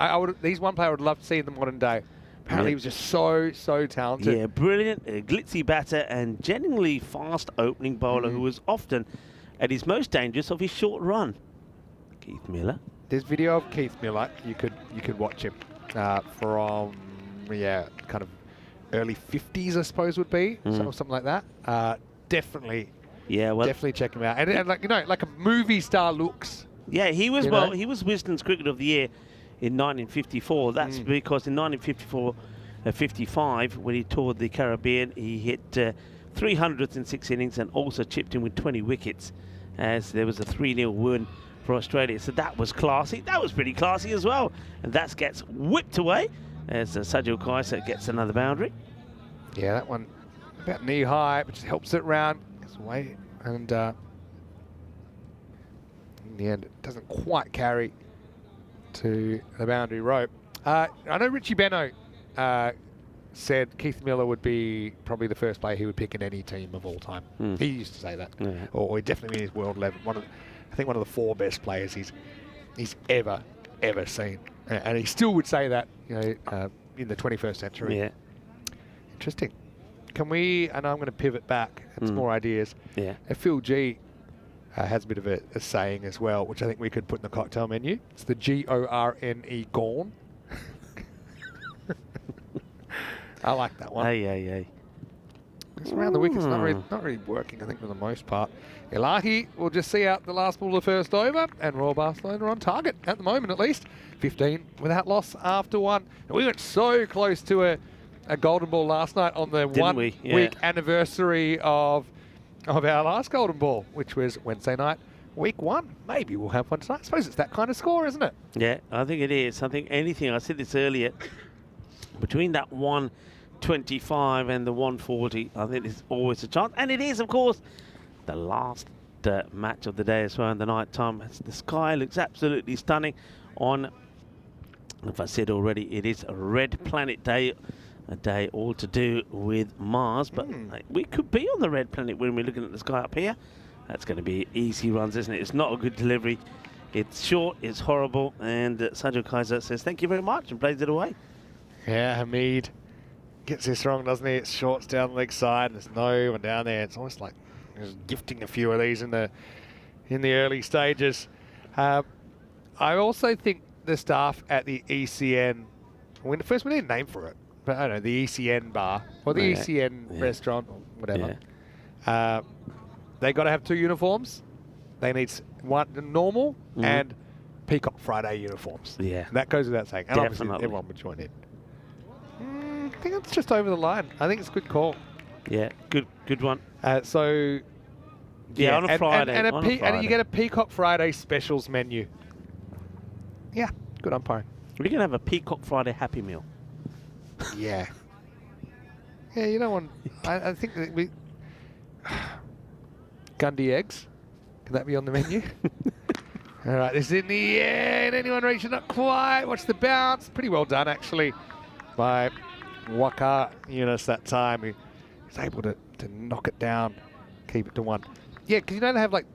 He's one player I would love to see in the modern day. Apparently he was just so talented. Yeah, brilliant, a glitzy batter and genuinely fast opening bowler who was often at his most dangerous of his short run. Keith Miller. There's video of Keith Miller. You could watch him from kind of early 50s, I suppose would be, something like that. Definitely. Yeah, well, definitely check him out. And like a movie star looks. Yeah, he was he was Wisden's Cricket of the Year in 1954. That's because in 1954-55, when he toured the Caribbean, he hit 300s in 6 innings and also chipped in with 20 wickets as there was a 3-0 win for Australia. So that was classy. That was pretty classy as well. And that gets whipped away as Sajid Kaisa gets another boundary. Yeah, that one about knee high, but just helps it round. Gets away and in the end, it doesn't quite carry to the boundary rope. I know Richie Beno said Keith Miller would be probably the first player he would pick in any team of all time. He used to say that. Or he definitely in his world level. I think one of the 4 best players he's ever seen. And he still would say that, in the 21st century. Yeah. Interesting. Can we, and I'm going to pivot back, and some more ideas. Yeah. Phil G has a bit of a saying as well, which I think we could put in the cocktail menu. It's the G-O-R-N-E, gone. I like that one. Hey. It's around the wickets, not really working, I think, for the most part. Elahi will just see out the last ball of the first over, and Royal Barcelona on target, at the moment at least. 15 without loss after 1. And we went so close to a golden ball last night on the 1 week anniversary of our last golden ball, which was Wednesday night, week 1. Maybe we'll have one tonight. I suppose it's that kind of score, isn't it? Yeah, I think it is. I think anything, I said this earlier, between that 125 and the 140, I think there's always a chance. And it is, of course, the last match of the day as well in the night time. The sky looks absolutely stunning on, if I said already, it is a Red Planet Day. A day all to do with Mars, but we could be on the red planet when we're looking at the sky up here. That's going to be easy runs, isn't it? It's not a good delivery. It's short, it's horrible, and Sajid Kaisa says thank you very much and plays it away. Yeah, Hamid gets this wrong, doesn't he? It's shorts down the leg side, and there's no one down there. It's almost like just gifting a few of these in the early stages. I also think the staff at the ECN, we need a name for it. But I don't know, the ECN bar or the ECN restaurant or whatever. they got to have 2 uniforms. They need one normal and Peacock Friday uniforms. Yeah. That goes without saying. And obviously Definitely. everyone would join in. I think it's just over the line. I think it's a good call. Yeah, good one. So, Yeah, on a Friday. And on a Friday. you get a Peacock Friday specials menu. Yeah, good umpiring. We're going to have a Peacock Friday Happy Meal. Yeah. Yeah, you don't want... I think that we... Gundy eggs. Can that be on the menu? All right, this is in the air. And anyone reaching? Not quite. Watch the bounce. Pretty well done, actually, by Waka Yunus that time. He was able to knock it down, keep it to 1. Yeah, because you know they have like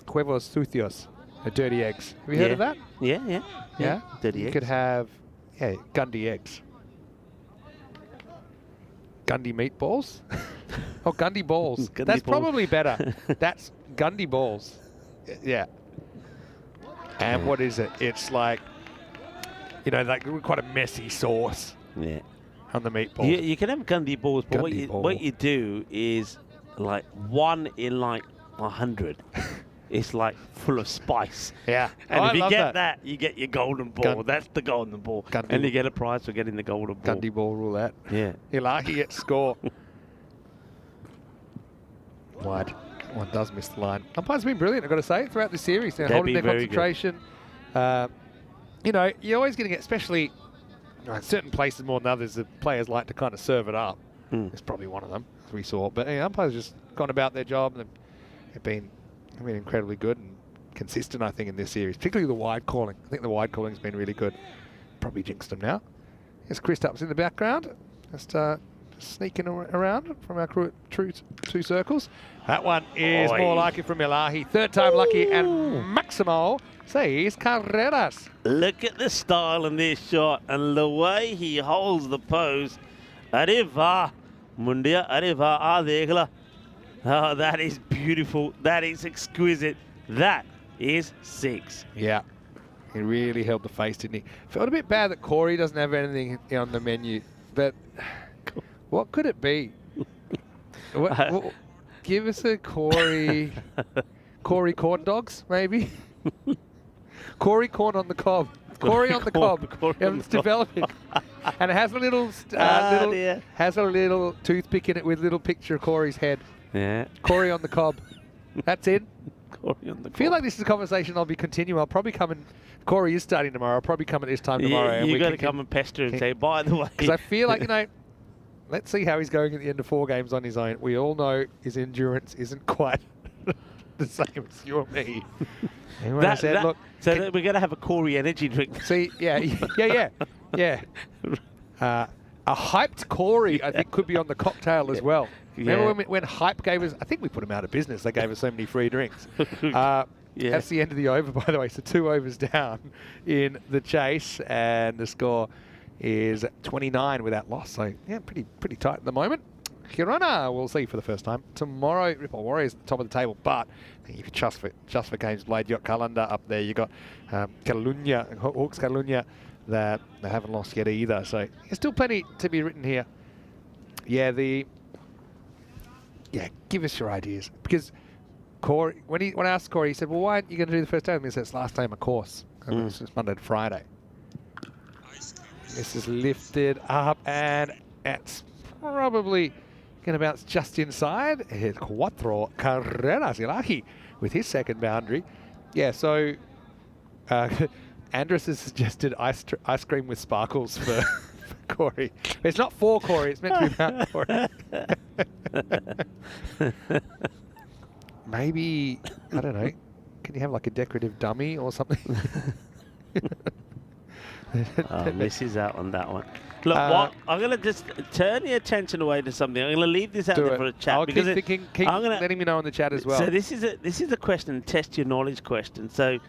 huevos sucios, dirty eggs. Have you heard of that? Yeah. Dirty you eggs. could have, Gundy eggs. Gundy meatballs? Oh, Gundy balls. Gundy That's balls. probably better. That's Gundy balls. Yeah. And what is it? It's like, like quite a messy sauce on the meatballs. You can have Gundy balls, but Gundy ball. what you do is like 1 in like 100. It's like full of spice. Yeah. And Oh, if you I love get that. you get your golden ball. That's the golden ball. Gundy And you ball. get a prize for getting the golden ball. Gundy ball roulette. Yeah. Ilahi gets score. Wide. One does miss the line. Umpires have been brilliant, I've got to say, throughout the series. They're They've holding their been very good. concentration. You're always going to get, especially certain places more than others, the players like to kind of serve it up. It's probably one of them, as we saw. But umpires just gone about their job and they've been incredibly good and consistent, I think, in this series, particularly the wide calling. I think the wide calling's been really good. Probably jinxed them now. Here's Kristaps in the background. Just sneaking around from our crew, true 2 circles. That one is more like it from Ilahi. 3rd time lucky, and Maximo says Carreras. Look at the style in this shot and the way he holds the pose. Arriva, Mundia, arriva, Adegla. Oh, that is beautiful. That is exquisite. That is 6. Yeah, he really held the face, didn't he? Felt a bit bad that Corey doesn't have anything on the menu, but what could it be? What, give us a Corey corn dogs, maybe? Corey corn on the cob. Corey on the cob. It's developing. And it has a little, has a little toothpick in it with a little picture of Corey's head. Yeah. Corey on the cob. That's it. Corey on the I feel like this is a conversation I'll be continuing. I'll probably come and... Corey is starting tomorrow. I'll probably come at this time tomorrow. Yeah, you got to come and pester and say, by the way. Because I feel like, let's see how he's going at the end of 4 games on his own. We all know his endurance isn't quite the same as you or me. And when I said, look, so we're going to have a Corey energy drink. See, yeah. A hyped Corey, I think, could be on the cocktail as well. Remember when Hype gave us, I think we put him out of business. They gave us so many free drinks. That's the end of the over, by the way. So 2 overs down in the chase, and the score is 29 without loss. So, yeah, pretty tight at the moment. Kirana, we'll see for the first time. Tomorrow, Ripple Warriors at the top of the table, but if you just for games played, you got Kalanda up there. You got Catalunya, Hawks Catalunya, that they haven't lost yet either. So there's still plenty to be written here. Yeah, give us your ideas, because Corey, when I asked Corey, he said, "Well, why aren't you going to do the first day?" And he said, "It's last day of course, and it's just Monday to Friday." This is lifted up, and it's probably going to bounce just inside. Here's Cuatro Carreras Ilahi with his second boundary. Yeah, so Andrus has suggested ice cream with sparkles for Corey. It's not for Corey, it's meant to be about Corey. Maybe, I don't know, can you have like a decorative dummy or something? Misses out on that one. Look, what? I'm going to just turn your attention away to something. I'm going to leave this out there for a chat. I'll keep thinking, letting me know in the chat as well. So this is a question, test your knowledge question. So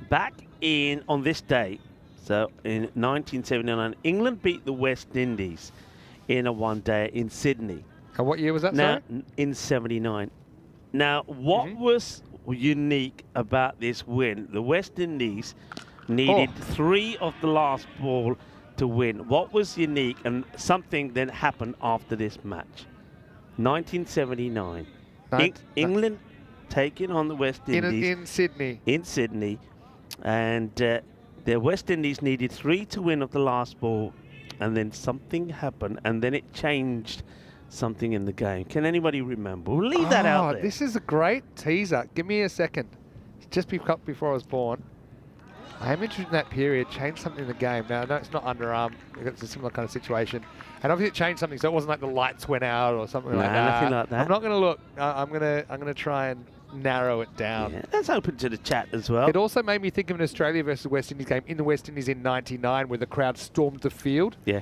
back on this day, so in 1979, England beat the West Indies in a one-day in Sydney. And what year was that, now, sorry? In 79. Now, what was unique about this win? The West Indies needed 3 of the last ball to win. What was unique, and something then happened after this match? 1979. England taking on the West Indies. In Sydney. In Sydney. And the West Indies needed 3 to win of the last ball. And then something happened. And then it changed something in the game. Can anybody remember? We'll leave that out there. This is a great teaser. Give me a second. Just before I was born. I am interested in that period. Changed something in the game. Now, no, it's not underarm. It's a similar kind of situation. And obviously it changed something, so it wasn't like the lights went out or something like that. Nothing like that. I'm not going to look. I'm gonna try and narrow it down. Yeah, that's open to the chat as well. It also made me think of an Australia versus West Indies game in the West Indies in '99 where the crowd stormed the field. Yeah.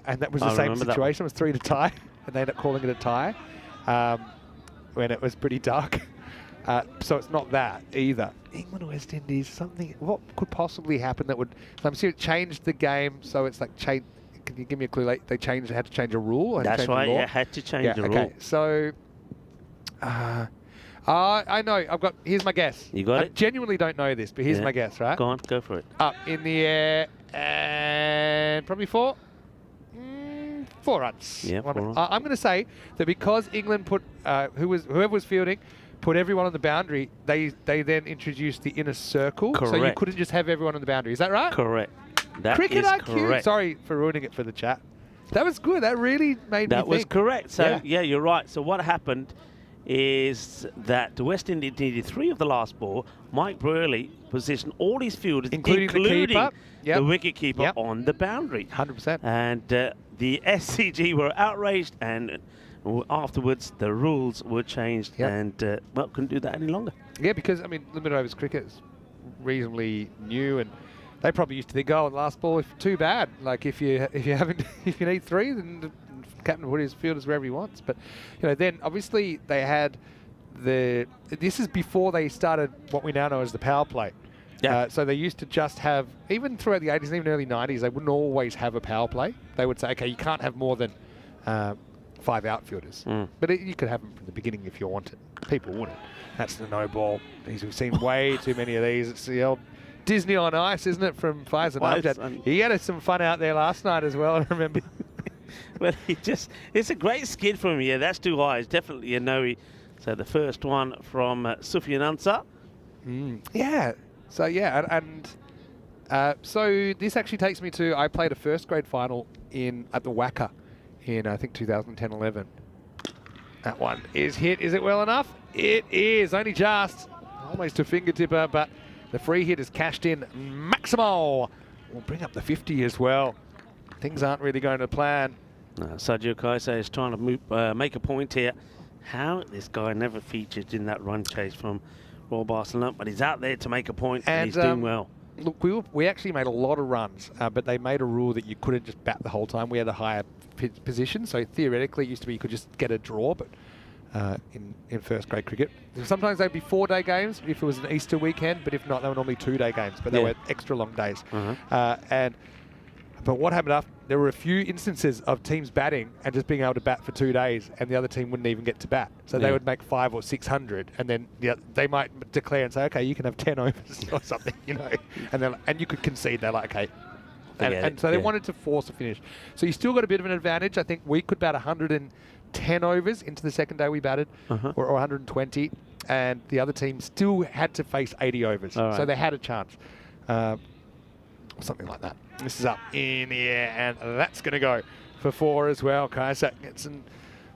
And that was the same situation. It was 3 to tie, and they ended up calling it a tie when it was pretty dark. So it's not that either. England or West Indies, something. What could possibly happen that would? I'm assuming it changed the game, so it's like change. Can you give me a clue? Like they had to change a rule. That's right. Yeah, had to change the rule. So, I know. Here's my guess. You got it. I genuinely don't know this, but here's my guess. Right. Go on, go for it. Up in the air and probably 4. 4 runs. Yeah, 4 runs. I'm going to say that because England put whoever was fielding. Put everyone on the boundary, they then introduced the inner circle. Correct. So you couldn't just have everyone on the boundary. Is that right? Correct. That Cricket is IQ. correct. Sorry for ruining it for the chat. That was good. That really made me think. That was correct. So, yeah, you're right. So what happened is that the West Indies needed 3 of the last ball. Mike Burley positioned all his fielders, including the wicketkeeper, on the boundary. 100%. And the SCG were outraged, and afterwards the rules were changed, and couldn't do that any longer. Yeah, because I mean, limited overs cricket is reasonably new, and they probably used to think, oh, the last ball is too bad. Like if you need 3, then the captain will put his fielders wherever he wants. But then obviously they had this is before they started what we now know as the power play. Yeah. So they used to just have, even throughout the 80s and even early 90s, they wouldn't always have a power play. They would say, okay, you can't have more than 5 outfielders. But you could have them from the beginning if you wanted. People wouldn't. That's the no ball. We've seen way too many of these. It's the old Disney on Ice, isn't it, from Faizan Amjad. He had some fun out there last night as well, I remember. Well, it's a great skid from here. That's 2 eyes. Definitely a no. So the first one from Sufyan Ansar. Yeah. So, yeah. So this actually takes me to, I played a first grade final at the WACA in, I think, 2010-11. That one is hit. Is it well enough? It is. Only just. Almost a fingertipper, but the free hit is cashed in. Maximal will bring up the 50 as well. Things aren't really going to plan. Sergio Kaise is trying to make a point here. How this guy never featured in that run chase from Royal Barcelona, but he's out there to make a point, and he's doing well. Look, we actually made a lot of runs, but they made a rule that you couldn't just bat the whole time. We had a higher position, so theoretically it used to be you could just get a draw, but in first grade cricket. Sometimes they'd be 4-day games if it was an Easter weekend, but if not, they were normally 2-day games, but they were extra long days. But what happened after, there were a few instances of teams batting and just being able to bat for 2 days, and the other team wouldn't even get to bat. So they would make 500 or 600, and then they might declare and say, okay, you can have 10 overs or something, and you could concede. They're like, okay. And so they wanted to force a finish. So you still got a bit of an advantage. I think we could bat 110 overs into the second day we batted, or 120, and the other team still had to face 80 overs. So they had a chance. Something like that. This is up in the air, and that's going to go for 4 as well. Kaisa gets an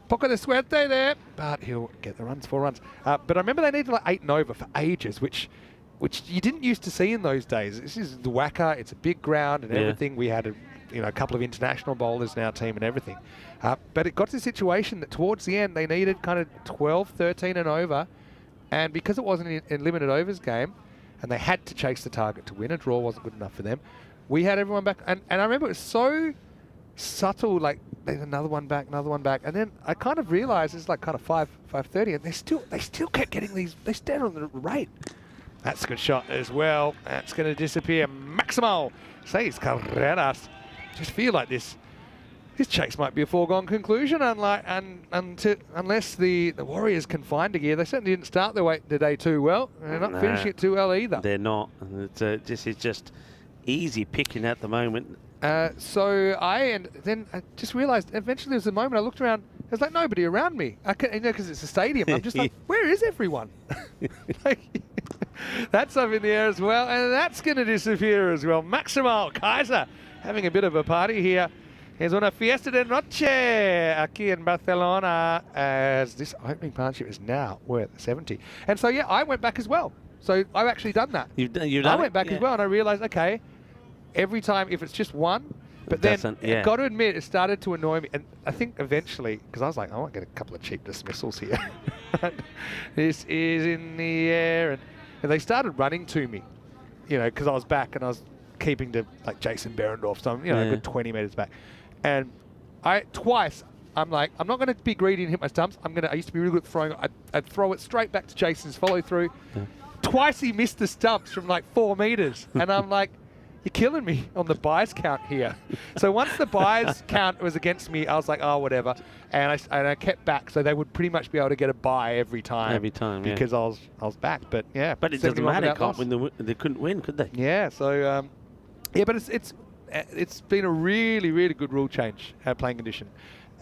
poco de suerte there, but he'll get the runs, 4 runs. But I remember they needed like 8 and over for ages, which you didn't used to see in those days. This is the WACA. It's a big ground and everything. We had a couple of international bowlers in our team and everything. But it got to a situation that towards the end they needed kind of 12, 13 and over, and because it wasn't a limited overs game, and they had to chase the target to win. A draw wasn't good enough for them. We had everyone back, and I remember it was so subtle, like there's another one back, and then I kind of realized it's like kind of 5:30, and they still kept getting these. They stayed on the rate. That's a good shot as well. That's going to disappear. Maximal seis carreras. Just feel like this chase might be a foregone conclusion, unless the Warriors can find a gear. They certainly didn't start the day too well. They're not finishing it too well either. They're not. This is just easy picking at the moment. Then I just realised eventually there was a moment I looked around, There's like nobody around me. Because it's a stadium. I'm just like, where is everyone? Like, that's up in the air as well, and that's going to disappear as well. Maximal Kaiser having a bit of a party here. Es una fiesta de noche aquí in Barcelona, as this opening partnership is now worth 70. And so, yeah, I went back as well. So I've actually done that. You've done I went back as well, and I realised, okay, every time, if it's just one, but then I've got to admit, it started to annoy me. And I think eventually, because I was like, I want to get a couple of cheap dismissals here. This is in the air. And they started running to me, because I was back and I was keeping to like Jason Berendorf, so I'm, a good 20 metres back. And twice, I'm like, I'm not going to be greedy and hit my stumps. I used to be really good at throwing. I'd throw it straight back to Jason's follow through. Yeah. Twice he missed the stumps from like 4 metres. And I'm like, you're killing me on the buys count here. So once the buys count was against me, I was like, oh, whatever. And I kept back, so they would pretty much be able to get a buy every time. Every time, because I was back. But yeah, but it doesn't matter. They couldn't win, could they? Yeah. So but it's been a really, really good rule change, playing condition,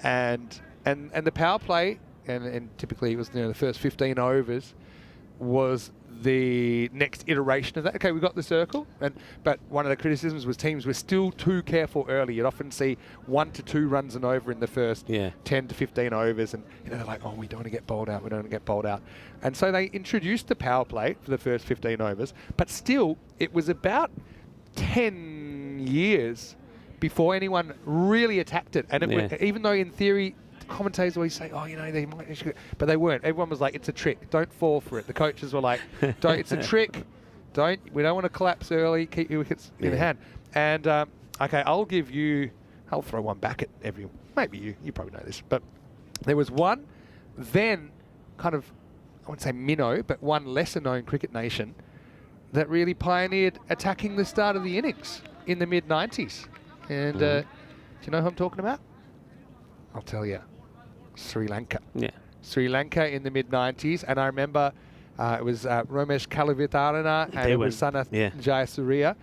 and the power play, and typically it was the first 15 overs was the next iteration of that. Okay, we got the circle, but one of the criticisms was teams were still too careful early. You'd often see 1 to 2 runs an over in the first 10 to 15 overs, and they're like, oh, we don't want to get bowled out, we don't want to get bowled out. And so they introduced the power play for the first 15 overs, but still it was about 10 years before anyone really attacked it. And even though in theory, commentators always say, oh, they might, but they weren't. Everyone was like, it's a trick. Don't fall for it. The coaches were like, it's a trick. We don't want to collapse early. Keep your wickets in hand. And, okay, I'll throw one back at everyone. Maybe you probably know this, but there was one then kind of, I wouldn't say minnow, but one lesser known cricket nation that really pioneered attacking the start of the innings in the mid-90s. And do you know who I'm talking about? I'll tell you. Sri Lanka. Yeah. Sri Lanka in the mid-90s. And I remember it was Romesh Kalavitarana and it was Sanath Jayasuriya,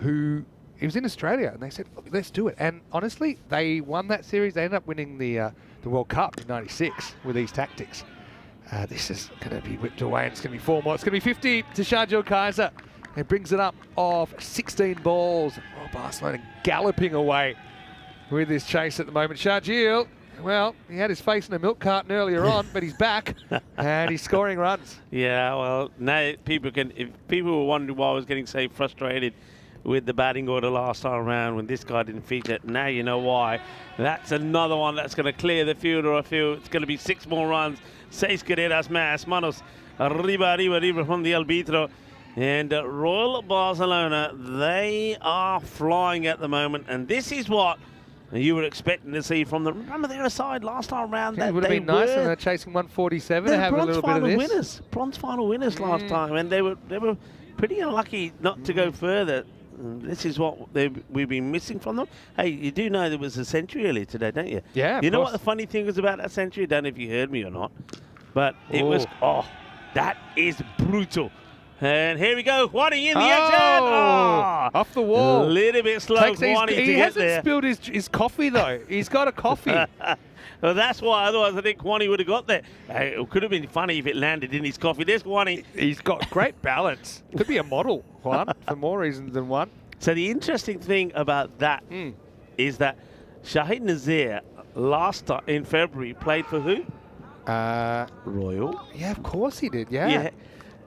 who he was in Australia. And they said, look, let's do it. And honestly, they won that series. They ended up winning the World Cup in '96 with these tactics. This is going to be whipped away, and it's going to be 4 more. It's going to be 50 to Shardul Kaiser. It brings it up off 16 balls. Oh, Barcelona galloping away with this chase at the moment. Shardul, well, he had his face in a milk carton earlier on, but he's back and he's scoring runs. Yeah, well, now if people were wondering why I was getting so frustrated with the batting order last time around when this guy didn't feature, now you know why. That's another one that's going to clear the field, or I feel it's going to be 6 more runs. 6 carreras más, manos arriba from the arbitro. And Royal Barcelona, they are flying at the moment, and this is what you were expecting to see from them. Remember, they were aside last time around. It would have been nice when they're chasing 147 to have a little bit of this. Bronze final winners last time, and they were pretty unlucky not to go further. This is what we've been missing from them. Hey, you do know there was a century earlier today, don't you? Yeah, you know what the funny thing was about that century? I don't know if you heard me or not, but it was, that is brutal. And here we go, Juani in the action. Off the wall. A little bit slow, Juani, to get there. He hasn't spilled his coffee, though. He's got a coffee. Well, that's why, otherwise I think Juani would have got there. It could have been funny if it landed in his coffee. There's Juani. He's got great balance. Could be a model, Juan, for more reasons than one. So the interesting thing about that is that Shahid Nazir last time in February played for who? Royal. Yeah, of course he did, yeah.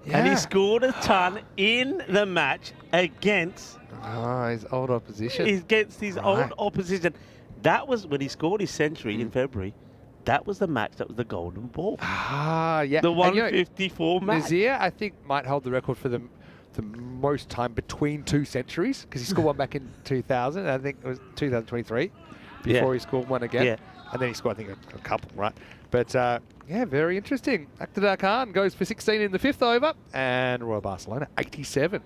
And he scored a ton in the match against his old opposition. Against his old opposition. That was when he scored his century in February. That was the match that was the golden ball. Yeah. The 154 match. Nazir, I think, might hold the record for the most time between 2 centuries, because he scored one back in 2000. I think it was 2023 before he scored one again. Yeah. And then he scored, I think, a couple, right? But, yeah, very interesting. Akhtar Khan goes for 16 in the 5th over, and Royal Barcelona 87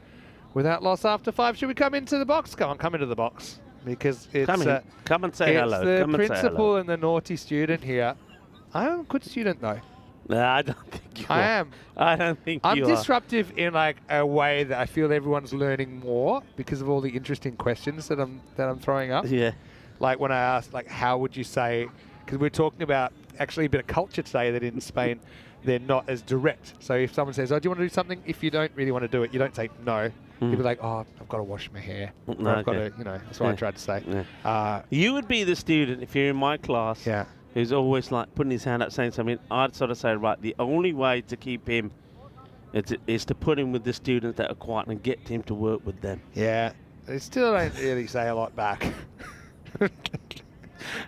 without loss after 5. Should we come into the box? Come into the box, because it's come and say hello. It's the principal and the naughty student here. I'm a good student, though. No, I don't think you are. I am. I don't think you are. I'm disruptive in like a way that I feel everyone's learning more because of all the interesting questions that I'm throwing up. Yeah. Like when I asked, like, how would you say because we're talking about actually a bit of culture today that in Spain they're not as direct. So if someone says, "Oh, do you want to do something?" If you don't really want to do it, you don't say no. You'd be like, "Oh, I've got to wash my hair. Or I've got to," That's what I tried to say. Yeah. You would be the student if you're in my class. Yeah. Who's always like putting his hand up saying something. I'd sort of say, right, the only way to keep him is to put him with the students that are quiet and get him to work with them. Yeah. They still don't really say a lot back.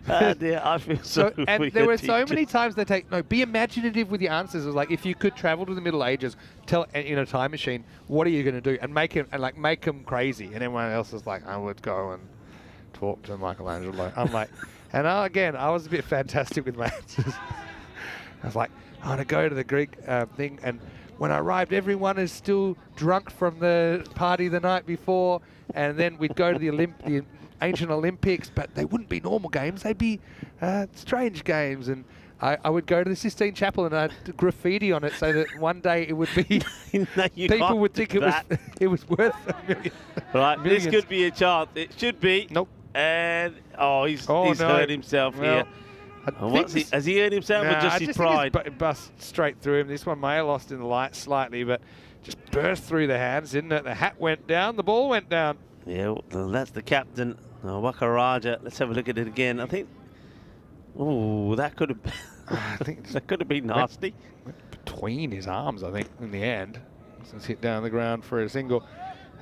Dear, I feel so. And there were so many times they take be imaginative with your answers. It was like, if you could travel to the Middle Ages, tell in a time machine, what are you going to do, and make him crazy. And everyone else is like, I would go and talk to Michelangelo. I'm like, and again, I was a bit fantastic with my answers. I was like, I want to go to the Greek thing, and when I arrived, everyone is still drunk from the party the night before, and then we'd go to the ancient Olympics, but they wouldn't be normal games, they'd be strange games. And I would go to the Sistine Chapel and I'd graffiti on it so that one day it would be people would think it was worth $1 million. Right, this could be a chance. It should be. Nope. And he's hurt himself here. Has he hurt himself or just his pride? It bust straight through him. This one may have lost in the light slightly, but just burst through the hands, didn't it? The hat went down, the ball went down. Yeah, well, that's the captain, Wakaraja. Let's have a look at it again. I think, that could have, that could have been nasty. Went between his arms, I think, in the end. Just hit down the ground for a single.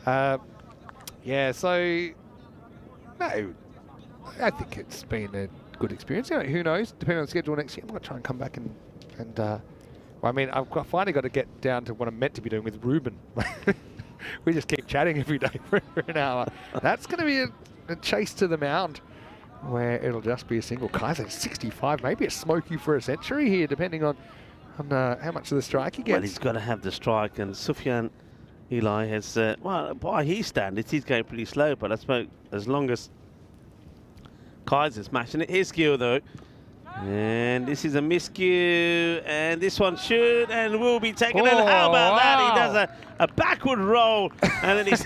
Yeah, so no, I think it's been a good experience. Who knows? Depending on the schedule next year, I'm going to try and come back and well, I mean, I've finally got to get down to what I'm meant to be doing with Ruben. We just keep chatting every day for an hour. That's going to be a chase to the mound where it'll just be a single. Kaiser 65, maybe a smoky for a century here, depending on how much of the strike he gets. Well, he's got to have the strike, and Sufyan Eli has, well, by his standards, he's going pretty slow, but I suppose as long as Kaiser's smashing it. His skill, though. And this is a miscue, and this one should and will be taken. And how about that? He does a backward roll, and then he's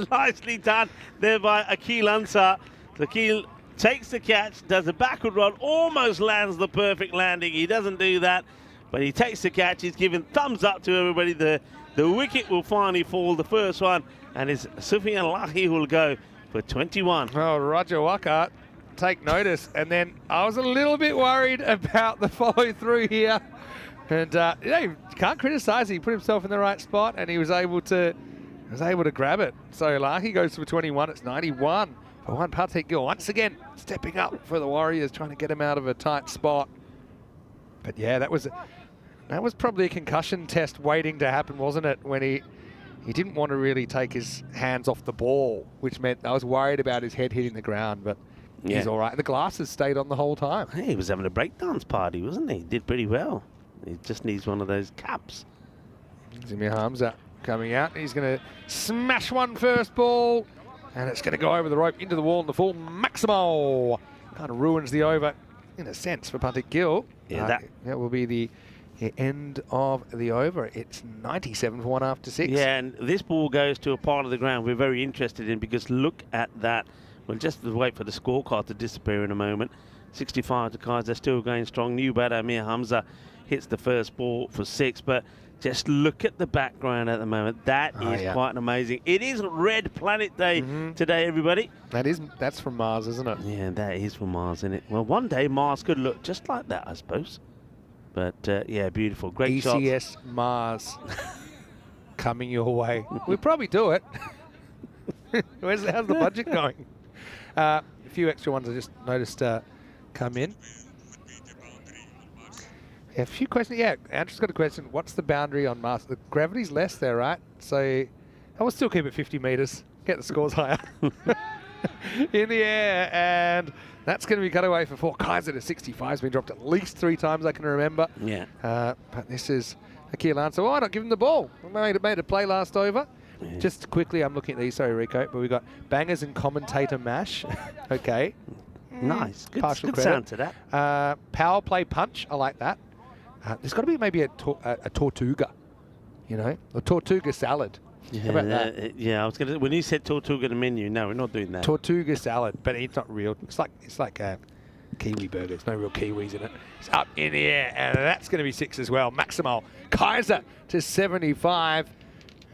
nicely done there by Akil Ansar. Akil takes the catch, does a backward roll, almost lands the perfect landing. He doesn't do that, but he takes the catch. He's giving thumbs up to everybody. The wicket will finally fall, the first one, and it's Sufyan Lahi who will go for 21. Oh, Roger Wackart. Take notice, and then I was a little bit worried about the follow through here, and you can't criticise. He put himself in the right spot, and he was able to grab it. So Lahi goes for 21. It's 91 for one. Patek Gill once again stepping up for the Warriors, trying to get him out of a tight spot. But yeah, that was probably a concussion test waiting to happen, wasn't it? When he didn't want to really take his hands off the ball, which meant I was worried about his head hitting the ground, but. Yeah. He's all right. The glasses stayed on the whole time. Hey, he was having a breakdance party, wasn't he? He did pretty well. He just needs one of those caps. Zamir Hamza coming out. He's going to smash one first ball, and it's going to go over the rope into the wall in the full Maximo. Kind of ruins the over, in a sense, for Patek Gill. Yeah, that will be the end of the over. It's 97 for 1 after 6. Yeah, and this ball goes to a part of the ground we're very interested in, because look at that. We'll just wait for the scorecard to disappear in a moment. 65 to Kaiser, still going strong. New batter Amir Hamza hits the first ball for 6, but just look at the background at the moment. That is quite amazing. It is Red Planet Day today, everybody. That's from Mars, isn't it? Yeah, that is from Mars, isn't it? Well, one day Mars could look just like that, I suppose. But yeah, beautiful. Great shots. ECS Mars coming your way. We'll probably do it. How's the budget going? A few extra ones I just noticed come in. Yeah, a few questions. Yeah, Andrew's got a question. What's the boundary on Mars? The gravity's less there, right? So I will still keep it 50 meters. Get the scores higher. In the air, and that's going to be cut away for 4. Kaiser to 65 has been dropped at least 3 times I can remember. Yeah. But this is Akil Ansar. Why not give him the ball? We made a play last over. Yeah. Just quickly, I'm looking at these, sorry Rico, but we've got bangers and commentator mash. Okay. Nice. Good credit. sound to that. Power play punch, I like that. There's got to be maybe a tortuga, a tortuga salad. Yeah, how about that? Yeah, I was gonna. When you said tortuga in the menu, no, we're not doing that. Tortuga salad, but it's not real. It's like Kiwi burger. There's no real Kiwis in it. It's up in the air, and that's going to be 6 as well. Maximal Kaiser to 75.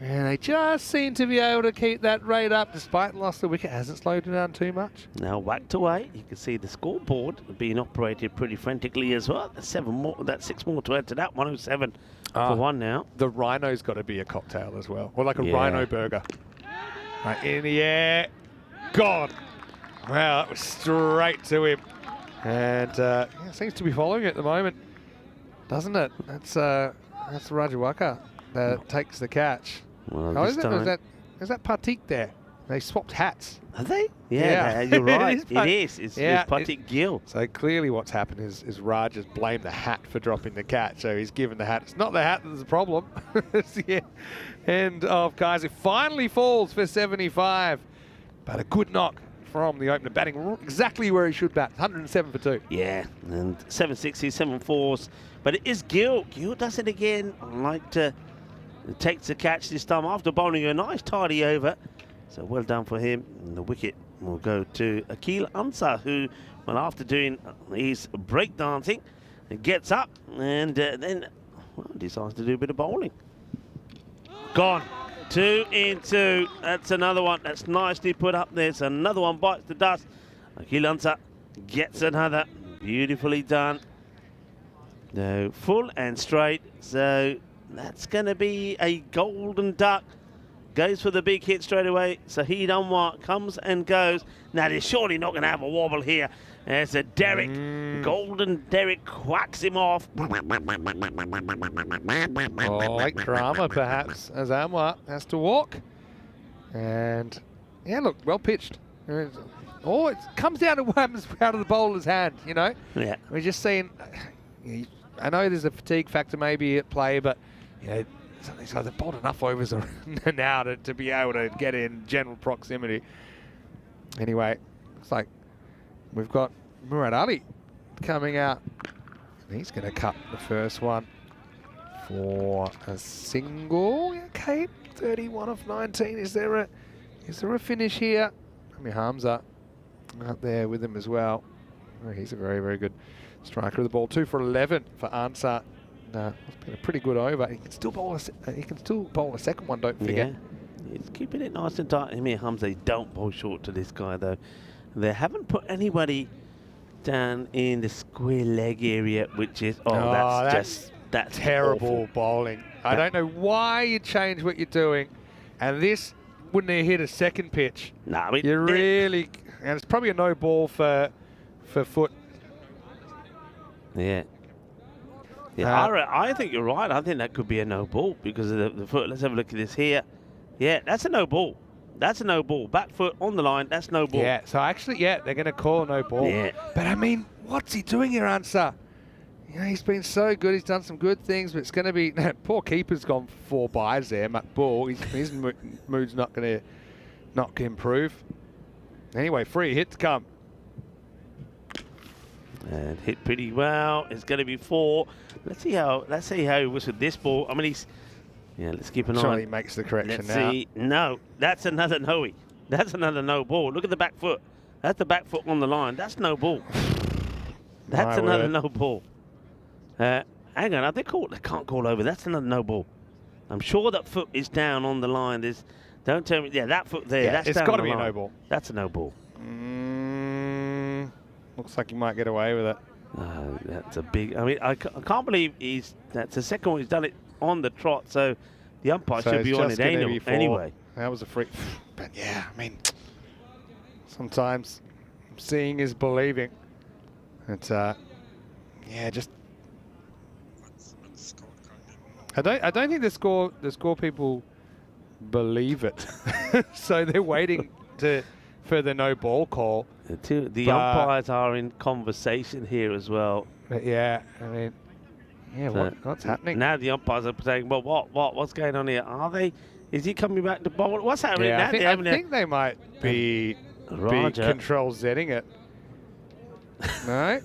And they just seem to be able to keep that rate up despite the loss of the wicket. Hasn't slowed it down too much. Now whacked away. You can see the scoreboard being operated pretty frantically as well. That's 7 more. That's 6 more to add to that. 107 for 1 now. The rhino's got to be a cocktail as well, or like a rhino burger. Right in the air, gone. Wow, that was straight to him, and seems to be following it at the moment, doesn't it? That's Rajawaka that takes the catch. Well, is that Partik there? They swapped hats. Are they? Yeah. You're right. It is. It's Partik Gill. So clearly what's happened is Raj has blamed the hat for dropping the catch. So he's given the hat. It's not the hat that's the problem. It's the end of Kaiser. Finally falls for 75. But a good knock from the opener, batting exactly where he should bat. 107 for 2. Yeah, and 7 6s, 7 4s. But it is Gill. Gill does it again. Takes the catch this time after bowling a nice tidy over. So well done for him. And the wicket will go to Akil Ansar, who, well, after doing his breakdancing, gets up and then decides to do a bit of bowling. Gone. 2 in 2. That's another one. That's nicely put up there. So another one bites the dust. Akil Ansar gets another. Beautifully done. No, full and straight. So that's going to be a golden duck. Goes for the big hit straight away. Saheed Anwar comes and goes. Now they're surely not going to have a wobble here. There's a Derek. Golden Derek whacks him off. Like drama, perhaps, as Anwar has to walk. And, yeah, look, well pitched. Oh, it comes down to what happens out of the bowler's hand, you know? Yeah. We're just seeing, I know there's a fatigue factor maybe at play, but, you know, so they've bowled enough overs now to be able to get in general proximity. Anyway, looks like we've got Murad Ali coming out. He's going to cut the first one for a single. Okay, 31 of 19. Is there a finish here? Amir Hamza out there with him as well. Oh, he's a very, very good striker of the ball. 2 for 11 for Ansar. It's been a pretty good over. He can still bowl a second one, don't forget. Yeah, he's keeping it nice and tight. Amir Hamza, don't bowl short to this guy though. They haven't put anybody down in the square leg area, which is that's terrible awful. Bowling. I don't know why you change what you're doing, and this wouldn't have hit a second pitch. No, I mean, and it's probably a no ball for Foot. Yeah. Yeah, I think you're right. I think that could be a no ball because of the foot. Let's have a look at this here. Yeah, that's a no ball. That's a no ball. Back foot on the line. That's no ball. Yeah, so actually, they're going to call a no ball. Yeah. But I mean, what's he doing here, Ansar? You know, he's been so good. He's done some good things, but it's going to be... Poor keeper's gone 4 byes there, Matt Ball. His mood's not going to improve. Anyway, free hit to come. And hit pretty well. It's going to be 4. Let's see how he was with this ball. I mean, let's keep an eye. Surely he makes the correction now. Let's see. No, that's another no-y. That's another no ball. Look at the back foot. That's the back foot on the line. That's no ball. That's another no ball. Hang on, they can't call over. That's another no ball. I'm sure that foot is down on the line. Don't tell me. Yeah, that foot there. Yeah, that's it's got to be a no ball. That's a no ball. Looks like he might get away with it. That's a big... I mean, I can't believe that's the second one he's done it on the trot, so the umpire should be on it anyway. That was a free... But yeah, I mean, sometimes seeing is believing. It's, just... I don't think the score people believe it. So they're waiting for the no ball call. The umpires are in conversation here as well. Yeah, I mean, what's happening? Now the umpires are saying, well, what's going on here? Are they? Is he coming back to bowl? What's happening now? I think they might be control Zetting it. No?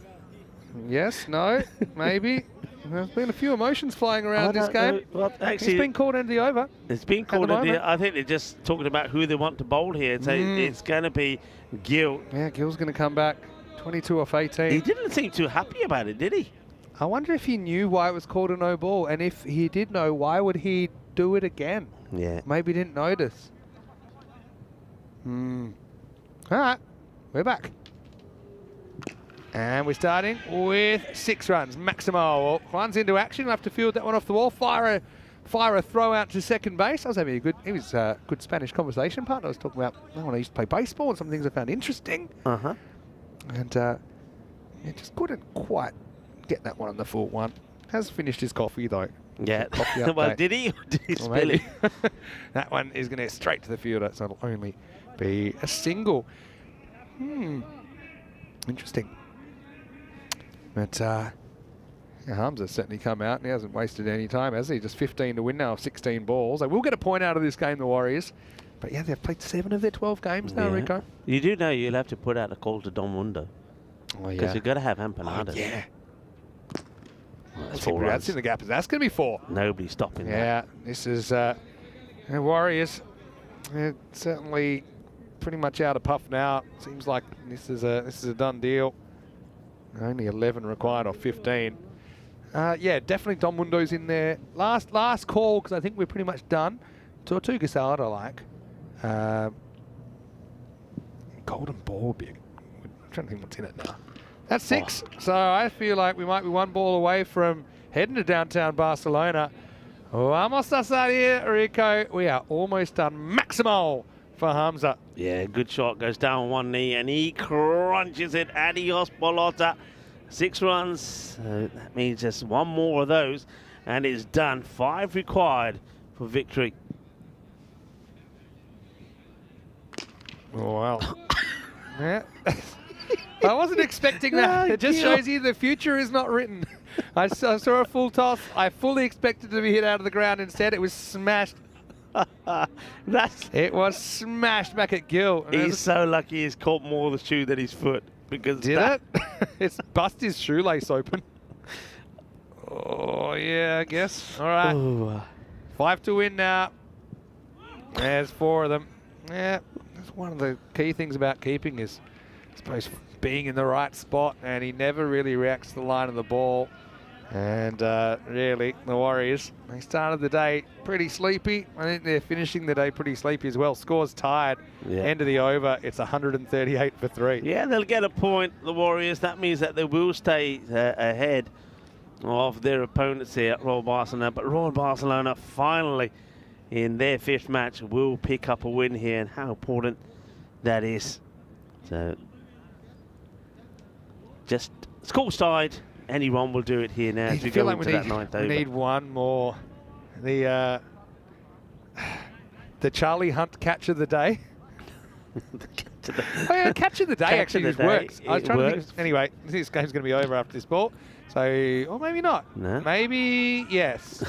Yes, no, maybe. There's been a few emotions flying around this game. Well, actually, it's been called into the over. It's been called into the... I think they're just talking about who they want to bowl here. So it's going to be Gill. Yeah, Gill's going to come back. 22 off 18. He didn't seem too happy about it, did he? I wonder if he knew why it was called a no ball, and if he did know, why would he do it again? Yeah. Maybe he didn't notice. All right, we're back. And we're starting with 6 runs. Maximo runs into action. We'll have to field that one off the wall. Fire a throw out to second base. I was having he was a good Spanish conversation partner. I was talking about when I used to play baseball and some things I found interesting. And just couldn't quite get that one on the full one. Has finished his coffee though. Yeah. Coffee Well, did he? Or did he Or spill it? maybe. That one is going to straight to the fielder, so it'll only be a single. Interesting. But Hamza's certainly come out and he hasn't wasted any time, has he? Just 15 to win now of 16 balls. They will get a point out of this game, the Warriors. But yeah, they've played 7 of their 12 games now, Rico. You do know you'll have to put out a call to Don Mundo. Oh, Because you've got to have Empanada. Oh, yeah. That's 4 runs. That's in the gap. That's going to be 4. Nobody's stopping that. Yeah, this is the Warriors. They're certainly pretty much out of puff now. Seems like this is a done deal. Only 11 required off 15. Yeah, definitely Don Mundo's in there. Last call, because I think we're pretty much done. Tortuga salad I like. Golden ball big. I'm trying to think what's in it now. That's 6. So I feel like we might be 1 ball away from heading to downtown Barcelona. Vamos a salir, Rico. We are almost done. Maximo for Hamza. Yeah, good shot. Goes down on one knee and he crunches it. Adios, Bolota. 6 runs. That means just 1 more of those. And it's done. 5 required for victory. Oh, wow. Yeah. I wasn't expecting that. It just shows you the future is not written. I saw a full toss. I fully expected to be hit out of the ground. Instead, it was smashed. It was smashed back at Gill. He's so lucky he's caught more of the shoe than his foot. Because Did it? It's bust his shoelace open. Oh, yeah, I guess. All right. Ooh. 5 to win now. There's 4 of them. Yeah, that's one of the key things about keeping is, I suppose, being in the right spot, and he never really reacts to the line of the ball. And really, the Warriors, they started the day pretty sleepy. I think they're finishing the day pretty sleepy as well. Scores tied. Yeah. End of the over, it's 138 for 3. Yeah, they'll get a point, the Warriors. That means that they will stay ahead of their opponents here at Royal Barcelona. But Royal Barcelona finally, in their 5th match, will pick up a win here, and how important that is. So, just score side. Anyone will do it here now as we go into that 9th over. We need 1 more. The Charlie Hunt catch of the day. Oh, yeah, catch of the day actually works. I was trying to think. Anyway, this game's going to be over after this ball. So, or maybe not. No. Maybe yes.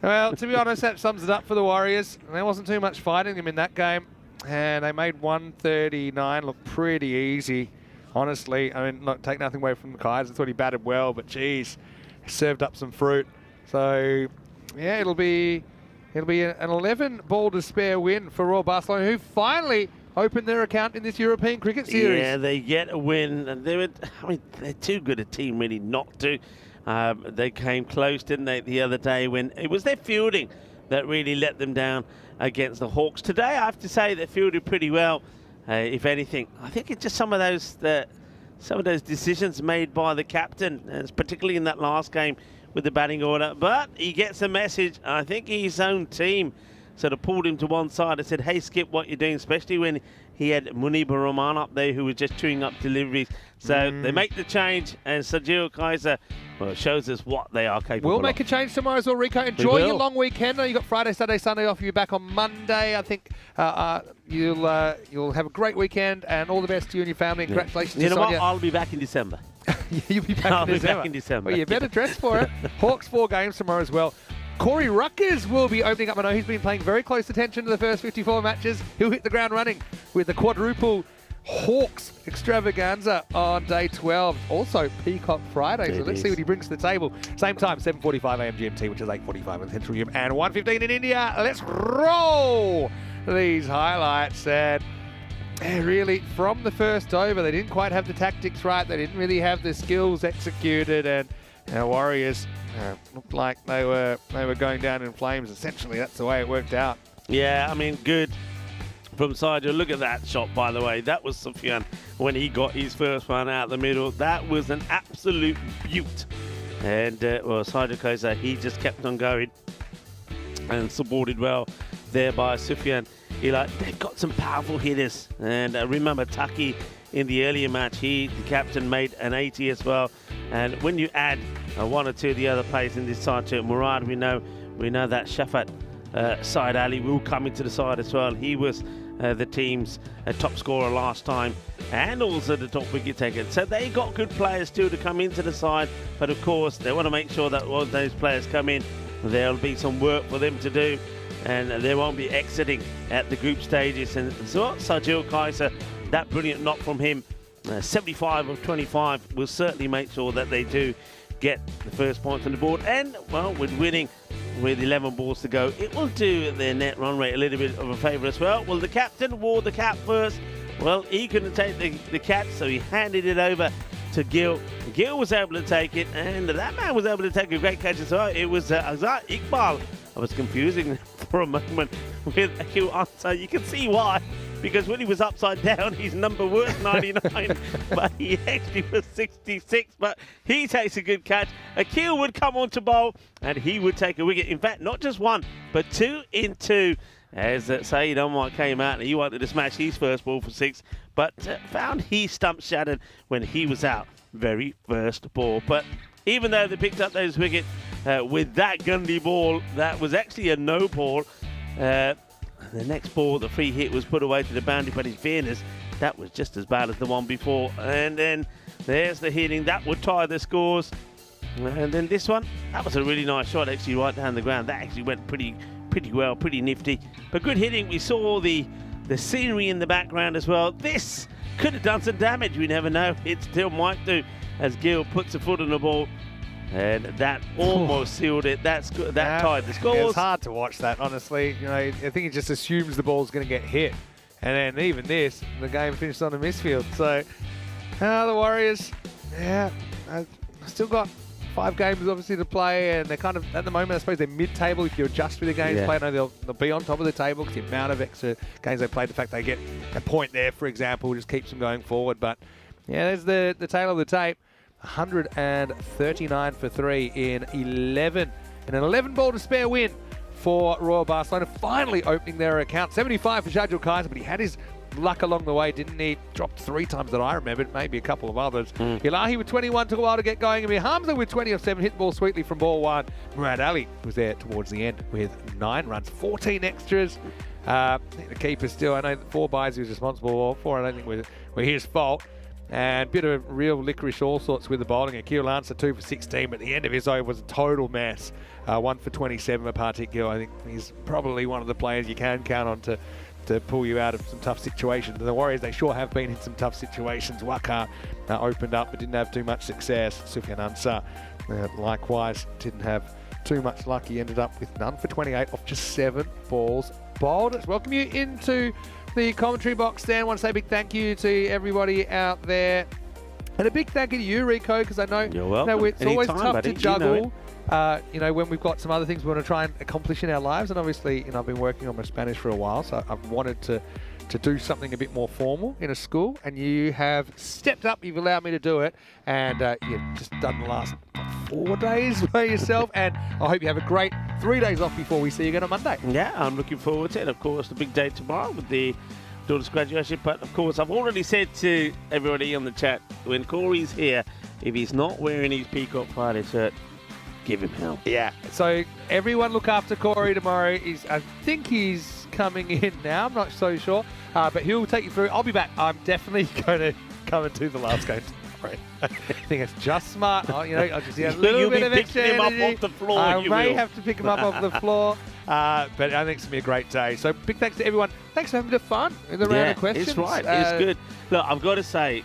Well, to be honest, that sums it up for the Warriors. There wasn't too much fighting them in that game, and they made 139 look pretty easy. Honestly, I mean, take nothing away from the Kaiser. I thought he batted well, but geez, served up some fruit. So, yeah, it'll be an 11 ball to spare win for Royal Barcelona, who finally opened their account in this European Cricket Series. Yeah, they get a win, and they're too good a team really not to. They came close, didn't they, the other day when it was their fielding that really let them down against the Hawks. Today, I have to say they fielded pretty well. If anything, I think it's just some of those decisions made by the captain, particularly in that last game with the batting order. But he gets a message. I think his own team sort of pulled him to one side and said, "Hey, Skip, what you're doing?" Especially when he had Munib Rahman up there who was just chewing up deliveries. So they make the change, and Sergio Kaiser shows us what they are capable of. We'll make a change tomorrow as well, Rico. Enjoy your long weekend. You've got Friday, Saturday, Sunday off. You'll be back on Monday. I think you'll have a great weekend, and all the best to you and your family. Congratulations You to know Sonia. what? I'll be back in December. You'll be back in December. Well, you better dress for it. Hawks 4 games tomorrow as well. Corey Ruckers will be opening up. I know he's been paying very close attention to the first 54 matches. He'll hit the ground running with the quadruple Hawks extravaganza on day 12. Also Peacock Friday. So let's see what he brings to the table. Same time, 7:45 a.m. GMT, which is 8:45 in Central Europe, and 1:15 in India. Let's roll these highlights. And Yeah, really, from the first over, they didn't quite have the tactics right. They didn't really have the skills executed, and our Warriors looked like they were going down in flames. Essentially, that's the way it worked out. Yeah, I mean, good from Sadio. Look at that shot, by the way. That was Sufyan when he got his first one out the middle. That was an absolute beaut. And, well, Sadio Kaiser, he just kept on going and supported well there by Sufyan. They've got some powerful hitters. And remember, Taki in the earlier match, the captain, made an 80 as well. And when you add one or two of the other players in this side to it, Murad, we know that Shafat Said Ali will come into the side as well. He was the team's top scorer last time and also the top wicket taker. So they got good players too to come into the side. But of course, they want to make sure that when those players come in, there'll be some work for them to do. And they won't be exiting at the group stages. And so Sajil Kaiser, that brilliant knock from him, 75 of 25, will certainly make sure that they do get the first points on the board. And, well, with winning with 11 balls to go, it will do their net run rate a little bit of a favour as well. Well, the captain wore the cap first. Well, he couldn't take the catch, so he handed it over to Gil. Gil was able to take it, and that man was able to take a great catch as well. It was Azhar Iqbal. I was confusing for a moment with Akil Ansar. You can see why, because when he was upside down, his number was 99, but he actually was 66. But he takes a good catch. Akil would come on to bowl, and he would take a wicket. In fact, not just one, but 2 in 2. As Saeed Omar came out and he wanted to smash his first ball for 6, but found his stump shattered when he was out very first ball. But even though they picked up those wickets with that Gundy ball, that was actually a no ball. The next ball, the free hit, was put away to the boundary, but in fairness, that was just as bad as the one before. And then there's the hitting. That would tie the scores. And then this one, that was a really nice shot, actually, right down the ground. That actually went pretty well, pretty nifty. But good hitting. We saw the scenery in the background as well. This could have done some damage. We never know. It still might do, as Gill puts a foot on the ball. And that almost sealed it. That tied the scores. It's hard to watch that, honestly. I think it just assumes the ball's going to get hit. And then even this, the game finished on a misfield. So, the Warriors, I've still got 5 games obviously to play, and they're kind of, at the moment, I suppose they're mid-table if you adjust for the games played. I know they'll be on top of the table because the amount of extra games they played, the fact they get a point there, for example, just keeps them going forward. But, there's the tail of the tape. 139 for 3 in 11. And an 11-ball to spare win for Royal Barcelona, finally opening their account. 75 for Sajil Kaiser, but he had his luck along the way, didn't he? Dropped 3 times that I remembered, maybe a couple of others. Ilahi with 21 took a while to get going. And Hamza with 20 of 7 hit the ball sweetly from ball 1. Murad Ali was there towards the end with 9 runs, 14 extras. I think the keeper still, I know 4 byes he was responsible for. I don't think were his fault. And bit of real licorice all sorts with the bowling. Akil Ansar 2 for 16, but the end of his over was a total mess. 1 for 27 for Partik Gill. I think he's probably one of the players you can count on to pull you out of some tough situations. And the Warriors, they sure have been in some tough situations. Waqar opened up but didn't have too much success. Sufyan Ansar likewise didn't have too much luck. He ended up with none for 28 off just 7 balls bowled. Let's welcome you into the commentary box there. I want to say a big thank you to everybody out there. And a big thank you to you, Rico, because I know, you're welcome. It's always tough buddy. to juggle. When we've got some other things we want to try and accomplish in our lives. And obviously, I've been working on my Spanish for a while, so I've wanted to do something a bit more formal in a school. And you have stepped up. You've allowed me to do it. And you've just done the last 4 days by yourself. And I hope you have a great 3 days off before we see you again on Monday. Yeah, I'm looking forward to it. Of course, the big day tomorrow with the daughter's graduation. But of course, I've already said to everybody on the chat, when Corey's here, if he's not wearing his Peacock Friday shirt, give him hell. Yeah. So everyone look after Corey tomorrow. I think he's coming in now. I'm not so sure. But he'll take you through. I'll be back. I'm definitely going to come and do the last game tomorrow. I think it's just smart. I'll just a little bit of extra energy. Him up off the floor. I may have to pick him up off the floor. But I think it's going to be a great day. So big thanks to everyone. Thanks for having a bit of fun in the round of questions. It's right. It's good. Look, I've got to say,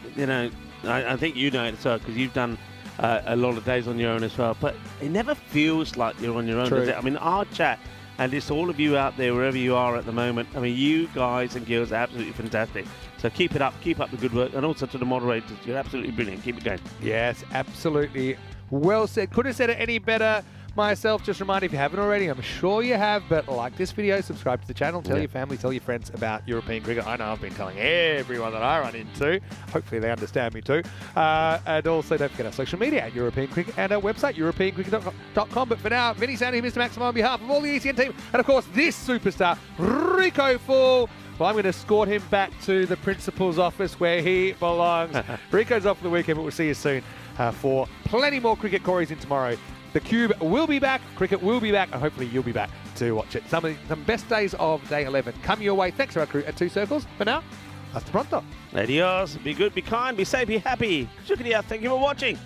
I think you know it as well because you've done a lot of days on your own as well. But it never feels like you're on your own, does it? I mean, our chat, and it's all of you out there, wherever you are at the moment. I mean, you guys and girls are absolutely fantastic. So keep it up, keep up the good work, and also to the moderators, you're absolutely brilliant. Keep it going. Yes, absolutely. Well said. Couldn't have said it any better myself. Just a reminder, if you haven't already, I'm sure you have, but like this video, subscribe to the channel, tell your family, tell your friends about European cricket. I know I've been telling everyone that I run into. Hopefully they understand me too. And also don't forget our social media at European Cricket and our website, europeancricket.com. But for now, Vinny Sandy, Mr. Maximo, on behalf of all the ECN team, and of course this superstar, Rico Fall. Well, I'm going to escort him back to the principal's office where he belongs. Rico's off for the weekend, but we'll see you soon for plenty more cricket Corey's in tomorrow. The Cube will be back, cricket will be back, and hopefully you'll be back to watch it. Some best days of day 11 come your way. Thanks to our crew at Two Circles. For now, hasta pronto. Adios. Be good, be kind, be safe, be happy. Shukriya. Thank you for watching.